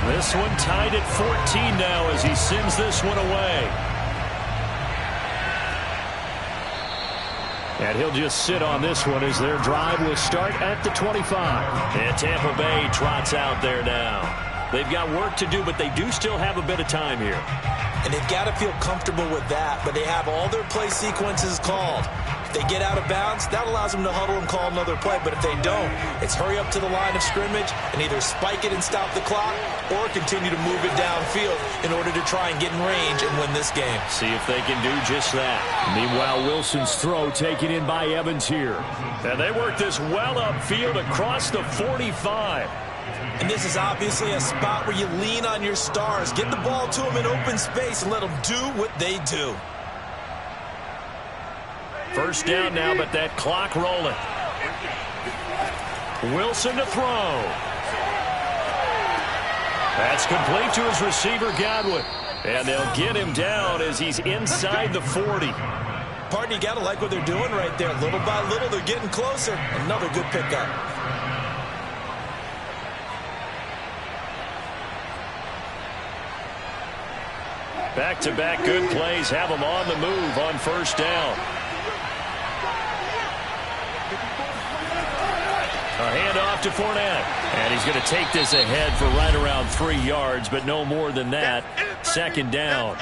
This one tied at 14 now as he sends this one away. And he'll just sit on this one as their drive will start at the 25. And Tampa Bay trots out there now. They've got work to do, but they do still have a bit of time here. And they've got to feel comfortable with that, but they have all their play sequences called. If they get out of bounds, that allows them to huddle and call another play. But if they don't, it's hurry up to the line of scrimmage and either spike it and stop the clock or continue to move it downfield in order to try and get in range and win this game. See if they can do just that. Meanwhile, Wilson's throw taken in by Evans here. And they work this well upfield across the 45. And this is obviously a spot where you lean on your stars. Get the ball to them in open space and let them do what they do. First down now, but that clock rolling. Wilson to throw. That's complete to his receiver, Godwin. And they'll get him down as he's inside the 40. Pardon, you got to like what they're doing right there. Little by little, they're getting closer. Another good pickup. Back-to-back good plays have them on the move on first down. A handoff to Fournette. And he's going to take this ahead for right around 3 yards, but no more than that. Second down.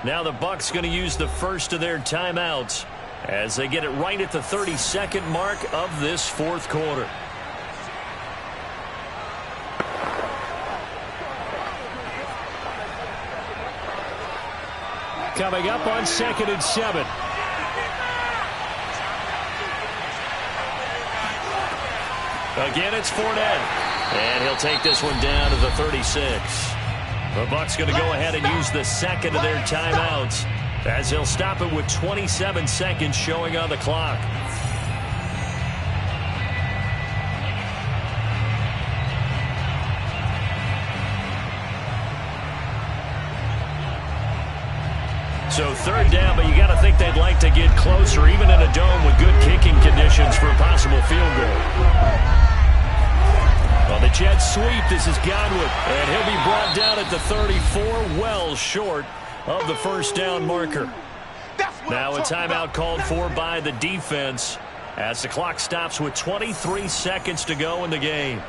Now the Bucs going to use the first of their timeouts as they get it right at the 32nd mark of this fourth quarter. Coming up on 2nd and 7. Again, it's Fournette. And he'll take this one down to the 36. The Bucs going to go ahead and use the second of their timeouts as they'll stop it with 27 seconds showing on the clock. So third down, but you got to think they'd like to get closer, even in a dome with good kicking conditions for a possible field goal. On the jet sweep, this is Godwin, and he'll be brought down at the 34, well short of the first down marker. Now a timeout called for by the defense as the clock stops with 23 seconds to go in the game.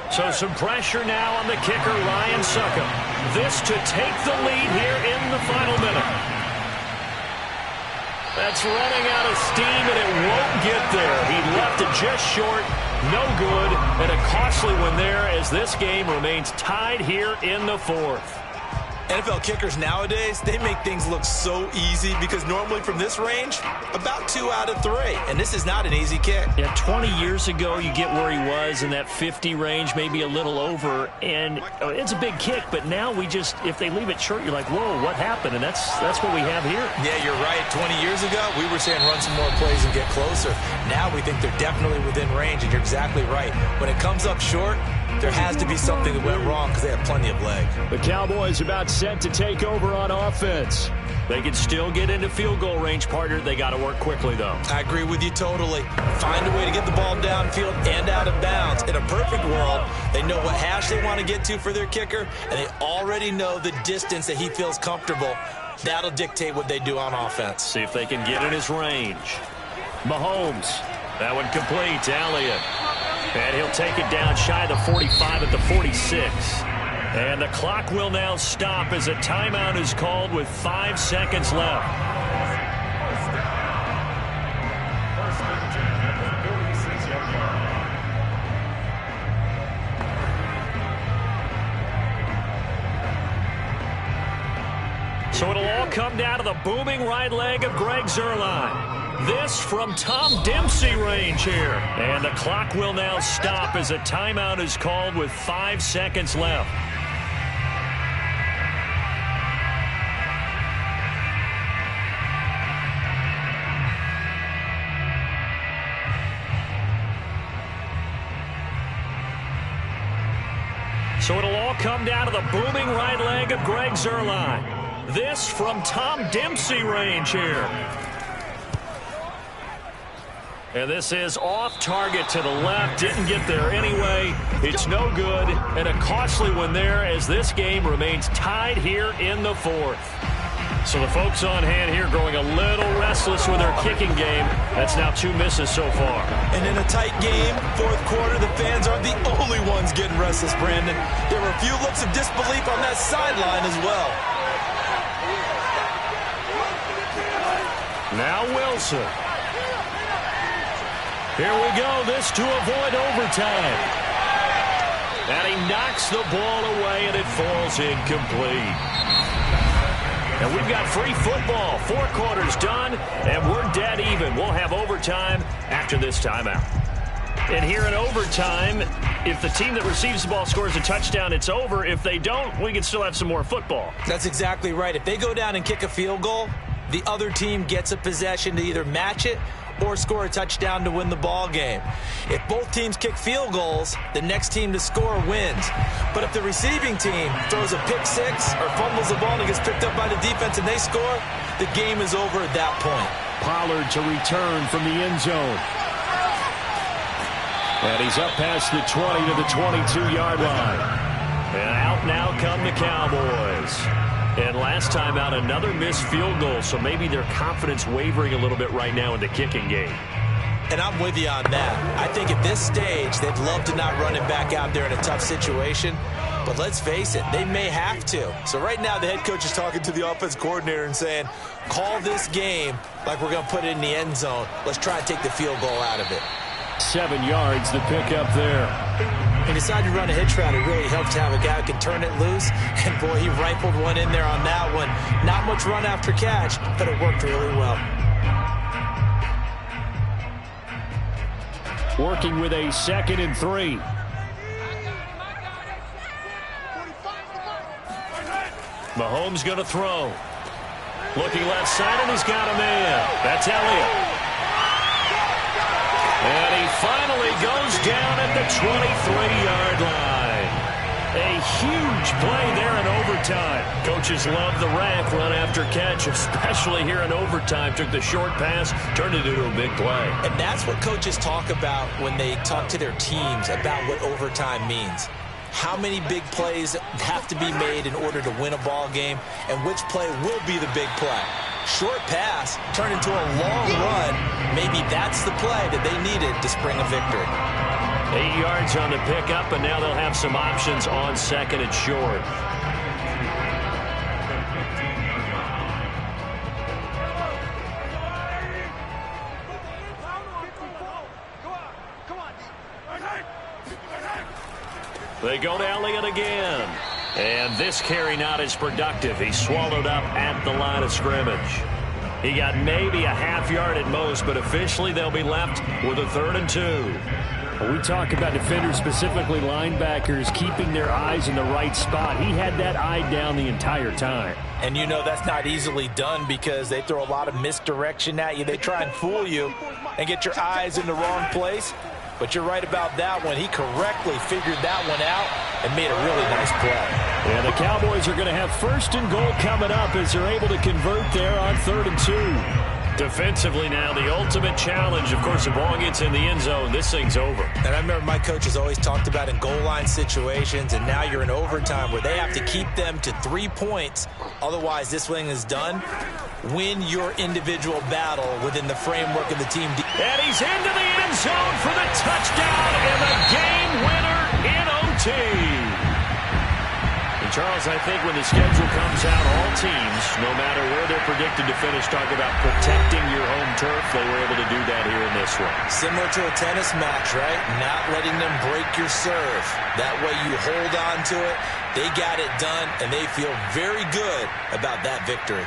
So some pressure now on the kicker, Ryan Succop. This to take the lead here in the final minute. That's running out of steam, and it won't get there. He left it just short, no good, and a costly one there as this game remains tied here in the fourth. NFL kickers nowadays, they make things look so easy because normally from this range, about 2 out of 3. And this is not an easy kick. Yeah, 20 years ago, you get where he was in that 50 range, maybe a little over. And it's a big kick, but now if they leave it short, you're like, whoa, what happened? And that's what we have here. Yeah, you're right. 20 years ago, we were saying run some more plays and get closer. Now we think they're definitely within range, and you're exactly right. When it comes up short, there has to be something that went wrong because they have plenty of leg. The Cowboys about set to take over on offense. They can still get into field goal range, partner. They got to work quickly, though. I agree with you totally. Find a way to get the ball downfield and out of bounds. In a perfect world, they know what hash they want to get to for their kicker, and they already know the distance that he feels comfortable. That'll dictate what they do on offense. See if they can get in his range. Mahomes. That one complete to Elliott. And he'll take it down shy of the 45 at the 46. And the clock will now stop as a timeout is called with 5 seconds left. So it'll all come down to the booming right leg of Greg Zuerlein. This from Tom Dempsey range here. And the clock will now stop as a timeout is called with 5 seconds left. So it'll all come down to the booming right leg of Greg Zuerlein. This from Tom Dempsey range here. And this is off target to the left. Didn't get there anyway. It's no good. And a costly one there as this game remains tied here in the 4th. So the folks on hand here growing a little restless with their kicking game. That's now 2 misses so far. And in a tight game, 4th quarter, the fans aren't the only ones getting restless, Brandon. There were a few looks of disbelief on that sideline as well. Now Wilson. Here we go. This to avoid overtime. And he knocks the ball away, and it falls incomplete. And we've got free football. 4 quarters done, and we're dead even. We'll have overtime after this timeout. And here in overtime, if the team that receives the ball scores a touchdown, it's over. If they don't, we can still have some more football. That's exactly right. If they go down and kick a field goal, the other team gets a possession to either match it or score a touchdown to win the ball game. If both teams kick field goals, the next team to score wins. But if the receiving team throws a pick six or fumbles the ball and it gets picked up by the defense and they score, the game is over at that point. Pollard to return from the end zone. And he's up past the 20 to the 22-yard line. And out now come the Cowboys. And last time out, another missed field goal, so maybe their confidence wavering a little bit right now in the kicking game. And I'm with you on that. I think at this stage, they'd love to not run him back out there in a tough situation. But let's face it, they may have to. So right now, the head coach is talking to the offense coordinator and saying, call this game like we're going to put it in the end zone. Let's try and take the field goal out of it. 7 yards, the pickup there. He decided to run a hitch route. It really helps to have a guy who can turn it loose. And, boy, he rifled one in there on that one. Not much run after catch, but it worked really well. Working with a 2nd and 3. Mahomes going to throw. Looking left side, and he's got a man. That's Elliott. And he finally goes down at the 23-yard line. A huge play there in overtime. Coaches love the rack run after catch, especially here in overtime. Took the short pass, turned it into a big play. And that's what coaches talk about when they talk to their teams about what overtime means. How many big plays have to be made in order to win a ball game, and which play will be the big play. Short pass turned into a long run. Maybe that's the play that they needed to spring a victory. 8 yards on the pickup, and now they'll have some options on 2nd and short. They go to Elliott again. And this carry not as productive. He swallowed up at the line of scrimmage. He got maybe a half yard at most, but officially they'll be left with a 3rd and 2. We talk about defenders, specifically linebackers, keeping their eyes in the right spot. He had that eye down the entire time. And you know that's not easily done because they throw a lot of misdirection at you. They try and fool you and get your eyes in the wrong place. But you're right about that one. He correctly figured that one out and made a really nice play. And the Cowboys are going to have 1st and goal coming up as they're able to convert there on 3rd and 2. Defensively now, the ultimate challenge. Of course, the ball gets in the end zone, this thing's over. And I remember my coaches always talked about in goal line situations, and now you're in overtime where they have to keep them to 3 points. Otherwise, this thing is done. Win your individual battle within the framework of the team. And he's into the end zone for the touchdown and the game winner in OT. And Charles, I think when the schedule comes out, all teams, no matter where they're predicted to finish, talk about protecting your home turf. They were able to do that here in this one. Similar to a tennis match, right? Not letting them break your serve. That way you hold on to it. They got it done, and they feel very good about that victory.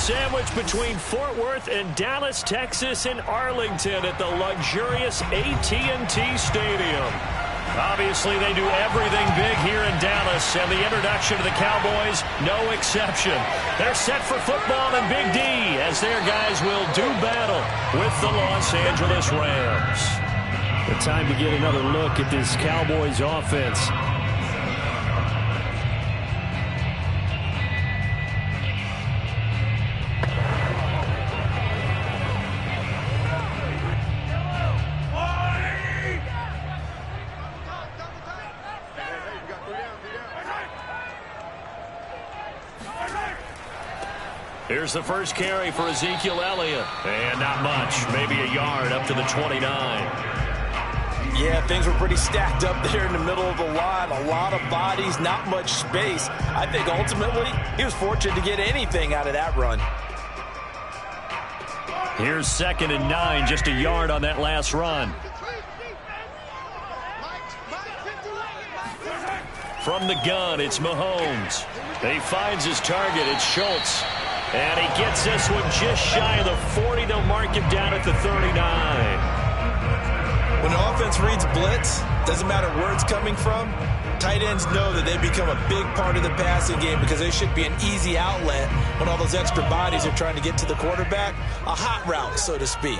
sandwiched between Fort Worth and Dallas, Texas, and Arlington at the luxurious AT&T Stadium. Obviously, they do everything big here in Dallas, and the introduction to the Cowboys, no exception. They're set for football and Big D, as their guys will do battle with the Los Angeles Rams. The time to get another look at this Cowboys offense. Here's the first carry for Ezekiel Elliott. And not much, maybe a yard up to the 29. Yeah, things were pretty stacked up there in the middle of the line. A lot of bodies, not much space. I think ultimately he was fortunate to get anything out of that run. Here's 2nd and 9, just a yard on that last run. From the gun, it's Mahomes. He finds his target, it's Schultz. And he gets this one just shy of the 40. They'll mark him down at the 39. When the offense reads blitz, doesn't matter where it's coming from, tight ends know that they become a big part of the passing game because they should be an easy outlet when all those extra bodies are trying to get to the quarterback. A hot route, so to speak.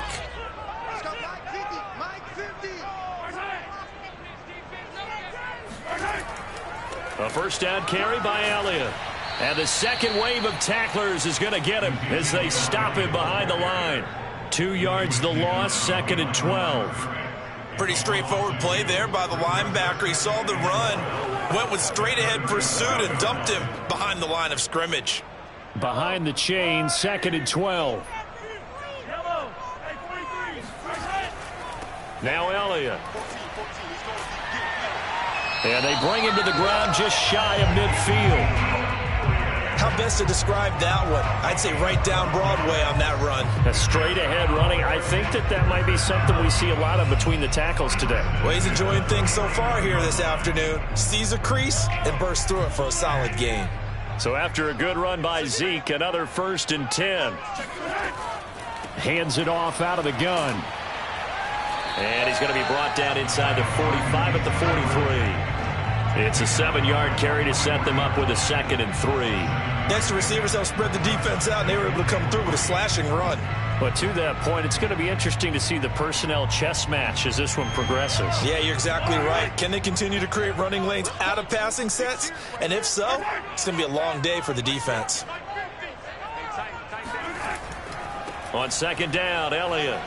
A first down carry by Elliott. And the second wave of tacklers is going to get him as they stop him behind the line. 2 yards the loss, 2nd and 12. Pretty straightforward play there by the linebacker. He saw the run, went with straight-ahead pursuit, and dumped him behind the line of scrimmage. Behind the chain, 2nd and 12. Now Elliott. And they bring him to the ground just shy of midfield. How best to describe that one? I'd say right down Broadway on that run. A straight-ahead running. I think that might be something we see a lot of between the tackles today. Well, he's enjoying things so far here this afternoon. Sees a crease and bursts through it for a solid gain. So after a good run by Zeke, another 1st and 10. Hands it off out of the gun. And he's going to be brought down inside the 45 at the 43. It's a 7-yard carry to set them up with a 2nd and 3. Next, the receivers helped spread the defense out, and they were able to come through with a slashing run. But to that point, it's going to be interesting to see the personnel chess match as this one progresses. Yeah, you're exactly right. Can they continue to create running lanes out of passing sets? And if so, it's going to be a long day for the defense. On 2nd down, Elliott.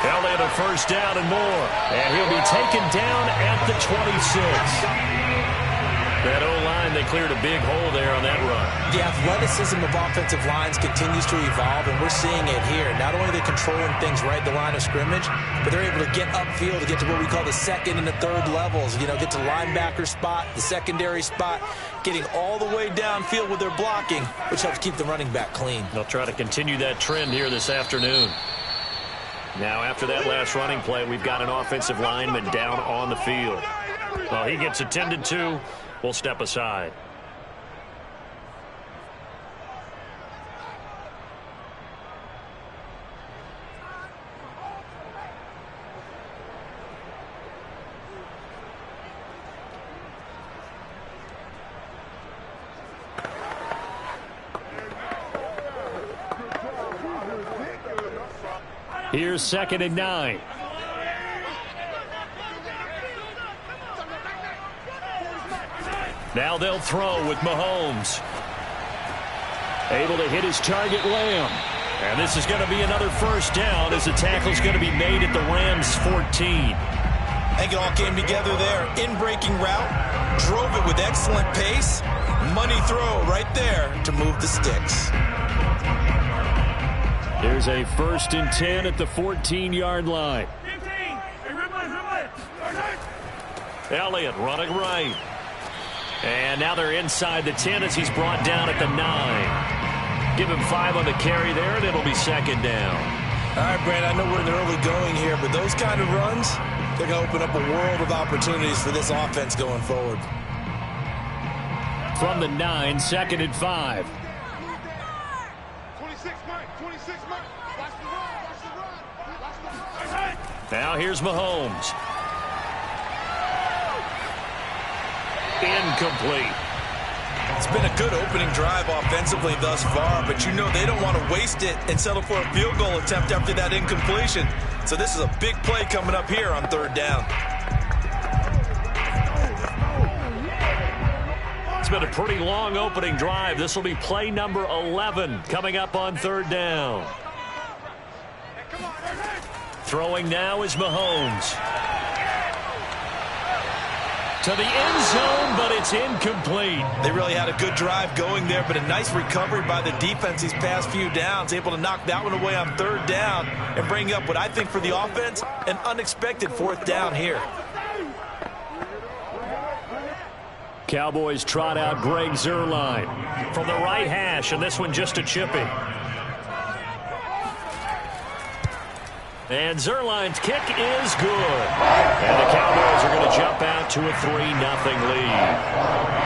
Elliott a first down and more. And he'll be taken down at the 26. That O-line, they cleared a big hole there on that run. The athleticism of offensive lines continues to evolve, and we're seeing it here. Not only are they controlling things right at the line of scrimmage, but they're able to get upfield to get to what we call the 2nd and the 3rd levels. You know, get to the linebacker spot, the secondary spot, getting all the way downfield with their blocking, which helps keep the running back clean. They'll try to continue that trend here this afternoon. Now, after that last running play, we've got an offensive lineman down on the field. Well, he gets attended to. We'll step aside. Here's 2nd and 9. Now they'll throw with Mahomes. Able to hit his target, Lamb. And this is going to be another first down as the tackle's going to be made at the Rams' 14. I think it all came together there. In-breaking route, drove it with excellent pace. Money throw right there to move the sticks. Here's a 1st and 10 at the 14-yard line. Elliott running right. And now they're inside the 10 as he's brought down at the 9. Give him 5 on the carry there, and it'll be 2nd down. All right, Brandon, I know we're in the early going here, but those kind of runs, they're going to open up a world of opportunities for this offense going forward. From the 9, 2nd and 5. 26, Mike. Watch the run. Watch the run. Watch the run. Now here's Mahomes. Incomplete. It's been a good opening drive offensively thus far, but you know they don't want to waste it and settle for a field goal attempt after that incompletion. So this is a big play coming up here on third down. It's been a pretty long opening drive. This will be play number 11 coming up on third down. Throwing now is Mahomes. To the end zone, but it's incomplete. They really had a good drive going there, but a nice recovery by the defense these past few downs, able to knock that one away on third down and bring up what I think for the offense, an unexpected fourth down here. Cowboys trot out Greg Zuerlein from the right hash, and this one just a chippy. And Zuerlein's kick is good. And the Cowboys are going to jump out to a 3-0 lead.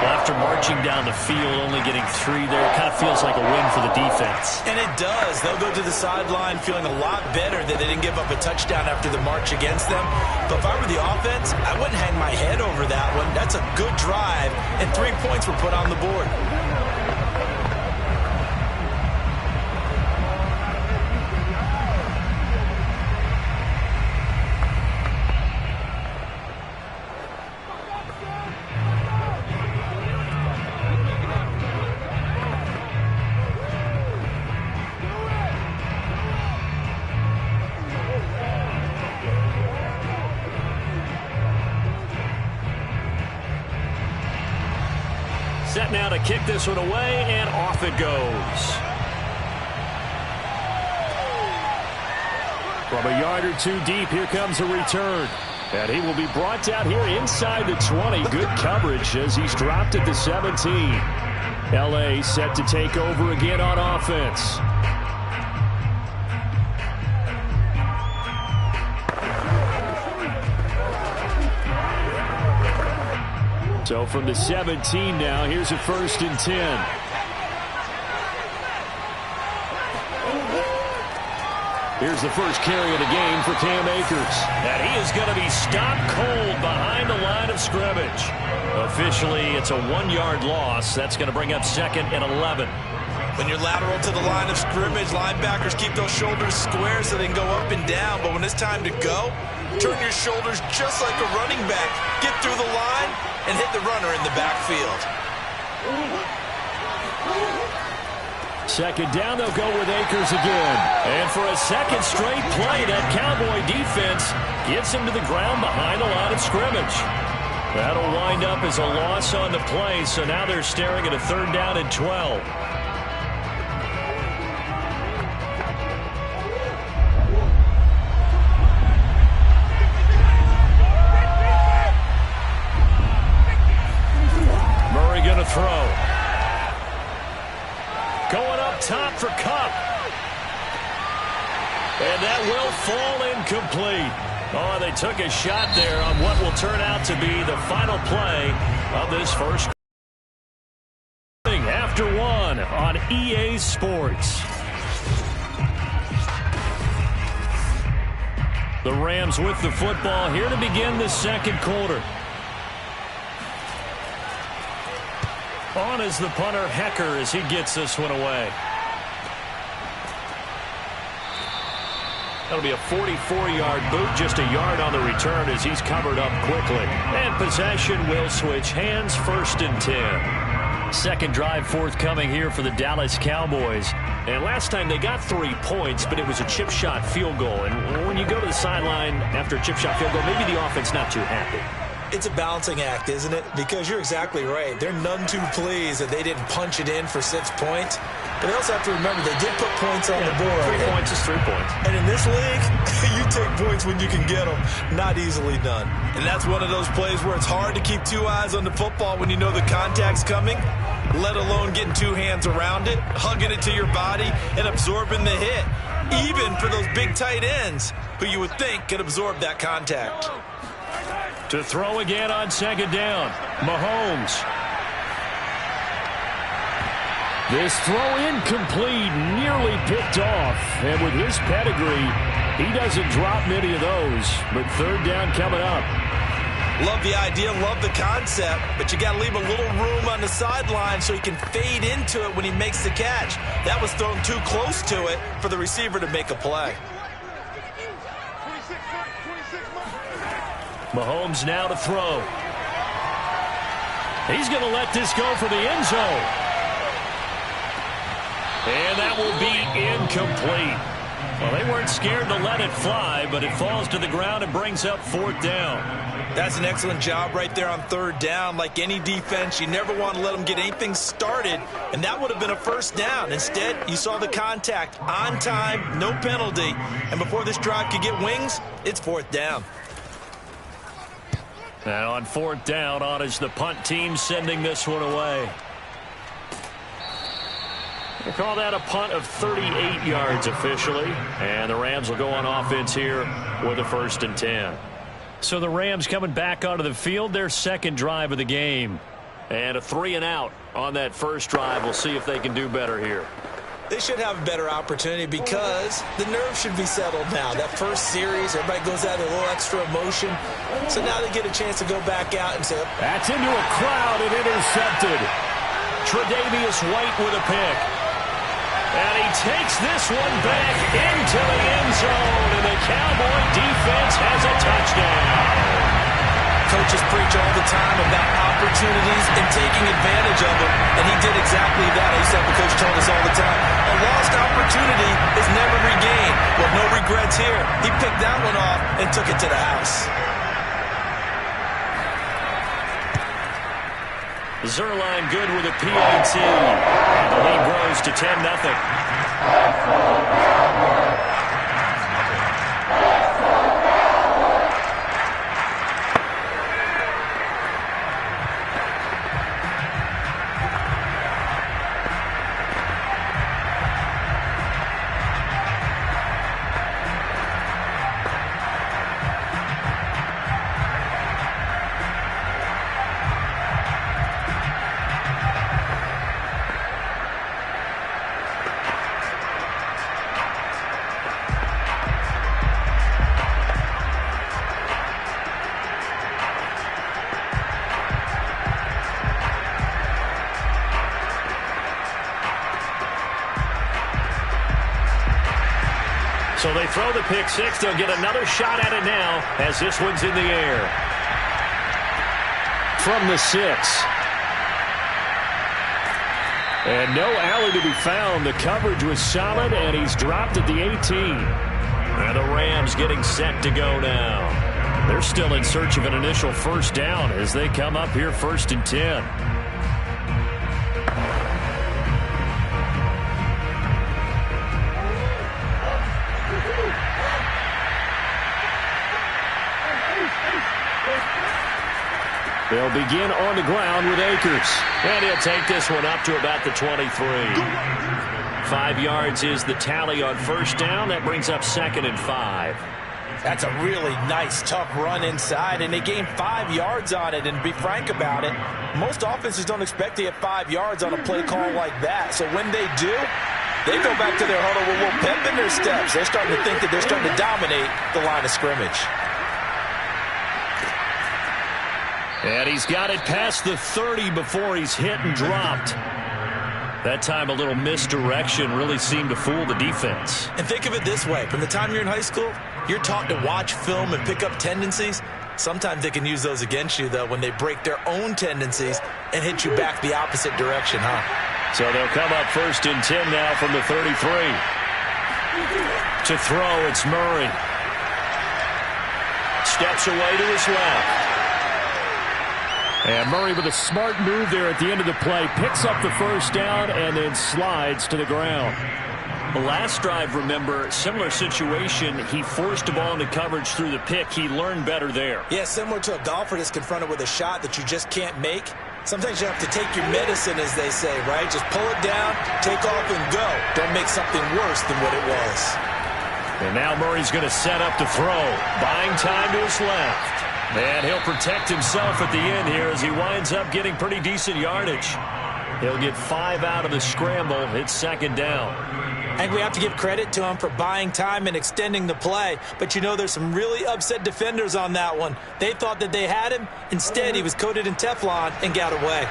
After marching down the field, only getting 3 there, it kind of feels like a win for the defense. And it does. They'll go to the sideline feeling a lot better that they didn't give up a touchdown after the march against them. But if I were the offense, I wouldn't hang my head over that one. That's a good drive, and 3 points were put on the board. Set now to kick this one away, and off it goes. From a yard or 2 deep, here comes a return. And he will be brought down here inside the 20. Good coverage as he's dropped at the 17. L.A. set to take over again on offense. So from the 17 now, here's a 1st and 10. Here's the first carry of the game for Cam Akers. And he is going to be stopped cold behind the line of scrimmage. Officially, it's a 1-yard loss. That's going to bring up 2nd and 11. When you're lateral to the line of scrimmage, linebackers keep those shoulders square so they can go up and down. But when it's time to go, turn your shoulders just like a running back. Get through the line and hit the runner in the backfield. 2nd down, they'll go with Akers again. And for a 2nd straight play, that Cowboy defense gets him to the ground behind the line of scrimmage. That'll wind up as a loss on the play, so now they're staring at a 3rd down and 12. Murray going to throw. Going up top for Kupp. And that will fall incomplete. Oh, they took a shot there on what will turn out to be the final play of this first. After 1 on EA Sports. The Rams with the football here to begin the 2nd quarter. On is the punter, Hecker, as he gets this one away. That'll be a 44-yard boot, just a yard on the return as he's covered up quickly. And possession will switch hands, 1st and 10. 2nd drive forthcoming here for the Dallas Cowboys. And last time they got 3 points, but it was a chip shot field goal. And when you go to the sideline after a chip shot field goal, maybe the offense not too happy. It's a balancing act, isn't it? Because you're exactly right. They're none too pleased that they didn't punch it in for 6 points. But they also have to remember they did put points on the board. 3 points is 3 points. And in this league, you take points when you can get them. Not easily done. And that's one of those plays where it's hard to keep 2 eyes on the football when you know the contact's coming, let alone getting 2 hands around it, hugging it to your body, and absorbing the hit. Even for those big tight ends who you would think could absorb that contact. To throw again on 2nd down, Mahomes. This throw incomplete, nearly picked off. And with his pedigree, he doesn't drop many of those. But third down coming up. Love the idea, love the concept, but you got to leave a little room on the sideline so he can fade into it when he makes the catch. That was thrown too close to it for the receiver to make a play. Mahomes now to throw. He's going to let this go for the end zone. And that will be incomplete. Well, they weren't scared to let it fly, but it falls to the ground and brings up fourth down. That's an excellent job right there on third down. Like any defense, you never want to let them get anything started, and that would have been a first down. Instead, you saw the contact on time, no penalty, and before this drive could get wings, it's fourth down. Now on fourth down, on is the punt team sending this one away. They call that a punt of 38 yards officially. And the Rams will go on offense here with a 1st and 10. So the Rams coming back onto the field, their second drive of the game. And a 3-and-out on that first drive. We'll see if they can do better here. They should have a better opportunity because the nerves should be settled now. That first series, everybody goes out with a little extra emotion. So now they get a chance to go back out and say, that's into a crowd and intercepted. Tre'Davious White with a pick. And he takes this one back into the end zone, and the Cowboy defense has a touchdown. Coaches preach all the time about opportunities and taking advantage of them, and he did exactly that. I used to have the coach told us all the time, a lost opportunity is never regained. Well, no regrets here. He picked that one off and took it to the house. Zuerlein good with a PAT. And the lead grows to 10-0. So they throw the pick six. They'll get another shot at it now as this one's in the air. From the 6. And no alley to be found. The coverage was solid, and he's dropped at the 18. And the Rams getting set to go now. They're still in search of an initial first down as they come up here 1st and 10. They'll begin on the ground with Akers. And he'll take this one up to about the 23. 5 yards is the tally on first down. That brings up 2nd and 5. That's a really nice, tough run inside, and they gained 5 yards on it. And to be frank about it, most offenses don't expect to get 5 yards on a play call like that. So when they do, they go back to their huddle with a little pep in their steps. They're starting to think that they're starting to dominate the line of scrimmage. And he's got it past the 30 before he's hit and dropped. That time a little misdirection really seemed to fool the defense. And think of it this way. From the time you're in high school, you're taught to watch film and pick up tendencies. Sometimes they can use those against you, though, when they break their own tendencies and hit you back the opposite direction, huh? So they'll come up 1st and 10 now from the 33. To throw, it's Murray. Steps away to his left. And Murray with a smart move there at the end of the play. Picks up the first down and then slides to the ground. The last drive, remember, similar situation. He forced a ball into coverage through the pick. He learned better there. Yeah, similar to a golfer that's confronted with a shot that you just can't make. Sometimes you have to take your medicine, as they say, right? Just pull it down, take off, and go. Don't make something worse than what it was. And now Murray's going to set up to throw. Buying time to his left. And he'll protect himself at the end here as he winds up getting pretty decent yardage. He'll get 5 out of the scramble. It's second down. I think we have to give credit to him for buying time and extending the play. But, you know, there's some really upset defenders on that one. They thought that they had him. Instead, he was coated in Teflon and got away.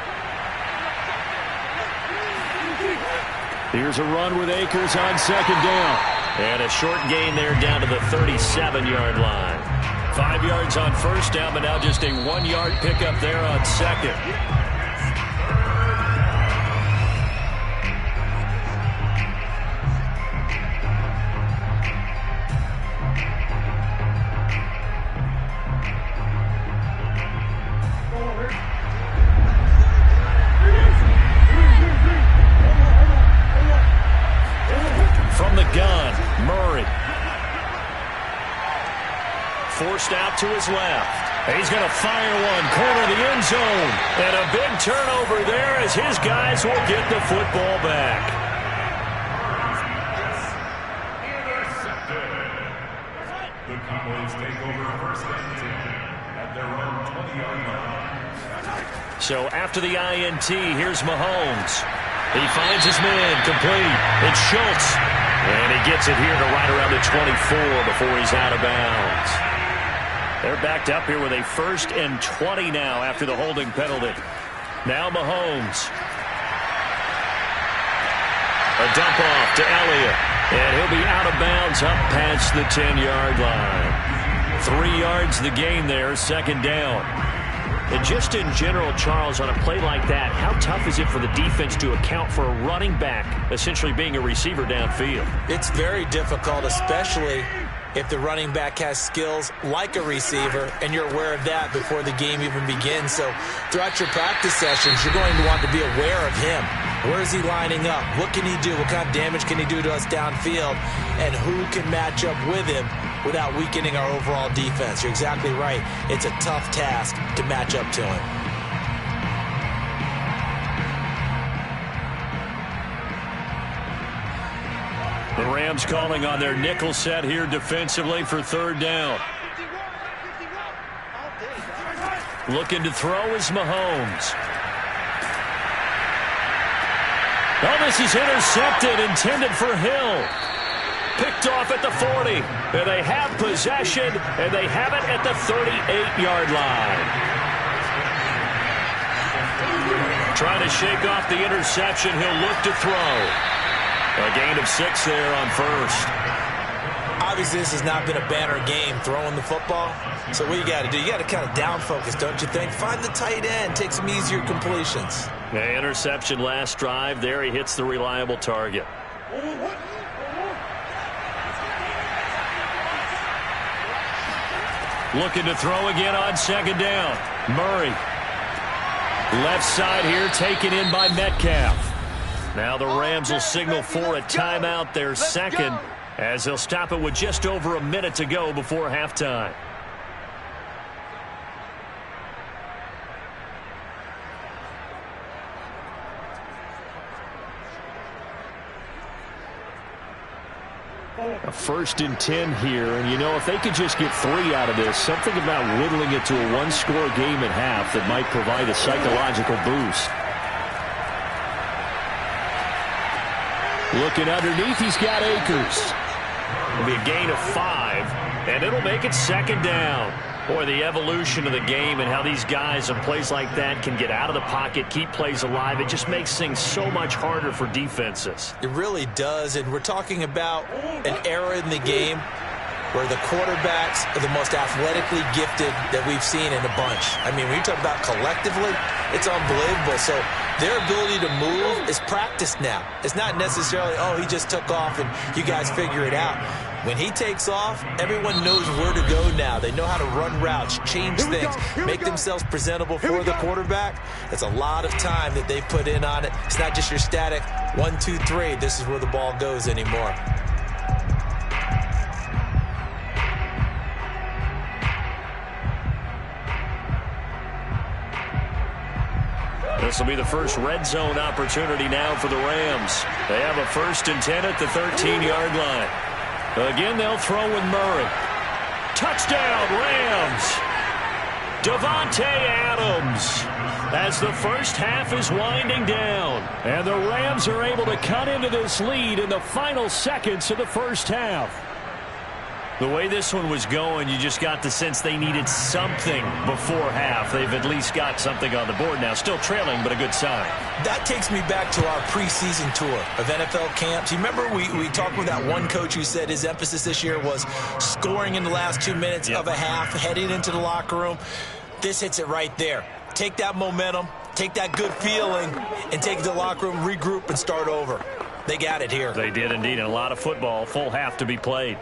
Here's a run with Akers on second down. And a short gain there down to the 37-yard line. 5 yards on first down, but now just a 1-yard pickup there on second. From the gun, Murray. Forced out to his left. He's going to fire one, corner of the end zone. And a big turnover there as his guys will get the football back. The Cowboys take over first and 10 at their own 20-yard line. So after the INT, here's Mahomes. He finds his man, complete. It's Schultz. And he gets it here to right around the 24 before he's out of bounds. They're backed up here with a 1st and 20 now after the holding penalty. Now Mahomes. A dump off to Elliott. And he'll be out of bounds up past the 10-yard line. 3 yards the gain there, second down. And just in general, Charles, on a play like that, how tough is it for the defense to account for a running back essentially being a receiver downfield? It's very difficult, especially if the running back has skills like a receiver, and you're aware of that before the game even begins. So throughout your practice sessions, you're going to want to be aware of him. Where is he lining up? What can he do? What kind of damage can he do to us downfield? And who can match up with him without weakening our overall defense? You're exactly right. It's a tough task to match up to him. The Rams calling on their nickel set here defensively for third down. Looking to throw is Mahomes. Oh, this is intercepted, intended for Hill. Picked off at the 40. And they have possession, and they have it at the 38-yard line. Trying to shake off the interception. He'll look to throw. A gain of 6 there on first. Obviously, this has not been a banner game throwing the football. So what you got to do, you got to kind of down focus, don't you think? Find the tight end, take some easier completions. The interception last drive. There he hits the reliable target. Looking to throw again on second down. Murray. Left side here taken in by Metcalf. Now the Rams will signal for a timeout, their second, as they'll stop it with just over a minute to go before halftime. A 1st and 10 here, and you know, if they could just get 3 out of this, something about whittling it to a 1-score game at half that might provide a psychological boost. Looking underneath, he's got Akers. It'll be a gain of 5, and it'll make it second down. Boy, the evolution of the game and how these guys in plays like that can get out of the pocket, keep plays alive, it just makes things so much harder for defenses. It really does, and we're talking about an era in the game where the quarterbacks are the most athletically gifted that we've seen in a bunch. I mean, when you talk about collectively, it's unbelievable. So their ability to move is practiced now. It's not necessarily, oh, he just took off and you guys figure it out. When he takes off, everyone knows where to go now. They know how to run routes, change things, make themselves presentable for the quarterback. It's a lot of time that they put in on it. It's not just your static 1, 2, 3. This is where the ball goes anymore. This will be the first red zone opportunity now for the Rams. They have a 1st and 10 at the 13-yard line. Again, they'll throw with Murray. Touchdown, Rams. Davante Adams as the first half is winding down. And the Rams are able to cut into this lead in the final seconds of the first half. The way this one was going, you just got the sense they needed something before half. They've at least got something on the board now. Still trailing, but a good sign. That takes me back to our preseason tour of NFL camps. You remember we talked with that one coach who said his emphasis this year was scoring in the last 2 minutes of a half, heading into the locker room. This hits it right there. Take that momentum, take that good feeling, and take it to the locker room, regroup, and start over. They got it here. They did indeed, and a lot of football, full half to be played.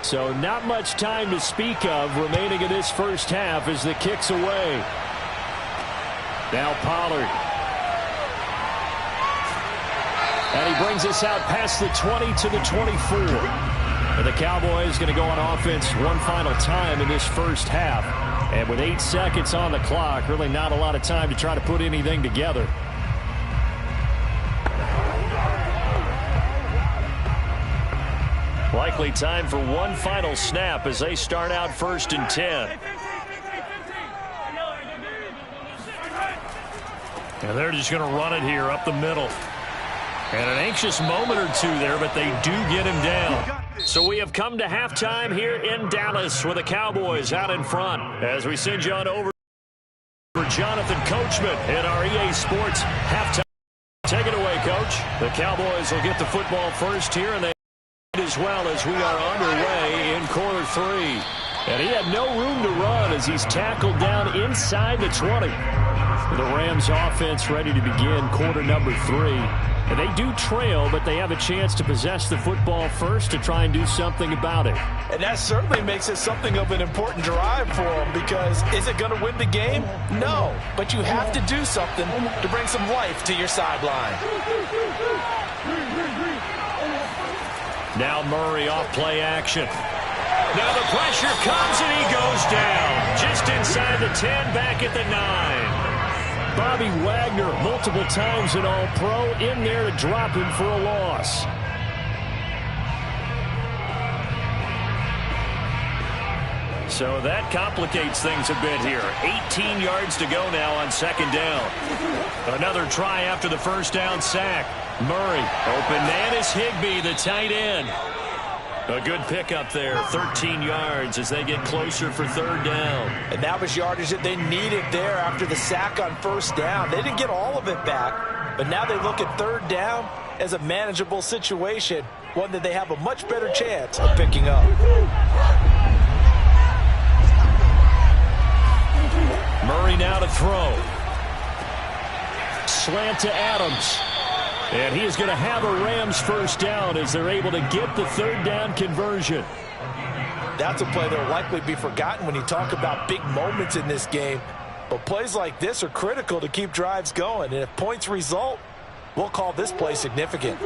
So not much time to speak of remaining in this first half as the kick's away. Now Pollard. And he brings us out past the 20 to the 24. And the Cowboys going to go on offense one final time in this first half. And with 8 seconds on the clock, really not a lot of time to try to put anything together. Likely time for one final snap as they start out 1st and 10. And they're just going to run it here up the middle. And an anxious moment or two there, but they do get him down. So we have come to halftime here in Dallas with the Cowboys out in front. As we send you on over for Jonathan Coachman at our EA Sports halftime. Take it away, Coach. The Cowboys will get the football first here, and they as well as we are underway in quarter 3. And he had no room to run as he's tackled down inside the 20. The Rams offense ready to begin quarter number 3. And they do trail, but they have a chance to possess the football first to try and do something about it. And that certainly makes it something of an important drive for them, because is it going to win the game? No, but you have to do something to bring some life to your sideline. Now Murray off play action. Now the pressure comes and he goes down. Just inside the 10, back at the 9. Bobby Wagner, multiple times an All-Pro, in there to drop him for a loss. So that complicates things a bit here. 18 yards to go now on 2nd down. Another try after the first down sack. Murray, open man is Higbee, the tight end. A good pickup there, 13 yards as they get closer for 3rd down. And that was yardage that they needed there after the sack on 1st down. They didn't get all of it back, but now they look at 3rd down as a manageable situation, one that they have a much better chance of picking up. Murray now to throw. Slant to Adams. And he is going to have a Rams first down as they're able to get the 3rd down conversion. That's a play that will likely be forgotten when you talk about big moments in this game. But plays like this are critical to keep drives going. And if points result, we'll call this play significant.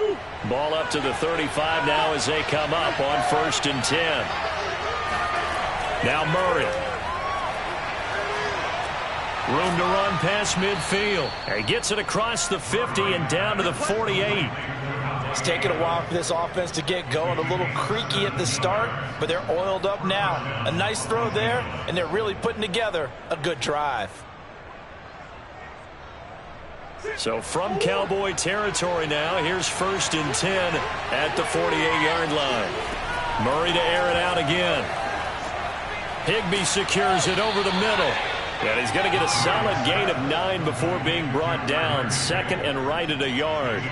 Ball up to the 35 now as they come up on 1st and 10. Now Murray. Room to run past midfield. He gets it across the 50 and down to the 48. It's taken a while for this offense to get going. A little creaky at the start, but they're oiled up now. A nice throw there, and they're really putting together a good drive. So from Cowboy territory now, here's 1st and 10 at the 48-yard line. Murray to air it out again. Higbee secures it over the middle. And he's going to get a solid gain of 9 before being brought down. 2nd and right at a yard.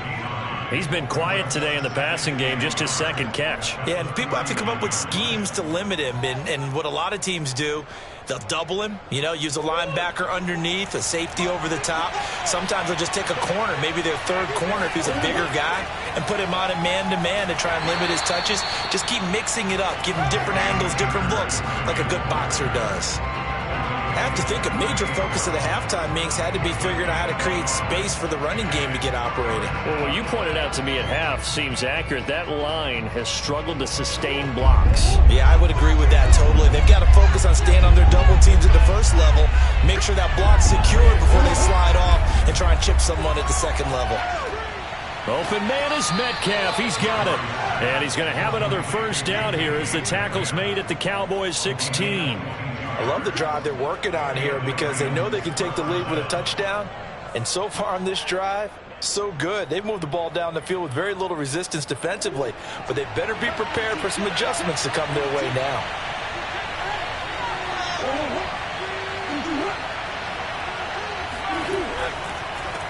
He's been quiet today in the passing game, just his 2nd catch. Yeah, and people have to come up with schemes to limit him. And what a lot of teams do, they'll double him, use a linebacker underneath, a safety over the top. Sometimes they'll just take a corner, maybe their 3rd corner if he's a bigger guy, and put him on a man-to-man to try and limit his touches. Just keep mixing it up, give him different angles, different looks, like a good boxer does. have to think a major focus of the halftime Minks had to be figuring out how to create space for the running game to get operating. Well, what you pointed out to me at half seems accurate. That line has struggled to sustain blocks. Yeah, I would agree with that totally. They've got to focus on staying on their double teams at the first level, make sure that block's secured before they slide off and try and chip someone at the second level. Open man is Metcalf. He's got it. And he's going to have another first down here as the tackle's made at the Cowboys 16. I love the drive they're working on here because they know they can take the lead with a touchdown. And so far on this drive, so good. They've moved the ball down the field with very little resistance defensively, but they better be prepared for some adjustments to come their way now.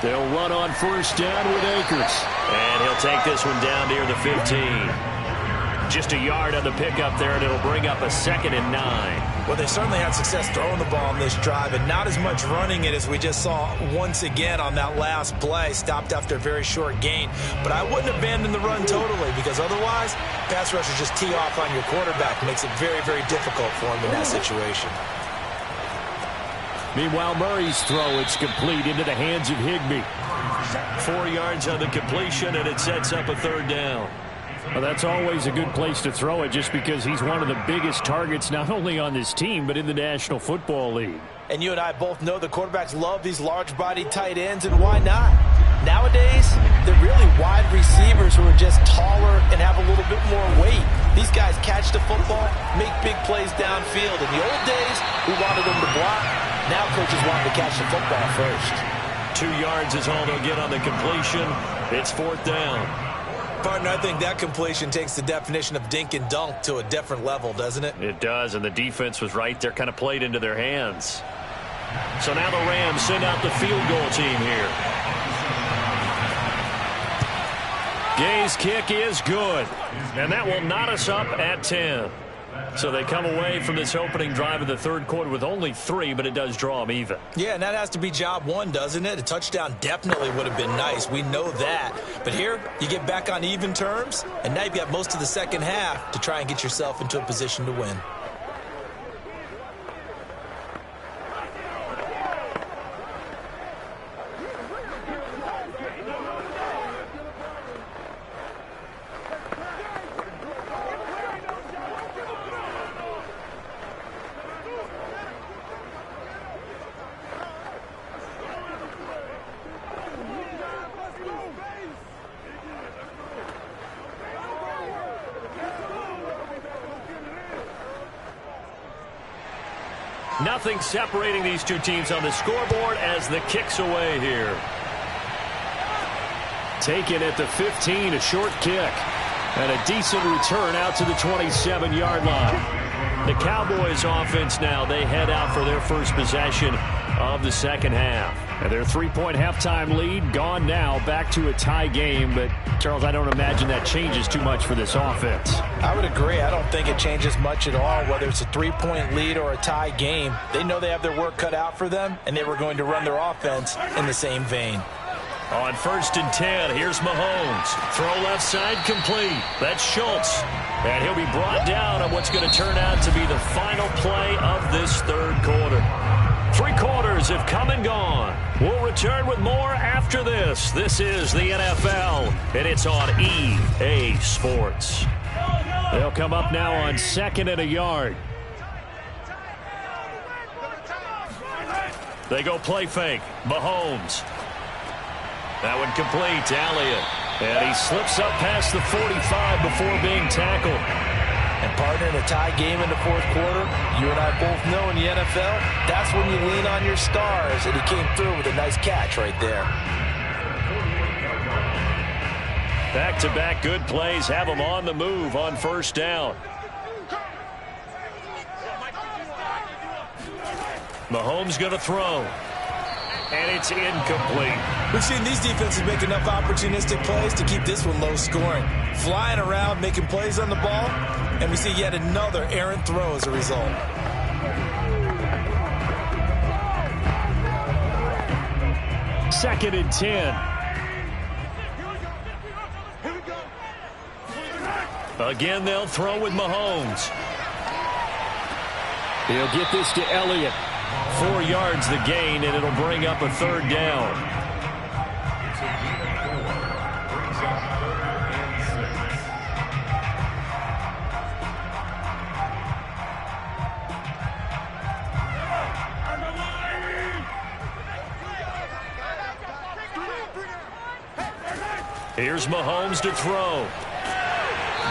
They'll run on first down with Akers. And he'll take this one down near the 15. Just a yard on the pickup there, and it'll bring up a 2nd and 9. Well, they certainly had success throwing the ball on this drive, and not as much running it as we just saw once again on that last play. Stopped after a very short gain. But I wouldn't abandon the run totally, because otherwise, pass rushers just tee off on your quarterback. Makes it very, very difficult for him in that situation. Meanwhile, Murray's throw, it's complete into the hands of Higbee. 4 yards on the completion, and it sets up a 3rd down. Well, that's always a good place to throw it just because he's one of the biggest targets not only on this team but in the National Football League. And you and I both know the quarterbacks love these large-bodied tight ends, and why not? Nowadays, they're really wide receivers who are just taller and have a little bit more weight. These guys catch the football, make big plays downfield. In the old days, we wanted them to block. Now coaches want them to catch the football first. 2 yards is all they'll get on the completion. It's 4th down. Partner, I think that completion takes the definition of dink and dunk to a different level, doesn't it? It does, and the defense was right there, kind of played into their hands. So now the Rams send out the field goal team here. Gay's kick is good, and that will knot us up at 10. So they come away from this opening drive of the 3rd quarter with only 3, but it does draw them even. Yeah, and that has to be job 1, doesn't it? A touchdown definitely would have been nice. We know that. But here, you get back on even terms, and now you've got most of the second half to try and get yourself into a position to win. Nothing separating these two teams on the scoreboard as the kick's away here. Taken at the 15, a short kick. And a decent return out to the 27-yard line. The Cowboys offense now, they head out for their first possession of the second half. And their 3-point halftime lead gone now, back to a tie game. But, Charles, I don't imagine that changes too much for this offense. I would agree. I don't think it changes much at all, whether it's a 3-point lead or a tie game. They know they have their work cut out for them, and they were going to run their offense in the same vein. On 1st and 10, here's Mahomes. Throw left side complete. That's Schultz. And he'll be brought down on what's going to turn out to be the final play of this 3rd quarter. 3 quarters have come and gone. We'll return with more after this. This is the NFL, and it's on EA Sports. They'll come up now on 2nd and a yard. They go play fake. Mahomes. That one complete to Elliott. And he slips up past the 45 before being tackled. And partner, in a tie game in the 4th quarter, you and I both know in the NFL, that's when you lean on your stars. And he came through with a nice catch right there. Back-to-back good plays have him on the move on 1st down. Mahomes going to throw. And it's incomplete. We've seen these defenses make enough opportunistic plays to keep this one low scoring. Flying around, making plays on the ball, and we see yet another errant throw as a result. Second and 10. Again, they'll throw with Mahomes. He'll get this to Elliott. 4 yards the gain, and it'll bring up a third down. It's a gain of 4. Brings up 3rd and 6. Here's Mahomes to throw.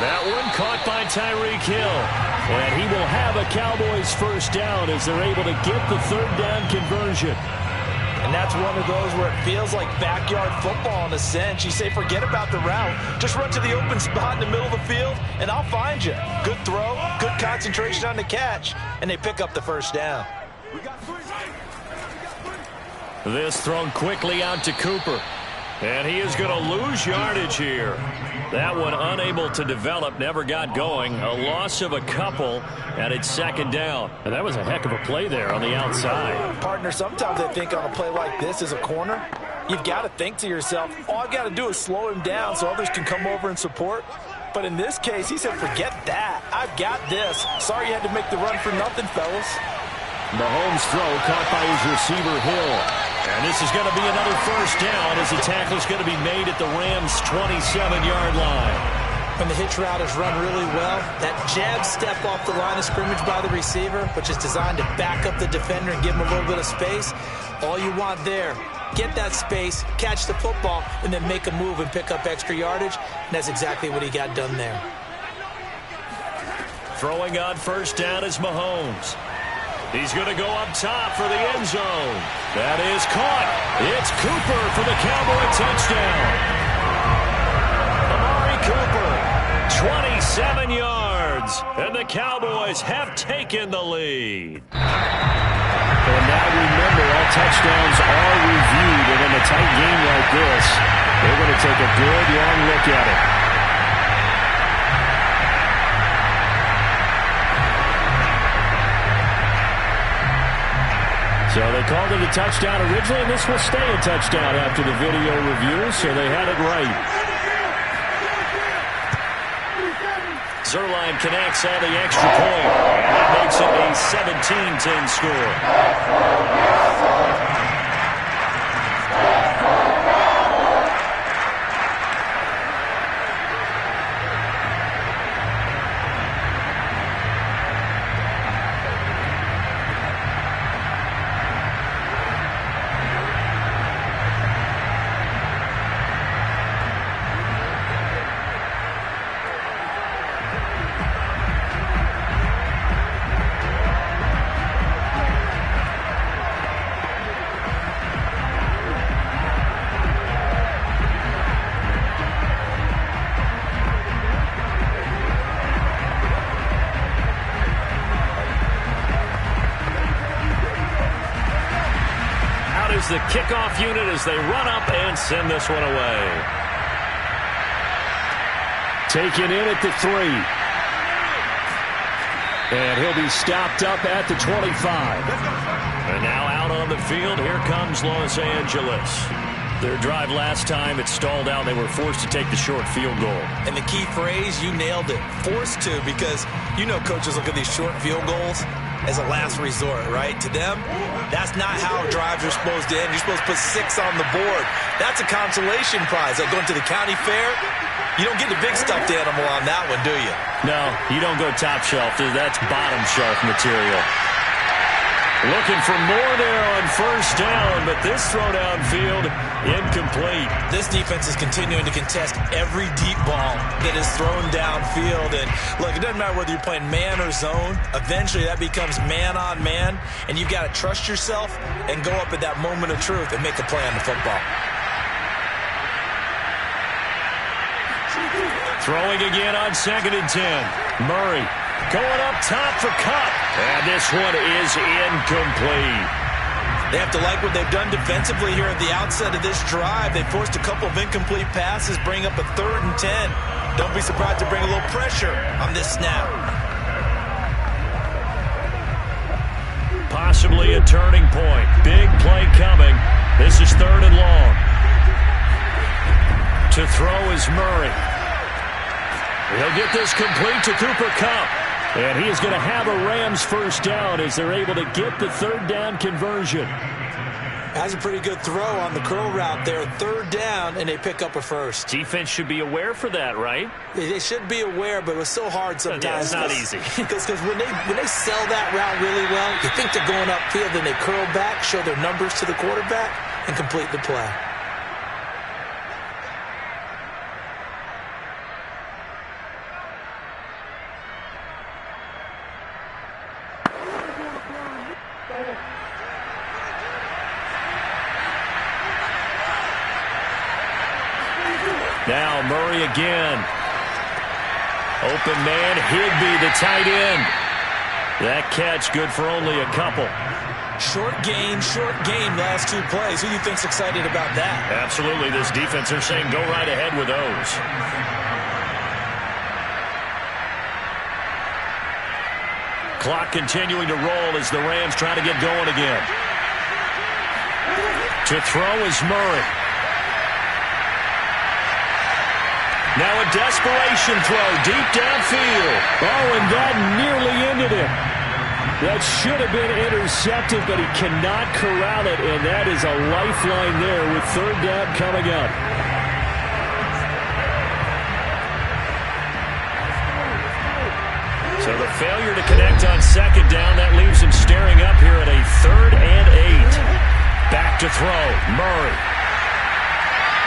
That one caught by Tyreek Hill. And he will have a Cowboys first down as they're able to get the third down conversion. And that's one of those where it feels like backyard football in a sense. You say, forget about the route. Just run to the open spot in the middle of the field, and I'll find you. Good throw, good concentration on the catch, and they pick up the first down. This thrown quickly out to Cooper. And he is going to lose yardage here. That one unable to develop, never got going. A loss of a couple, and it's second down. And that was a heck of a play there on the outside. Partner, sometimes I think on a play like this as a corner, you've got to think to yourself, all I've got to do is slow him down so others can come over and support. But in this case, he said, forget that. I've got this. Sorry you had to make the run for nothing, fellas. Mahomes' throw caught by his receiver, Hill. And this is going to be another first down as the tackle is going to be made at the Rams' 27-yard line. When the hitch route is run really well, that jab step off the line of scrimmage by the receiver, which is designed to back up the defender and give him a little bit of space, all you want there, get that space, catch the football, and then make a move and pick up extra yardage. And that's exactly what he got done there. Throwing on first down is Mahomes. He's going to go up top for the end zone. That is caught. It's Cooper for the Cowboy touchdown. Amari Cooper, 27 yards, and the Cowboys have taken the lead. And now remember, all touchdowns are reviewed, and in a tight game like this, they're going to take a good long look at it. So they called it a touchdown originally, and this will stay a touchdown after the video review, so they had it right. Zuerlein connects on the extra point. That makes it a 17-10 score. The kickoff unit as they run up and send this one away. Taken in at the 3. And he'll be stopped up at the 25. And now out on the field, here comes Los Angeles. Their drive last time, it stalled out. They were forced to take the short field goal. And the key phrase, you nailed it. Forced to, because you know coaches look at these short field goals as a last resort, right? To them, that's not how drives are supposed to end. You're supposed to put 6 on the board. That's a consolation prize. Like going to the county fair, you don't get the big stuffed animal on that one, do you? No, you don't go top shelf. That's bottom shelf material. Looking for more there on first down, but this throw downfield, incomplete. This defense is continuing to contest every deep ball that is thrown downfield. And look, it doesn't matter whether you're playing man or zone. Eventually that becomes man on man, and you've got to trust yourself and go up at that moment of truth and make a play on the football. Throwing again on 2nd and 10. Murray going up top for Kupp. And this one is incomplete. They have to like what they've done defensively here at the outset of this drive. They forced a couple of incomplete passes, bring up a 3rd and 10. Don't be surprised to bring a little pressure on this snap. Possibly a turning point. Big play coming. This is 3rd and long. To throw is Murray. He'll get this complete to Cooper Kupp. And he is going to have a Rams first down as they're able to get the third down conversion. Has a pretty good throw on the curl route there. Third down, and they pick up a first. Defense should be aware for that, right? They should be aware, but it was so hard sometimes. Yeah, it's not easy. Because when they sell that route really well, you think they're going upfield, then they curl back, show their numbers to the quarterback, and complete the play. Now Murray again. Open man, Higbee, the tight end. That catch good for only a couple. Short game last two plays. Who do you think's excited about that? Absolutely. This defense, they're saying go right ahead with those. Clock continuing to roll as the Rams try to get going again. To throw is Murray. Now a desperation throw deep downfield. Oh, and that nearly ended it. That should have been intercepted, but he cannot corral it, and that is a lifeline there with third down coming up. So the failure to connect on second down, that leaves him staring up here at a 3rd and 8. Back to throw, Murray.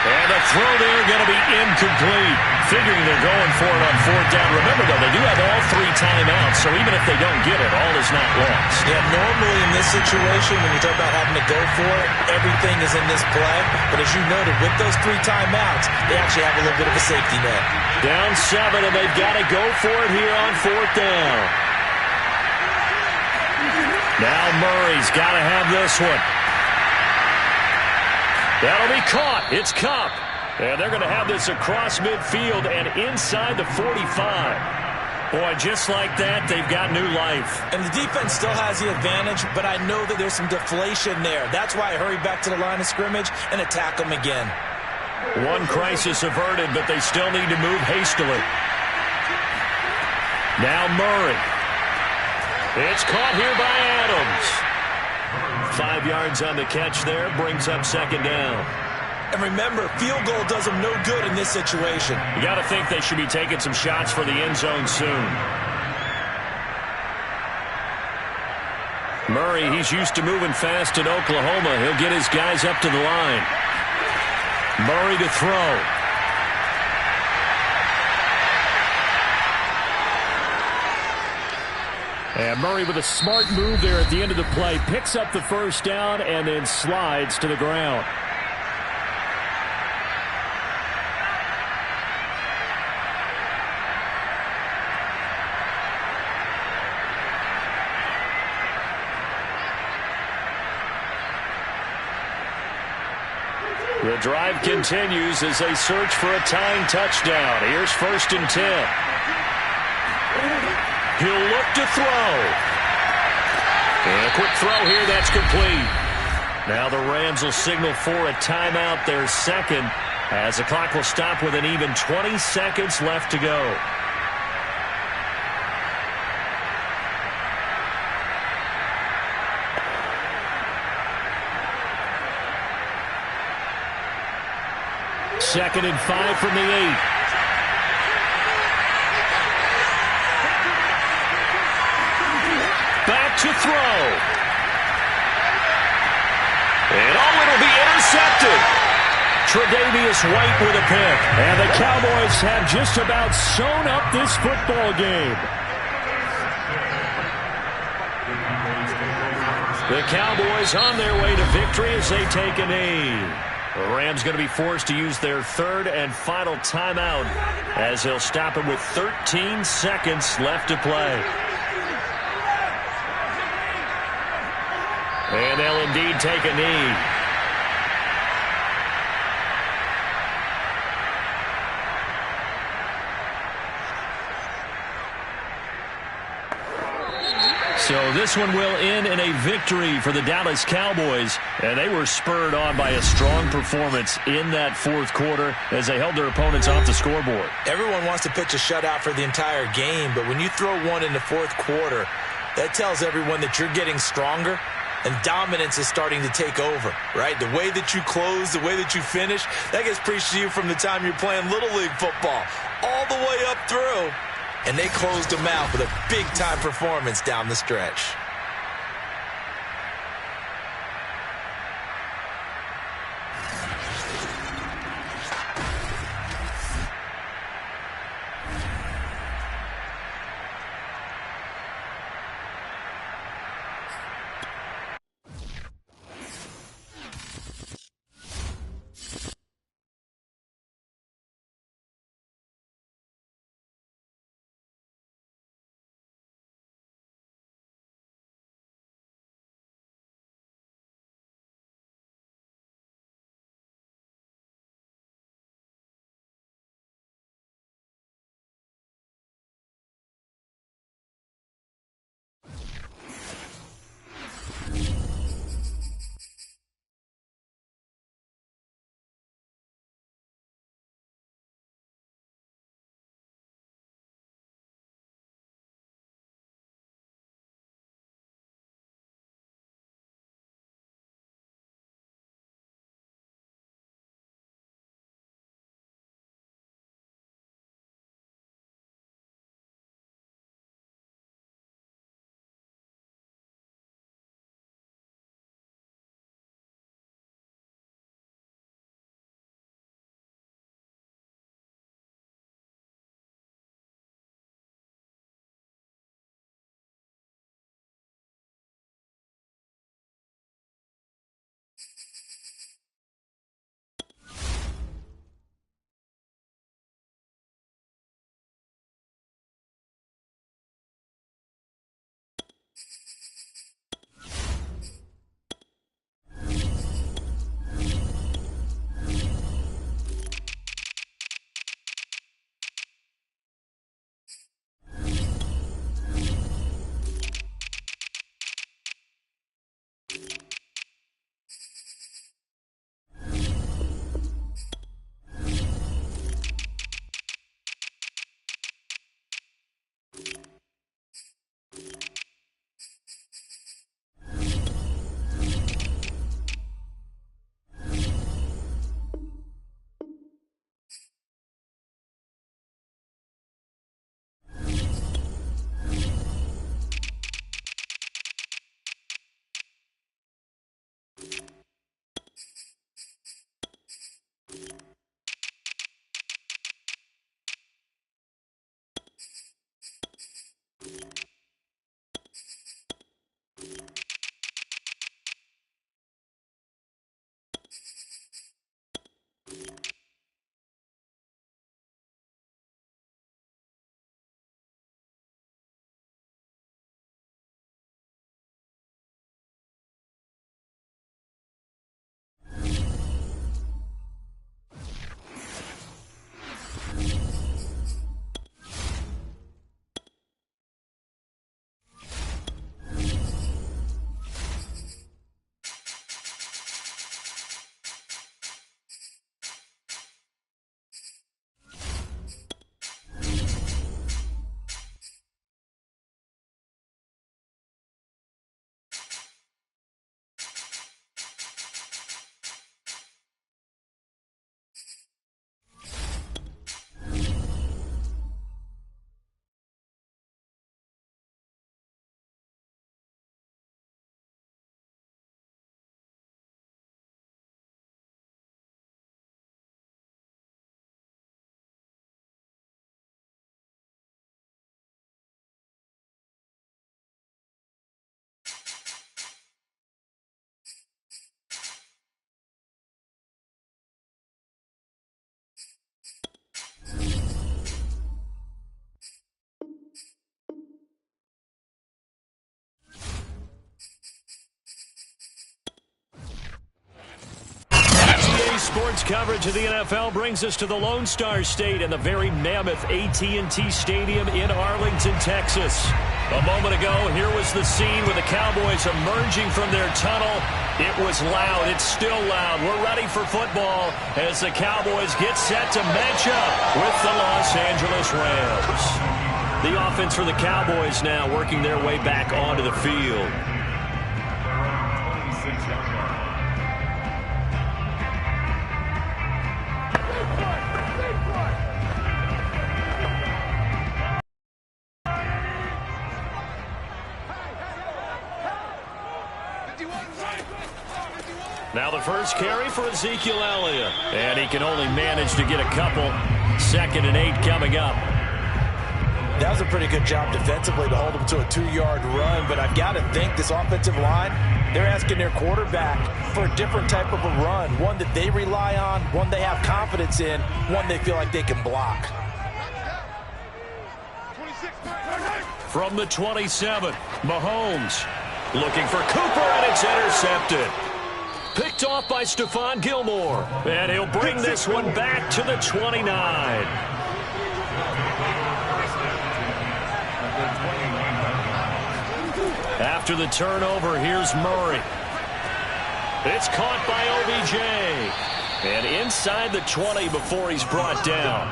And the throw there going to be incomplete. Figuring they're going for it on 4th down. Remember, though, they do have all 3 timeouts, so even if they don't get it, all is not lost. Yeah, normally in this situation, when you talk about having to go for it, everything is in this play. But as you noted, with those 3 timeouts, they actually have a little bit of a safety net. Down 7, and they've got to go for it here on 4th down. Now Murray's got to have this one. That'll be caught. It's Kupp. And they're going to have this across midfield and inside the 45. Boy, just like that, they've got new life. And the defense still has the advantage, but I know that there's some deflation there. That's why I hurry back to the line of scrimmage and attack them again. One crisis averted, but they still need to move hastily. Now Murray. It's caught here by Adams. 5 yards on the catch there, brings up second down. And remember, field goal does them no good in this situation. You got to think they should be taking some shots for the end zone soon. Murray, he's used to moving fast in Oklahoma. He'll get his guys up to the line. Murray to throw. And Murray with a smart move there at the end of the play. Picks up the first down and then slides to the ground. The drive continues as they search for a tying touchdown. Here's 1st and 10. He'll look to throw. And a quick throw here, that's complete. Now the Rams will signal for a timeout, their second, as the clock will stop with an even 20 seconds left to go. Second and 5 from the 8. Back to throw. And it'll be intercepted. Tre'Davious White with a pick. And the Cowboys have just about sewn up this football game. The Cowboys on their way to victory as they take a knee. The Rams going to be forced to use their 3rd and final timeout as they'll stop it with 13 seconds left to play. And they'll indeed take a knee. So So this one will end in a victory for the Dallas Cowboys. And they were spurred on by a strong performance in that fourth quarter as they held their opponents off the scoreboard. Everyone wants to pitch a shutout for the entire game, but when you throw one in the fourth quarter, that tells everyone that you're getting stronger and dominance is starting to take over, right? The way that you close, the way that you finish, that gets preached to you from the time you're playing Little League football all the way up through. And they closed them out with a big-time performance down the stretch. Sports coverage of the NFL brings us to the Lone Star State and the very mammoth AT&T Stadium in Arlington, Texas. A moment ago, here was the scene with the Cowboys emerging from their tunnel. It was loud. It's still loud. We're ready for football as the Cowboys get set to match up with the Los Angeles Rams. The offense for the Cowboys now working their way back onto the field. Now the first carry for Ezekiel Elliott. And he can only manage to get a couple. 2nd and 8 coming up. That was a pretty good job defensively to hold him to a 2-yard run, but I've got to think this offensive line, they're asking their quarterback for a different type of a run, one that they rely on, one they have confidence in, one they feel like they can block. From the 27, Mahomes looking for Cooper, and it's intercepted. Picked off by Stephon Gilmore, and he'll bring this one back to the 29. After the turnover, here's Murray. It's caught by OBJ. And inside the 20 before he's brought down.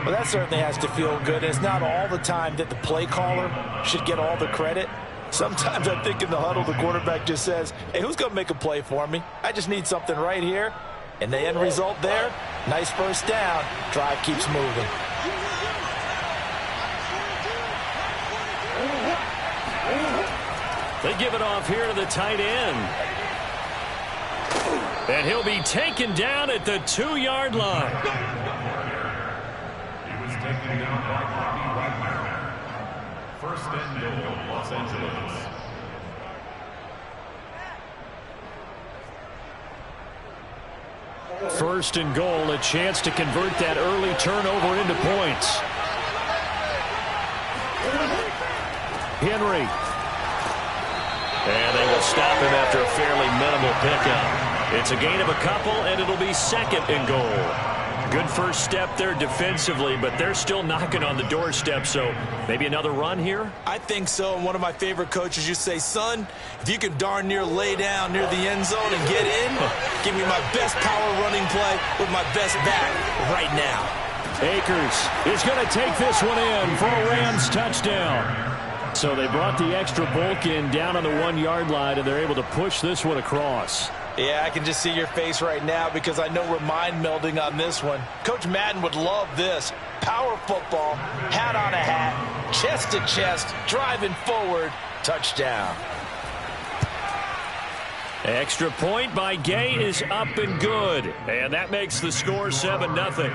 Well, that certainly has to feel good. It's not all the time that the play caller should get all the credit. Sometimes I think in the huddle, the quarterback just says, hey, who's going to make a play for me? I just need something right here. And the end result there, nice first down. Drive keeps moving. They give it off here to the tight end. And he'll be taken down at the 2-yard line. He was taken down by Bobby Wagner. First and goal, Los Angeles. First and goal, a chance to convert that early turnover into points. Henry. And they will stop him after a fairly minimal pickup. It's a gain of a couple, and it'll be 2nd and goal. Good first step there defensively, but they're still knocking on the doorstep, so maybe another run here? I think so. And one of my favorite coaches used to say, son, if you can darn near lay down near the end zone and get in, give me my best power running play with my best back right now. Akers is going to take this one in for a Rams touchdown. So they brought the extra bulk in down on the 1-yard line, and they're able to push this one across. Yeah, I can just see your face right now because I know we're mind melding on this one. Coach Madden would love this. Power football, hat on a hat, chest to chest, driving forward, touchdown. Extra point by Gay is up and good. And that makes the score 7-0. Cowboys nothing.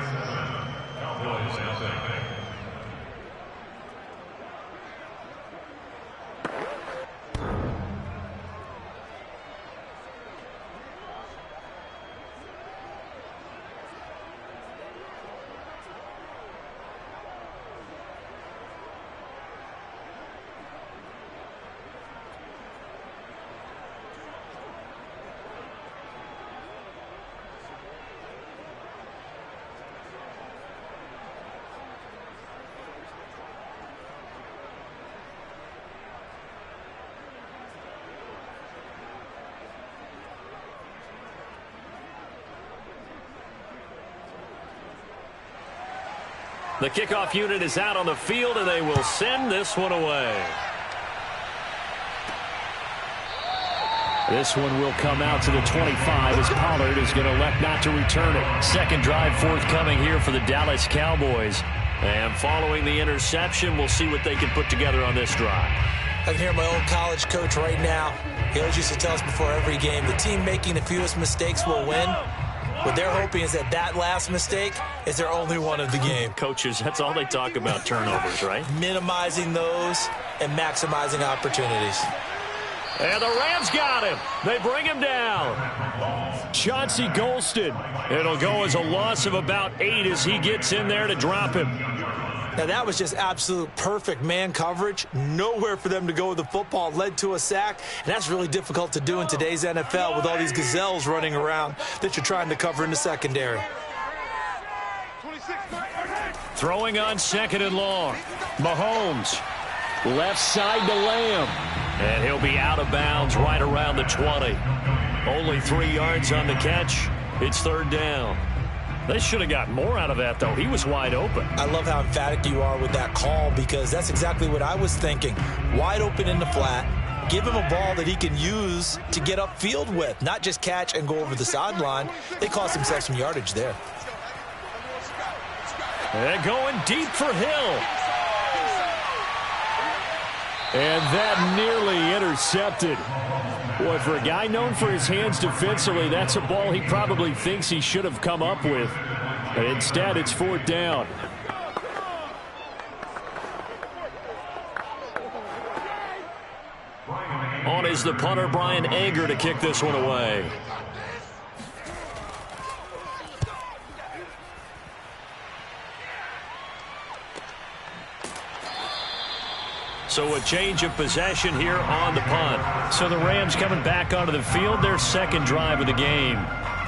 The kickoff unit is out on the field, and they will send this one away. This one will come out to the 25 as Pollard is going to elect not to return it. Second drive forthcoming here for the Dallas Cowboys. And following the interception, we'll see what they can put together on this drive. I can hear my old college coach right now. He always used to tell us before every game, the team making the fewest mistakes will win. What they're hoping is that last mistake is their only one of the game. Coaches, that's all they talk about, turnovers, right? Minimizing those and maximizing opportunities. And the Rams got him. They bring him down. Chauncey Golston. It'll go as a loss of about 8 as he gets in there to drop him. Now, that was just absolute perfect man coverage. Nowhere for them to go with the football. Led to a sack. And that's really difficult to do in today's NFL with all these gazelles running around that you're trying to cover in the secondary. Throwing on 2nd and long. Mahomes Left side to Lamb. And he'll be out of bounds right around the 20. Only 3 yards on the catch. It's third down. They should have got more out of that, though. He was wide open. I love how emphatic you are with that call, because that's exactly what I was thinking. Wide open in the flat. Give him a ball that he can use to get upfield with, not just catch and go over the sideline. They cost themselves some yardage there. And going deep for Hill. And that nearly intercepted. Boy, for a guy known for his hands defensively, that's a ball he probably thinks he should have come up with. But instead, it's fourth down. On is the punter, Brian Ager, to kick this one away. So a change of possession here on the punt. So the Rams coming back onto the field, their second drive of the game.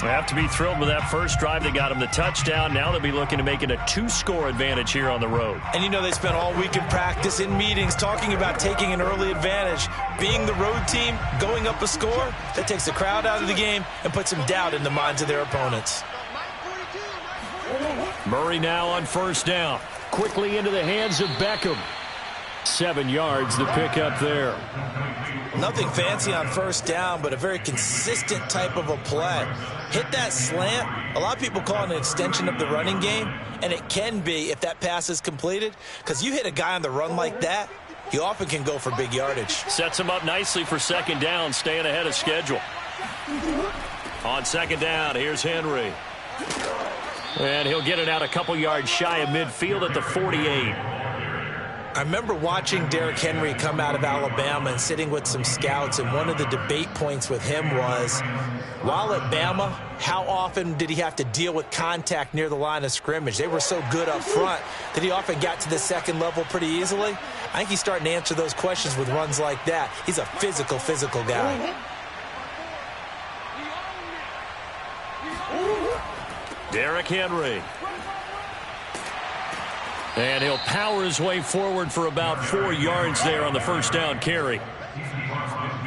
They have to be thrilled with that first drive. They got them the touchdown. Now they'll be looking to make it a 2-score advantage here on the road. And you know, they spent all week in practice, in meetings, talking about taking an early advantage. Being the road team, going up a score, that takes the crowd out of the game and puts some doubt in the minds of their opponents. Murray now on first down. Quickly into the hands of Beckham. 7 yards the pickup there. Nothing fancy on first down, but a very consistent type of a play. Hit that slant. A lot of people call it an extension of the running game, and it can be if that pass is completed, because you hit a guy on the run like that, he often can go for big yardage. Sets him up nicely for second down, staying ahead of schedule. On second down, here's Henry. And he'll get it out a couple yards shy of midfield at the 48. I remember watching Derrick Henry come out of Alabama and sitting with some scouts, and one of the debate points with him was, while at Bama, how often did he have to deal with contact near the line of scrimmage? They were so good up front that he often got to the second level pretty easily. I think he's starting to answer those questions with runs like that. He's a physical guy. Derrick Henry. And he'll power his way forward for about 4 yards there on the first down carry.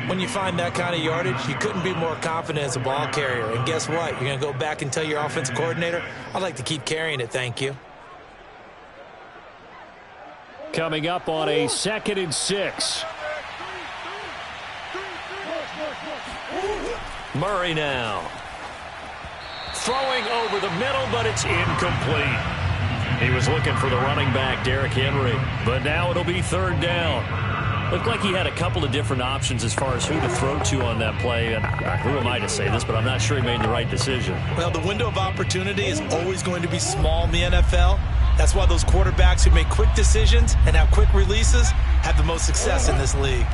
When you find that kind of yardage, you couldn't be more confident as a ball carrier. And guess what? You're going to go back and tell your offensive coordinator, I'd like to keep carrying it, thank you. Coming up on a 2nd and 6. Murray now. Throwing over the middle, but it's incomplete. He was looking for the running back, Derrick Henry. But now it'll be third down. Looked like he had a couple of different options as far as who to throw to on that play. And who am I to say this, but I'm not sure he made the right decision. Well, the window of opportunity is always going to be small in the NFL. That's why those quarterbacks who make quick decisions and have quick releases have the most success in this league.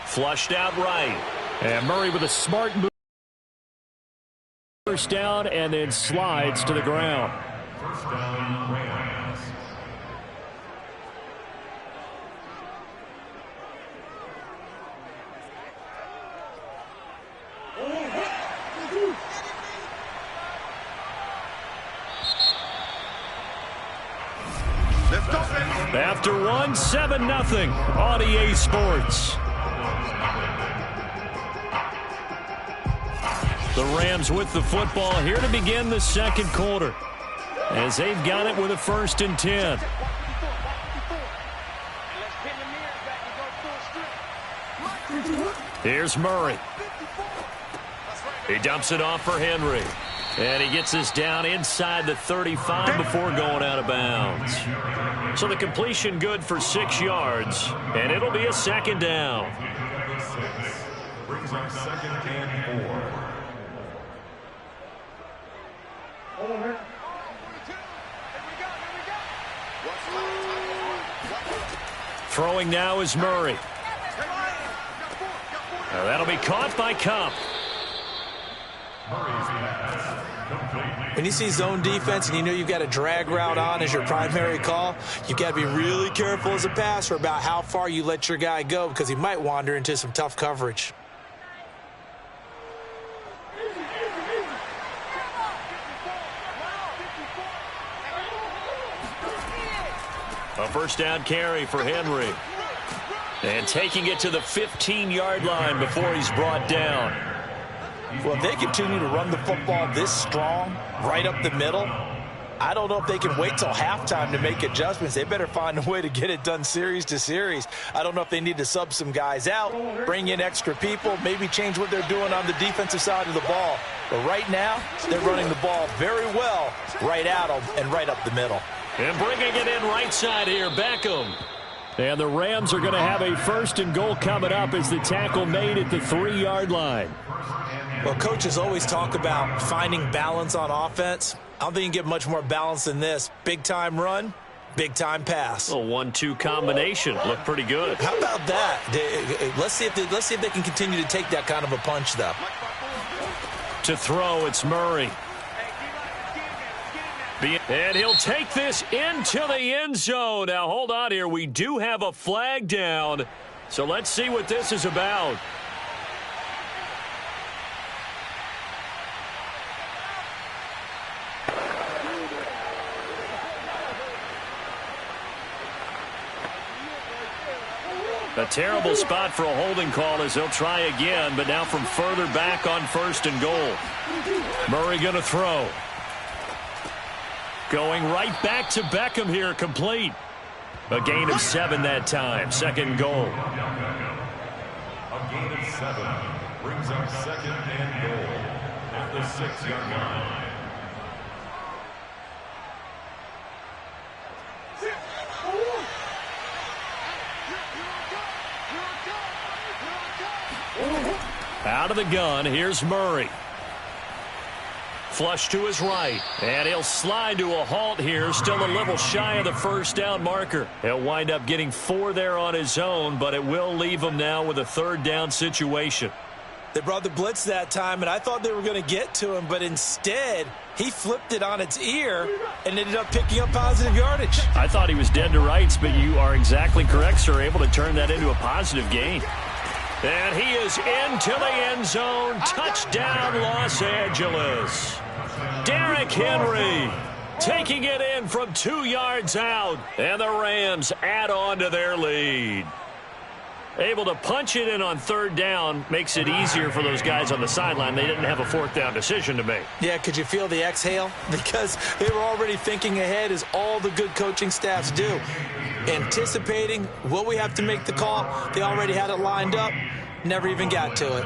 Flushed out right. And Murray with a smart move. First down and then slides to the ground. First down, Rams. After one, 7-0 on EA Sports. The Rams with the football here to begin the second quarter, as they've got it with a 1st and 10. Here's Murray. He dumps it off for Henry. And he gets this down inside the 35 before going out of bounds. So the completion good for 6 yards, and it'll be a 2nd down. Brings up 2nd and 4. Throwing now is Murray. Now that'll be caught by Kupp. When you see zone defense and you know you've got a drag route on as your primary call, you've got to be really careful as a passer about how far you let your guy go, because he might wander into some tough coverage. A first down carry for Henry. And taking it to the 15-yard line before he's brought down. Well, if they continue to run the football this strong, right up the middle, I don't know if they can wait till halftime to make adjustments. They better find a way to get it done series to series. I don't know if they need to sub some guys out, bring in extra people, maybe change what they're doing on the defensive side of the ball. But right now, they're running the ball very well right at them and right up the middle. And bringing it in right side here, Beckham. And the Rams are going to have a first and goal coming up as the tackle made at the 3-yard line. Well, coaches always talk about finding balance on offense. I don't think you can get much more balance than this. Big-time run, big-time pass. A 1-2 combination. Looked pretty good. How about that? Let's see if they can continue to take that kind of a punch, though. To throw, it's Murray. And he'll take this into the end zone. Now, hold on here. We do have a flag down. So let's see what this is about. A terrible spot for a holding call as they'll try again, but now from further back on first and goal. Murray going to throw. Going right back to Beckham here, complete. A gain of 7 that time, second goal. A gain of 7 brings up second and goal at the 6-yard line. Out of the gun, here's Murray. Flush to his right, and he'll slide to a halt here, still a little shy of the first down marker. He'll wind up getting 4 there on his own, but it will leave him now with a third down situation. They brought the blitz that time, and I thought they were going to get to him, but instead, he flipped it on its ear and ended up picking up positive yardage. I thought he was dead to rights, but you are exactly correct, sir, able to turn that into a positive gain. And he is into the end zone. Touchdown, Los Angeles. Derrick Henry taking it in from 2 yards out. And the Rams add on to their lead. Able to punch it in on third down makes it easier for those guys on the sideline. They didn't have a fourth down decision to make. Yeah, could you feel the exhale? Because they were already thinking ahead, as all the good coaching staffs do. Anticipating, will we have to make the call? They already had it lined up. Never even got to it.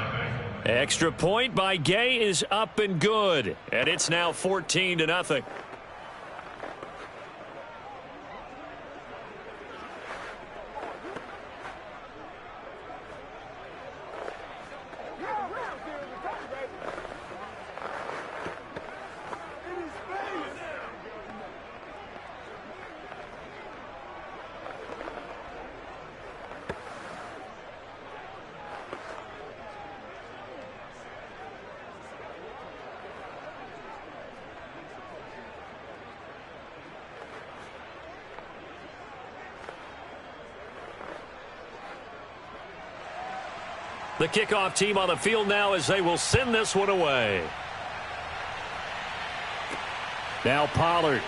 Extra point by Gay is up and good. And it's now 14-0. The kickoff team on the field now as they will send this one away. Now Pollard.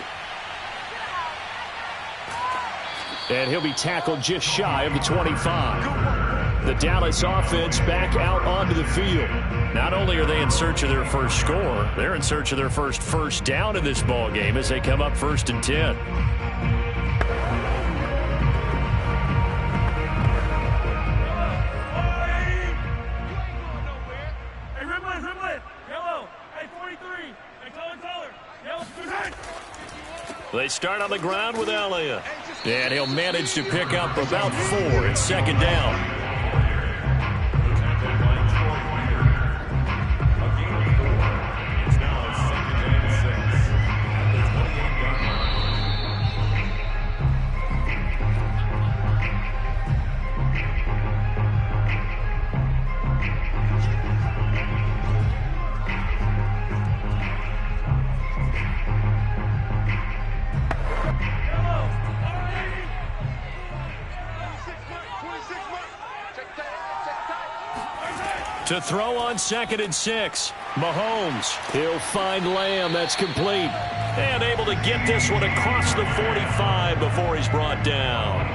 And he'll be tackled just shy of the 25. The Dallas offense back out onto the field. Not only are they in search of their first score, they're in search of their first down in this ball game as they come up 1st and 10. They start on the ground with Elliott. And he'll manage to pick up about 4. It's second down. To throw on 2nd and 6. Mahomes. He'll find Lamb. That's complete. And able to get this one across the 45 before he's brought down.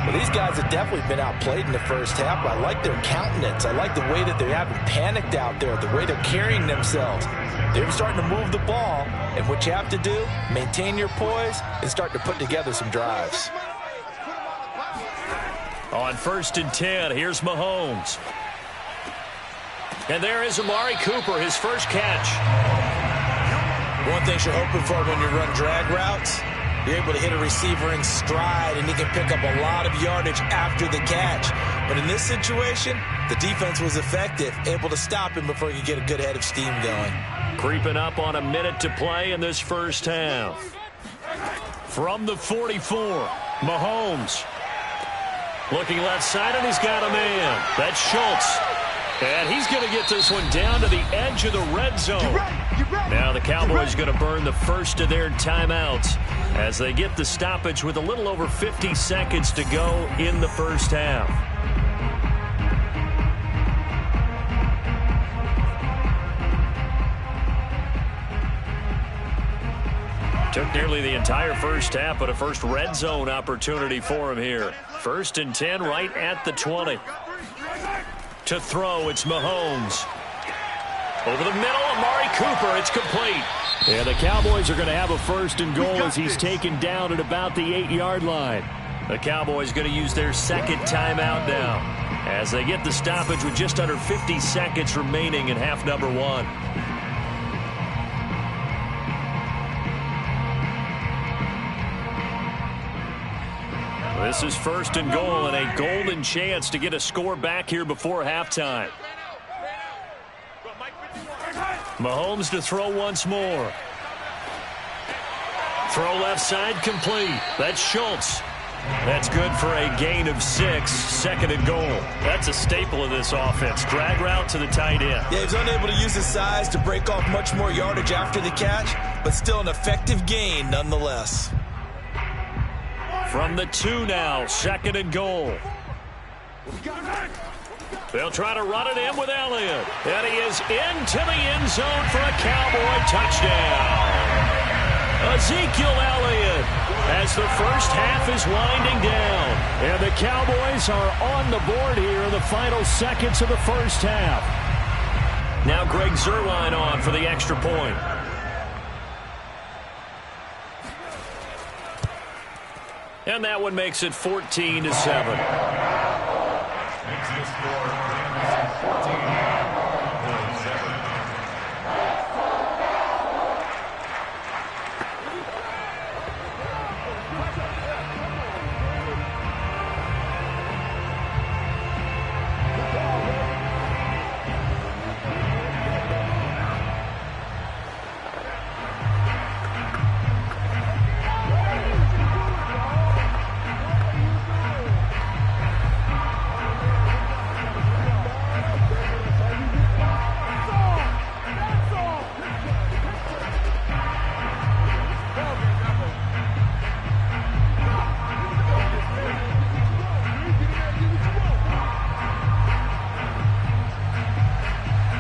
Well, these guys have definitely been outplayed in the first half, but I like their countenance. I like the way that they're having panicked out there, the way they're carrying themselves. They're starting to move the ball, and what you have to do, maintain your poise and start to put together some drives. On 1st and 10, here's Mahomes. And there is Amari Cooper, his first catch. One thing you're hoping for when you run drag routes, you're able to hit a receiver in stride, and he can pick up a lot of yardage after the catch. But in this situation, the defense was effective, able to stop him before he could get a good head of steam going. Creeping up on a minute to play in this first half. From the 44, Mahomes. Looking left side, and he's got a man. That's Schultz. And he's going to get this one down to the edge of the red zone. Now the Cowboys going to burn the first of their timeouts as they get the stoppage with a little over 50 seconds to go in the first half. Took nearly the entire first half, but a first red zone opportunity for him here. 1st and 10 right at the 20. To throw, it's Mahomes. Over the middle, Amari Cooper, it's complete. And the Cowboys are going to have a 1st and goal as he's taken down at about the 8-yard line. The Cowboys going to use their second timeout now as they get the stoppage with just under 50 seconds remaining in half number 1. This is 1st and goal and a golden chance to get a score back here before halftime. Mahomes to throw once more. Throw left side complete. That's Schultz. That's good for a gain of 6. 2nd and goal. That's a staple of this offense. Drag route to the tight end. Yeah, he's unable to use his size to break off much more yardage after the catch, but still an effective gain nonetheless. From the 2 now, 2nd and goal. They'll try to run it in with Elliott. And he is into the end zone for a Cowboy touchdown. Ezekiel Elliott as the first half is winding down. And the Cowboys are on the board here in the final seconds of the first half. Now Greg Zuerlein on for the extra point. And that one makes it 14-7. Makes the score 14-7.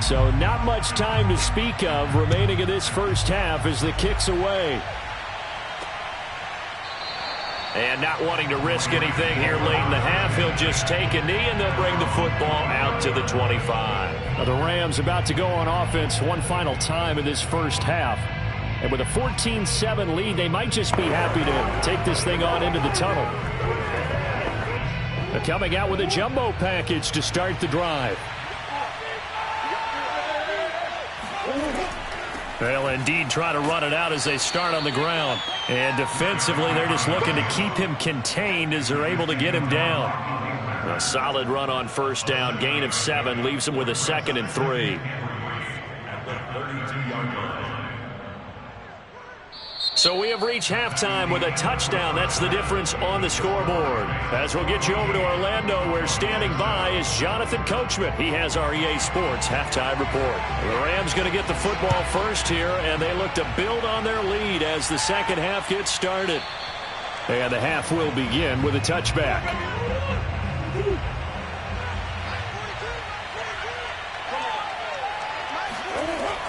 So not much time to speak of remaining in this first half as the kick's away. And not wanting to risk anything here late in the half, he'll just take a knee and they'll bring the football out to the 25. Now the Rams about to go on offense one final time in this first half. And with a 14-7 lead, they might just be happy to take this thing on into the tunnel. They're coming out with a jumbo package to start the drive. They'll indeed try to run it out as they start on the ground. And defensively, they're just looking to keep him contained as they're able to get him down. A solid run on first down. Gain of 7 leaves him with a 2nd and 3. At the 32-yard line. So we have reached halftime with a touchdown. That's the difference on the scoreboard. As we'll get you over to Orlando, where standing by is Jonathan Coachman. He has our EA Sports halftime report. The Rams going to get the football first here, and they look to build on their lead as the second half gets started. And the half will begin with a touchback.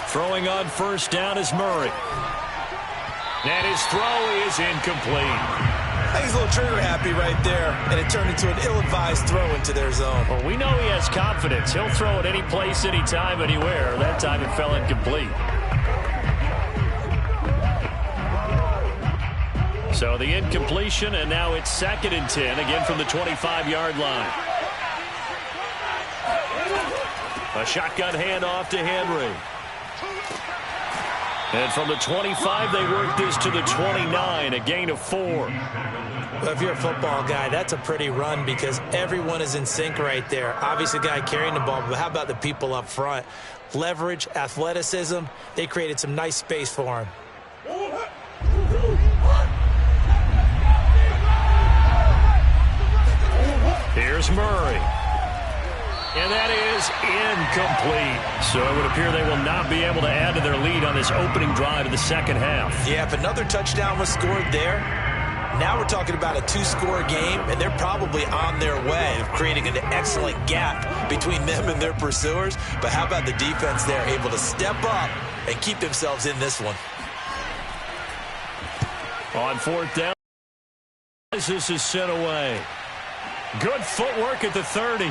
Throwing on first down is Murray. And his throw is incomplete. I think he's a little trigger happy right there, and it turned into an ill-advised throw into their zone. Well, we know he has confidence. He'll throw it any place, anytime, anywhere. That time it fell incomplete. So the incompletion, and now it's 2nd and 10, again from the 25-yard line. A shotgun handoff to Henry. And from the 25, they work this to the 29, a gain of 4. Well, if you're a football guy, that's a pretty run because everyone is in sync right there. Obviously, the guy carrying the ball, but how about the people up front? Leverage, athleticism, they created some nice space for him. Here's Murray. And that is incomplete. So it would appear they will not be able to add to their lead on this opening drive of the second half. Yeah, if another touchdown was scored there, now we're talking about a 2-score game, and they're probably on their way of creating an excellent gap between them and their pursuers. But how about the defense there, able to step up and keep themselves in this one? On 4th down, this is sent away. Good footwork at the 30.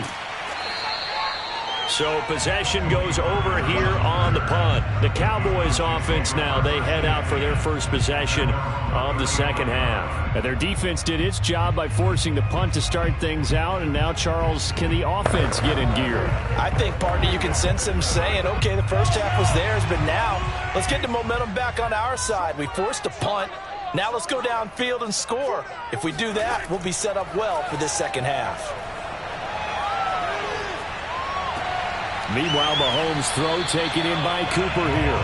So possession goes over here on the punt. The Cowboys offense now, they head out for their first possession of the second half. And their defense did its job by forcing the punt to start things out. And now, Charles, can the offense get in gear? I think, partner, you can sense them saying, okay, the first half was theirs, but now let's get the momentum back on our side. We forced a punt. Now let's go downfield and score. If we do that, we'll be set up well for this second half. Meanwhile, Mahomes' throw taken in by Cooper here.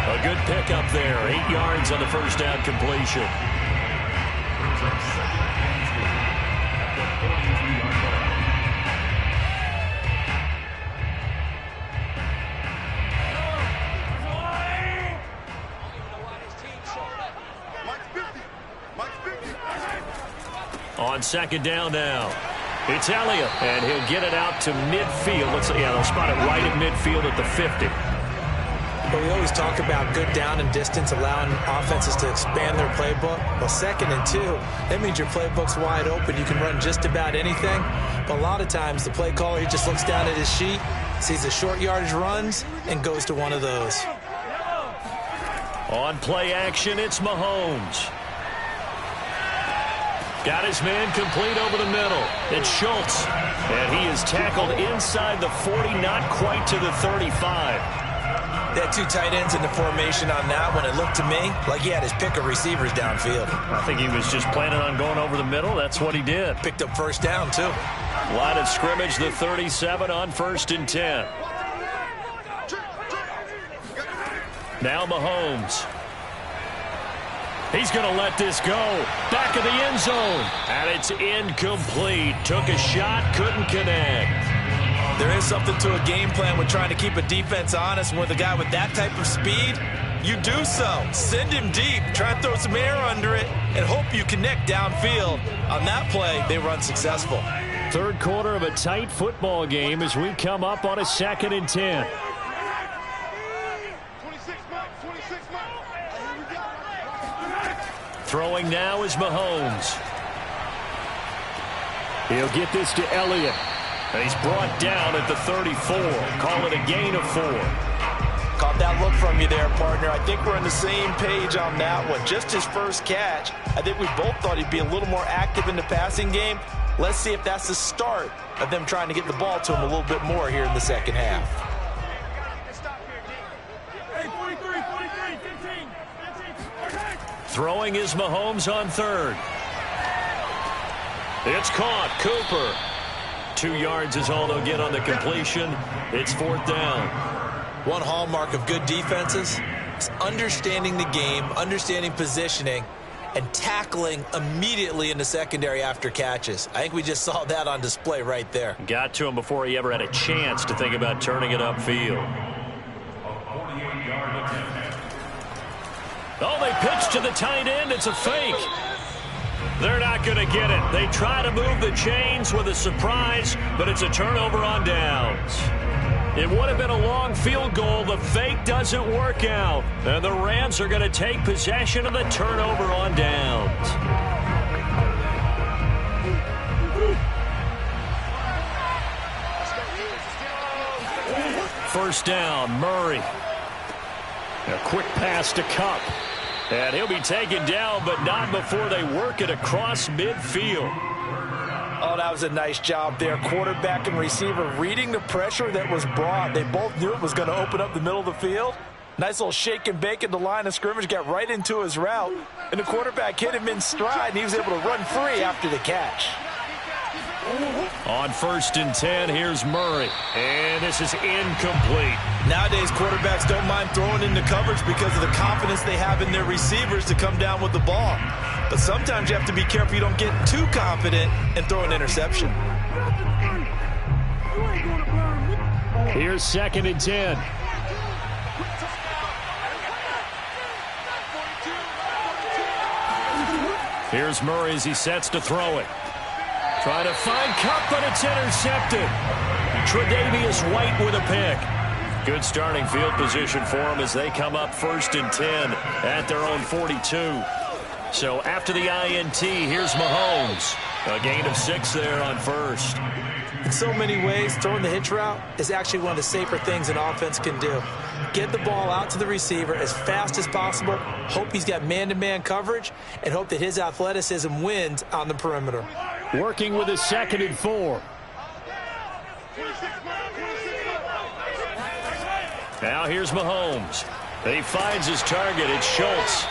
A good pickup there. 8 yards on the first down completion. On 2nd down now. It's Elliott, and he'll get it out to midfield. They'll spot it right at midfield at the 50. But we always talk about good down and distance, allowing offenses to expand their playbook. Well, 2nd and 2, that means your playbook's wide open. You can run just about anything. But a lot of times, the play caller, he just looks down at his sheet, sees the short yardage runs, and goes to one of those. On play action, it's Mahomes. Got his man complete over the middle. It's Schultz. And he is tackled inside the 40, not quite to the 35. They had 2 tight ends in the formation on that one. It looked to me like he had his pick of receivers downfield. I think he was just planning on going over the middle. That's what he did. Picked up first down, too. Line of scrimmage, the 37 on 1st and 10. Now Mahomes. He's going to let this go. Back of the end zone. And it's incomplete. Took a shot, couldn't connect. There is something to a game plan with trying to keep a defense honest. And with a guy with that type of speed, you do so. Send him deep. Try and throw some air under it and hope you connect downfield. On that play, they run successful. 3rd quarter of a tight football game as we come up on a 2nd and 10. Throwing now is Mahomes. He'll get this to Elliott. He's brought down at the 34. Call it a gain of 4. Caught that look from you there, partner. I think we're on the same page on that one. Just his first catch. I think we both thought he'd be a little more active in the passing game. Let's see if that's the start of them trying to get the ball to him a little bit more here in the second half. Throwing is Mahomes on 3rd. It's caught. Cooper. 2 yards is all they'll get on the completion. It's 4th down. One hallmark of good defenses is understanding the game, understanding positioning, and tackling immediately in the secondary after catches. I think we just saw that on display right there. Got to him before he ever had a chance to think about turning it upfield. Oh, they pitch to the tight end. It's a fake. They're not going to get it. They try to move the chains with a surprise, but it's a turnover on downs. It would have been a long field goal. The fake doesn't work out. And the Rams are going to take possession of the turnover on downs. First down, Murray. A quick pass to Kupp. And he'll be taken down, but not before they work it across midfield. Oh, that was a nice job there. Quarterback and receiver reading the pressure that was brought. They both knew it was going to open up the middle of the field. Nice little shake and bake at the line of scrimmage, got right into his route. And the quarterback hit him in stride, and he was able to run free after the catch. On 1st and 10, here's Murray. And this is incomplete. Nowadays, quarterbacks don't mind throwing into coverage because of the confidence they have in their receivers to come down with the ball. But sometimes you have to be careful you don't get too confident and throw an interception. Here's 2nd and 10. Here's Murray as he sets to throw it. Trying to find Kupp, but it's intercepted. Tre'Davious White with a pick. Good starting field position for them as they come up 1st and 10 at their own 42. So after the INT, here's Mahomes. A gain of 6 there on 1st. In so many ways, throwing the hitch route is actually one of the safer things an offense can do. Get the ball out to the receiver as fast as possible, hope he's got man-to-man coverage, and hope that his athleticism wins on the perimeter. Working with a 2nd and 4. Now here's Mahomes. He finds his target. It's Schultz.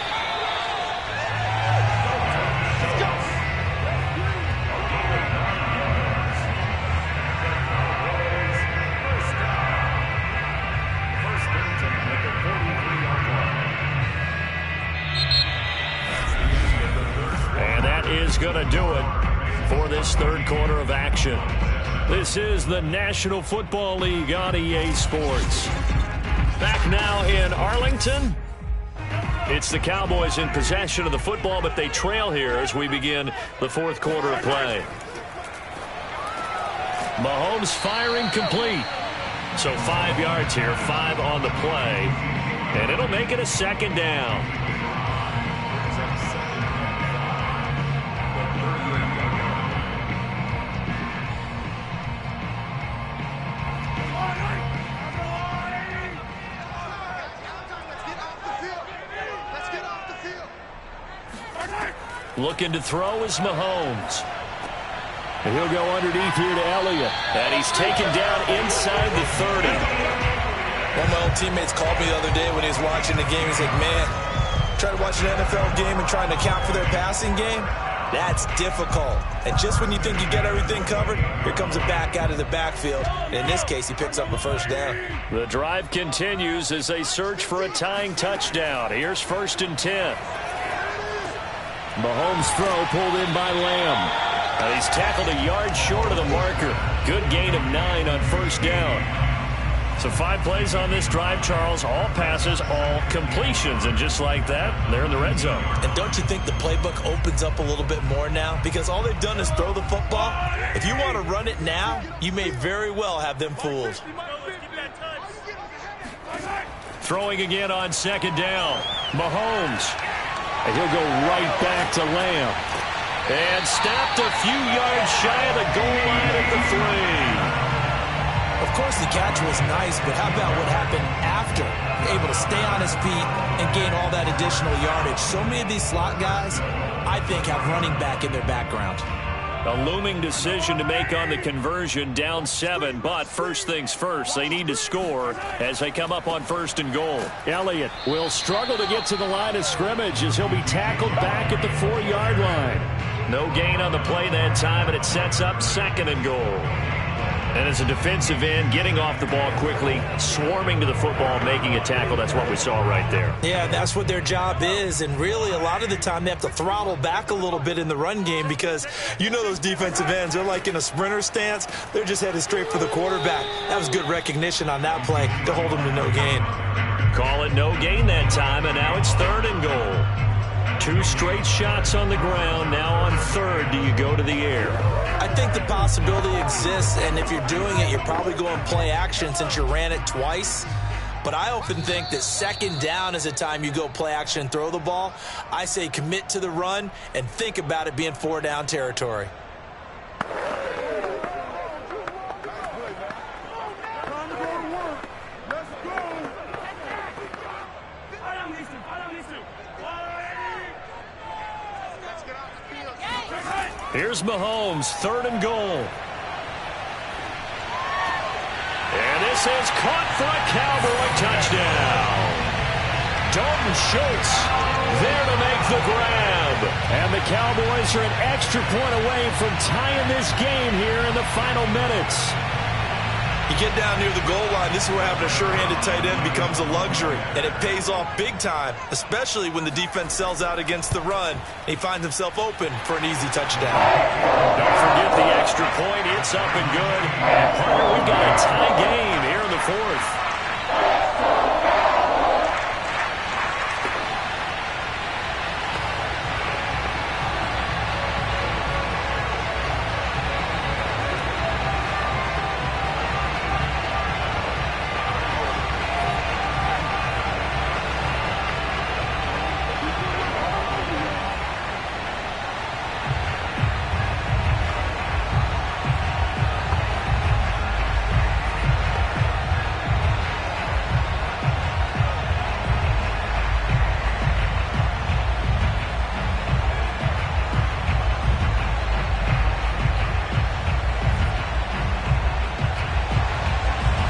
And that is going to do it for this 3rd quarter of action. This is the National Football League on EA Sports. Back now in Arlington. It's the Cowboys in possession of the football, but they trail here as we begin the 4th quarter of play. Mahomes firing complete. So 5 yards here, 5 on the play. And it'll make it a 2nd down. Looking to throw is Mahomes. And he'll go underneath here to Elliott. And he's taken down inside the 30. One of my old teammates called me the other day when he was watching the game. He's like, man, trying to watch an NFL game and trying to account for their passing game? That's difficult. And just when you think you get everything covered, here comes a back out of the backfield. And in this case, he picks up a 1st down. The drive continues as they search for a tying touchdown. Here's 1st and 10. Mahomes' throw pulled in by Lamb. And he's tackled a yard short of the marker. Good gain of 9 on 1st down. So 5 plays on this drive, Charles. All passes, all completions. And just like that, they're in the red zone. And don't you think the playbook opens up a little bit more now? Because all they've done is throw the football. If you want to run it now, you may very well have them fooled. Throwing again on 2nd down. Mahomes. And he'll go right back to Lamb. And stopped a few yards shy of the goal line at the 3. Of course, the catch was nice, but how about what happened after? Able to stay on his feet and gain all that additional yardage. So many of these slot guys, I think, have running back in their background. A looming decision to make on the conversion, down 7, but first things first, they need to score as they come up on 1st and goal. Elliott will struggle to get to the line of scrimmage as he'll be tackled back at the 4-yard line. No gain on the play that time, and it sets up 2nd and goal. And as a defensive end, getting off the ball quickly, swarming to the football, making a tackle, that's what we saw right there. Yeah, that's what their job is, and really a lot of the time they have to throttle back a little bit in the run game because you know those defensive ends, they're like in a sprinter stance. They're just headed straight for the quarterback. That was good recognition on that play to hold them to no gain. Call it no gain that time, and now it's 3rd and goal. 2 straight shots on the ground. Now on 3rd, do you go to the air? I think the possibility exists, and if you're doing it, you're probably going play action since you ran it twice. But I often think that second down is a time you go play action and throw the ball. I say commit to the run and think about it being 4-down territory. Here's Mahomes, 3rd and goal. And this is caught for a Cowboy touchdown. Dalton Schultz there to make the grab. And the Cowboys are an extra point away from tying this game here in the final minutes. You get down near the goal line, this is where having a sure-handed tight end becomes a luxury. And it pays off big time, especially when the defense sells out against the run. And he finds himself open for an easy touchdown. Don't forget the extra point. It's up and good. And partner, we've got a tie game here in the 4th.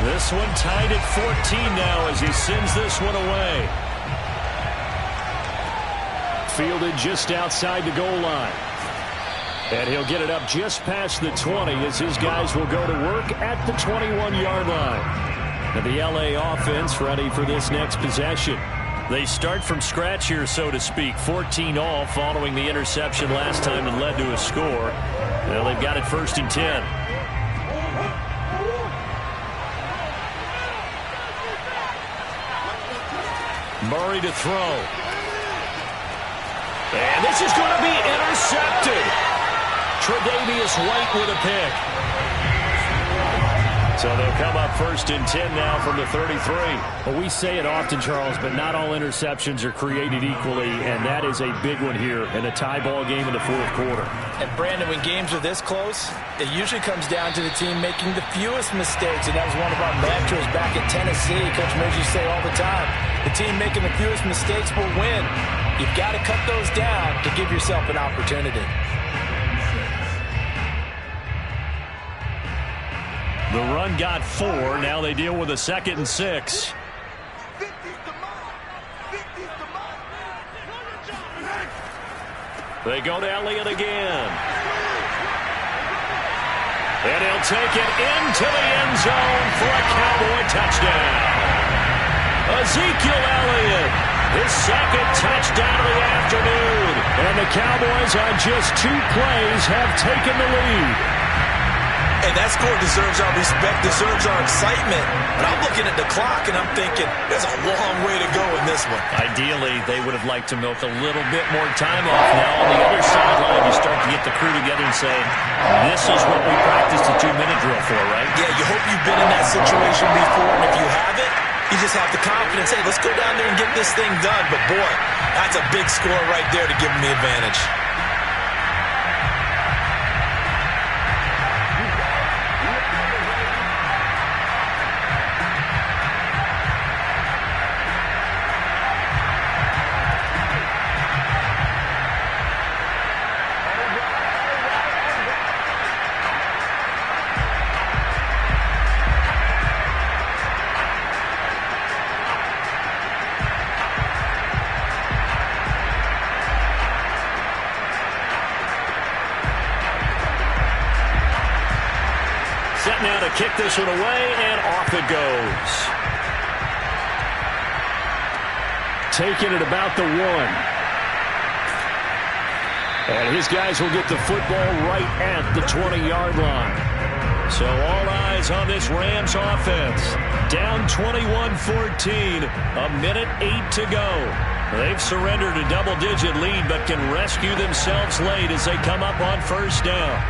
This one tied at 14 now as he sends this one away. Fielded just outside the goal line. And he'll get it up just past the 20 as his guys will go to work at the 21-yard line. And the LA offense ready for this next possession. They start from scratch here, so to speak. 14 all following the interception last time that led to a score. Well, they've got it 1st and 10. Murray to throw. And this is going to be intercepted. Tre'Davious White with a pick. So they'll come up 1st and 10 now from the 33. Well, we say it often, Charles, but not all interceptions are created equally, and that is a big one here in a tie ball game in the 4th quarter. And Brandon, when games are this close, it usually comes down to the team making the fewest mistakes, and that was one of our mantras back at Tennessee. Coach Mills used to say all the time, the team making the fewest mistakes will win. You've got to cut those down to give yourself an opportunity. The run got 4. Now they deal with a 2nd and 6. They go to Elliott again. And he'll take it into the end zone for a Cowboy touchdown. Ezekiel Elliott, his 2nd touchdown of the afternoon. And the Cowboys on just 2 plays have taken the lead. And that score deserves our respect, deserves our excitement. But I'm looking at the clock and I'm thinking, there's a long way to go in this one. Ideally, they would have liked to milk a little bit more time off. Now, on the other sideline, you start to get the crew together and say, this is what we practiced a 2-minute drill for, right? Yeah, you hope you've been in that situation before, and if you haven't, you just have the confidence, hey, let's go down there and get this thing done. But, boy, that's a big score right there to give them the advantage. Now to kick this one away, and off it goes. Taking it about the 1. And his guys will get the football right at the 20-yard line. So all eyes on this Rams offense. Down 21-14, a minute 8 to go. They've surrendered a double-digit lead, but can rescue themselves late as they come up on 1st down.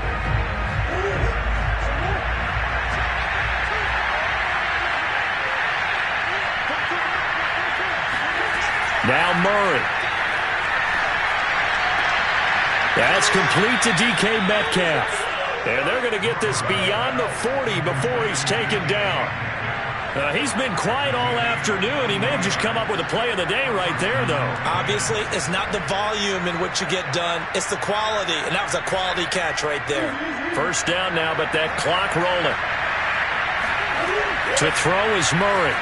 Now Murray. That's complete to DK Metcalf. And they're going to get this beyond the 40 before he's taken down. He's been quiet all afternoon. He may have just come up with a play of the day right there, though. Obviously, it's not the volume in which you get done. It's the quality, and that was a quality catch right there. First down now, but that clock rolling. To throw is Murray.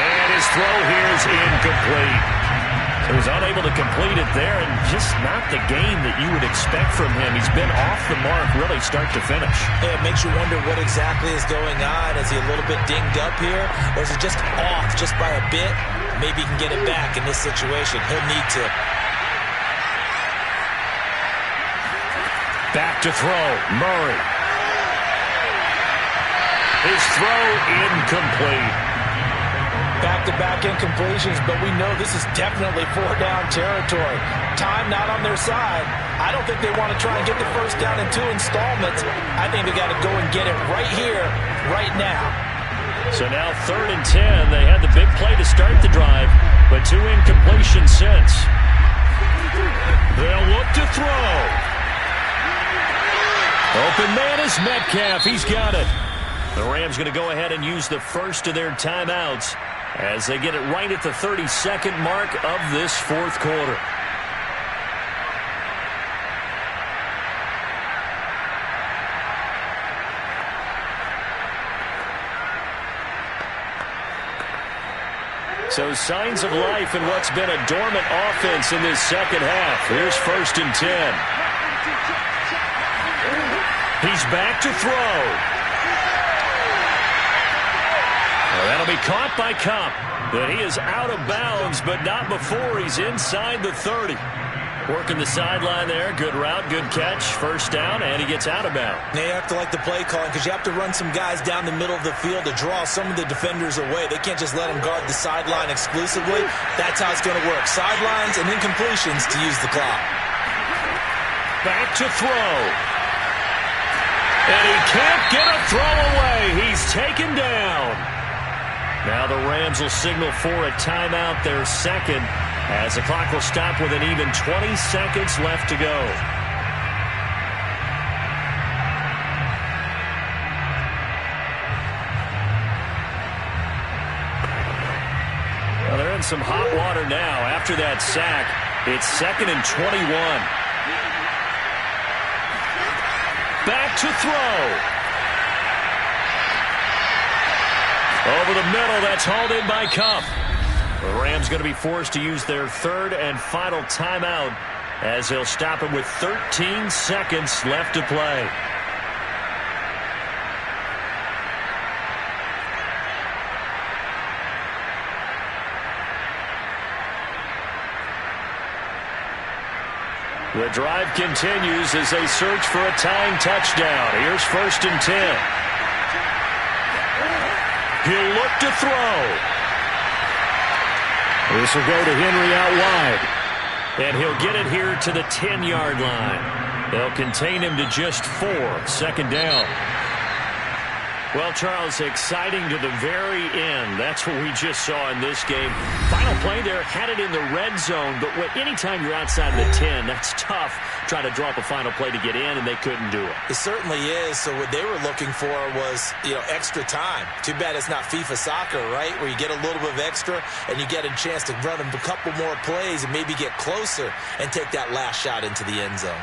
And his throw here is incomplete. He was unable to complete it there, and just not the game that you would expect from him. He's been off the mark really start to finish. Yeah, it makes you wonder what exactly is going on. Is he a little bit dinged up here, or is it just off just by a bit? Maybe he can get it back in this situation. He'll need to. Back to throw, Murray. His throw incomplete. Back-to-back incompletions, but we know this is definitely four-down territory. Time not on their side. I don't think they want to try and get the first down in 2 installments. I think they got to go and get it right here, right now. So now 3rd and 10. They had the big play to start the drive, but 2 incompletions since. They'll look to throw. Open man is Metcalf. He's got it. The Rams going to go ahead and use the first of their timeouts as they get it right at the 32nd mark of this 4th quarter. So signs of life in what's been a dormant offense in this second half. Here's 1st and 10. He's back to throw. That'll be caught by Kupp. But he is out of bounds, but not before he's inside the 30. Working the sideline there. Good route, good catch. First down, and he gets out of bounds. They have to like the play calling because you have to run some guys down the middle of the field to draw some of the defenders away. They can't just let them guard the sideline exclusively. That's how it's going to work. Sidelines and incompletions to use the clock. Back to throw. And he can't get a throw away. He's taken down. Now the Rams will signal for a timeout, their second, as the clock will stop with an even 20 seconds left to go. Well, they're in some hot water now. After that sack, it's 2nd and 21. Back to throw. Over the middle, that's hauled in by Kupp. The Rams going to be forced to use their 3rd and final timeout as they'll stop it with 13 seconds left to play. The drive continues as they search for a tying touchdown. Here's 1st and 10. He'll look to throw. This will go to Henry out wide. And he'll get it here to the 10-yard line. They'll contain him to just 4. 2nd down. Well, Charles, exciting to the very end. That's what we just saw in this game. Final play there, had it in the red zone, but anytime you're outside the 10, that's tough trying to draw up a final play to get in, and they couldn't do it. It certainly is. So what they were looking for was, extra time. Too bad it's not FIFA soccer, right, where you get a little bit of extra and you get a chance to run a couple more plays and maybe get closer and take that last shot into the end zone.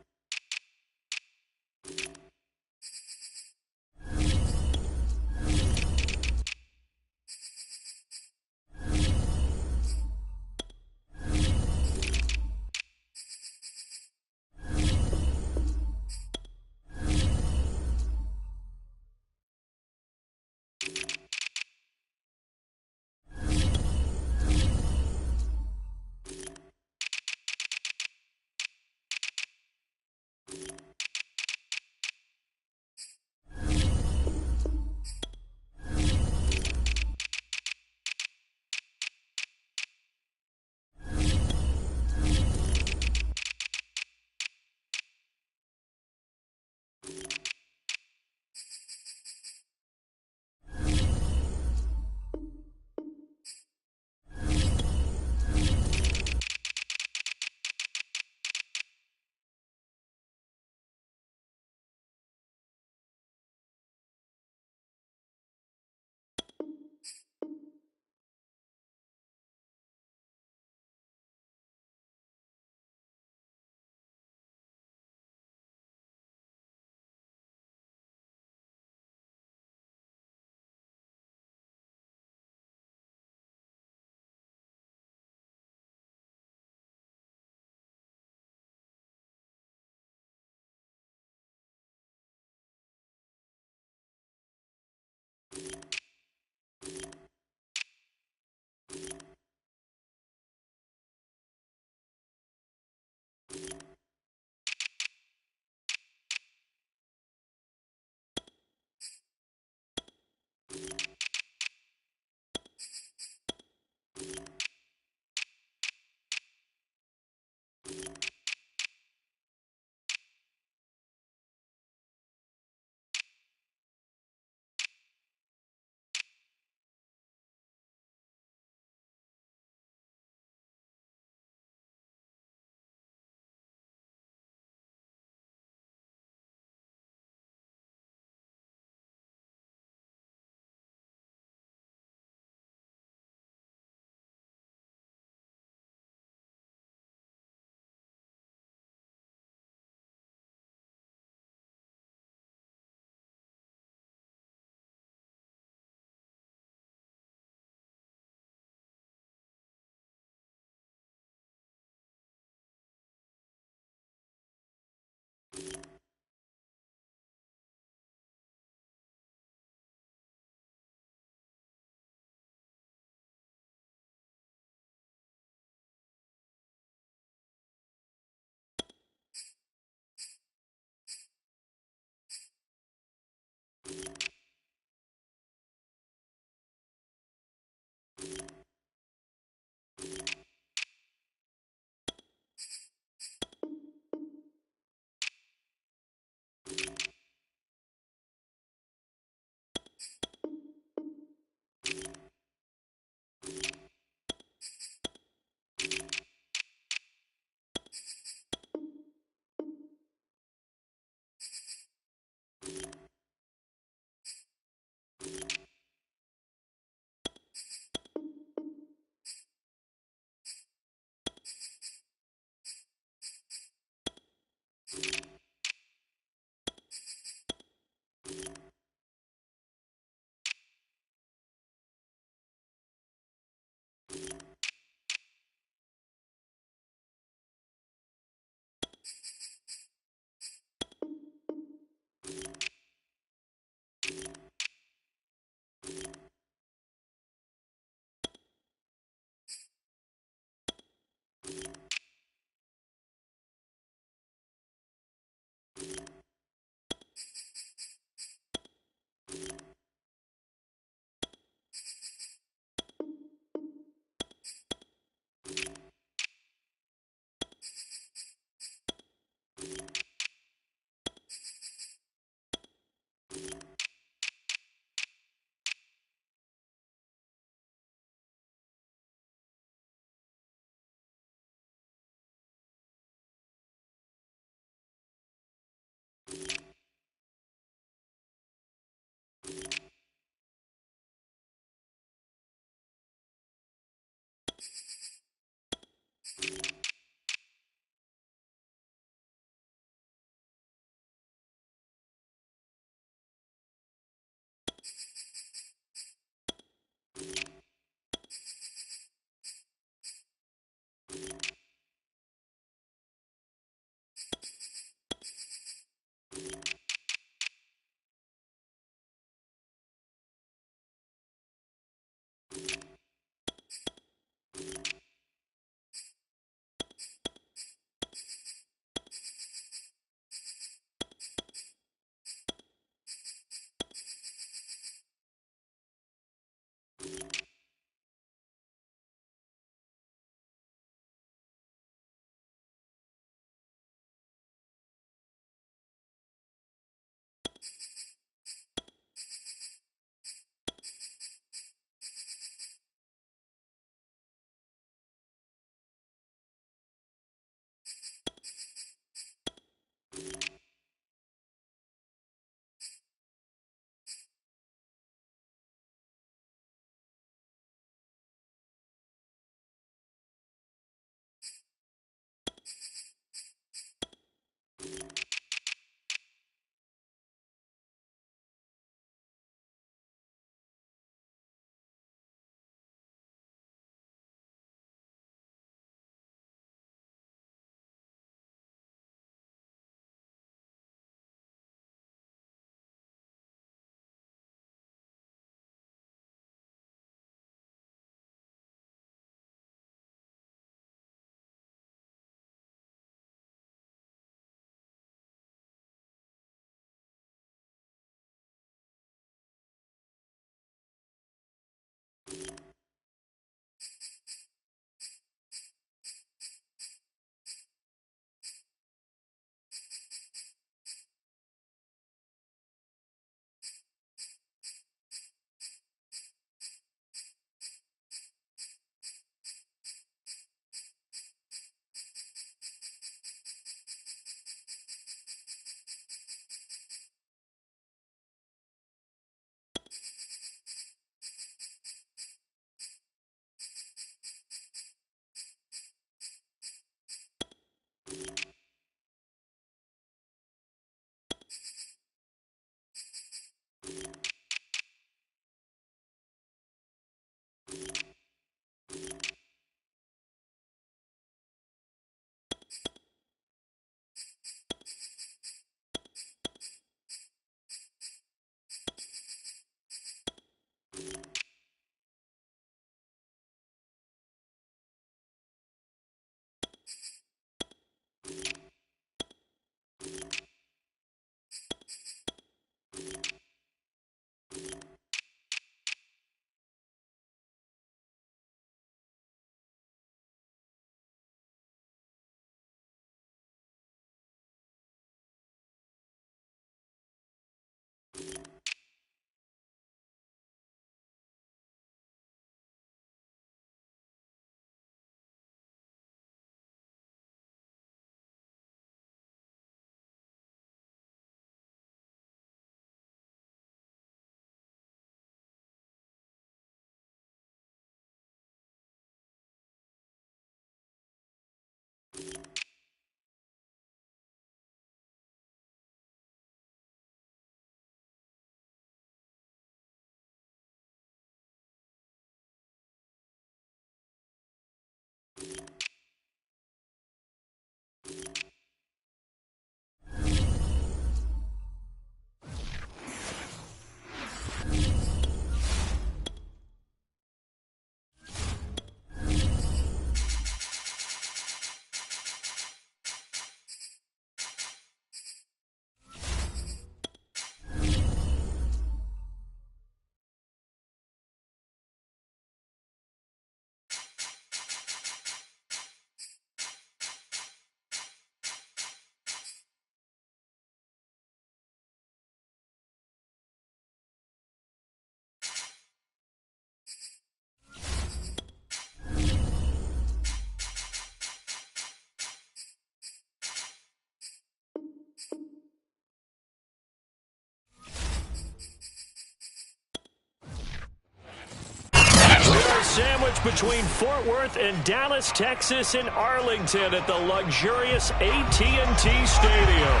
between Fort Worth and Dallas, Texas in Arlington at the luxurious AT&T Stadium.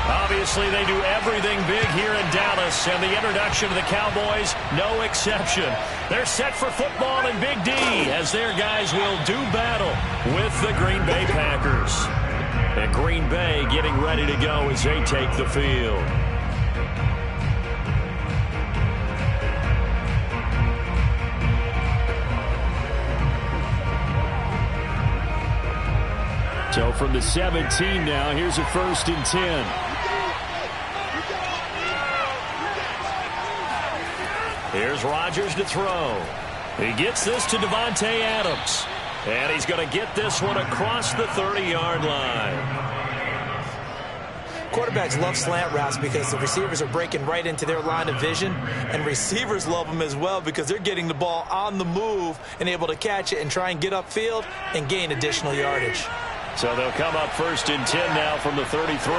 Obviously, they do everything big here in Dallas, and the introduction of the Cowboys, no exception. They're set for football in Big D as their guys will do battle with the Green Bay Packers. And Green Bay getting ready to go as they take the field. So from the 17 now, here's a 1st and 10. Here's Rodgers to throw. He gets this to Davante Adams. And he's going to get this one across the 30-yard line. Quarterbacks love slant routes because the receivers are breaking right into their line of vision, and receivers love them as well because they're getting the ball on the move and able to catch it and try and get upfield and gain additional yardage. So they'll come up 1st and 10 now from the 33.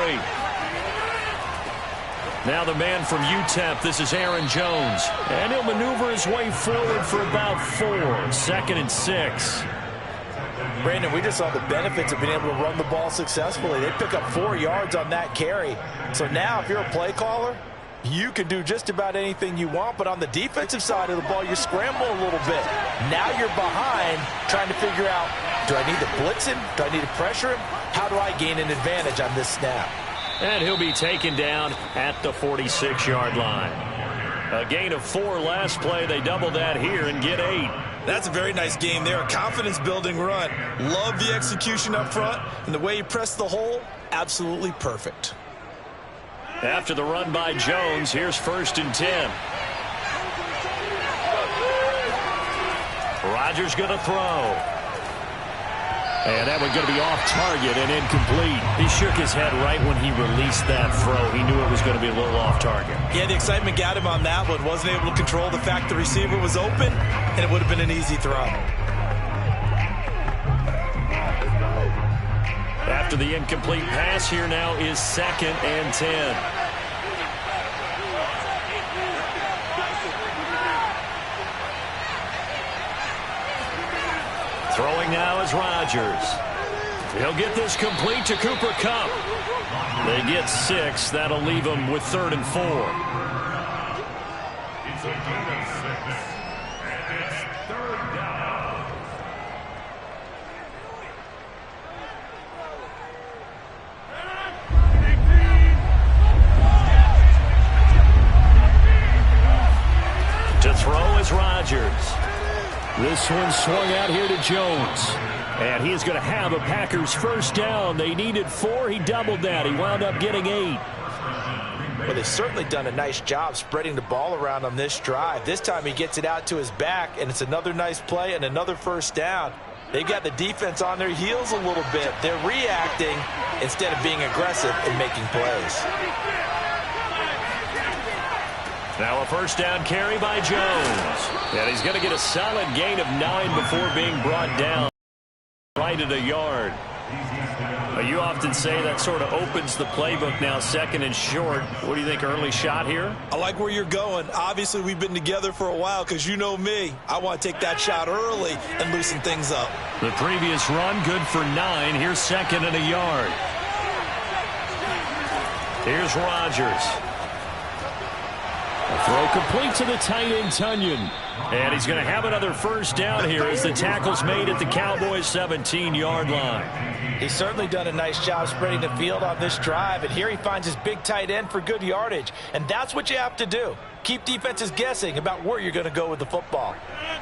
Now the man from UTEP, this is Aaron Jones. And he'll maneuver his way forward for about 4. 2nd and 6. Brandon, we just saw the benefits of being able to run the ball successfully. They pick up 4 yards on that carry. So now if you're a play caller, you can do just about anything you want, but on the defensive side of the ball, you scramble a little bit. Now you're behind trying to figure out, do I need to blitz him? Do I need to pressure him? How do I gain an advantage on this snap? And he'll be taken down at the 46-yard line. A gain of 4 last play. They double that here and get 8. That's a very nice game there. A confidence-building run. Love the execution up front, and the way he pressed the hole, absolutely perfect. After the run by Jones, here's 1st and 10. Rodgers going to throw. And that one going to be off target and incomplete. He shook his head right when he released that throw. He knew it was going to be a little off target. Yeah, the excitement got him on that one. Wasn't able to control the fact the receiver was open, and it would have been an easy throw. After the incomplete pass, here now is 2nd and 10. Throwing now is Rodgers. He'll get this complete to Cooper Kupp. They get 6. That'll leave them with 3rd and 4. It's a gain of 6. And it's 3rd down. To throw is Rodgers. This one swung out here to Jones. And he's going to have a Packers 1st down. They needed 4. He doubled that. He wound up getting 8. Well, they've certainly done a nice job spreading the ball around on this drive. This time he gets it out to his back, and it's another nice play and another 1st down. They've got the defense on their heels a little bit. They're reacting instead of being aggressive and making plays. Now a 1st down carry by Jones. And he's going to get a solid gain of 9 before being brought down right at a yard. You often say that sort of opens the playbook now, 2nd and short. What do you think, early shot here? I like where you're going. Obviously, we've been together for a while because you know me. I want to take that shot early and loosen things up. The previous run, good for 9. Here's 2nd and a yard. Here's Rodgers. A throw complete to the tight end, Tunyon. And he's going to have another 1st down here as the tackle's made at the Cowboys' 17-yard line. He's certainly done a nice job spreading the field on this drive, and here he finds his big tight end for good yardage. And that's what you have to do. Keep defenses guessing about where you're going to go with the football.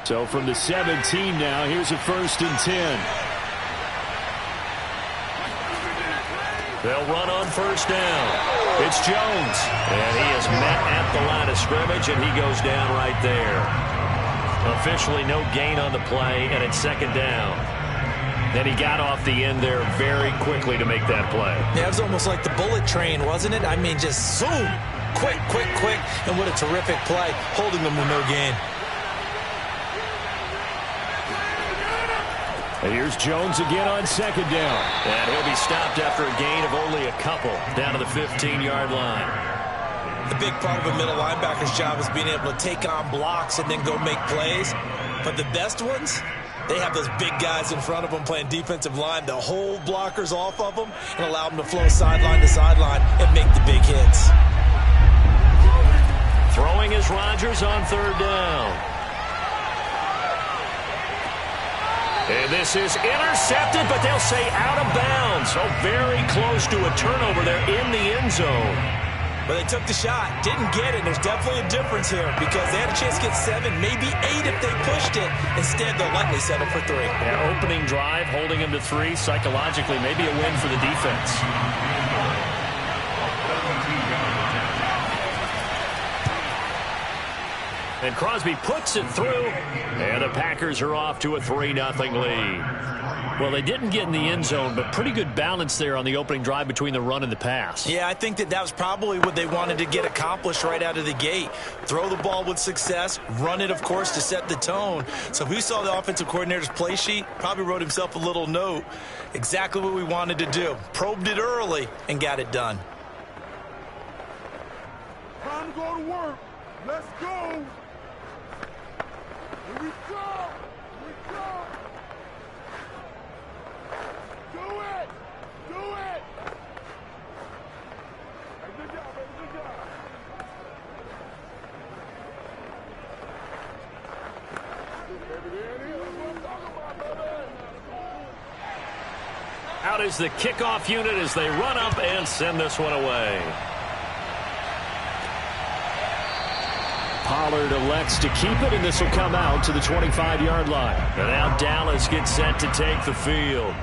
So from the 17 now, here's a 1st and 10. They'll run on 1st down. It's Jones. And he is met at the line of scrimmage, and he goes down right there. Officially no gain on the play, and it's 2nd down. Then he got off the end there very quickly to make that play. Yeah, it was almost like the bullet train, wasn't it? I mean, just zoom. Quick, quick, quick. And what a terrific play, holding them to no gain. And here's Jones again on 2nd down. And he'll be stopped after a gain of only a couple down to the 15-yard line. The big part of a middle linebacker's job is being able to take on blocks and then go make plays. But the best ones, They have those big guys in front of them playing defensive line to hold blockers off of them and allow them to flow sideline to sideline and make the big hits. Throwing is Rodgers on third down. And this is intercepted, but they'll say out of bounds. So very close to a turnover there in the end zone. But they took the shot, didn't get it. There's definitely a difference here because they had a chance to get 7, maybe 8 if they pushed it. Instead, they'll likely settle for 3. Yeah, opening drive, holding them to 3. Psychologically, maybe a win for the defense. And Crosby puts it through, and the Packers are off to a 3-0 lead. Well, they didn't get in the end zone, but pretty good balance there on the opening drive between the run and the pass. Yeah, I think that was probably what they wanted to get accomplished right out of the gate. Throw the ball with success, run it, of course, to set the tone. So who saw the offensive coordinator's play sheet? Probably wrote himself a little note. Exactly what we wanted to do. Probed it early and got it done. Time to go to work. Let's go. Here we go! Here we go! Do it! Do it! Hey, good job, baby, good job. Baby, there it is. That's what I'm talking about, baby. Out is the kickoff unit as they run up and send this one away. Pollard elects to keep it, and this will come out to the 25-yard line. And now Dallas gets set to take the field.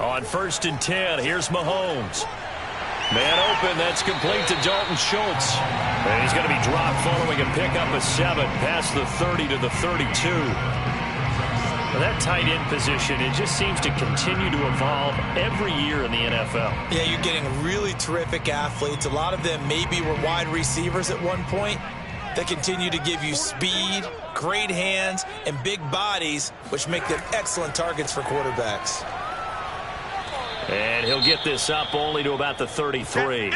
On 1st and 10, here's Mahomes. Man open, that's complete to Dalton Schultz. And he's going to be dropped following a pickup of 7 past the 30 to the 32. Well, that tight end position, it just seems to continue to evolve every year in the NFL. Yeah, you're getting really terrific athletes. A lot of them maybe were wide receivers at one point. They continue to give you speed, great hands, and big bodies, which make them excellent targets for quarterbacks. And he'll get this up only to about the 33.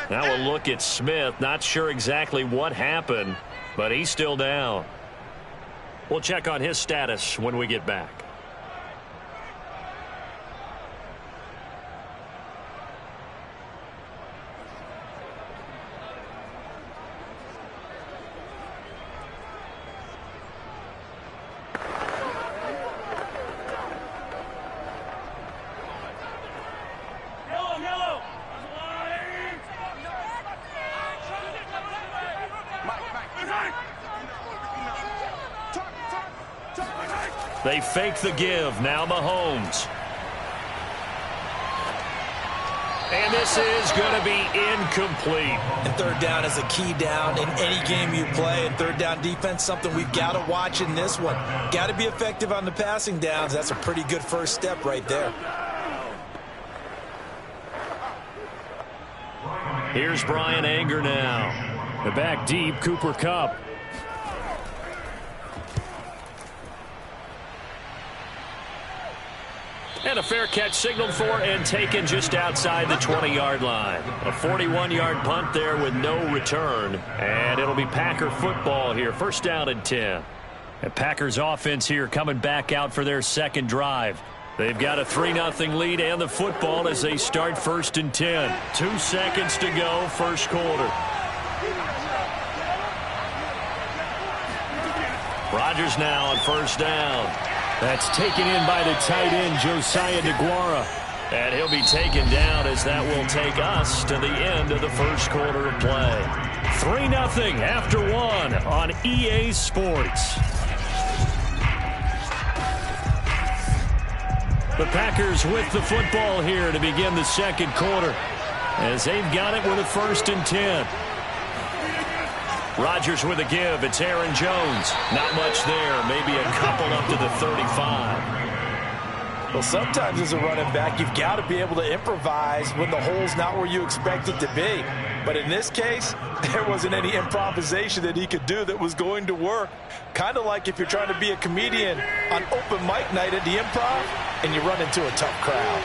Now we'll look at Smith. Not sure exactly what happened, but he's still down. We'll check on his status when we get back. They fake the give. Now Mahomes. And this is going to be incomplete. And third down is a key down in any game you play. And third down defense, something we've got to watch in this one. Got to be effective on the passing downs. That's a pretty good first step right there. Here's Brian Anger now. The back deep, Cooper Kupp. And a fair catch signaled for and taken just outside the 20-yard line. A 41-yard punt there with no return. And it'll be Packer football here. 1st down and 10. And Packers offense here coming back out for their second drive. They've got a 3-0 lead and the football as they start 1st and 10. 2 seconds to go, first quarter. Rodgers now on 1st down. That's taken in by the tight end, Josiah DeGuara. And he'll be taken down as that will take us to the end of the first quarter of play. 3-0 after 1 on EA Sports. The Packers with the football here to begin the second quarter as they've got it with a 1st and 10. Rodgers with a give. It's Aaron Jones. Not much there. Maybe a couple up to the 35. Well, sometimes as a running back, you've got to be able to improvise when the hole's not where you expect it to be. But in this case, there wasn't any improvisation that he could do that was going to work. Kind of like if you're trying to be a comedian on open mic night at the Improv and you run into a tough crowd.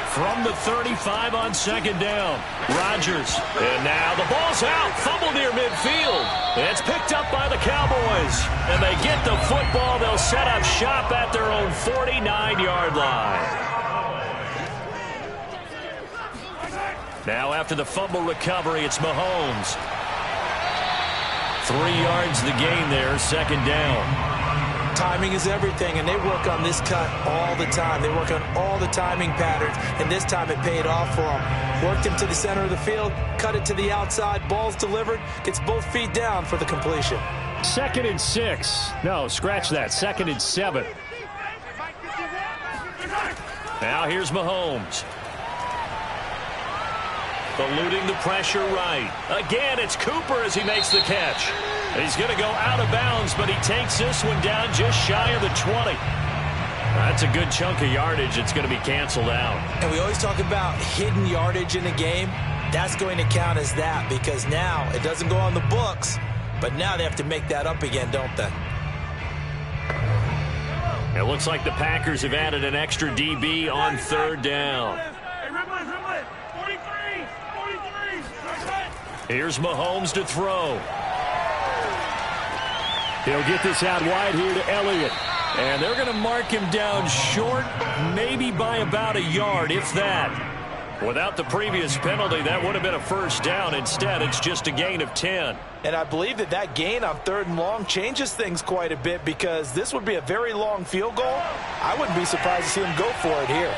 From the 35 on second down, Rodgers. And now the ball's out. Fumble near midfield. It's picked up by the Cowboys. And they get the football. They'll set up shop at their own 49-yard line. Now after the fumble recovery, it's Mahomes. 3 yards the gain there, second down. Timing is everything, and they work on this cut all the time. They work on all the timing patterns, and this time it paid off for them. Worked him to the center of the field, cut it to the outside, ball's delivered, gets both feet down for the completion. 2nd and 6. No, scratch that. 2nd and 7. Now here's Mahomes. Eluding the pressure right. Again, it's Cooper as he makes the catch. He's going to go out of bounds, but he takes this one down just shy of the 20. That's a good chunk of yardage. It's going to be canceled out. And we always talk about hidden yardage in a game. That's going to count as that because now it doesn't go on the books, but now they have to make that up again, don't they? It looks like the Packers have added an extra DB on 3rd down. Here's Mahomes to throw. He'll get this out wide here to Elliott. And they're going to mark him down short, maybe by about a yard, if that. Without the previous penalty, that would have been a first down. Instead, it's just a gain of 10. And I believe that gain on 3rd and long changes things quite a bit because this would be a very long field goal. I wouldn't be surprised to see him go for it here.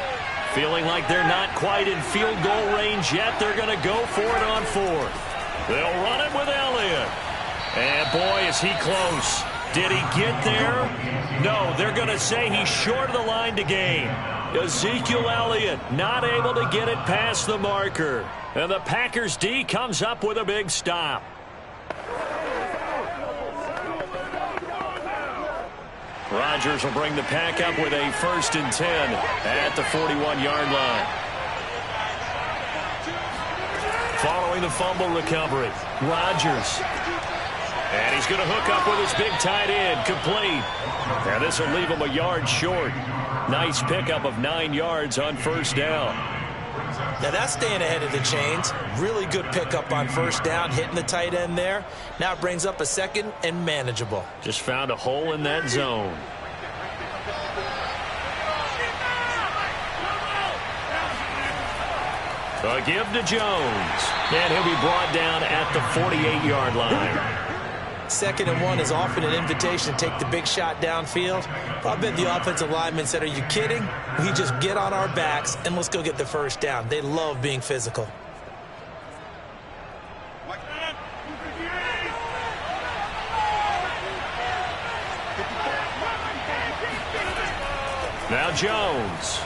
Feeling like they're not quite in field goal range yet, they're going to go for it on 4th. They'll run it with Elliott. And boy, is he close. Did he get there? No, they're going to say he's short of the line to gain. Ezekiel Elliott not able to get it past the marker. And the Packers D comes up with a big stop. Rodgers will bring the Pack up with a 1st and 10 at the 41-yard line. Following the fumble recovery, Rodgers. And he's going to hook up with his big tight end, complete. And this will leave him a yard short. Nice pickup of 9 yards on 1st down. Now that's staying ahead of the chains. Really good pickup on 1st down, hitting the tight end there. Now it brings up a 2nd and manageable. Just found a hole in that zone. A give to Jones. And he'll be brought down at the 48-yard line. 2nd and 1 is often an invitation to take the big shot downfield. I bet the offensive lineman said, are you kidding? We just get on our backs and let's go get the 1st down. They love being physical. Now Jones.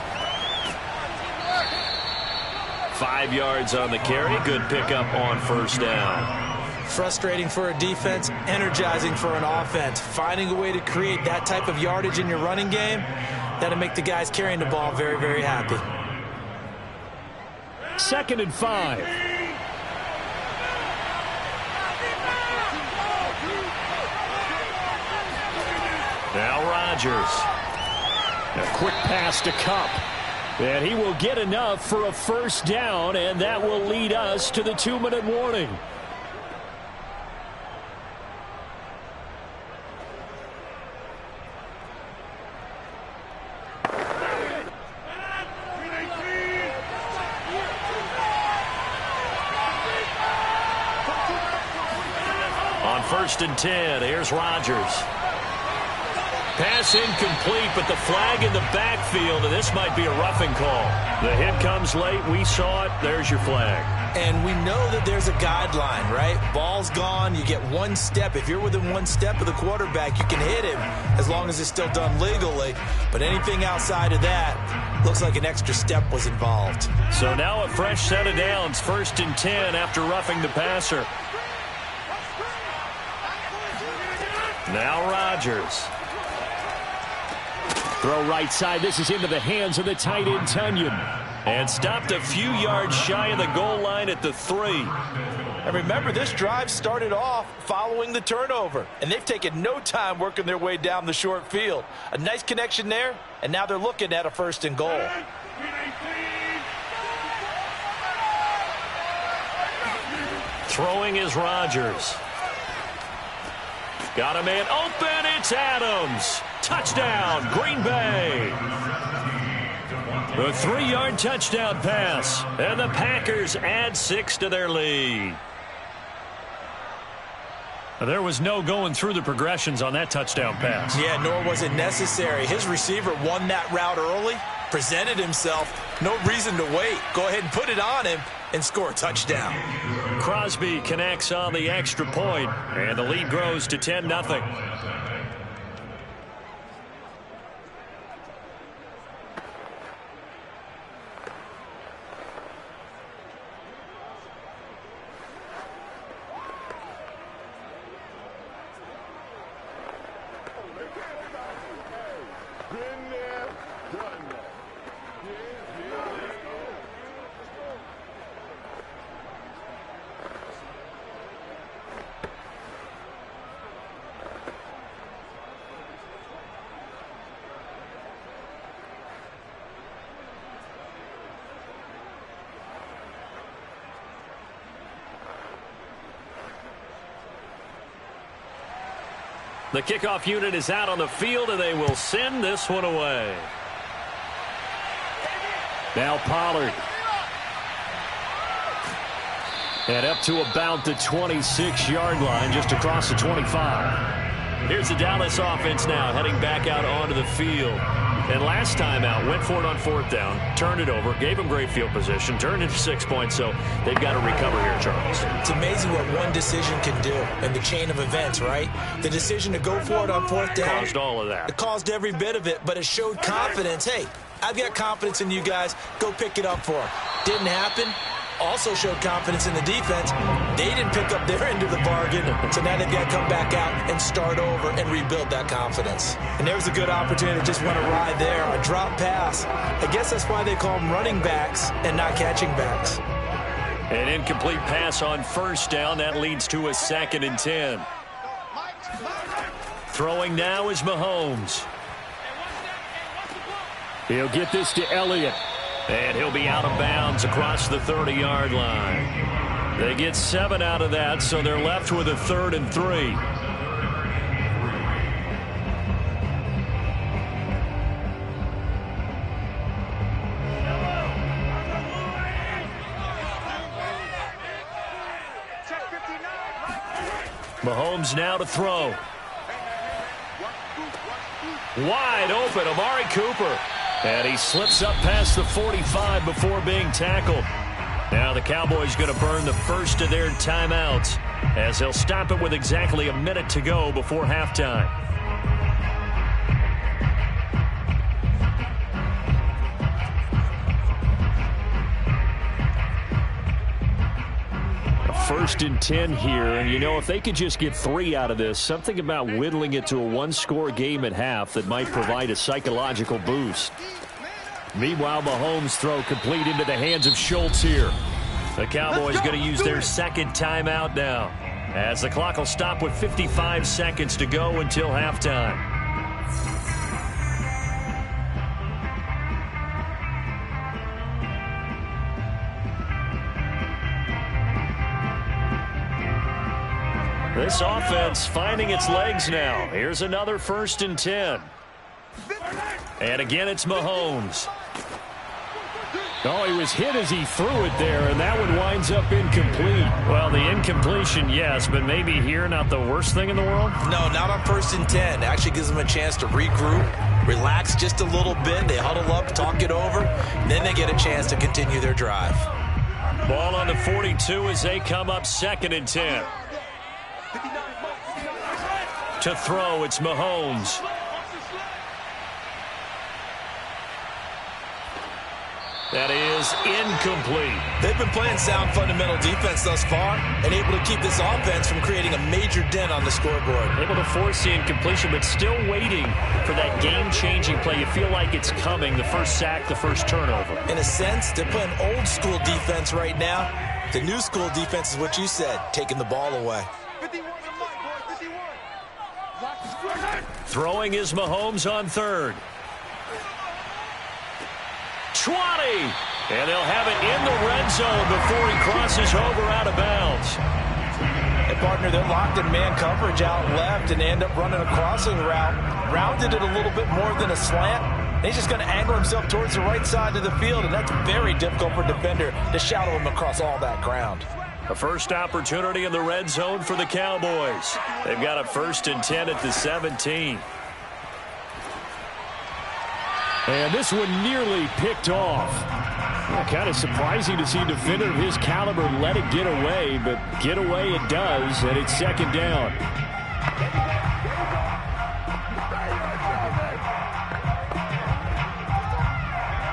5 yards on the carry. Good pickup on 1st down. Frustrating for a defense, energizing for an offense. Finding a way to create that type of yardage in your running game, that'll make the guys carrying the ball very, very happy. 2nd and 5. Now Rodgers. A quick pass to Kupp. And he will get enough for a 1st down, and that will lead us to the 2-minute warning. On 1st and 10, here's Rodgers. Pass incomplete, but the flag in the backfield, and this might be a roughing call. The hit comes late. We saw it. There's your flag. And we know that there's a guideline, right? Ball's gone. You get 1 step. If you're within 1 step of the quarterback, you can hit him as long as it's still done legally. But anything outside of that looks like an extra step was involved. So now a fresh set of downs. 1st and 10 after roughing the passer. Now Rodgers. Throw right side. This is into the hands of the tight end, Tonyan. And stopped a few yards shy of the goal line at the 3. And remember, this drive started off following the turnover. And they've taken no time working their way down the short field. A nice connection there, and now they're looking at a 1st and goal. Throwing is Rodgers. Got a man open. It's Adams. Touchdown, Green Bay. The 3-yard touchdown pass. And the Packers add 6 to their lead. There was no going through the progressions on that touchdown pass. Yeah, nor was it necessary. His receiver won that route early, presented himself. No reason to wait. Go ahead and put it on him and score a touchdown. Crosby connects on the extra point, and the lead grows to 10-0. The kickoff unit is out on the field, and they will send this one away. Now Pollard. And up to about the 26-yard line, just across the 25. Here's the Dallas offense now, heading back out onto the field. And last time out, went for it on 4th down, turned it over, gave them great field position, turned into 6 points, so they've got to recover here, Charles. It's amazing what one decision can do in the chain of events, right? The decision to go for it on 4th down. Caused all of that. It caused every bit of it, but it showed confidence. Hey, I've got confidence in you guys. Go pick it up for them. Didn't happen. Also showed confidence in the defense. They didn't pick up their end of the bargain, so now they've got to come back out and start over and rebuild that confidence. And there was a good opportunity to just want to ride there. A drop pass. I guess that's why they call them running backs and not catching backs. An incomplete pass on 1st down. That leads to a 2nd and 10. Throwing now is Mahomes. He'll get this to Elliott. And he'll be out of bounds across the 30-yard line. They get 7 out of that, so they're left with a 3rd and 3. Mahomes now to throw. Wide open, Amari Cooper. And he slips up past the 45 before being tackled. Now the Cowboys going to burn the first of their timeouts as they'll stop it with exactly a minute to go before halftime. First and 10 here, and you know, if they could just get 3 out of this, something about whittling it to a 1-score game at half that might provide a psychological boost. Meanwhile, Mahomes' throw complete into the hands of Schultz here. The Cowboys going to use their 2nd timeout now, as the clock will stop with 55 seconds to go until halftime. This offense finding its legs now. Here's another 1st and 10. And again, it's Mahomes. Oh, he was hit as he threw it there, and that one winds up incomplete. Well, the incompletion, yes, but maybe here not the worst thing in the world? No, not on 1st and 10. It actually gives them a chance to regroup, relax just a little bit. They huddle up, talk it over, and then they get a chance to continue their drive. Ball on the 42 as they come up 2nd and 10. To throw, it's Mahomes. That is incomplete. They've been playing sound fundamental defense thus far and able to keep this offense from creating a major dent on the scoreboard. Able to force the incompletion, but still waiting for that game-changing play. You feel like it's coming, the first sack, the first turnover. In a sense, they're playing old-school defense right now. The new school defense is what you said, taking the ball away. 51 to Mike, boy, 51. Lock the score. Throwing is Mahomes on third. 20. And they'll have it in the red zone before he crosses over out of bounds. Hey, partner, they're locked in man coverage out left, and they end up running a crossing route. Rounded it a little bit more than a slant. He's just going to angle himself towards the right side of the field, and that's very difficult for a defender to shadow him across all that ground. A first opportunity in the red zone for the Cowboys. They've got a 1st and 10 at the 17. And this one nearly picked off. Kind of surprising to see a defender of his caliber let it get away, but get away it does, and it's 2nd down.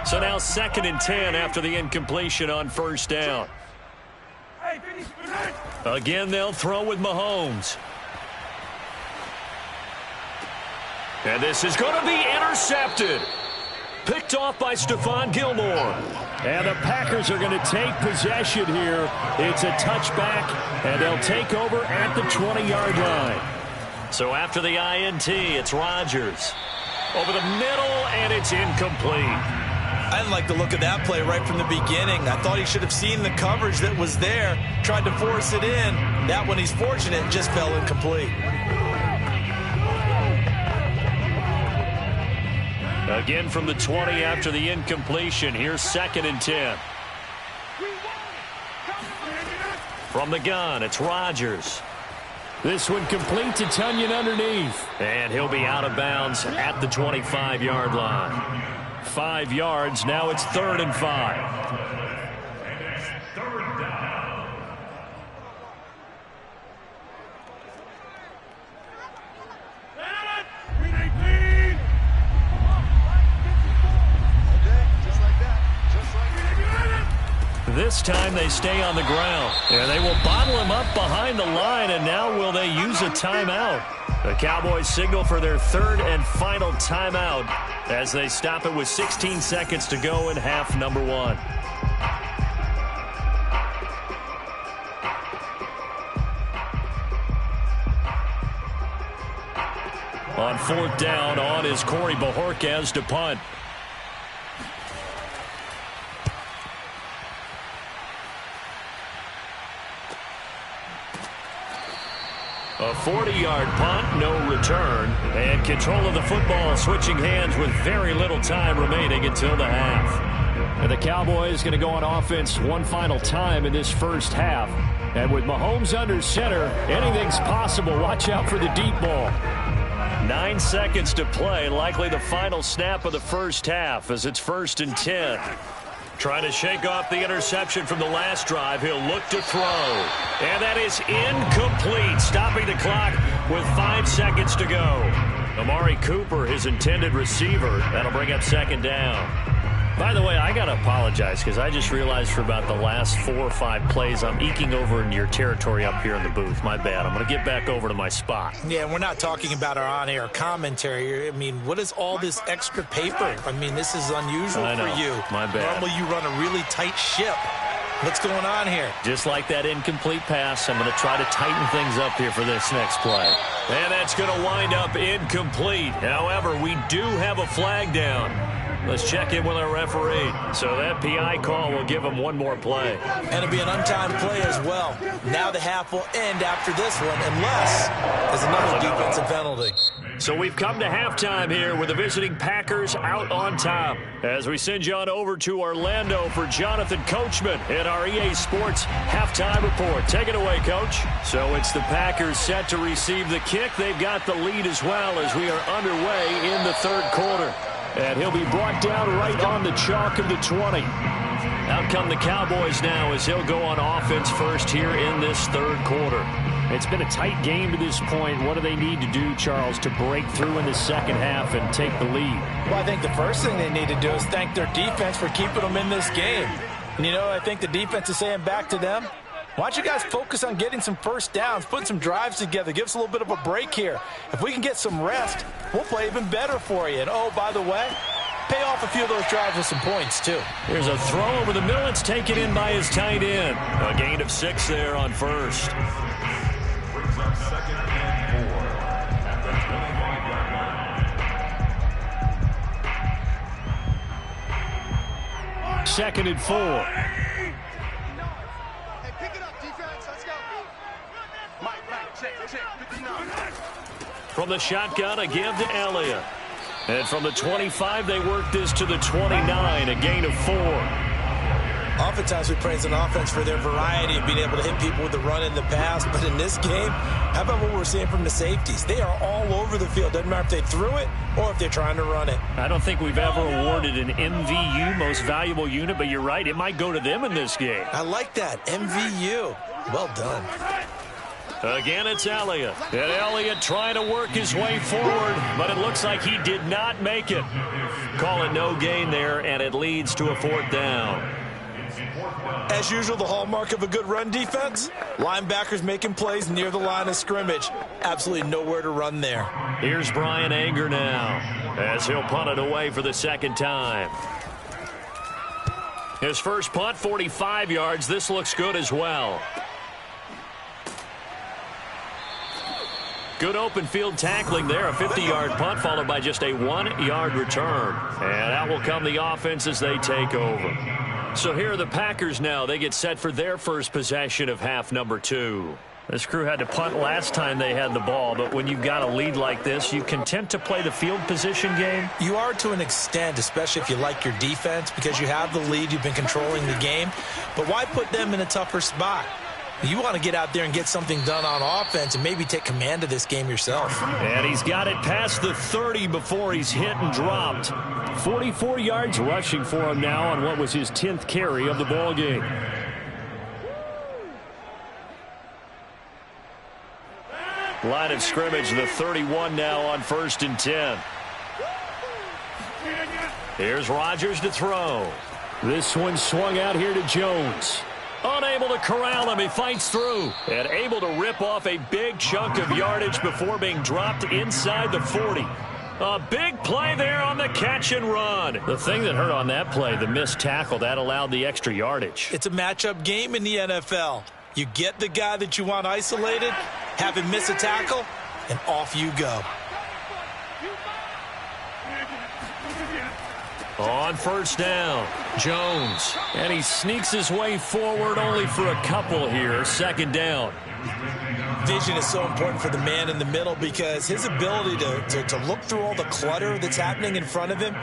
So now 2nd and 10 after the incompletion on 1st down. Again, they'll throw with Mahomes. And this is going to be intercepted. Picked off by Stephon Gilmore. And the Packers are going to take possession here. It's a touchback, and they'll take over at the 20-yard line. So after the INT, it's Rodgers. Over the middle, and it's incomplete. I didn't like the look of that play right from the beginning. I thought he should have seen the coverage that was there, tried to force it in. That one, he's fortunate, just fell incomplete. Again from the 20 after the incompletion. Here's 2nd and 10. From the gun, it's Rodgers. This one complete to Tunyon underneath. And he'll be out of bounds at the 25-yard line. 5 yards, now it's 3rd and 5. This time they stay on the ground. And they will bottle him up behind the line, and now will they use a timeout? The Cowboys signal for their 3rd and final timeout as they stop it with 16 seconds to go in half number 1. On 4th down, on is Corey Bojorquez to punt. A 40-yard punt, no return, and control of the football switching hands with very little time remaining until the half. And the Cowboys going to go on offense one final time in this first half. And with Mahomes under center, anything's possible. Watch out for the deep ball. 9 seconds to play, likely the final snap of the first half as it's 1st and 10. Trying to shake off the interception from the last drive. He'll look to throw. And that is incomplete. Stopping the clock with 5 seconds to go. Amari Cooper, his intended receiver. That'll bring up 2nd down. By the way, I got to apologize because I just realized for about the last 4 or 5 plays I'm eking over into your territory up here in the booth. My bad. I'm going to get back over to my spot. Yeah, we're not talking about our on-air commentary. I mean, what is all this extra paper? I mean, this is unusual for you. My bad. Normally you run a really tight ship. What's going on here? Just like that incomplete pass, I'm going to try to tighten things up here for this next play. And that's going to wind up incomplete. However, we do have a flag down. Let's check in with our referee. So that PI call will give him one more play. And it'll be an untimed play as well. Now the half will end after this one, unless there's another defensive penalty. So we've come to halftime here with the visiting Packers out on top. As we send you on over to Orlando for Jonathan Coachman in our EA Sports Halftime Report. Take it away, Coach. So it's the Packers set to receive the kick. They've got the lead as well as we are underway in the third quarter. And he'll be brought down right on the chalk of the 20. Out come the Cowboys now as he'll go on offense first here in this third quarter. It's been a tight game to this point. What do they need to do, Charles, to break through in the second half and take the lead? Well, I think the first thing they need to do is thank their defense for keeping them in this game. And, you know, I think the defense is saying back to them, why don't you guys focus on getting some first downs, putting some drives together, give us a little bit of a break here. If we can get some rest, we'll play even better for you. And, oh, by the way, pay off a few of those drives with some points, too. Here's a throw over the middle. It's taken in by his tight end. A gain of 6 there on first. Brings up second and 4 at the 25-yard line. Second and 4. From the shotgun, a give to Elliott. And from the 25, they work this to the 29, a gain of 4. Oftentimes we praise an offense for their variety of being able to hit people with the run and the pass. But in this game, how about what we're seeing from the safeties? They are all over the field. Doesn't matter if they threw it or if they're trying to run it. I don't think we've ever awarded an MVU, most valuable unit, but you're right. It might go to them in this game. I like that. MVU. Well done. Again, it's Elliott. And Elliott trying to work his way forward, but it looks like he did not make it. Call it no gain there, and it leads to a 4th down. As usual, the hallmark of a good run defense, linebackers making plays near the line of scrimmage. Absolutely nowhere to run there. Here's Brian Anger now, as he'll punt it away for the second time. His first punt, 45 yards. This looks good as well. Good open field tackling there. A 50-yard punt followed by just a 1-yard return. And out will come the offense as they take over. So here are the Packers now. They get set for their first possession of half number 2. This crew had to punt last time they had the ball, but when you've got a lead like this, you content to play the field position game? You are to an extent, especially if you like your defense, because you have the lead, you've been controlling the game. But why put them in a tougher spot? You want to get out there and get something done on offense and maybe take command of this game yourself. And he's got it past the 30 before he's hit and dropped. 44 yards rushing for him now on what was his 10th carry of the ball game. Line of scrimmage, the 31 now on 1st and 10. Here's Rodgers to throw. This one swung out here to Jones. Unable to corral him, he fights through. And able to rip off a big chunk of yardage before being dropped inside the 40. A big play there on the catch and run. The thing that hurt on that play, the missed tackle, that allowed the extra yardage. It's a matchup game in the NFL. You get the guy that you want isolated, have him miss a tackle, and off you go. On 1st down, Jones. And he sneaks his way forward only for a couple here. 2nd down. Vision is so important for the man in the middle because his ability to look through all the clutter that's happening in front of him,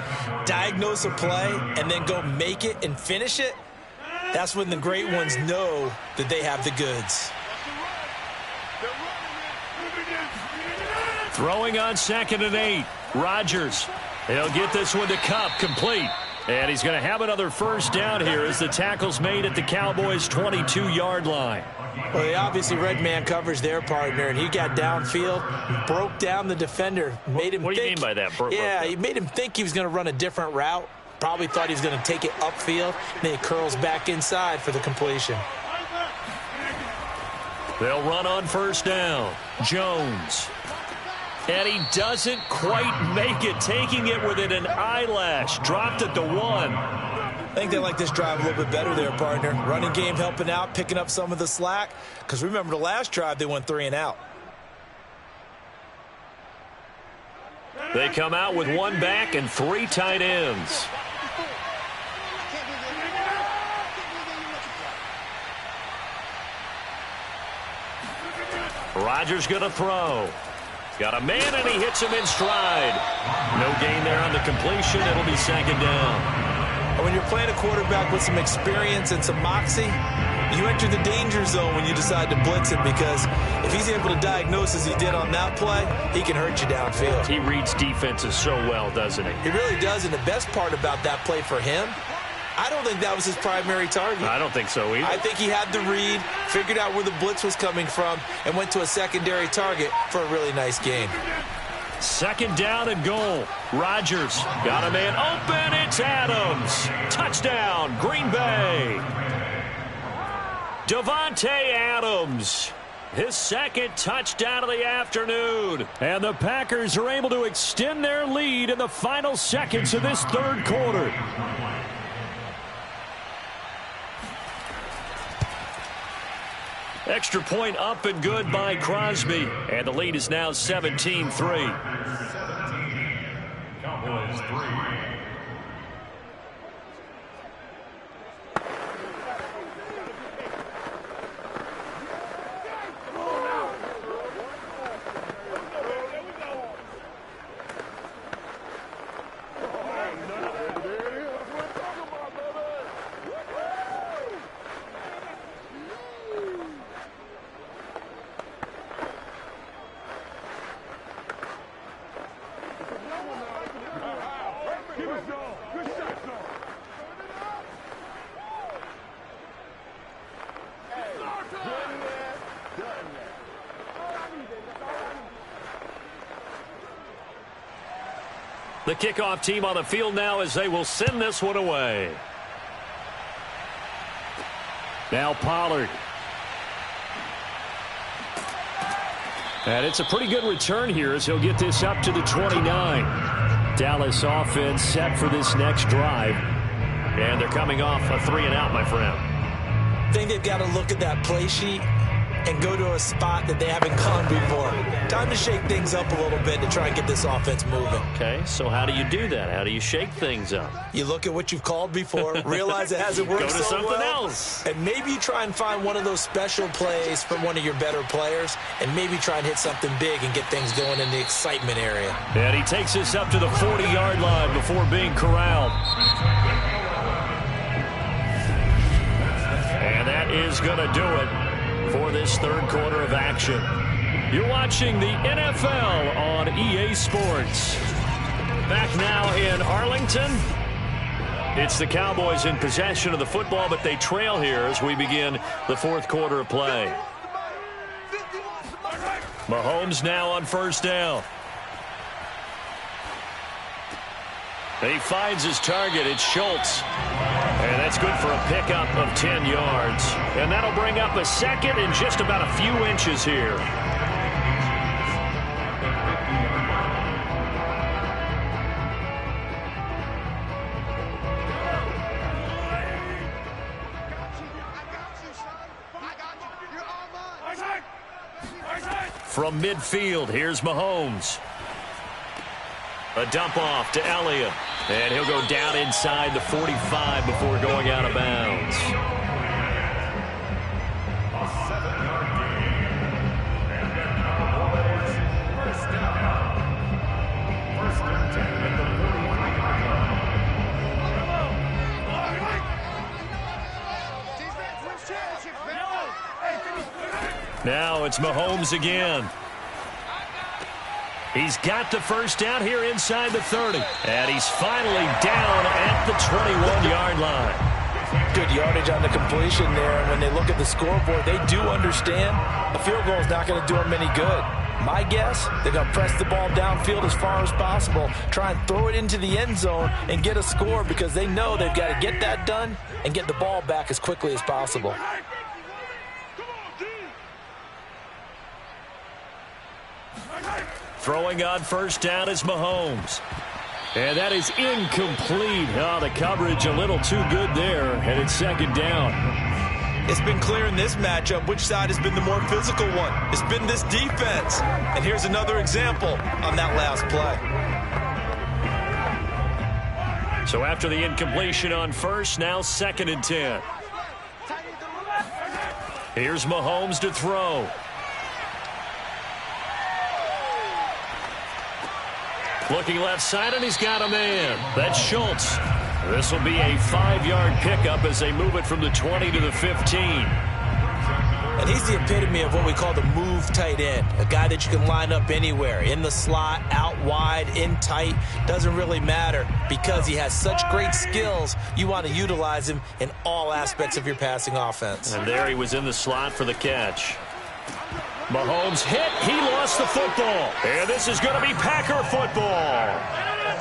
diagnose a play, and then go make it and finish it, that's when the great ones know that they have the goods. Throwing on 2nd and 8. Rodgers. He'll get this one to Kupp, complete. And he's going to have another 1st down here as the tackle's made at the Cowboys' 22-yard line. Well, they obviously read man coverage their partner, and he got downfield, broke down the defender, made him What do you think, mean by that? Yeah, he made him think he was going to run a different route. Probably thought he was going to take it upfield. Then he curls back inside for the completion. They'll run on 1st down. Jones. And he doesn't quite make it, taking it within an eyelash. Dropped at the 1. I think they like this drive a little bit better there, partner. Running game helping out, picking up some of the slack. Because remember the last drive, they went 3 and out. They come out with 1 back and 3 tight ends. Rodgers going to throw. Got a man, and he hits him in stride. No gain there on the completion. It'll be 2nd down. When you're playing a quarterback with some experience and some moxie, you enter the danger zone when you decide to blitz him because if he's able to diagnose as he did on that play, he can hurt you downfield. He reads defenses so well, doesn't he? He really does, and the best part about that play for him, I don't think that was his primary target. I don't think so either. I think he had the read, figured out where the blitz was coming from, and went to a secondary target for a really nice gain. Second down and goal. Rodgers got a man open. It's Adams. Touchdown, Green Bay. Davante Adams. His second touchdown of the afternoon. And the Packers are able to extend their lead in the final seconds of this third quarter. Extra point up and good by Crosby. And the lead is now 17-3. 17. Cowboys 3. The kickoff team on the field now as they will send this one away. Now Pollard. And it's a pretty good return here as he'll get this up to the 29. Dallas offense set for this next drive. And they're coming off a 3-and-out, my friend. I think they've got to look at that play sheet and go to a spot that they haven't gone before. Time to shake things up a little bit to try and get this offense moving. Okay, so how do you do that? How do you shake things up? You look at what you've called before, realize it hasn't worked Go to so something well, else. and maybe you try and find one of those special plays from one of your better players, and maybe try and hit something big and get things going in the excitement area. And he takes this up to the 40-yard line before being corralled. And that is going to do it for this third quarter of action. You're watching the NFL on EA Sports. Back now in Arlington. It's the Cowboys in possession of the football, but they trail here as we begin the fourth quarter of play. Mahomes now on first down. He finds his target. It's Schultz. And that's good for a pickup of 10 yards. And that'll bring up a second and just about a few inches here. From midfield, here's Mahomes. A dump off to Elliott. And he'll go down inside the 45 before going out of bounds. A 7-yard gain. And the Cowboys first down. First and 10 at the 41-yard line. Now it's Mahomes again. He's got the first down here inside the 30. And he's finally down at the 21-yard line. Good yardage on the completion there. And when they look at the scoreboard, they do understand a field goal is not going to do them any good. My guess, they're going to press the ball downfield as far as possible, try and throw it into the end zone and get a score because they know they've got to get that done and get the ball back as quickly as possible. Throwing on first down is Mahomes. And that is incomplete. Oh, the coverage a little too good there. And it's second down. It's been clear in this matchup which side has been the more physical one. It's been this defense. And here's another example on that last play. So after the incompletion on first, now second and 10. Here's Mahomes to throw. Looking left side, and he's got a man. That's Schultz. This will be a 5-yard pickup as they move it from the 20 to the 15. And he's the epitome of what we call the move tight end, a guy that you can line up anywhere, in the slot, out wide, in tight, doesn't really matter because he has such great skills. You want to utilize him in all aspects of your passing offense. And there he was in the slot for the catch. Mahomes hit. He lost the football. And this is going to be Packer football.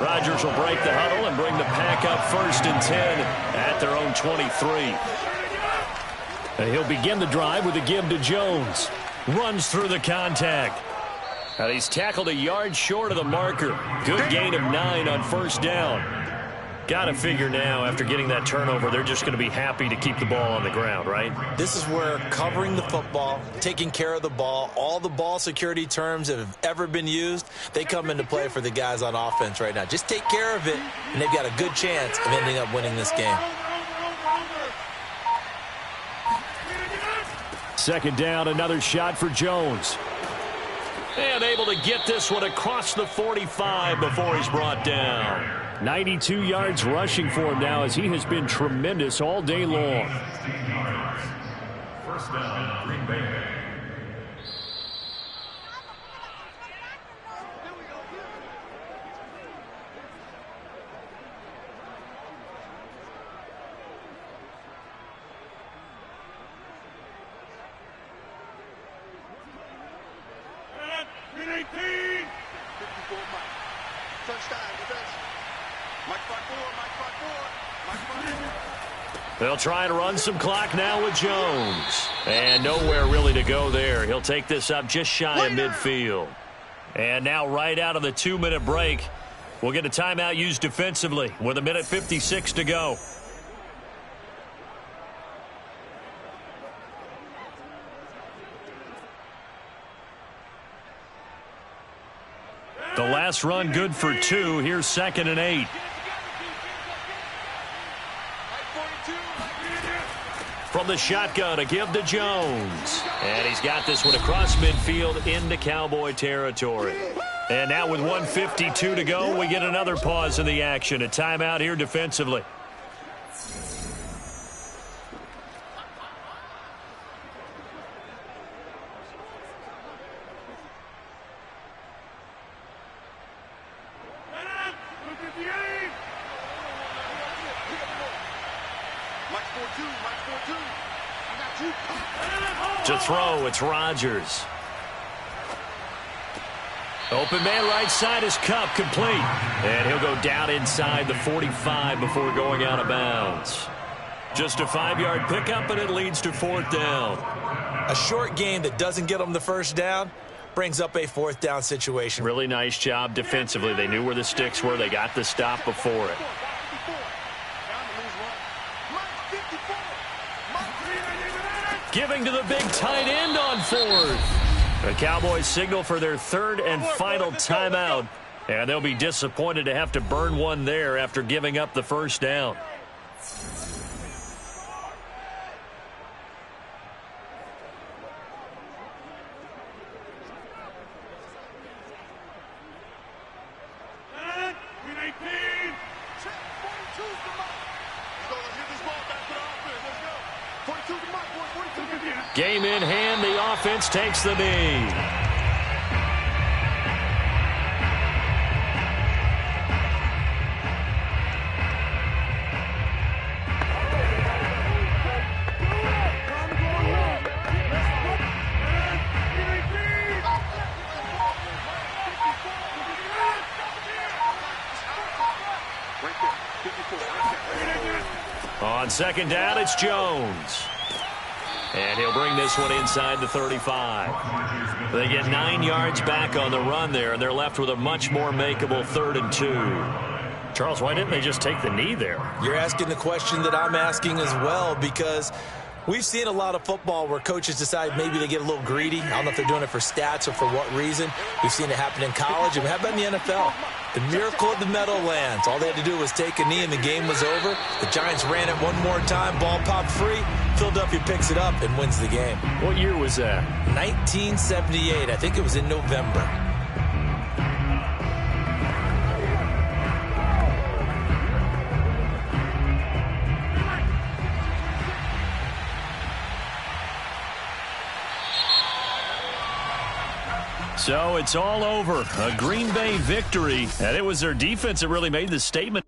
Rodgers will break the huddle and bring the Pack up 1st and 10 at their own 23. And he'll begin the drive with a give to Jones. Runs through the contact. And he's tackled a yard short of the marker. Good gain of 9 on 1st down. Got to figure now, after getting that turnover, they're just going to be happy to keep the ball on the ground, right? This is where covering the football, taking care of the ball, all the ball security terms that have ever been used, they come into play for the guys on offense right now. Just take care of it, and they've got a good chance of ending up winning this game. 2nd down, another shot for Jones. And able to get this one across the 45 before he's brought down. 92 yards rushing for him now as he has been tremendous all day long. 1st down, Green Bay. They'll try and run some clock now with Jones. And nowhere really to go there. He'll take this up just shy of midfield. And now right out of the 2-minute break, we'll get a timeout used defensively with 1:56 to go. The last run good for 2. Here's 2nd and 8. From the shotgun, a give to Jones. And he's got this one across midfield into Cowboy territory. And now with 1:52 to go, we get another pause in the action. A timeout here defensively. To throw, it's Rodgers. Open man right side is Kupp, complete. And he'll go down inside the 45 before going out of bounds. Just a 5-yard pickup, and it leads to 4th down. A short game that doesn't get them the 1st down brings up a 4th down situation. Really nice job defensively. They knew where the sticks were. They got the stop before it. Giving to the big tight end on 4th. The Cowboys signal for their 3rd and final timeout. And they'll be disappointed to have to burn one there after giving up the 1st down. Game in hand, the offense takes the knee. On 2nd down, it's Jones. And he'll bring this one inside the 35. They get 9 yards back on the run there, and they're left with a much more makeable 3rd and 2. Charles, why didn't they just take the knee there? You're asking the question that I'm asking as well, because we've seen a lot of football where coaches decide maybe they get a little greedy. I don't know if they're doing it for stats or for what reason. We've seen it happen in college, and how about in the NFL? The miracle of the Meadowlands. All they had to do was take a knee, and the game was over. The Giants ran it one more time. Ball popped free. Philadelphia picks it up and wins the game. What year was that? 1978. I think it was in November. So it's all over. A Green Bay victory, and it was their defense that really made the statement.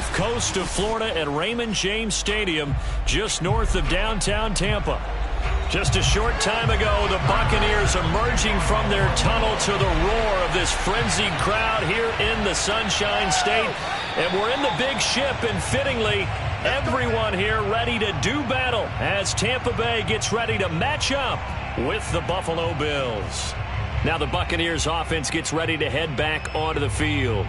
Gulf Coast of Florida at Raymond James Stadium, just north of downtown Tampa. Just a short time ago, the Buccaneers emerging from their tunnel to the roar of this frenzied crowd here in the Sunshine State. And we're in the big ship, and fittingly, everyone here ready to do battle as Tampa Bay gets ready to match up with the Buffalo Bills. Now the Buccaneers offense gets ready to head back onto the field.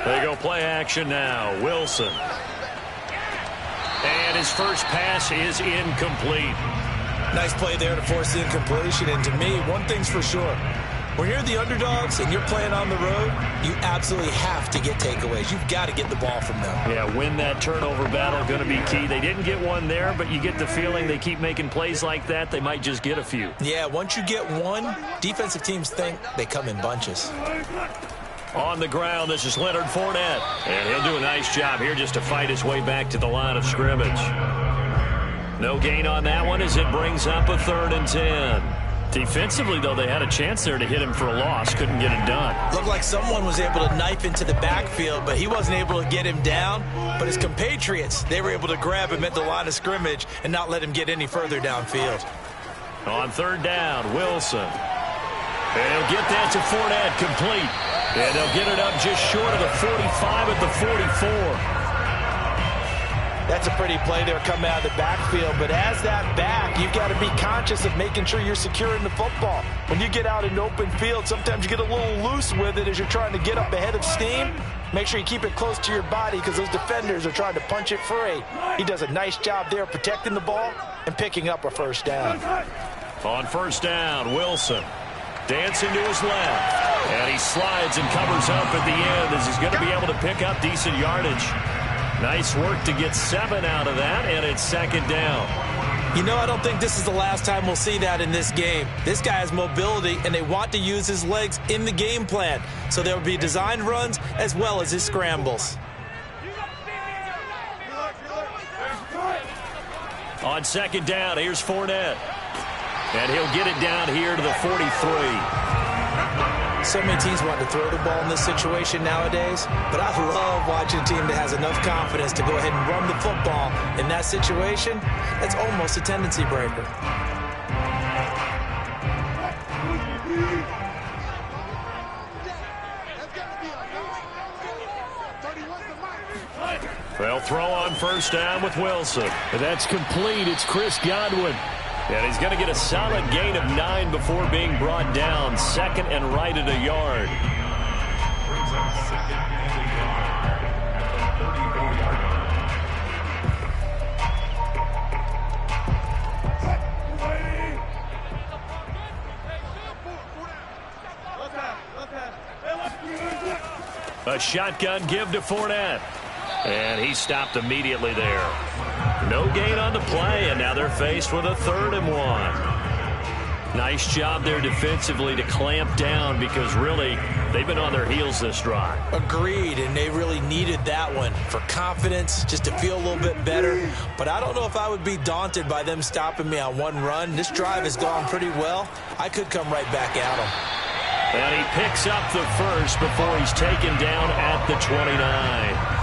They go play action now. Wilson. And his first pass is incomplete. Nice play there to force the incompletion. And to me, one thing's for sure. When you're the underdogs and you're playing on the road, you absolutely have to get takeaways. You've got to get the ball from them. Yeah, win that turnover battle, going to be key. They didn't get one there, but you get the feeling they keep making plays like that, they might just get a few. Yeah, once you get one, defensive teams think they come in bunches. On the ground, this is Leonard Fournette. And he'll do a nice job here just to fight his way back to the line of scrimmage. No gain on that one as it brings up a 3rd and 10. Defensively, though, they had a chance there to hit him for a loss. Couldn't get it done. Looked like someone was able to knife into the backfield, but he wasn't able to get him down. But his compatriots, they were able to grab him at the line of scrimmage and not let him get any further downfield. On 3rd down, Wilson. And he'll get that to Fournette, complete. And they'll get it up just short of the 45 at the 44. That's a pretty play there coming out of the backfield, but as that back, you've got to be conscious of making sure you're securing the football. When you get out in open field, sometimes you get a little loose with it as you're trying to get up ahead of steam. Make sure you keep it close to your body because those defenders are trying to punch it free. He does a nice job there protecting the ball and picking up a 1st down. On 1st down, Wilson. Dancing to his left. And he slides and covers up at the end as he's going to be able to pick up decent yardage. Nice work to get 7 out of that, and it's 2nd down. You know, I don't think this is the last time we'll see that in this game. This guy has mobility, and they want to use his legs in the game plan. So there will be designed runs as well as his scrambles. On 2nd down, here's Fournette. And he'll get it down here to the 43. So many teams want to throw the ball in this situation nowadays, but I love watching a team that has enough confidence to go ahead and run the football in that situation. That's almost a tendency breaker. They'll throw on 1st down with Wilson. And that's complete. It's Chris Godwin. And he's going to get a solid gain of 9 before being brought down. 2nd and right at a yard. A shotgun give to Fournette. And he stopped immediately there. No gain on the play, and now they're faced with a 3rd and 1. Nice job there defensively to clamp down because really they've been on their heels this drive. Agreed, and they really needed that one for confidence, just to feel a little bit better. But I don't know if I would be daunted by them stopping me on one run. This drive has gone pretty well. I could come right back at them. And he picks up the 1st before he's taken down at the 29.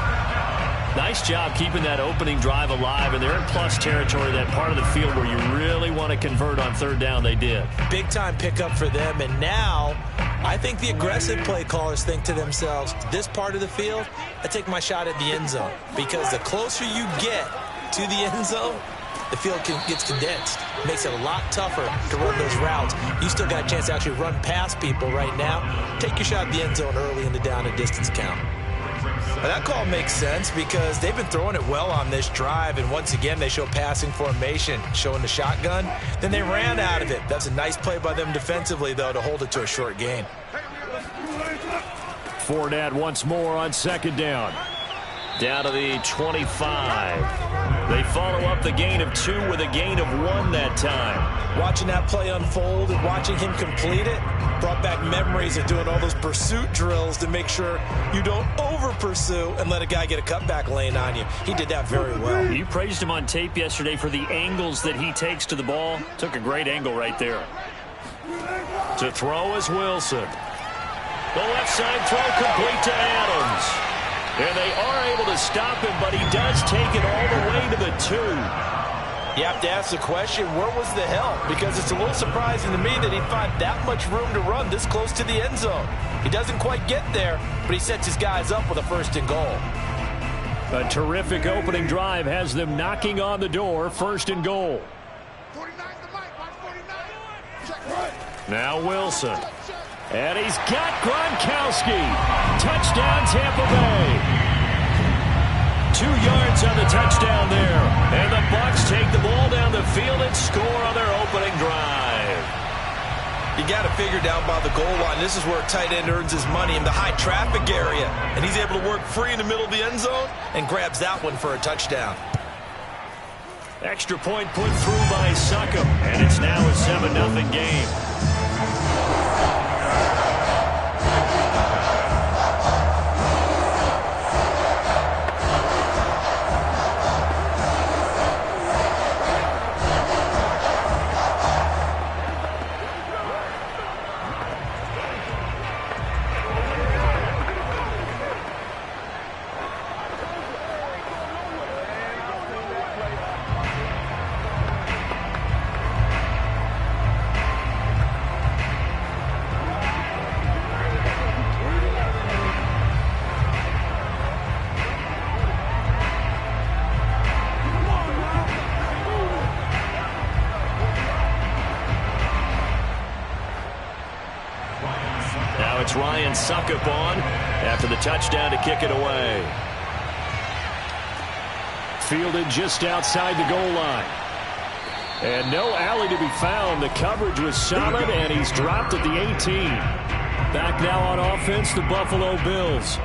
Nice job keeping that opening drive alive, and they're in plus territory, that part of the field where you really want to convert on 3rd down. They did. Big-time pickup for them, and now I think the aggressive play callers think to themselves, this part of the field, I take my shot at the end zone, because the closer you get to the end zone, the field gets condensed. It makes it a lot tougher to run those routes. You still got a chance to actually run past people right now. Take your shot at the end zone early in the down and distance count. But that call makes sense because they've been throwing it well on this drive, and once again they show passing formation, showing the shotgun. Then they ran out of it. That's a nice play by them defensively, though, to hold it to a short gain. Fournette once more on 2nd down. Down to the 25. They follow up the gain of 2 with a gain of 1 that time. Watching that play unfold and watching him complete it brought back memories of doing all those pursuit drills to make sure you don't over-pursue and let a guy get a cutback lane on you. He did that very well. You praised him on tape yesterday for the angles that he takes to the ball. Took a great angle right there. To throw is Wilson. The left side throw complete to Adams. And they are able to stop him, but he does take it all the way to the 2. You have to ask the question, where was the help? Because it's a little surprising to me that he'd find that much room to run this close to the end zone. He doesn't quite get there, but he sets his guys up with a 1st and goal. A terrific opening drive has them knocking on the door. 1st and goal. 49 the mic, watch 49. Check. Now Wilson. And he's got Gronkowski. Touchdown, Tampa Bay. 2 yards on the touchdown there. And the Bucs take the ball down the field and score on their opening drive. You got to figure down by the goal line. This is where a tight end earns his money in the high traffic area. And he's able to work free in the middle of the end zone and grabs that one for a touchdown. Extra point put through by Succop. And it's now a 7-0 game. It's Ryan Succop on after the touchdown to kick it away. Fielded just outside the goal line. And no alley to be found. The coverage was solid, and he's dropped at the 18. Back now on offense, the Buffalo Bills.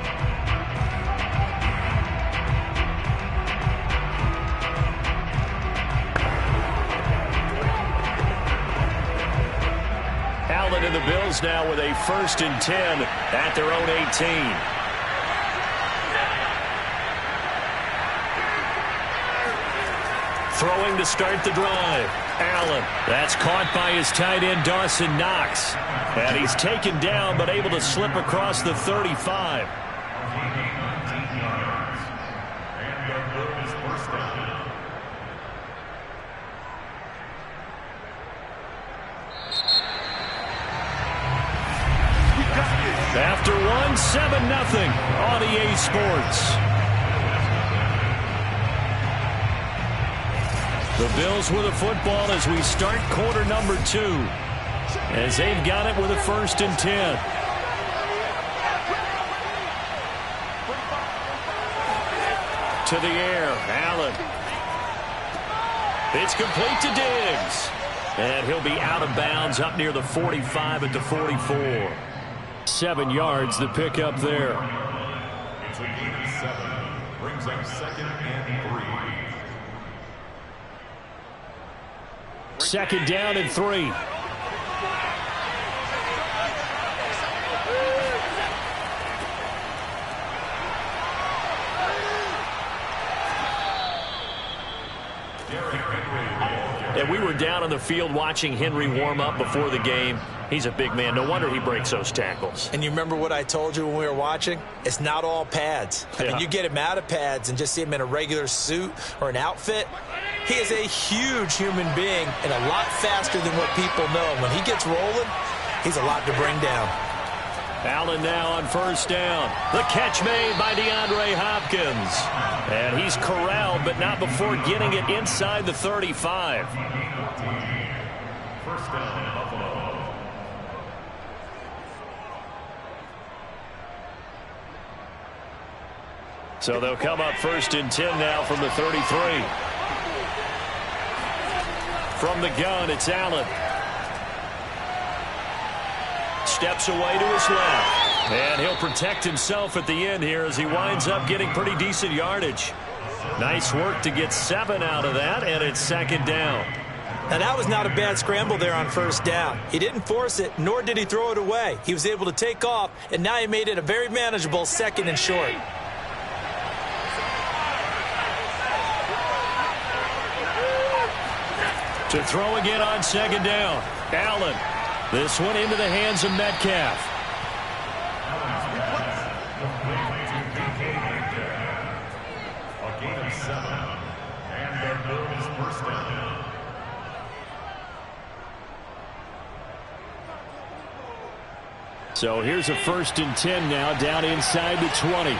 Allen and the Bills now with a 1st and 10 at their own 18. Throwing to start the drive. Allen. That's caught by his tight end, Dawson Knox. And he's taken down, but able to slip across the 35. After one, 7-0 on EA Sports. The Bills with the football as we start quarter number 2. As they've got it with a 1st and 10. To the air, Allen. It's complete to Diggs. And he'll be out of bounds up near the 45 at the 44. 7 yards the pickup there. It's a gain of 7. Brings up 2nd and 3. 2nd down and 3. And we were down on the field watching Henry warm up before the game. He's a big man. No wonder he breaks those tackles. And you remember what I told you when we were watching? It's not all pads. I mean, you get him out of pads and just see him in a regular suit or an outfit. He is a huge human being and a lot faster than what people know. When he gets rolling, he's a lot to bring down. Allen now on 1st down. The catch made by DeAndre Hopkins. And he's corralled, but not before getting it inside the 35. 1st down, Buffalo. So they'll come up 1st and 10 now from the 33. From the gun, it's Allen. Steps away to his left. And he'll protect himself at the end here as he winds up getting pretty decent yardage. Nice work to get 7 out of that, and it's second down. Now, that was not a bad scramble there on first down. He didn't force it, nor did he throw it away. He was able to take off, and now he made it a very manageable second and short. To throw again on second down. Allen. This one into the hands of Metcalf. A gain of 7. And the Bills first down. So here's a 1st and 10 now, down inside the 20.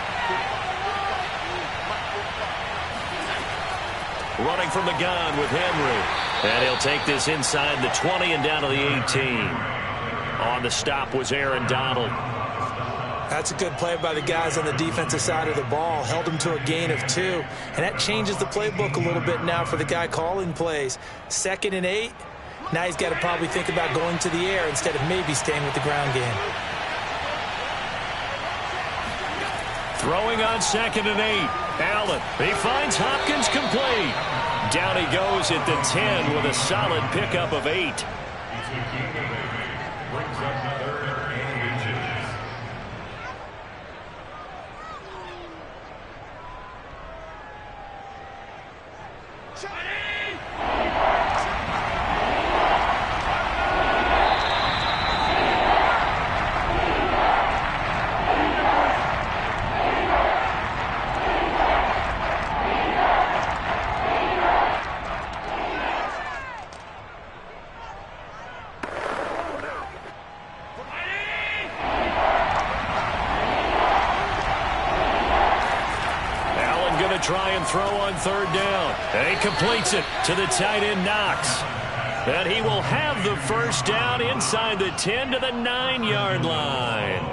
Running from the gun with Henry. And he'll take this inside the 20 and down to the 18. On the stop was Aaron Donald. That's a good play by the guys on the defensive side of the ball. Held him to a gain of 2. And that changes the playbook a little bit now for the guy calling plays. 2nd and 8. Now he's got to probably think about going to the air instead of maybe staying with the ground game. Throwing on 2nd and 8. Allen. He finds Hopkins complete. Down he goes at the 10 with a solid pickup of 8. Brings up 3rd and inches. Try and throw on 3rd down. And he completes it to the tight end, Knox. And he will have the first down inside the 10 to the 9-yard line.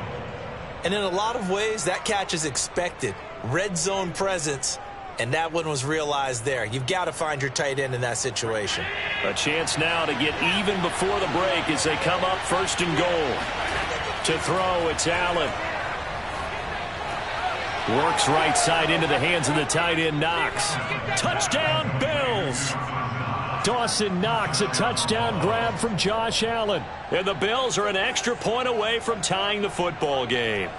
And in a lot of ways, that catch is expected. Red zone presence, and that one was realized there. You've got to find your tight end in that situation. A chance now to get even before the break as they come up 1st and goal. To throw, it's Allen. Works right side into the hands of the tight end, Knox. Touchdown, Bills! Dawson Knox, a touchdown grab from Josh Allen. And the Bills are an extra point away from tying the football game.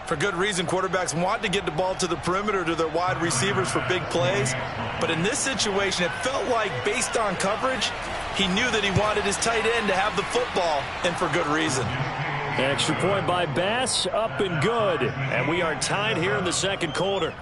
For good reason, quarterbacks want to get the ball to the perimeter to their wide receivers for big plays. But in this situation, it felt like, based on coverage, he knew that he wanted his tight end to have the football, and for good reason. Extra point by Bass, up and good. And we are tied here in the second quarter.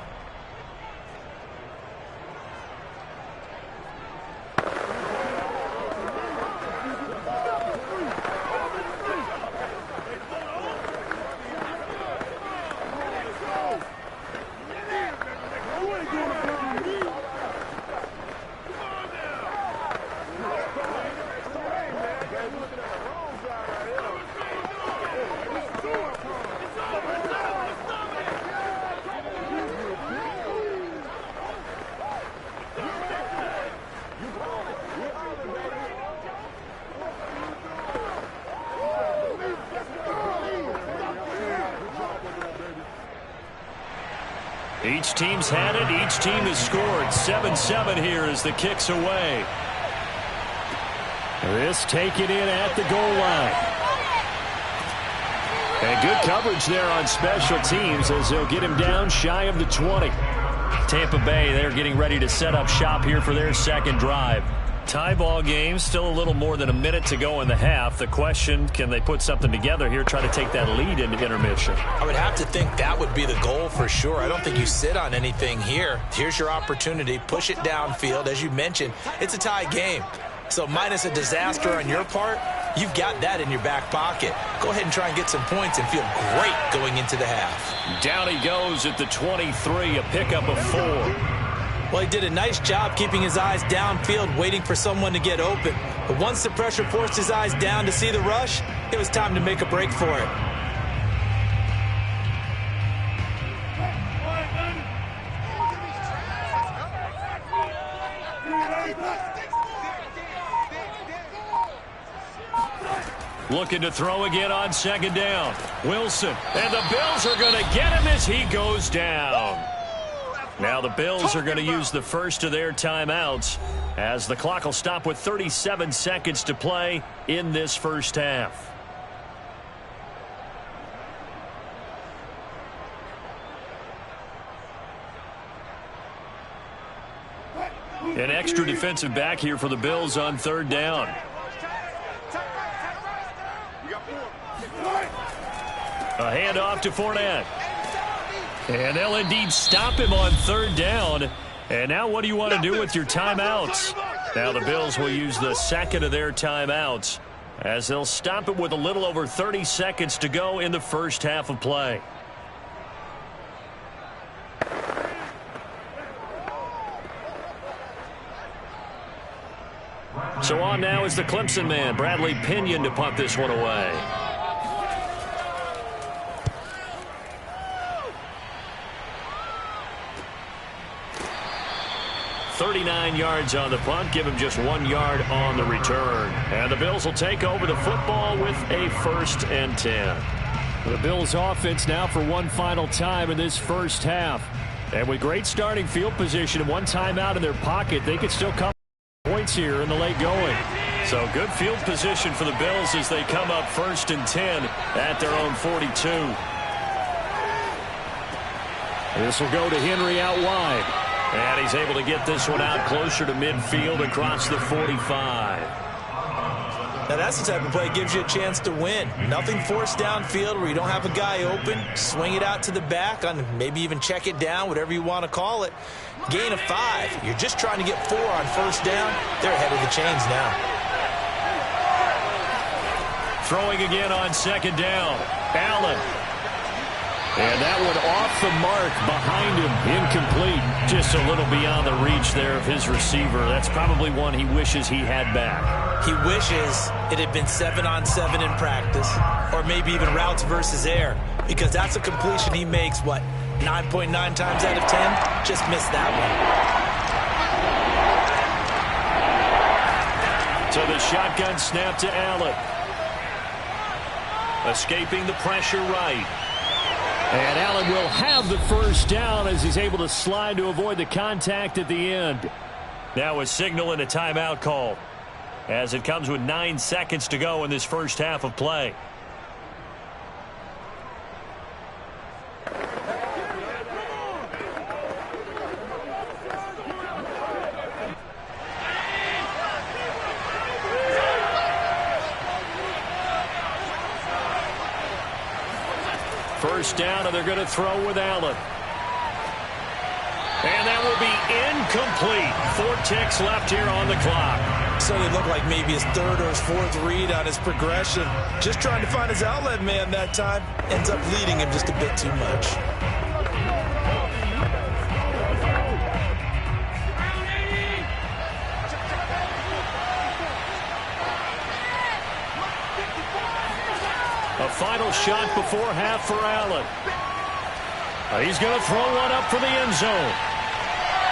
Each team's had it. Each team has scored. 7-7 here as the kick's away. This taken in at the goal line. And good coverage there on special teams as they'll get him down shy of the 20. Tampa Bay, they're getting ready to set up shop here for their second drive. Tie ball game, still a little more than a minute to go in the half. The question, can they put something together here, try to take that lead into intermission? I would have to think that would be the goal for sure. I don't think you sit on anything here. Here's your opportunity. Push it downfield. As you mentioned, it's a tie game. So minus a disaster on your part, you've got that in your back pocket. Go ahead and try and get some points and feel great going into the half. Down he goes at the 23, a pickup of 4. Well, he did a nice job keeping his eyes downfield, waiting for someone to get open. But once the pressure forced his eyes down to see the rush, it was time to make a break for it. Looking to throw again on second down. Wilson. And the Bills are going to get him as he goes down. Now the Bills are going to use the first of their timeouts as the clock will stop with 37 seconds to play in this first half. An extra defensive back here for the Bills on third down. A handoff to Fournette. And they'll indeed stop him on third down. And now what do you want to do with your timeouts? Now the Bills will use the second of their timeouts as they'll stop it with a little over 30 seconds to go in the first half of play. So on now is the Clemson man, Bradley Pinion, to punt this one away. 39 yards on the punt, give him just 1 yard on the return. And the Bills will take over the football with a 1st and 10. The Bills offense now for one final time in this first half. And with great starting field position and one timeout in their pocket, they could still come points here in the late going. So good field position for the Bills as they come up 1st and 10 at their own 42. This will go to Henry out wide. And he's able to get this one out closer to midfield across the 45. Now that's the type of play that gives you a chance to win. Nothing forced downfield where you don't have a guy open. Swing it out to the back, on maybe even check it down, whatever you want to call it. Gain of 5. You're just trying to get 4 on first down. They're ahead of the chains now. Throwing again on second down. Allen. And that one off the mark behind him. Incomplete. Just a little beyond the reach there of his receiver. That's probably one he wishes he had back. He wishes it had been 7-on-7 in practice, or maybe even routes versus air, because that's a completion he makes, 9.9 times out of 10? Just missed that one. So the shotgun snap to Allen. Escaping the pressure right. And Allen will have the first down as he's able to slide to avoid the contact at the end. Now a signal and a timeout call as it comes with 9 seconds to go in this first half of play. First down, and they're going to throw with Allen. And that will be incomplete. 4 ticks left here on the clock. So it looked like maybe his 3rd or his 4th read on his progression. Just trying to find his outlet man that time. Ends up leading him just a bit too much. A final shot before half for Allen. He's going to throw one up for the end zone.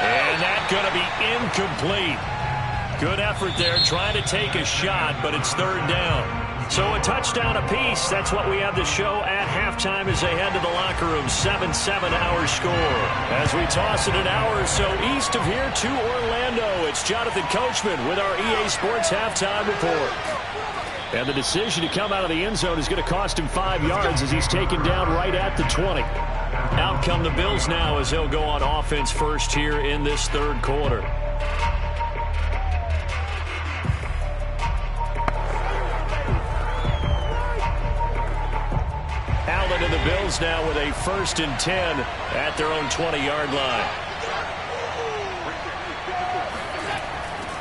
And that's going to be incomplete. Good effort there trying to take a shot, but it's 3rd down. So a touchdown apiece. That's what we have to show at halftime as they head to the locker room. 7-7 our score. As we toss it an hour or so east of here to Orlando, it's Jonathan Coachman with our EA Sports Halftime Report. And the decision to come out of the end zone is going to cost him 5 yards as he's taken down right at the 20. Out come the Bills now as they'll go on offense first here in this 3rd quarter. Allen and the Bills now with a 1st and 10 at their own 20-yard line.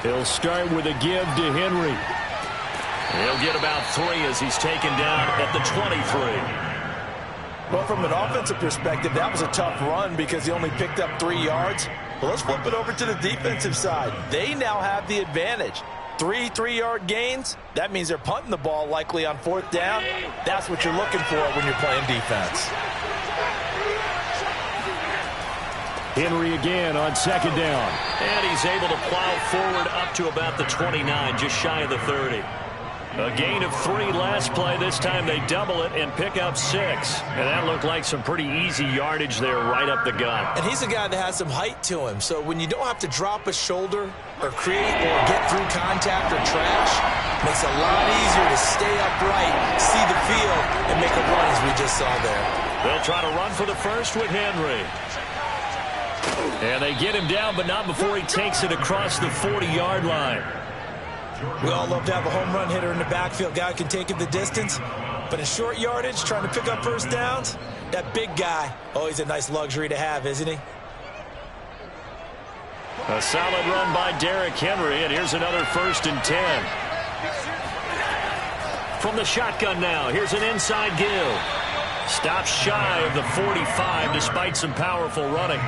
He'll start with a give to Henry. He'll get about 3 as he's taken down at the 23. Well, from an offensive perspective, that was a tough run because he only picked up 3 yards. Well, let's flip it over to the defensive side. They now have the advantage. 3 3-yard gains. That means they're punting the ball likely on 4th down. That's what you're looking for when you're playing defense. Henry again on 2nd down. And he's able to plow forward up to about the 29, just shy of the 30. A gain of 3 last play. This time they double it and pick up 6. And that looked like some pretty easy yardage there right up the gut. And he's a guy that has some height to him. So when you don't have to drop a shoulder or create or get through contact or trash, makes it a lot easier to stay upright, see the field, and make a run as we just saw there. They'll try to run for the first with Henry. And they get him down, but not before he takes it across the 40-yard line. We all love to have a home run hitter in the backfield. Guy can take it the distance. But in short yardage, trying to pick up first downs, that big guy, always a nice luxury to have, isn't he? A solid run by Derrick Henry, and here's another 1st and 10. From the shotgun now, here's an inside give. Stops shy of the 45 despite some powerful running.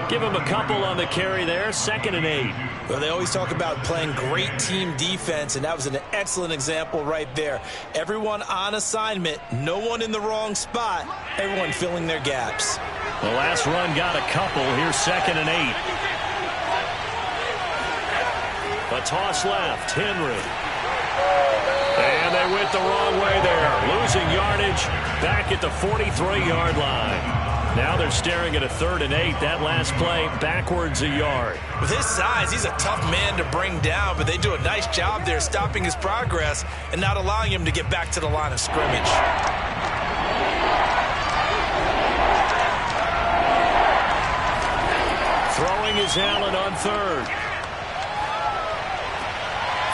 Give him a couple on the carry there, 2nd and 8. Well, they always talk about playing great team defense, and that was an excellent example right there. Everyone on assignment, no one in the wrong spot, everyone filling their gaps. The last run got a couple. Here's 2nd and 8. A toss left, Henry. And they went the wrong way there. Losing yardage back at the 43-yard line. Now they're staring at a 3rd and 8. That last play backwards a yard. With his size, he's a tough man to bring down, but they do a nice job there stopping his progress and not allowing him to get back to the line of scrimmage. Throwing is Allen on 3rd.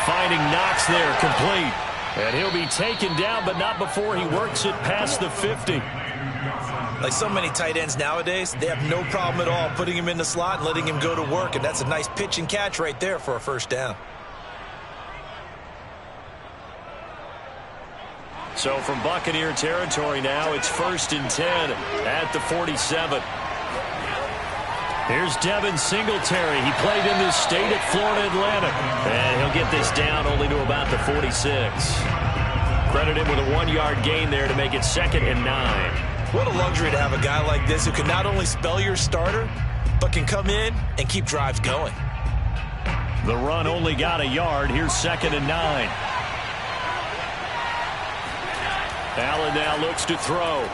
Finding Knox there, complete. And he'll be taken down, but not before he works it past the 50. Like so many tight ends nowadays, they have no problem at all putting him in the slot and letting him go to work, and that's a nice pitch and catch right there for a first down. So from Buccaneer territory now, it's 1st and 10 at the 47. Here's Devin Singletary. He played in this state at Florida Atlantic. And he'll get this down only to about the 46. Credit him with a 1-yard gain there to make it 2nd and 9. What a luxury to have a guy like this who can not only spell your starter, but can come in and keep drives going. The run only got a yard. Here's 2nd and 9. Allen now looks to throw.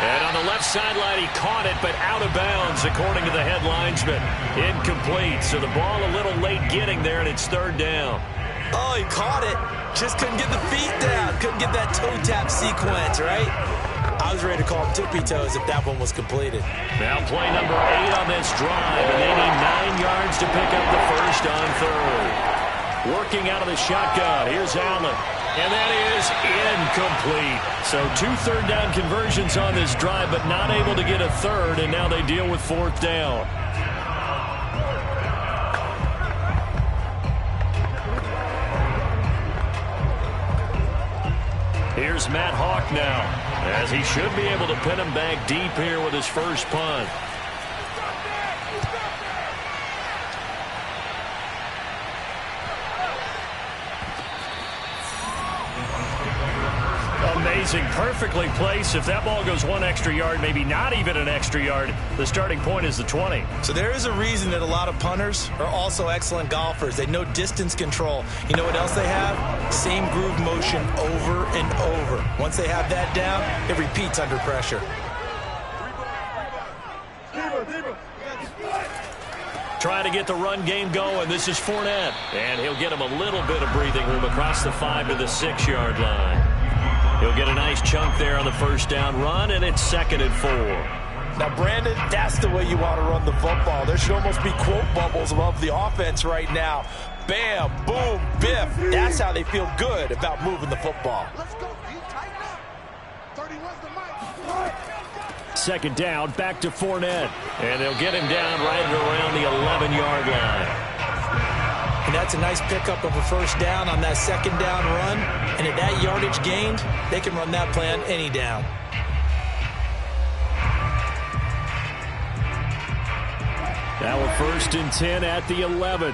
And on the left sideline, he caught it, but out of bounds, according to the head linesman. Incomplete, so the ball a little late getting there, and it's 3rd down. Oh, he caught it. Just couldn't get the feet down. Couldn't get that toe tap sequence, right? I was ready to call him tippy toes if that one was completed. Now play number 8 on this drive, and they need 9 yards to pick up the first on 3rd. Working out of the shotgun, here's Allen. And that is incomplete. So 2 third down conversions on this drive, but not able to get a 3rd, and now they deal with 4th down. Here's Matt Hawk now, as he should be able to pin him back deep here with his first punt. Amazing, perfectly placed. If that ball goes 1 extra yard, maybe not even an extra yard, the starting point is the 20. So there is a reason that a lot of punters are also excellent golfers. They know distance control. You know what else they have? Same groove motion over and over. Once they have that down, it repeats under pressure. Trying to get the run game going. This is Fournette. And he'll get him a little bit of breathing room across the 5 to the 6-yard line. He'll get a nice chunk there on the first down run, and it's 2nd and 4. Now, Brandon, that's the way you want to run the football. There should almost be quote bubbles above the offense right now. Bam, boom, biff. That's how they feel good about moving the football. Let's go. You tighten up. 31's the mic. 2nd down, back to Fournette. And they'll get him down right around the 11-yard line. And that's a nice pickup of a first down on that 2nd down run. And at that yardage gained, they can run that play on any down. Now a 1st and 10 at the 11.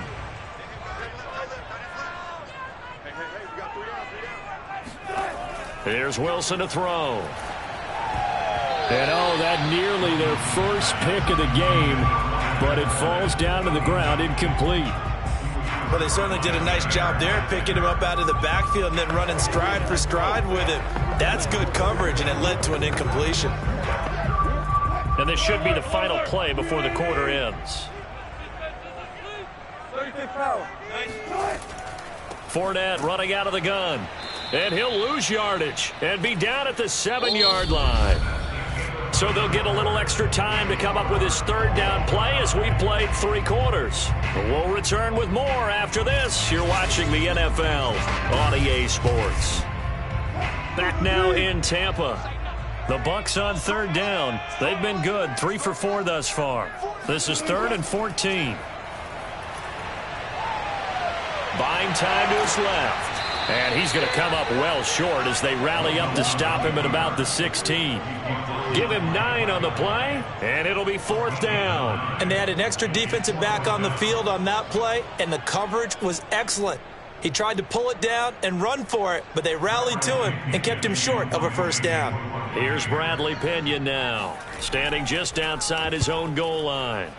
Here's Wilson to throw. And oh, that nearly their first pick of the game, but it falls down to the ground incomplete. Well, they certainly did a nice job there, picking him up out of the backfield and then running stride for stride with him. That's good coverage, and it led to an incompletion. And this should be the final play before the quarter ends. Fournette running out of the gun. And he'll lose yardage and be down at the 7-yard line. So they'll get a little extra time to come up with his third down play as we've played 3 quarters. We'll return with more after this. You're watching the NFL on EA Sports. Back now in Tampa. The Bucs on third down. They've been good, 3 for 4 thus far. This is 3rd and 14. Buying time to his left. And he's going to come up well short as they rally up to stop him at about the 16. Give him 9 on the play, and it'll be 4th down. And they had an extra defensive back on the field on that play, and the coverage was excellent. He tried to pull it down and run for it, but they rallied to him and kept him short of a first down. Here's Bradley Pinion now, standing just outside his own goal line.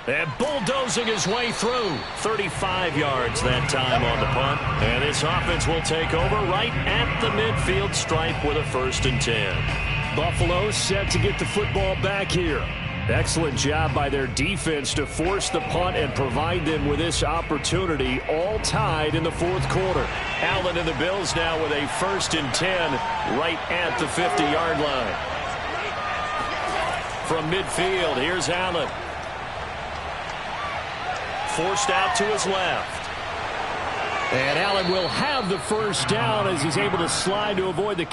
And bulldozing his way through. 35 yards that time on the punt. And this offense will take over right at the midfield stripe with a 1st and 10. Buffalo set to get the football back here. Excellent job by their defense to force the punt and provide them with this opportunity, all tied in the 4th quarter. Allen and the Bills now with a 1st and 10 right at the 50-yard line. From midfield, here's Allen. Forced out to his left. And Allen will have the first down as he's able to slide to avoid the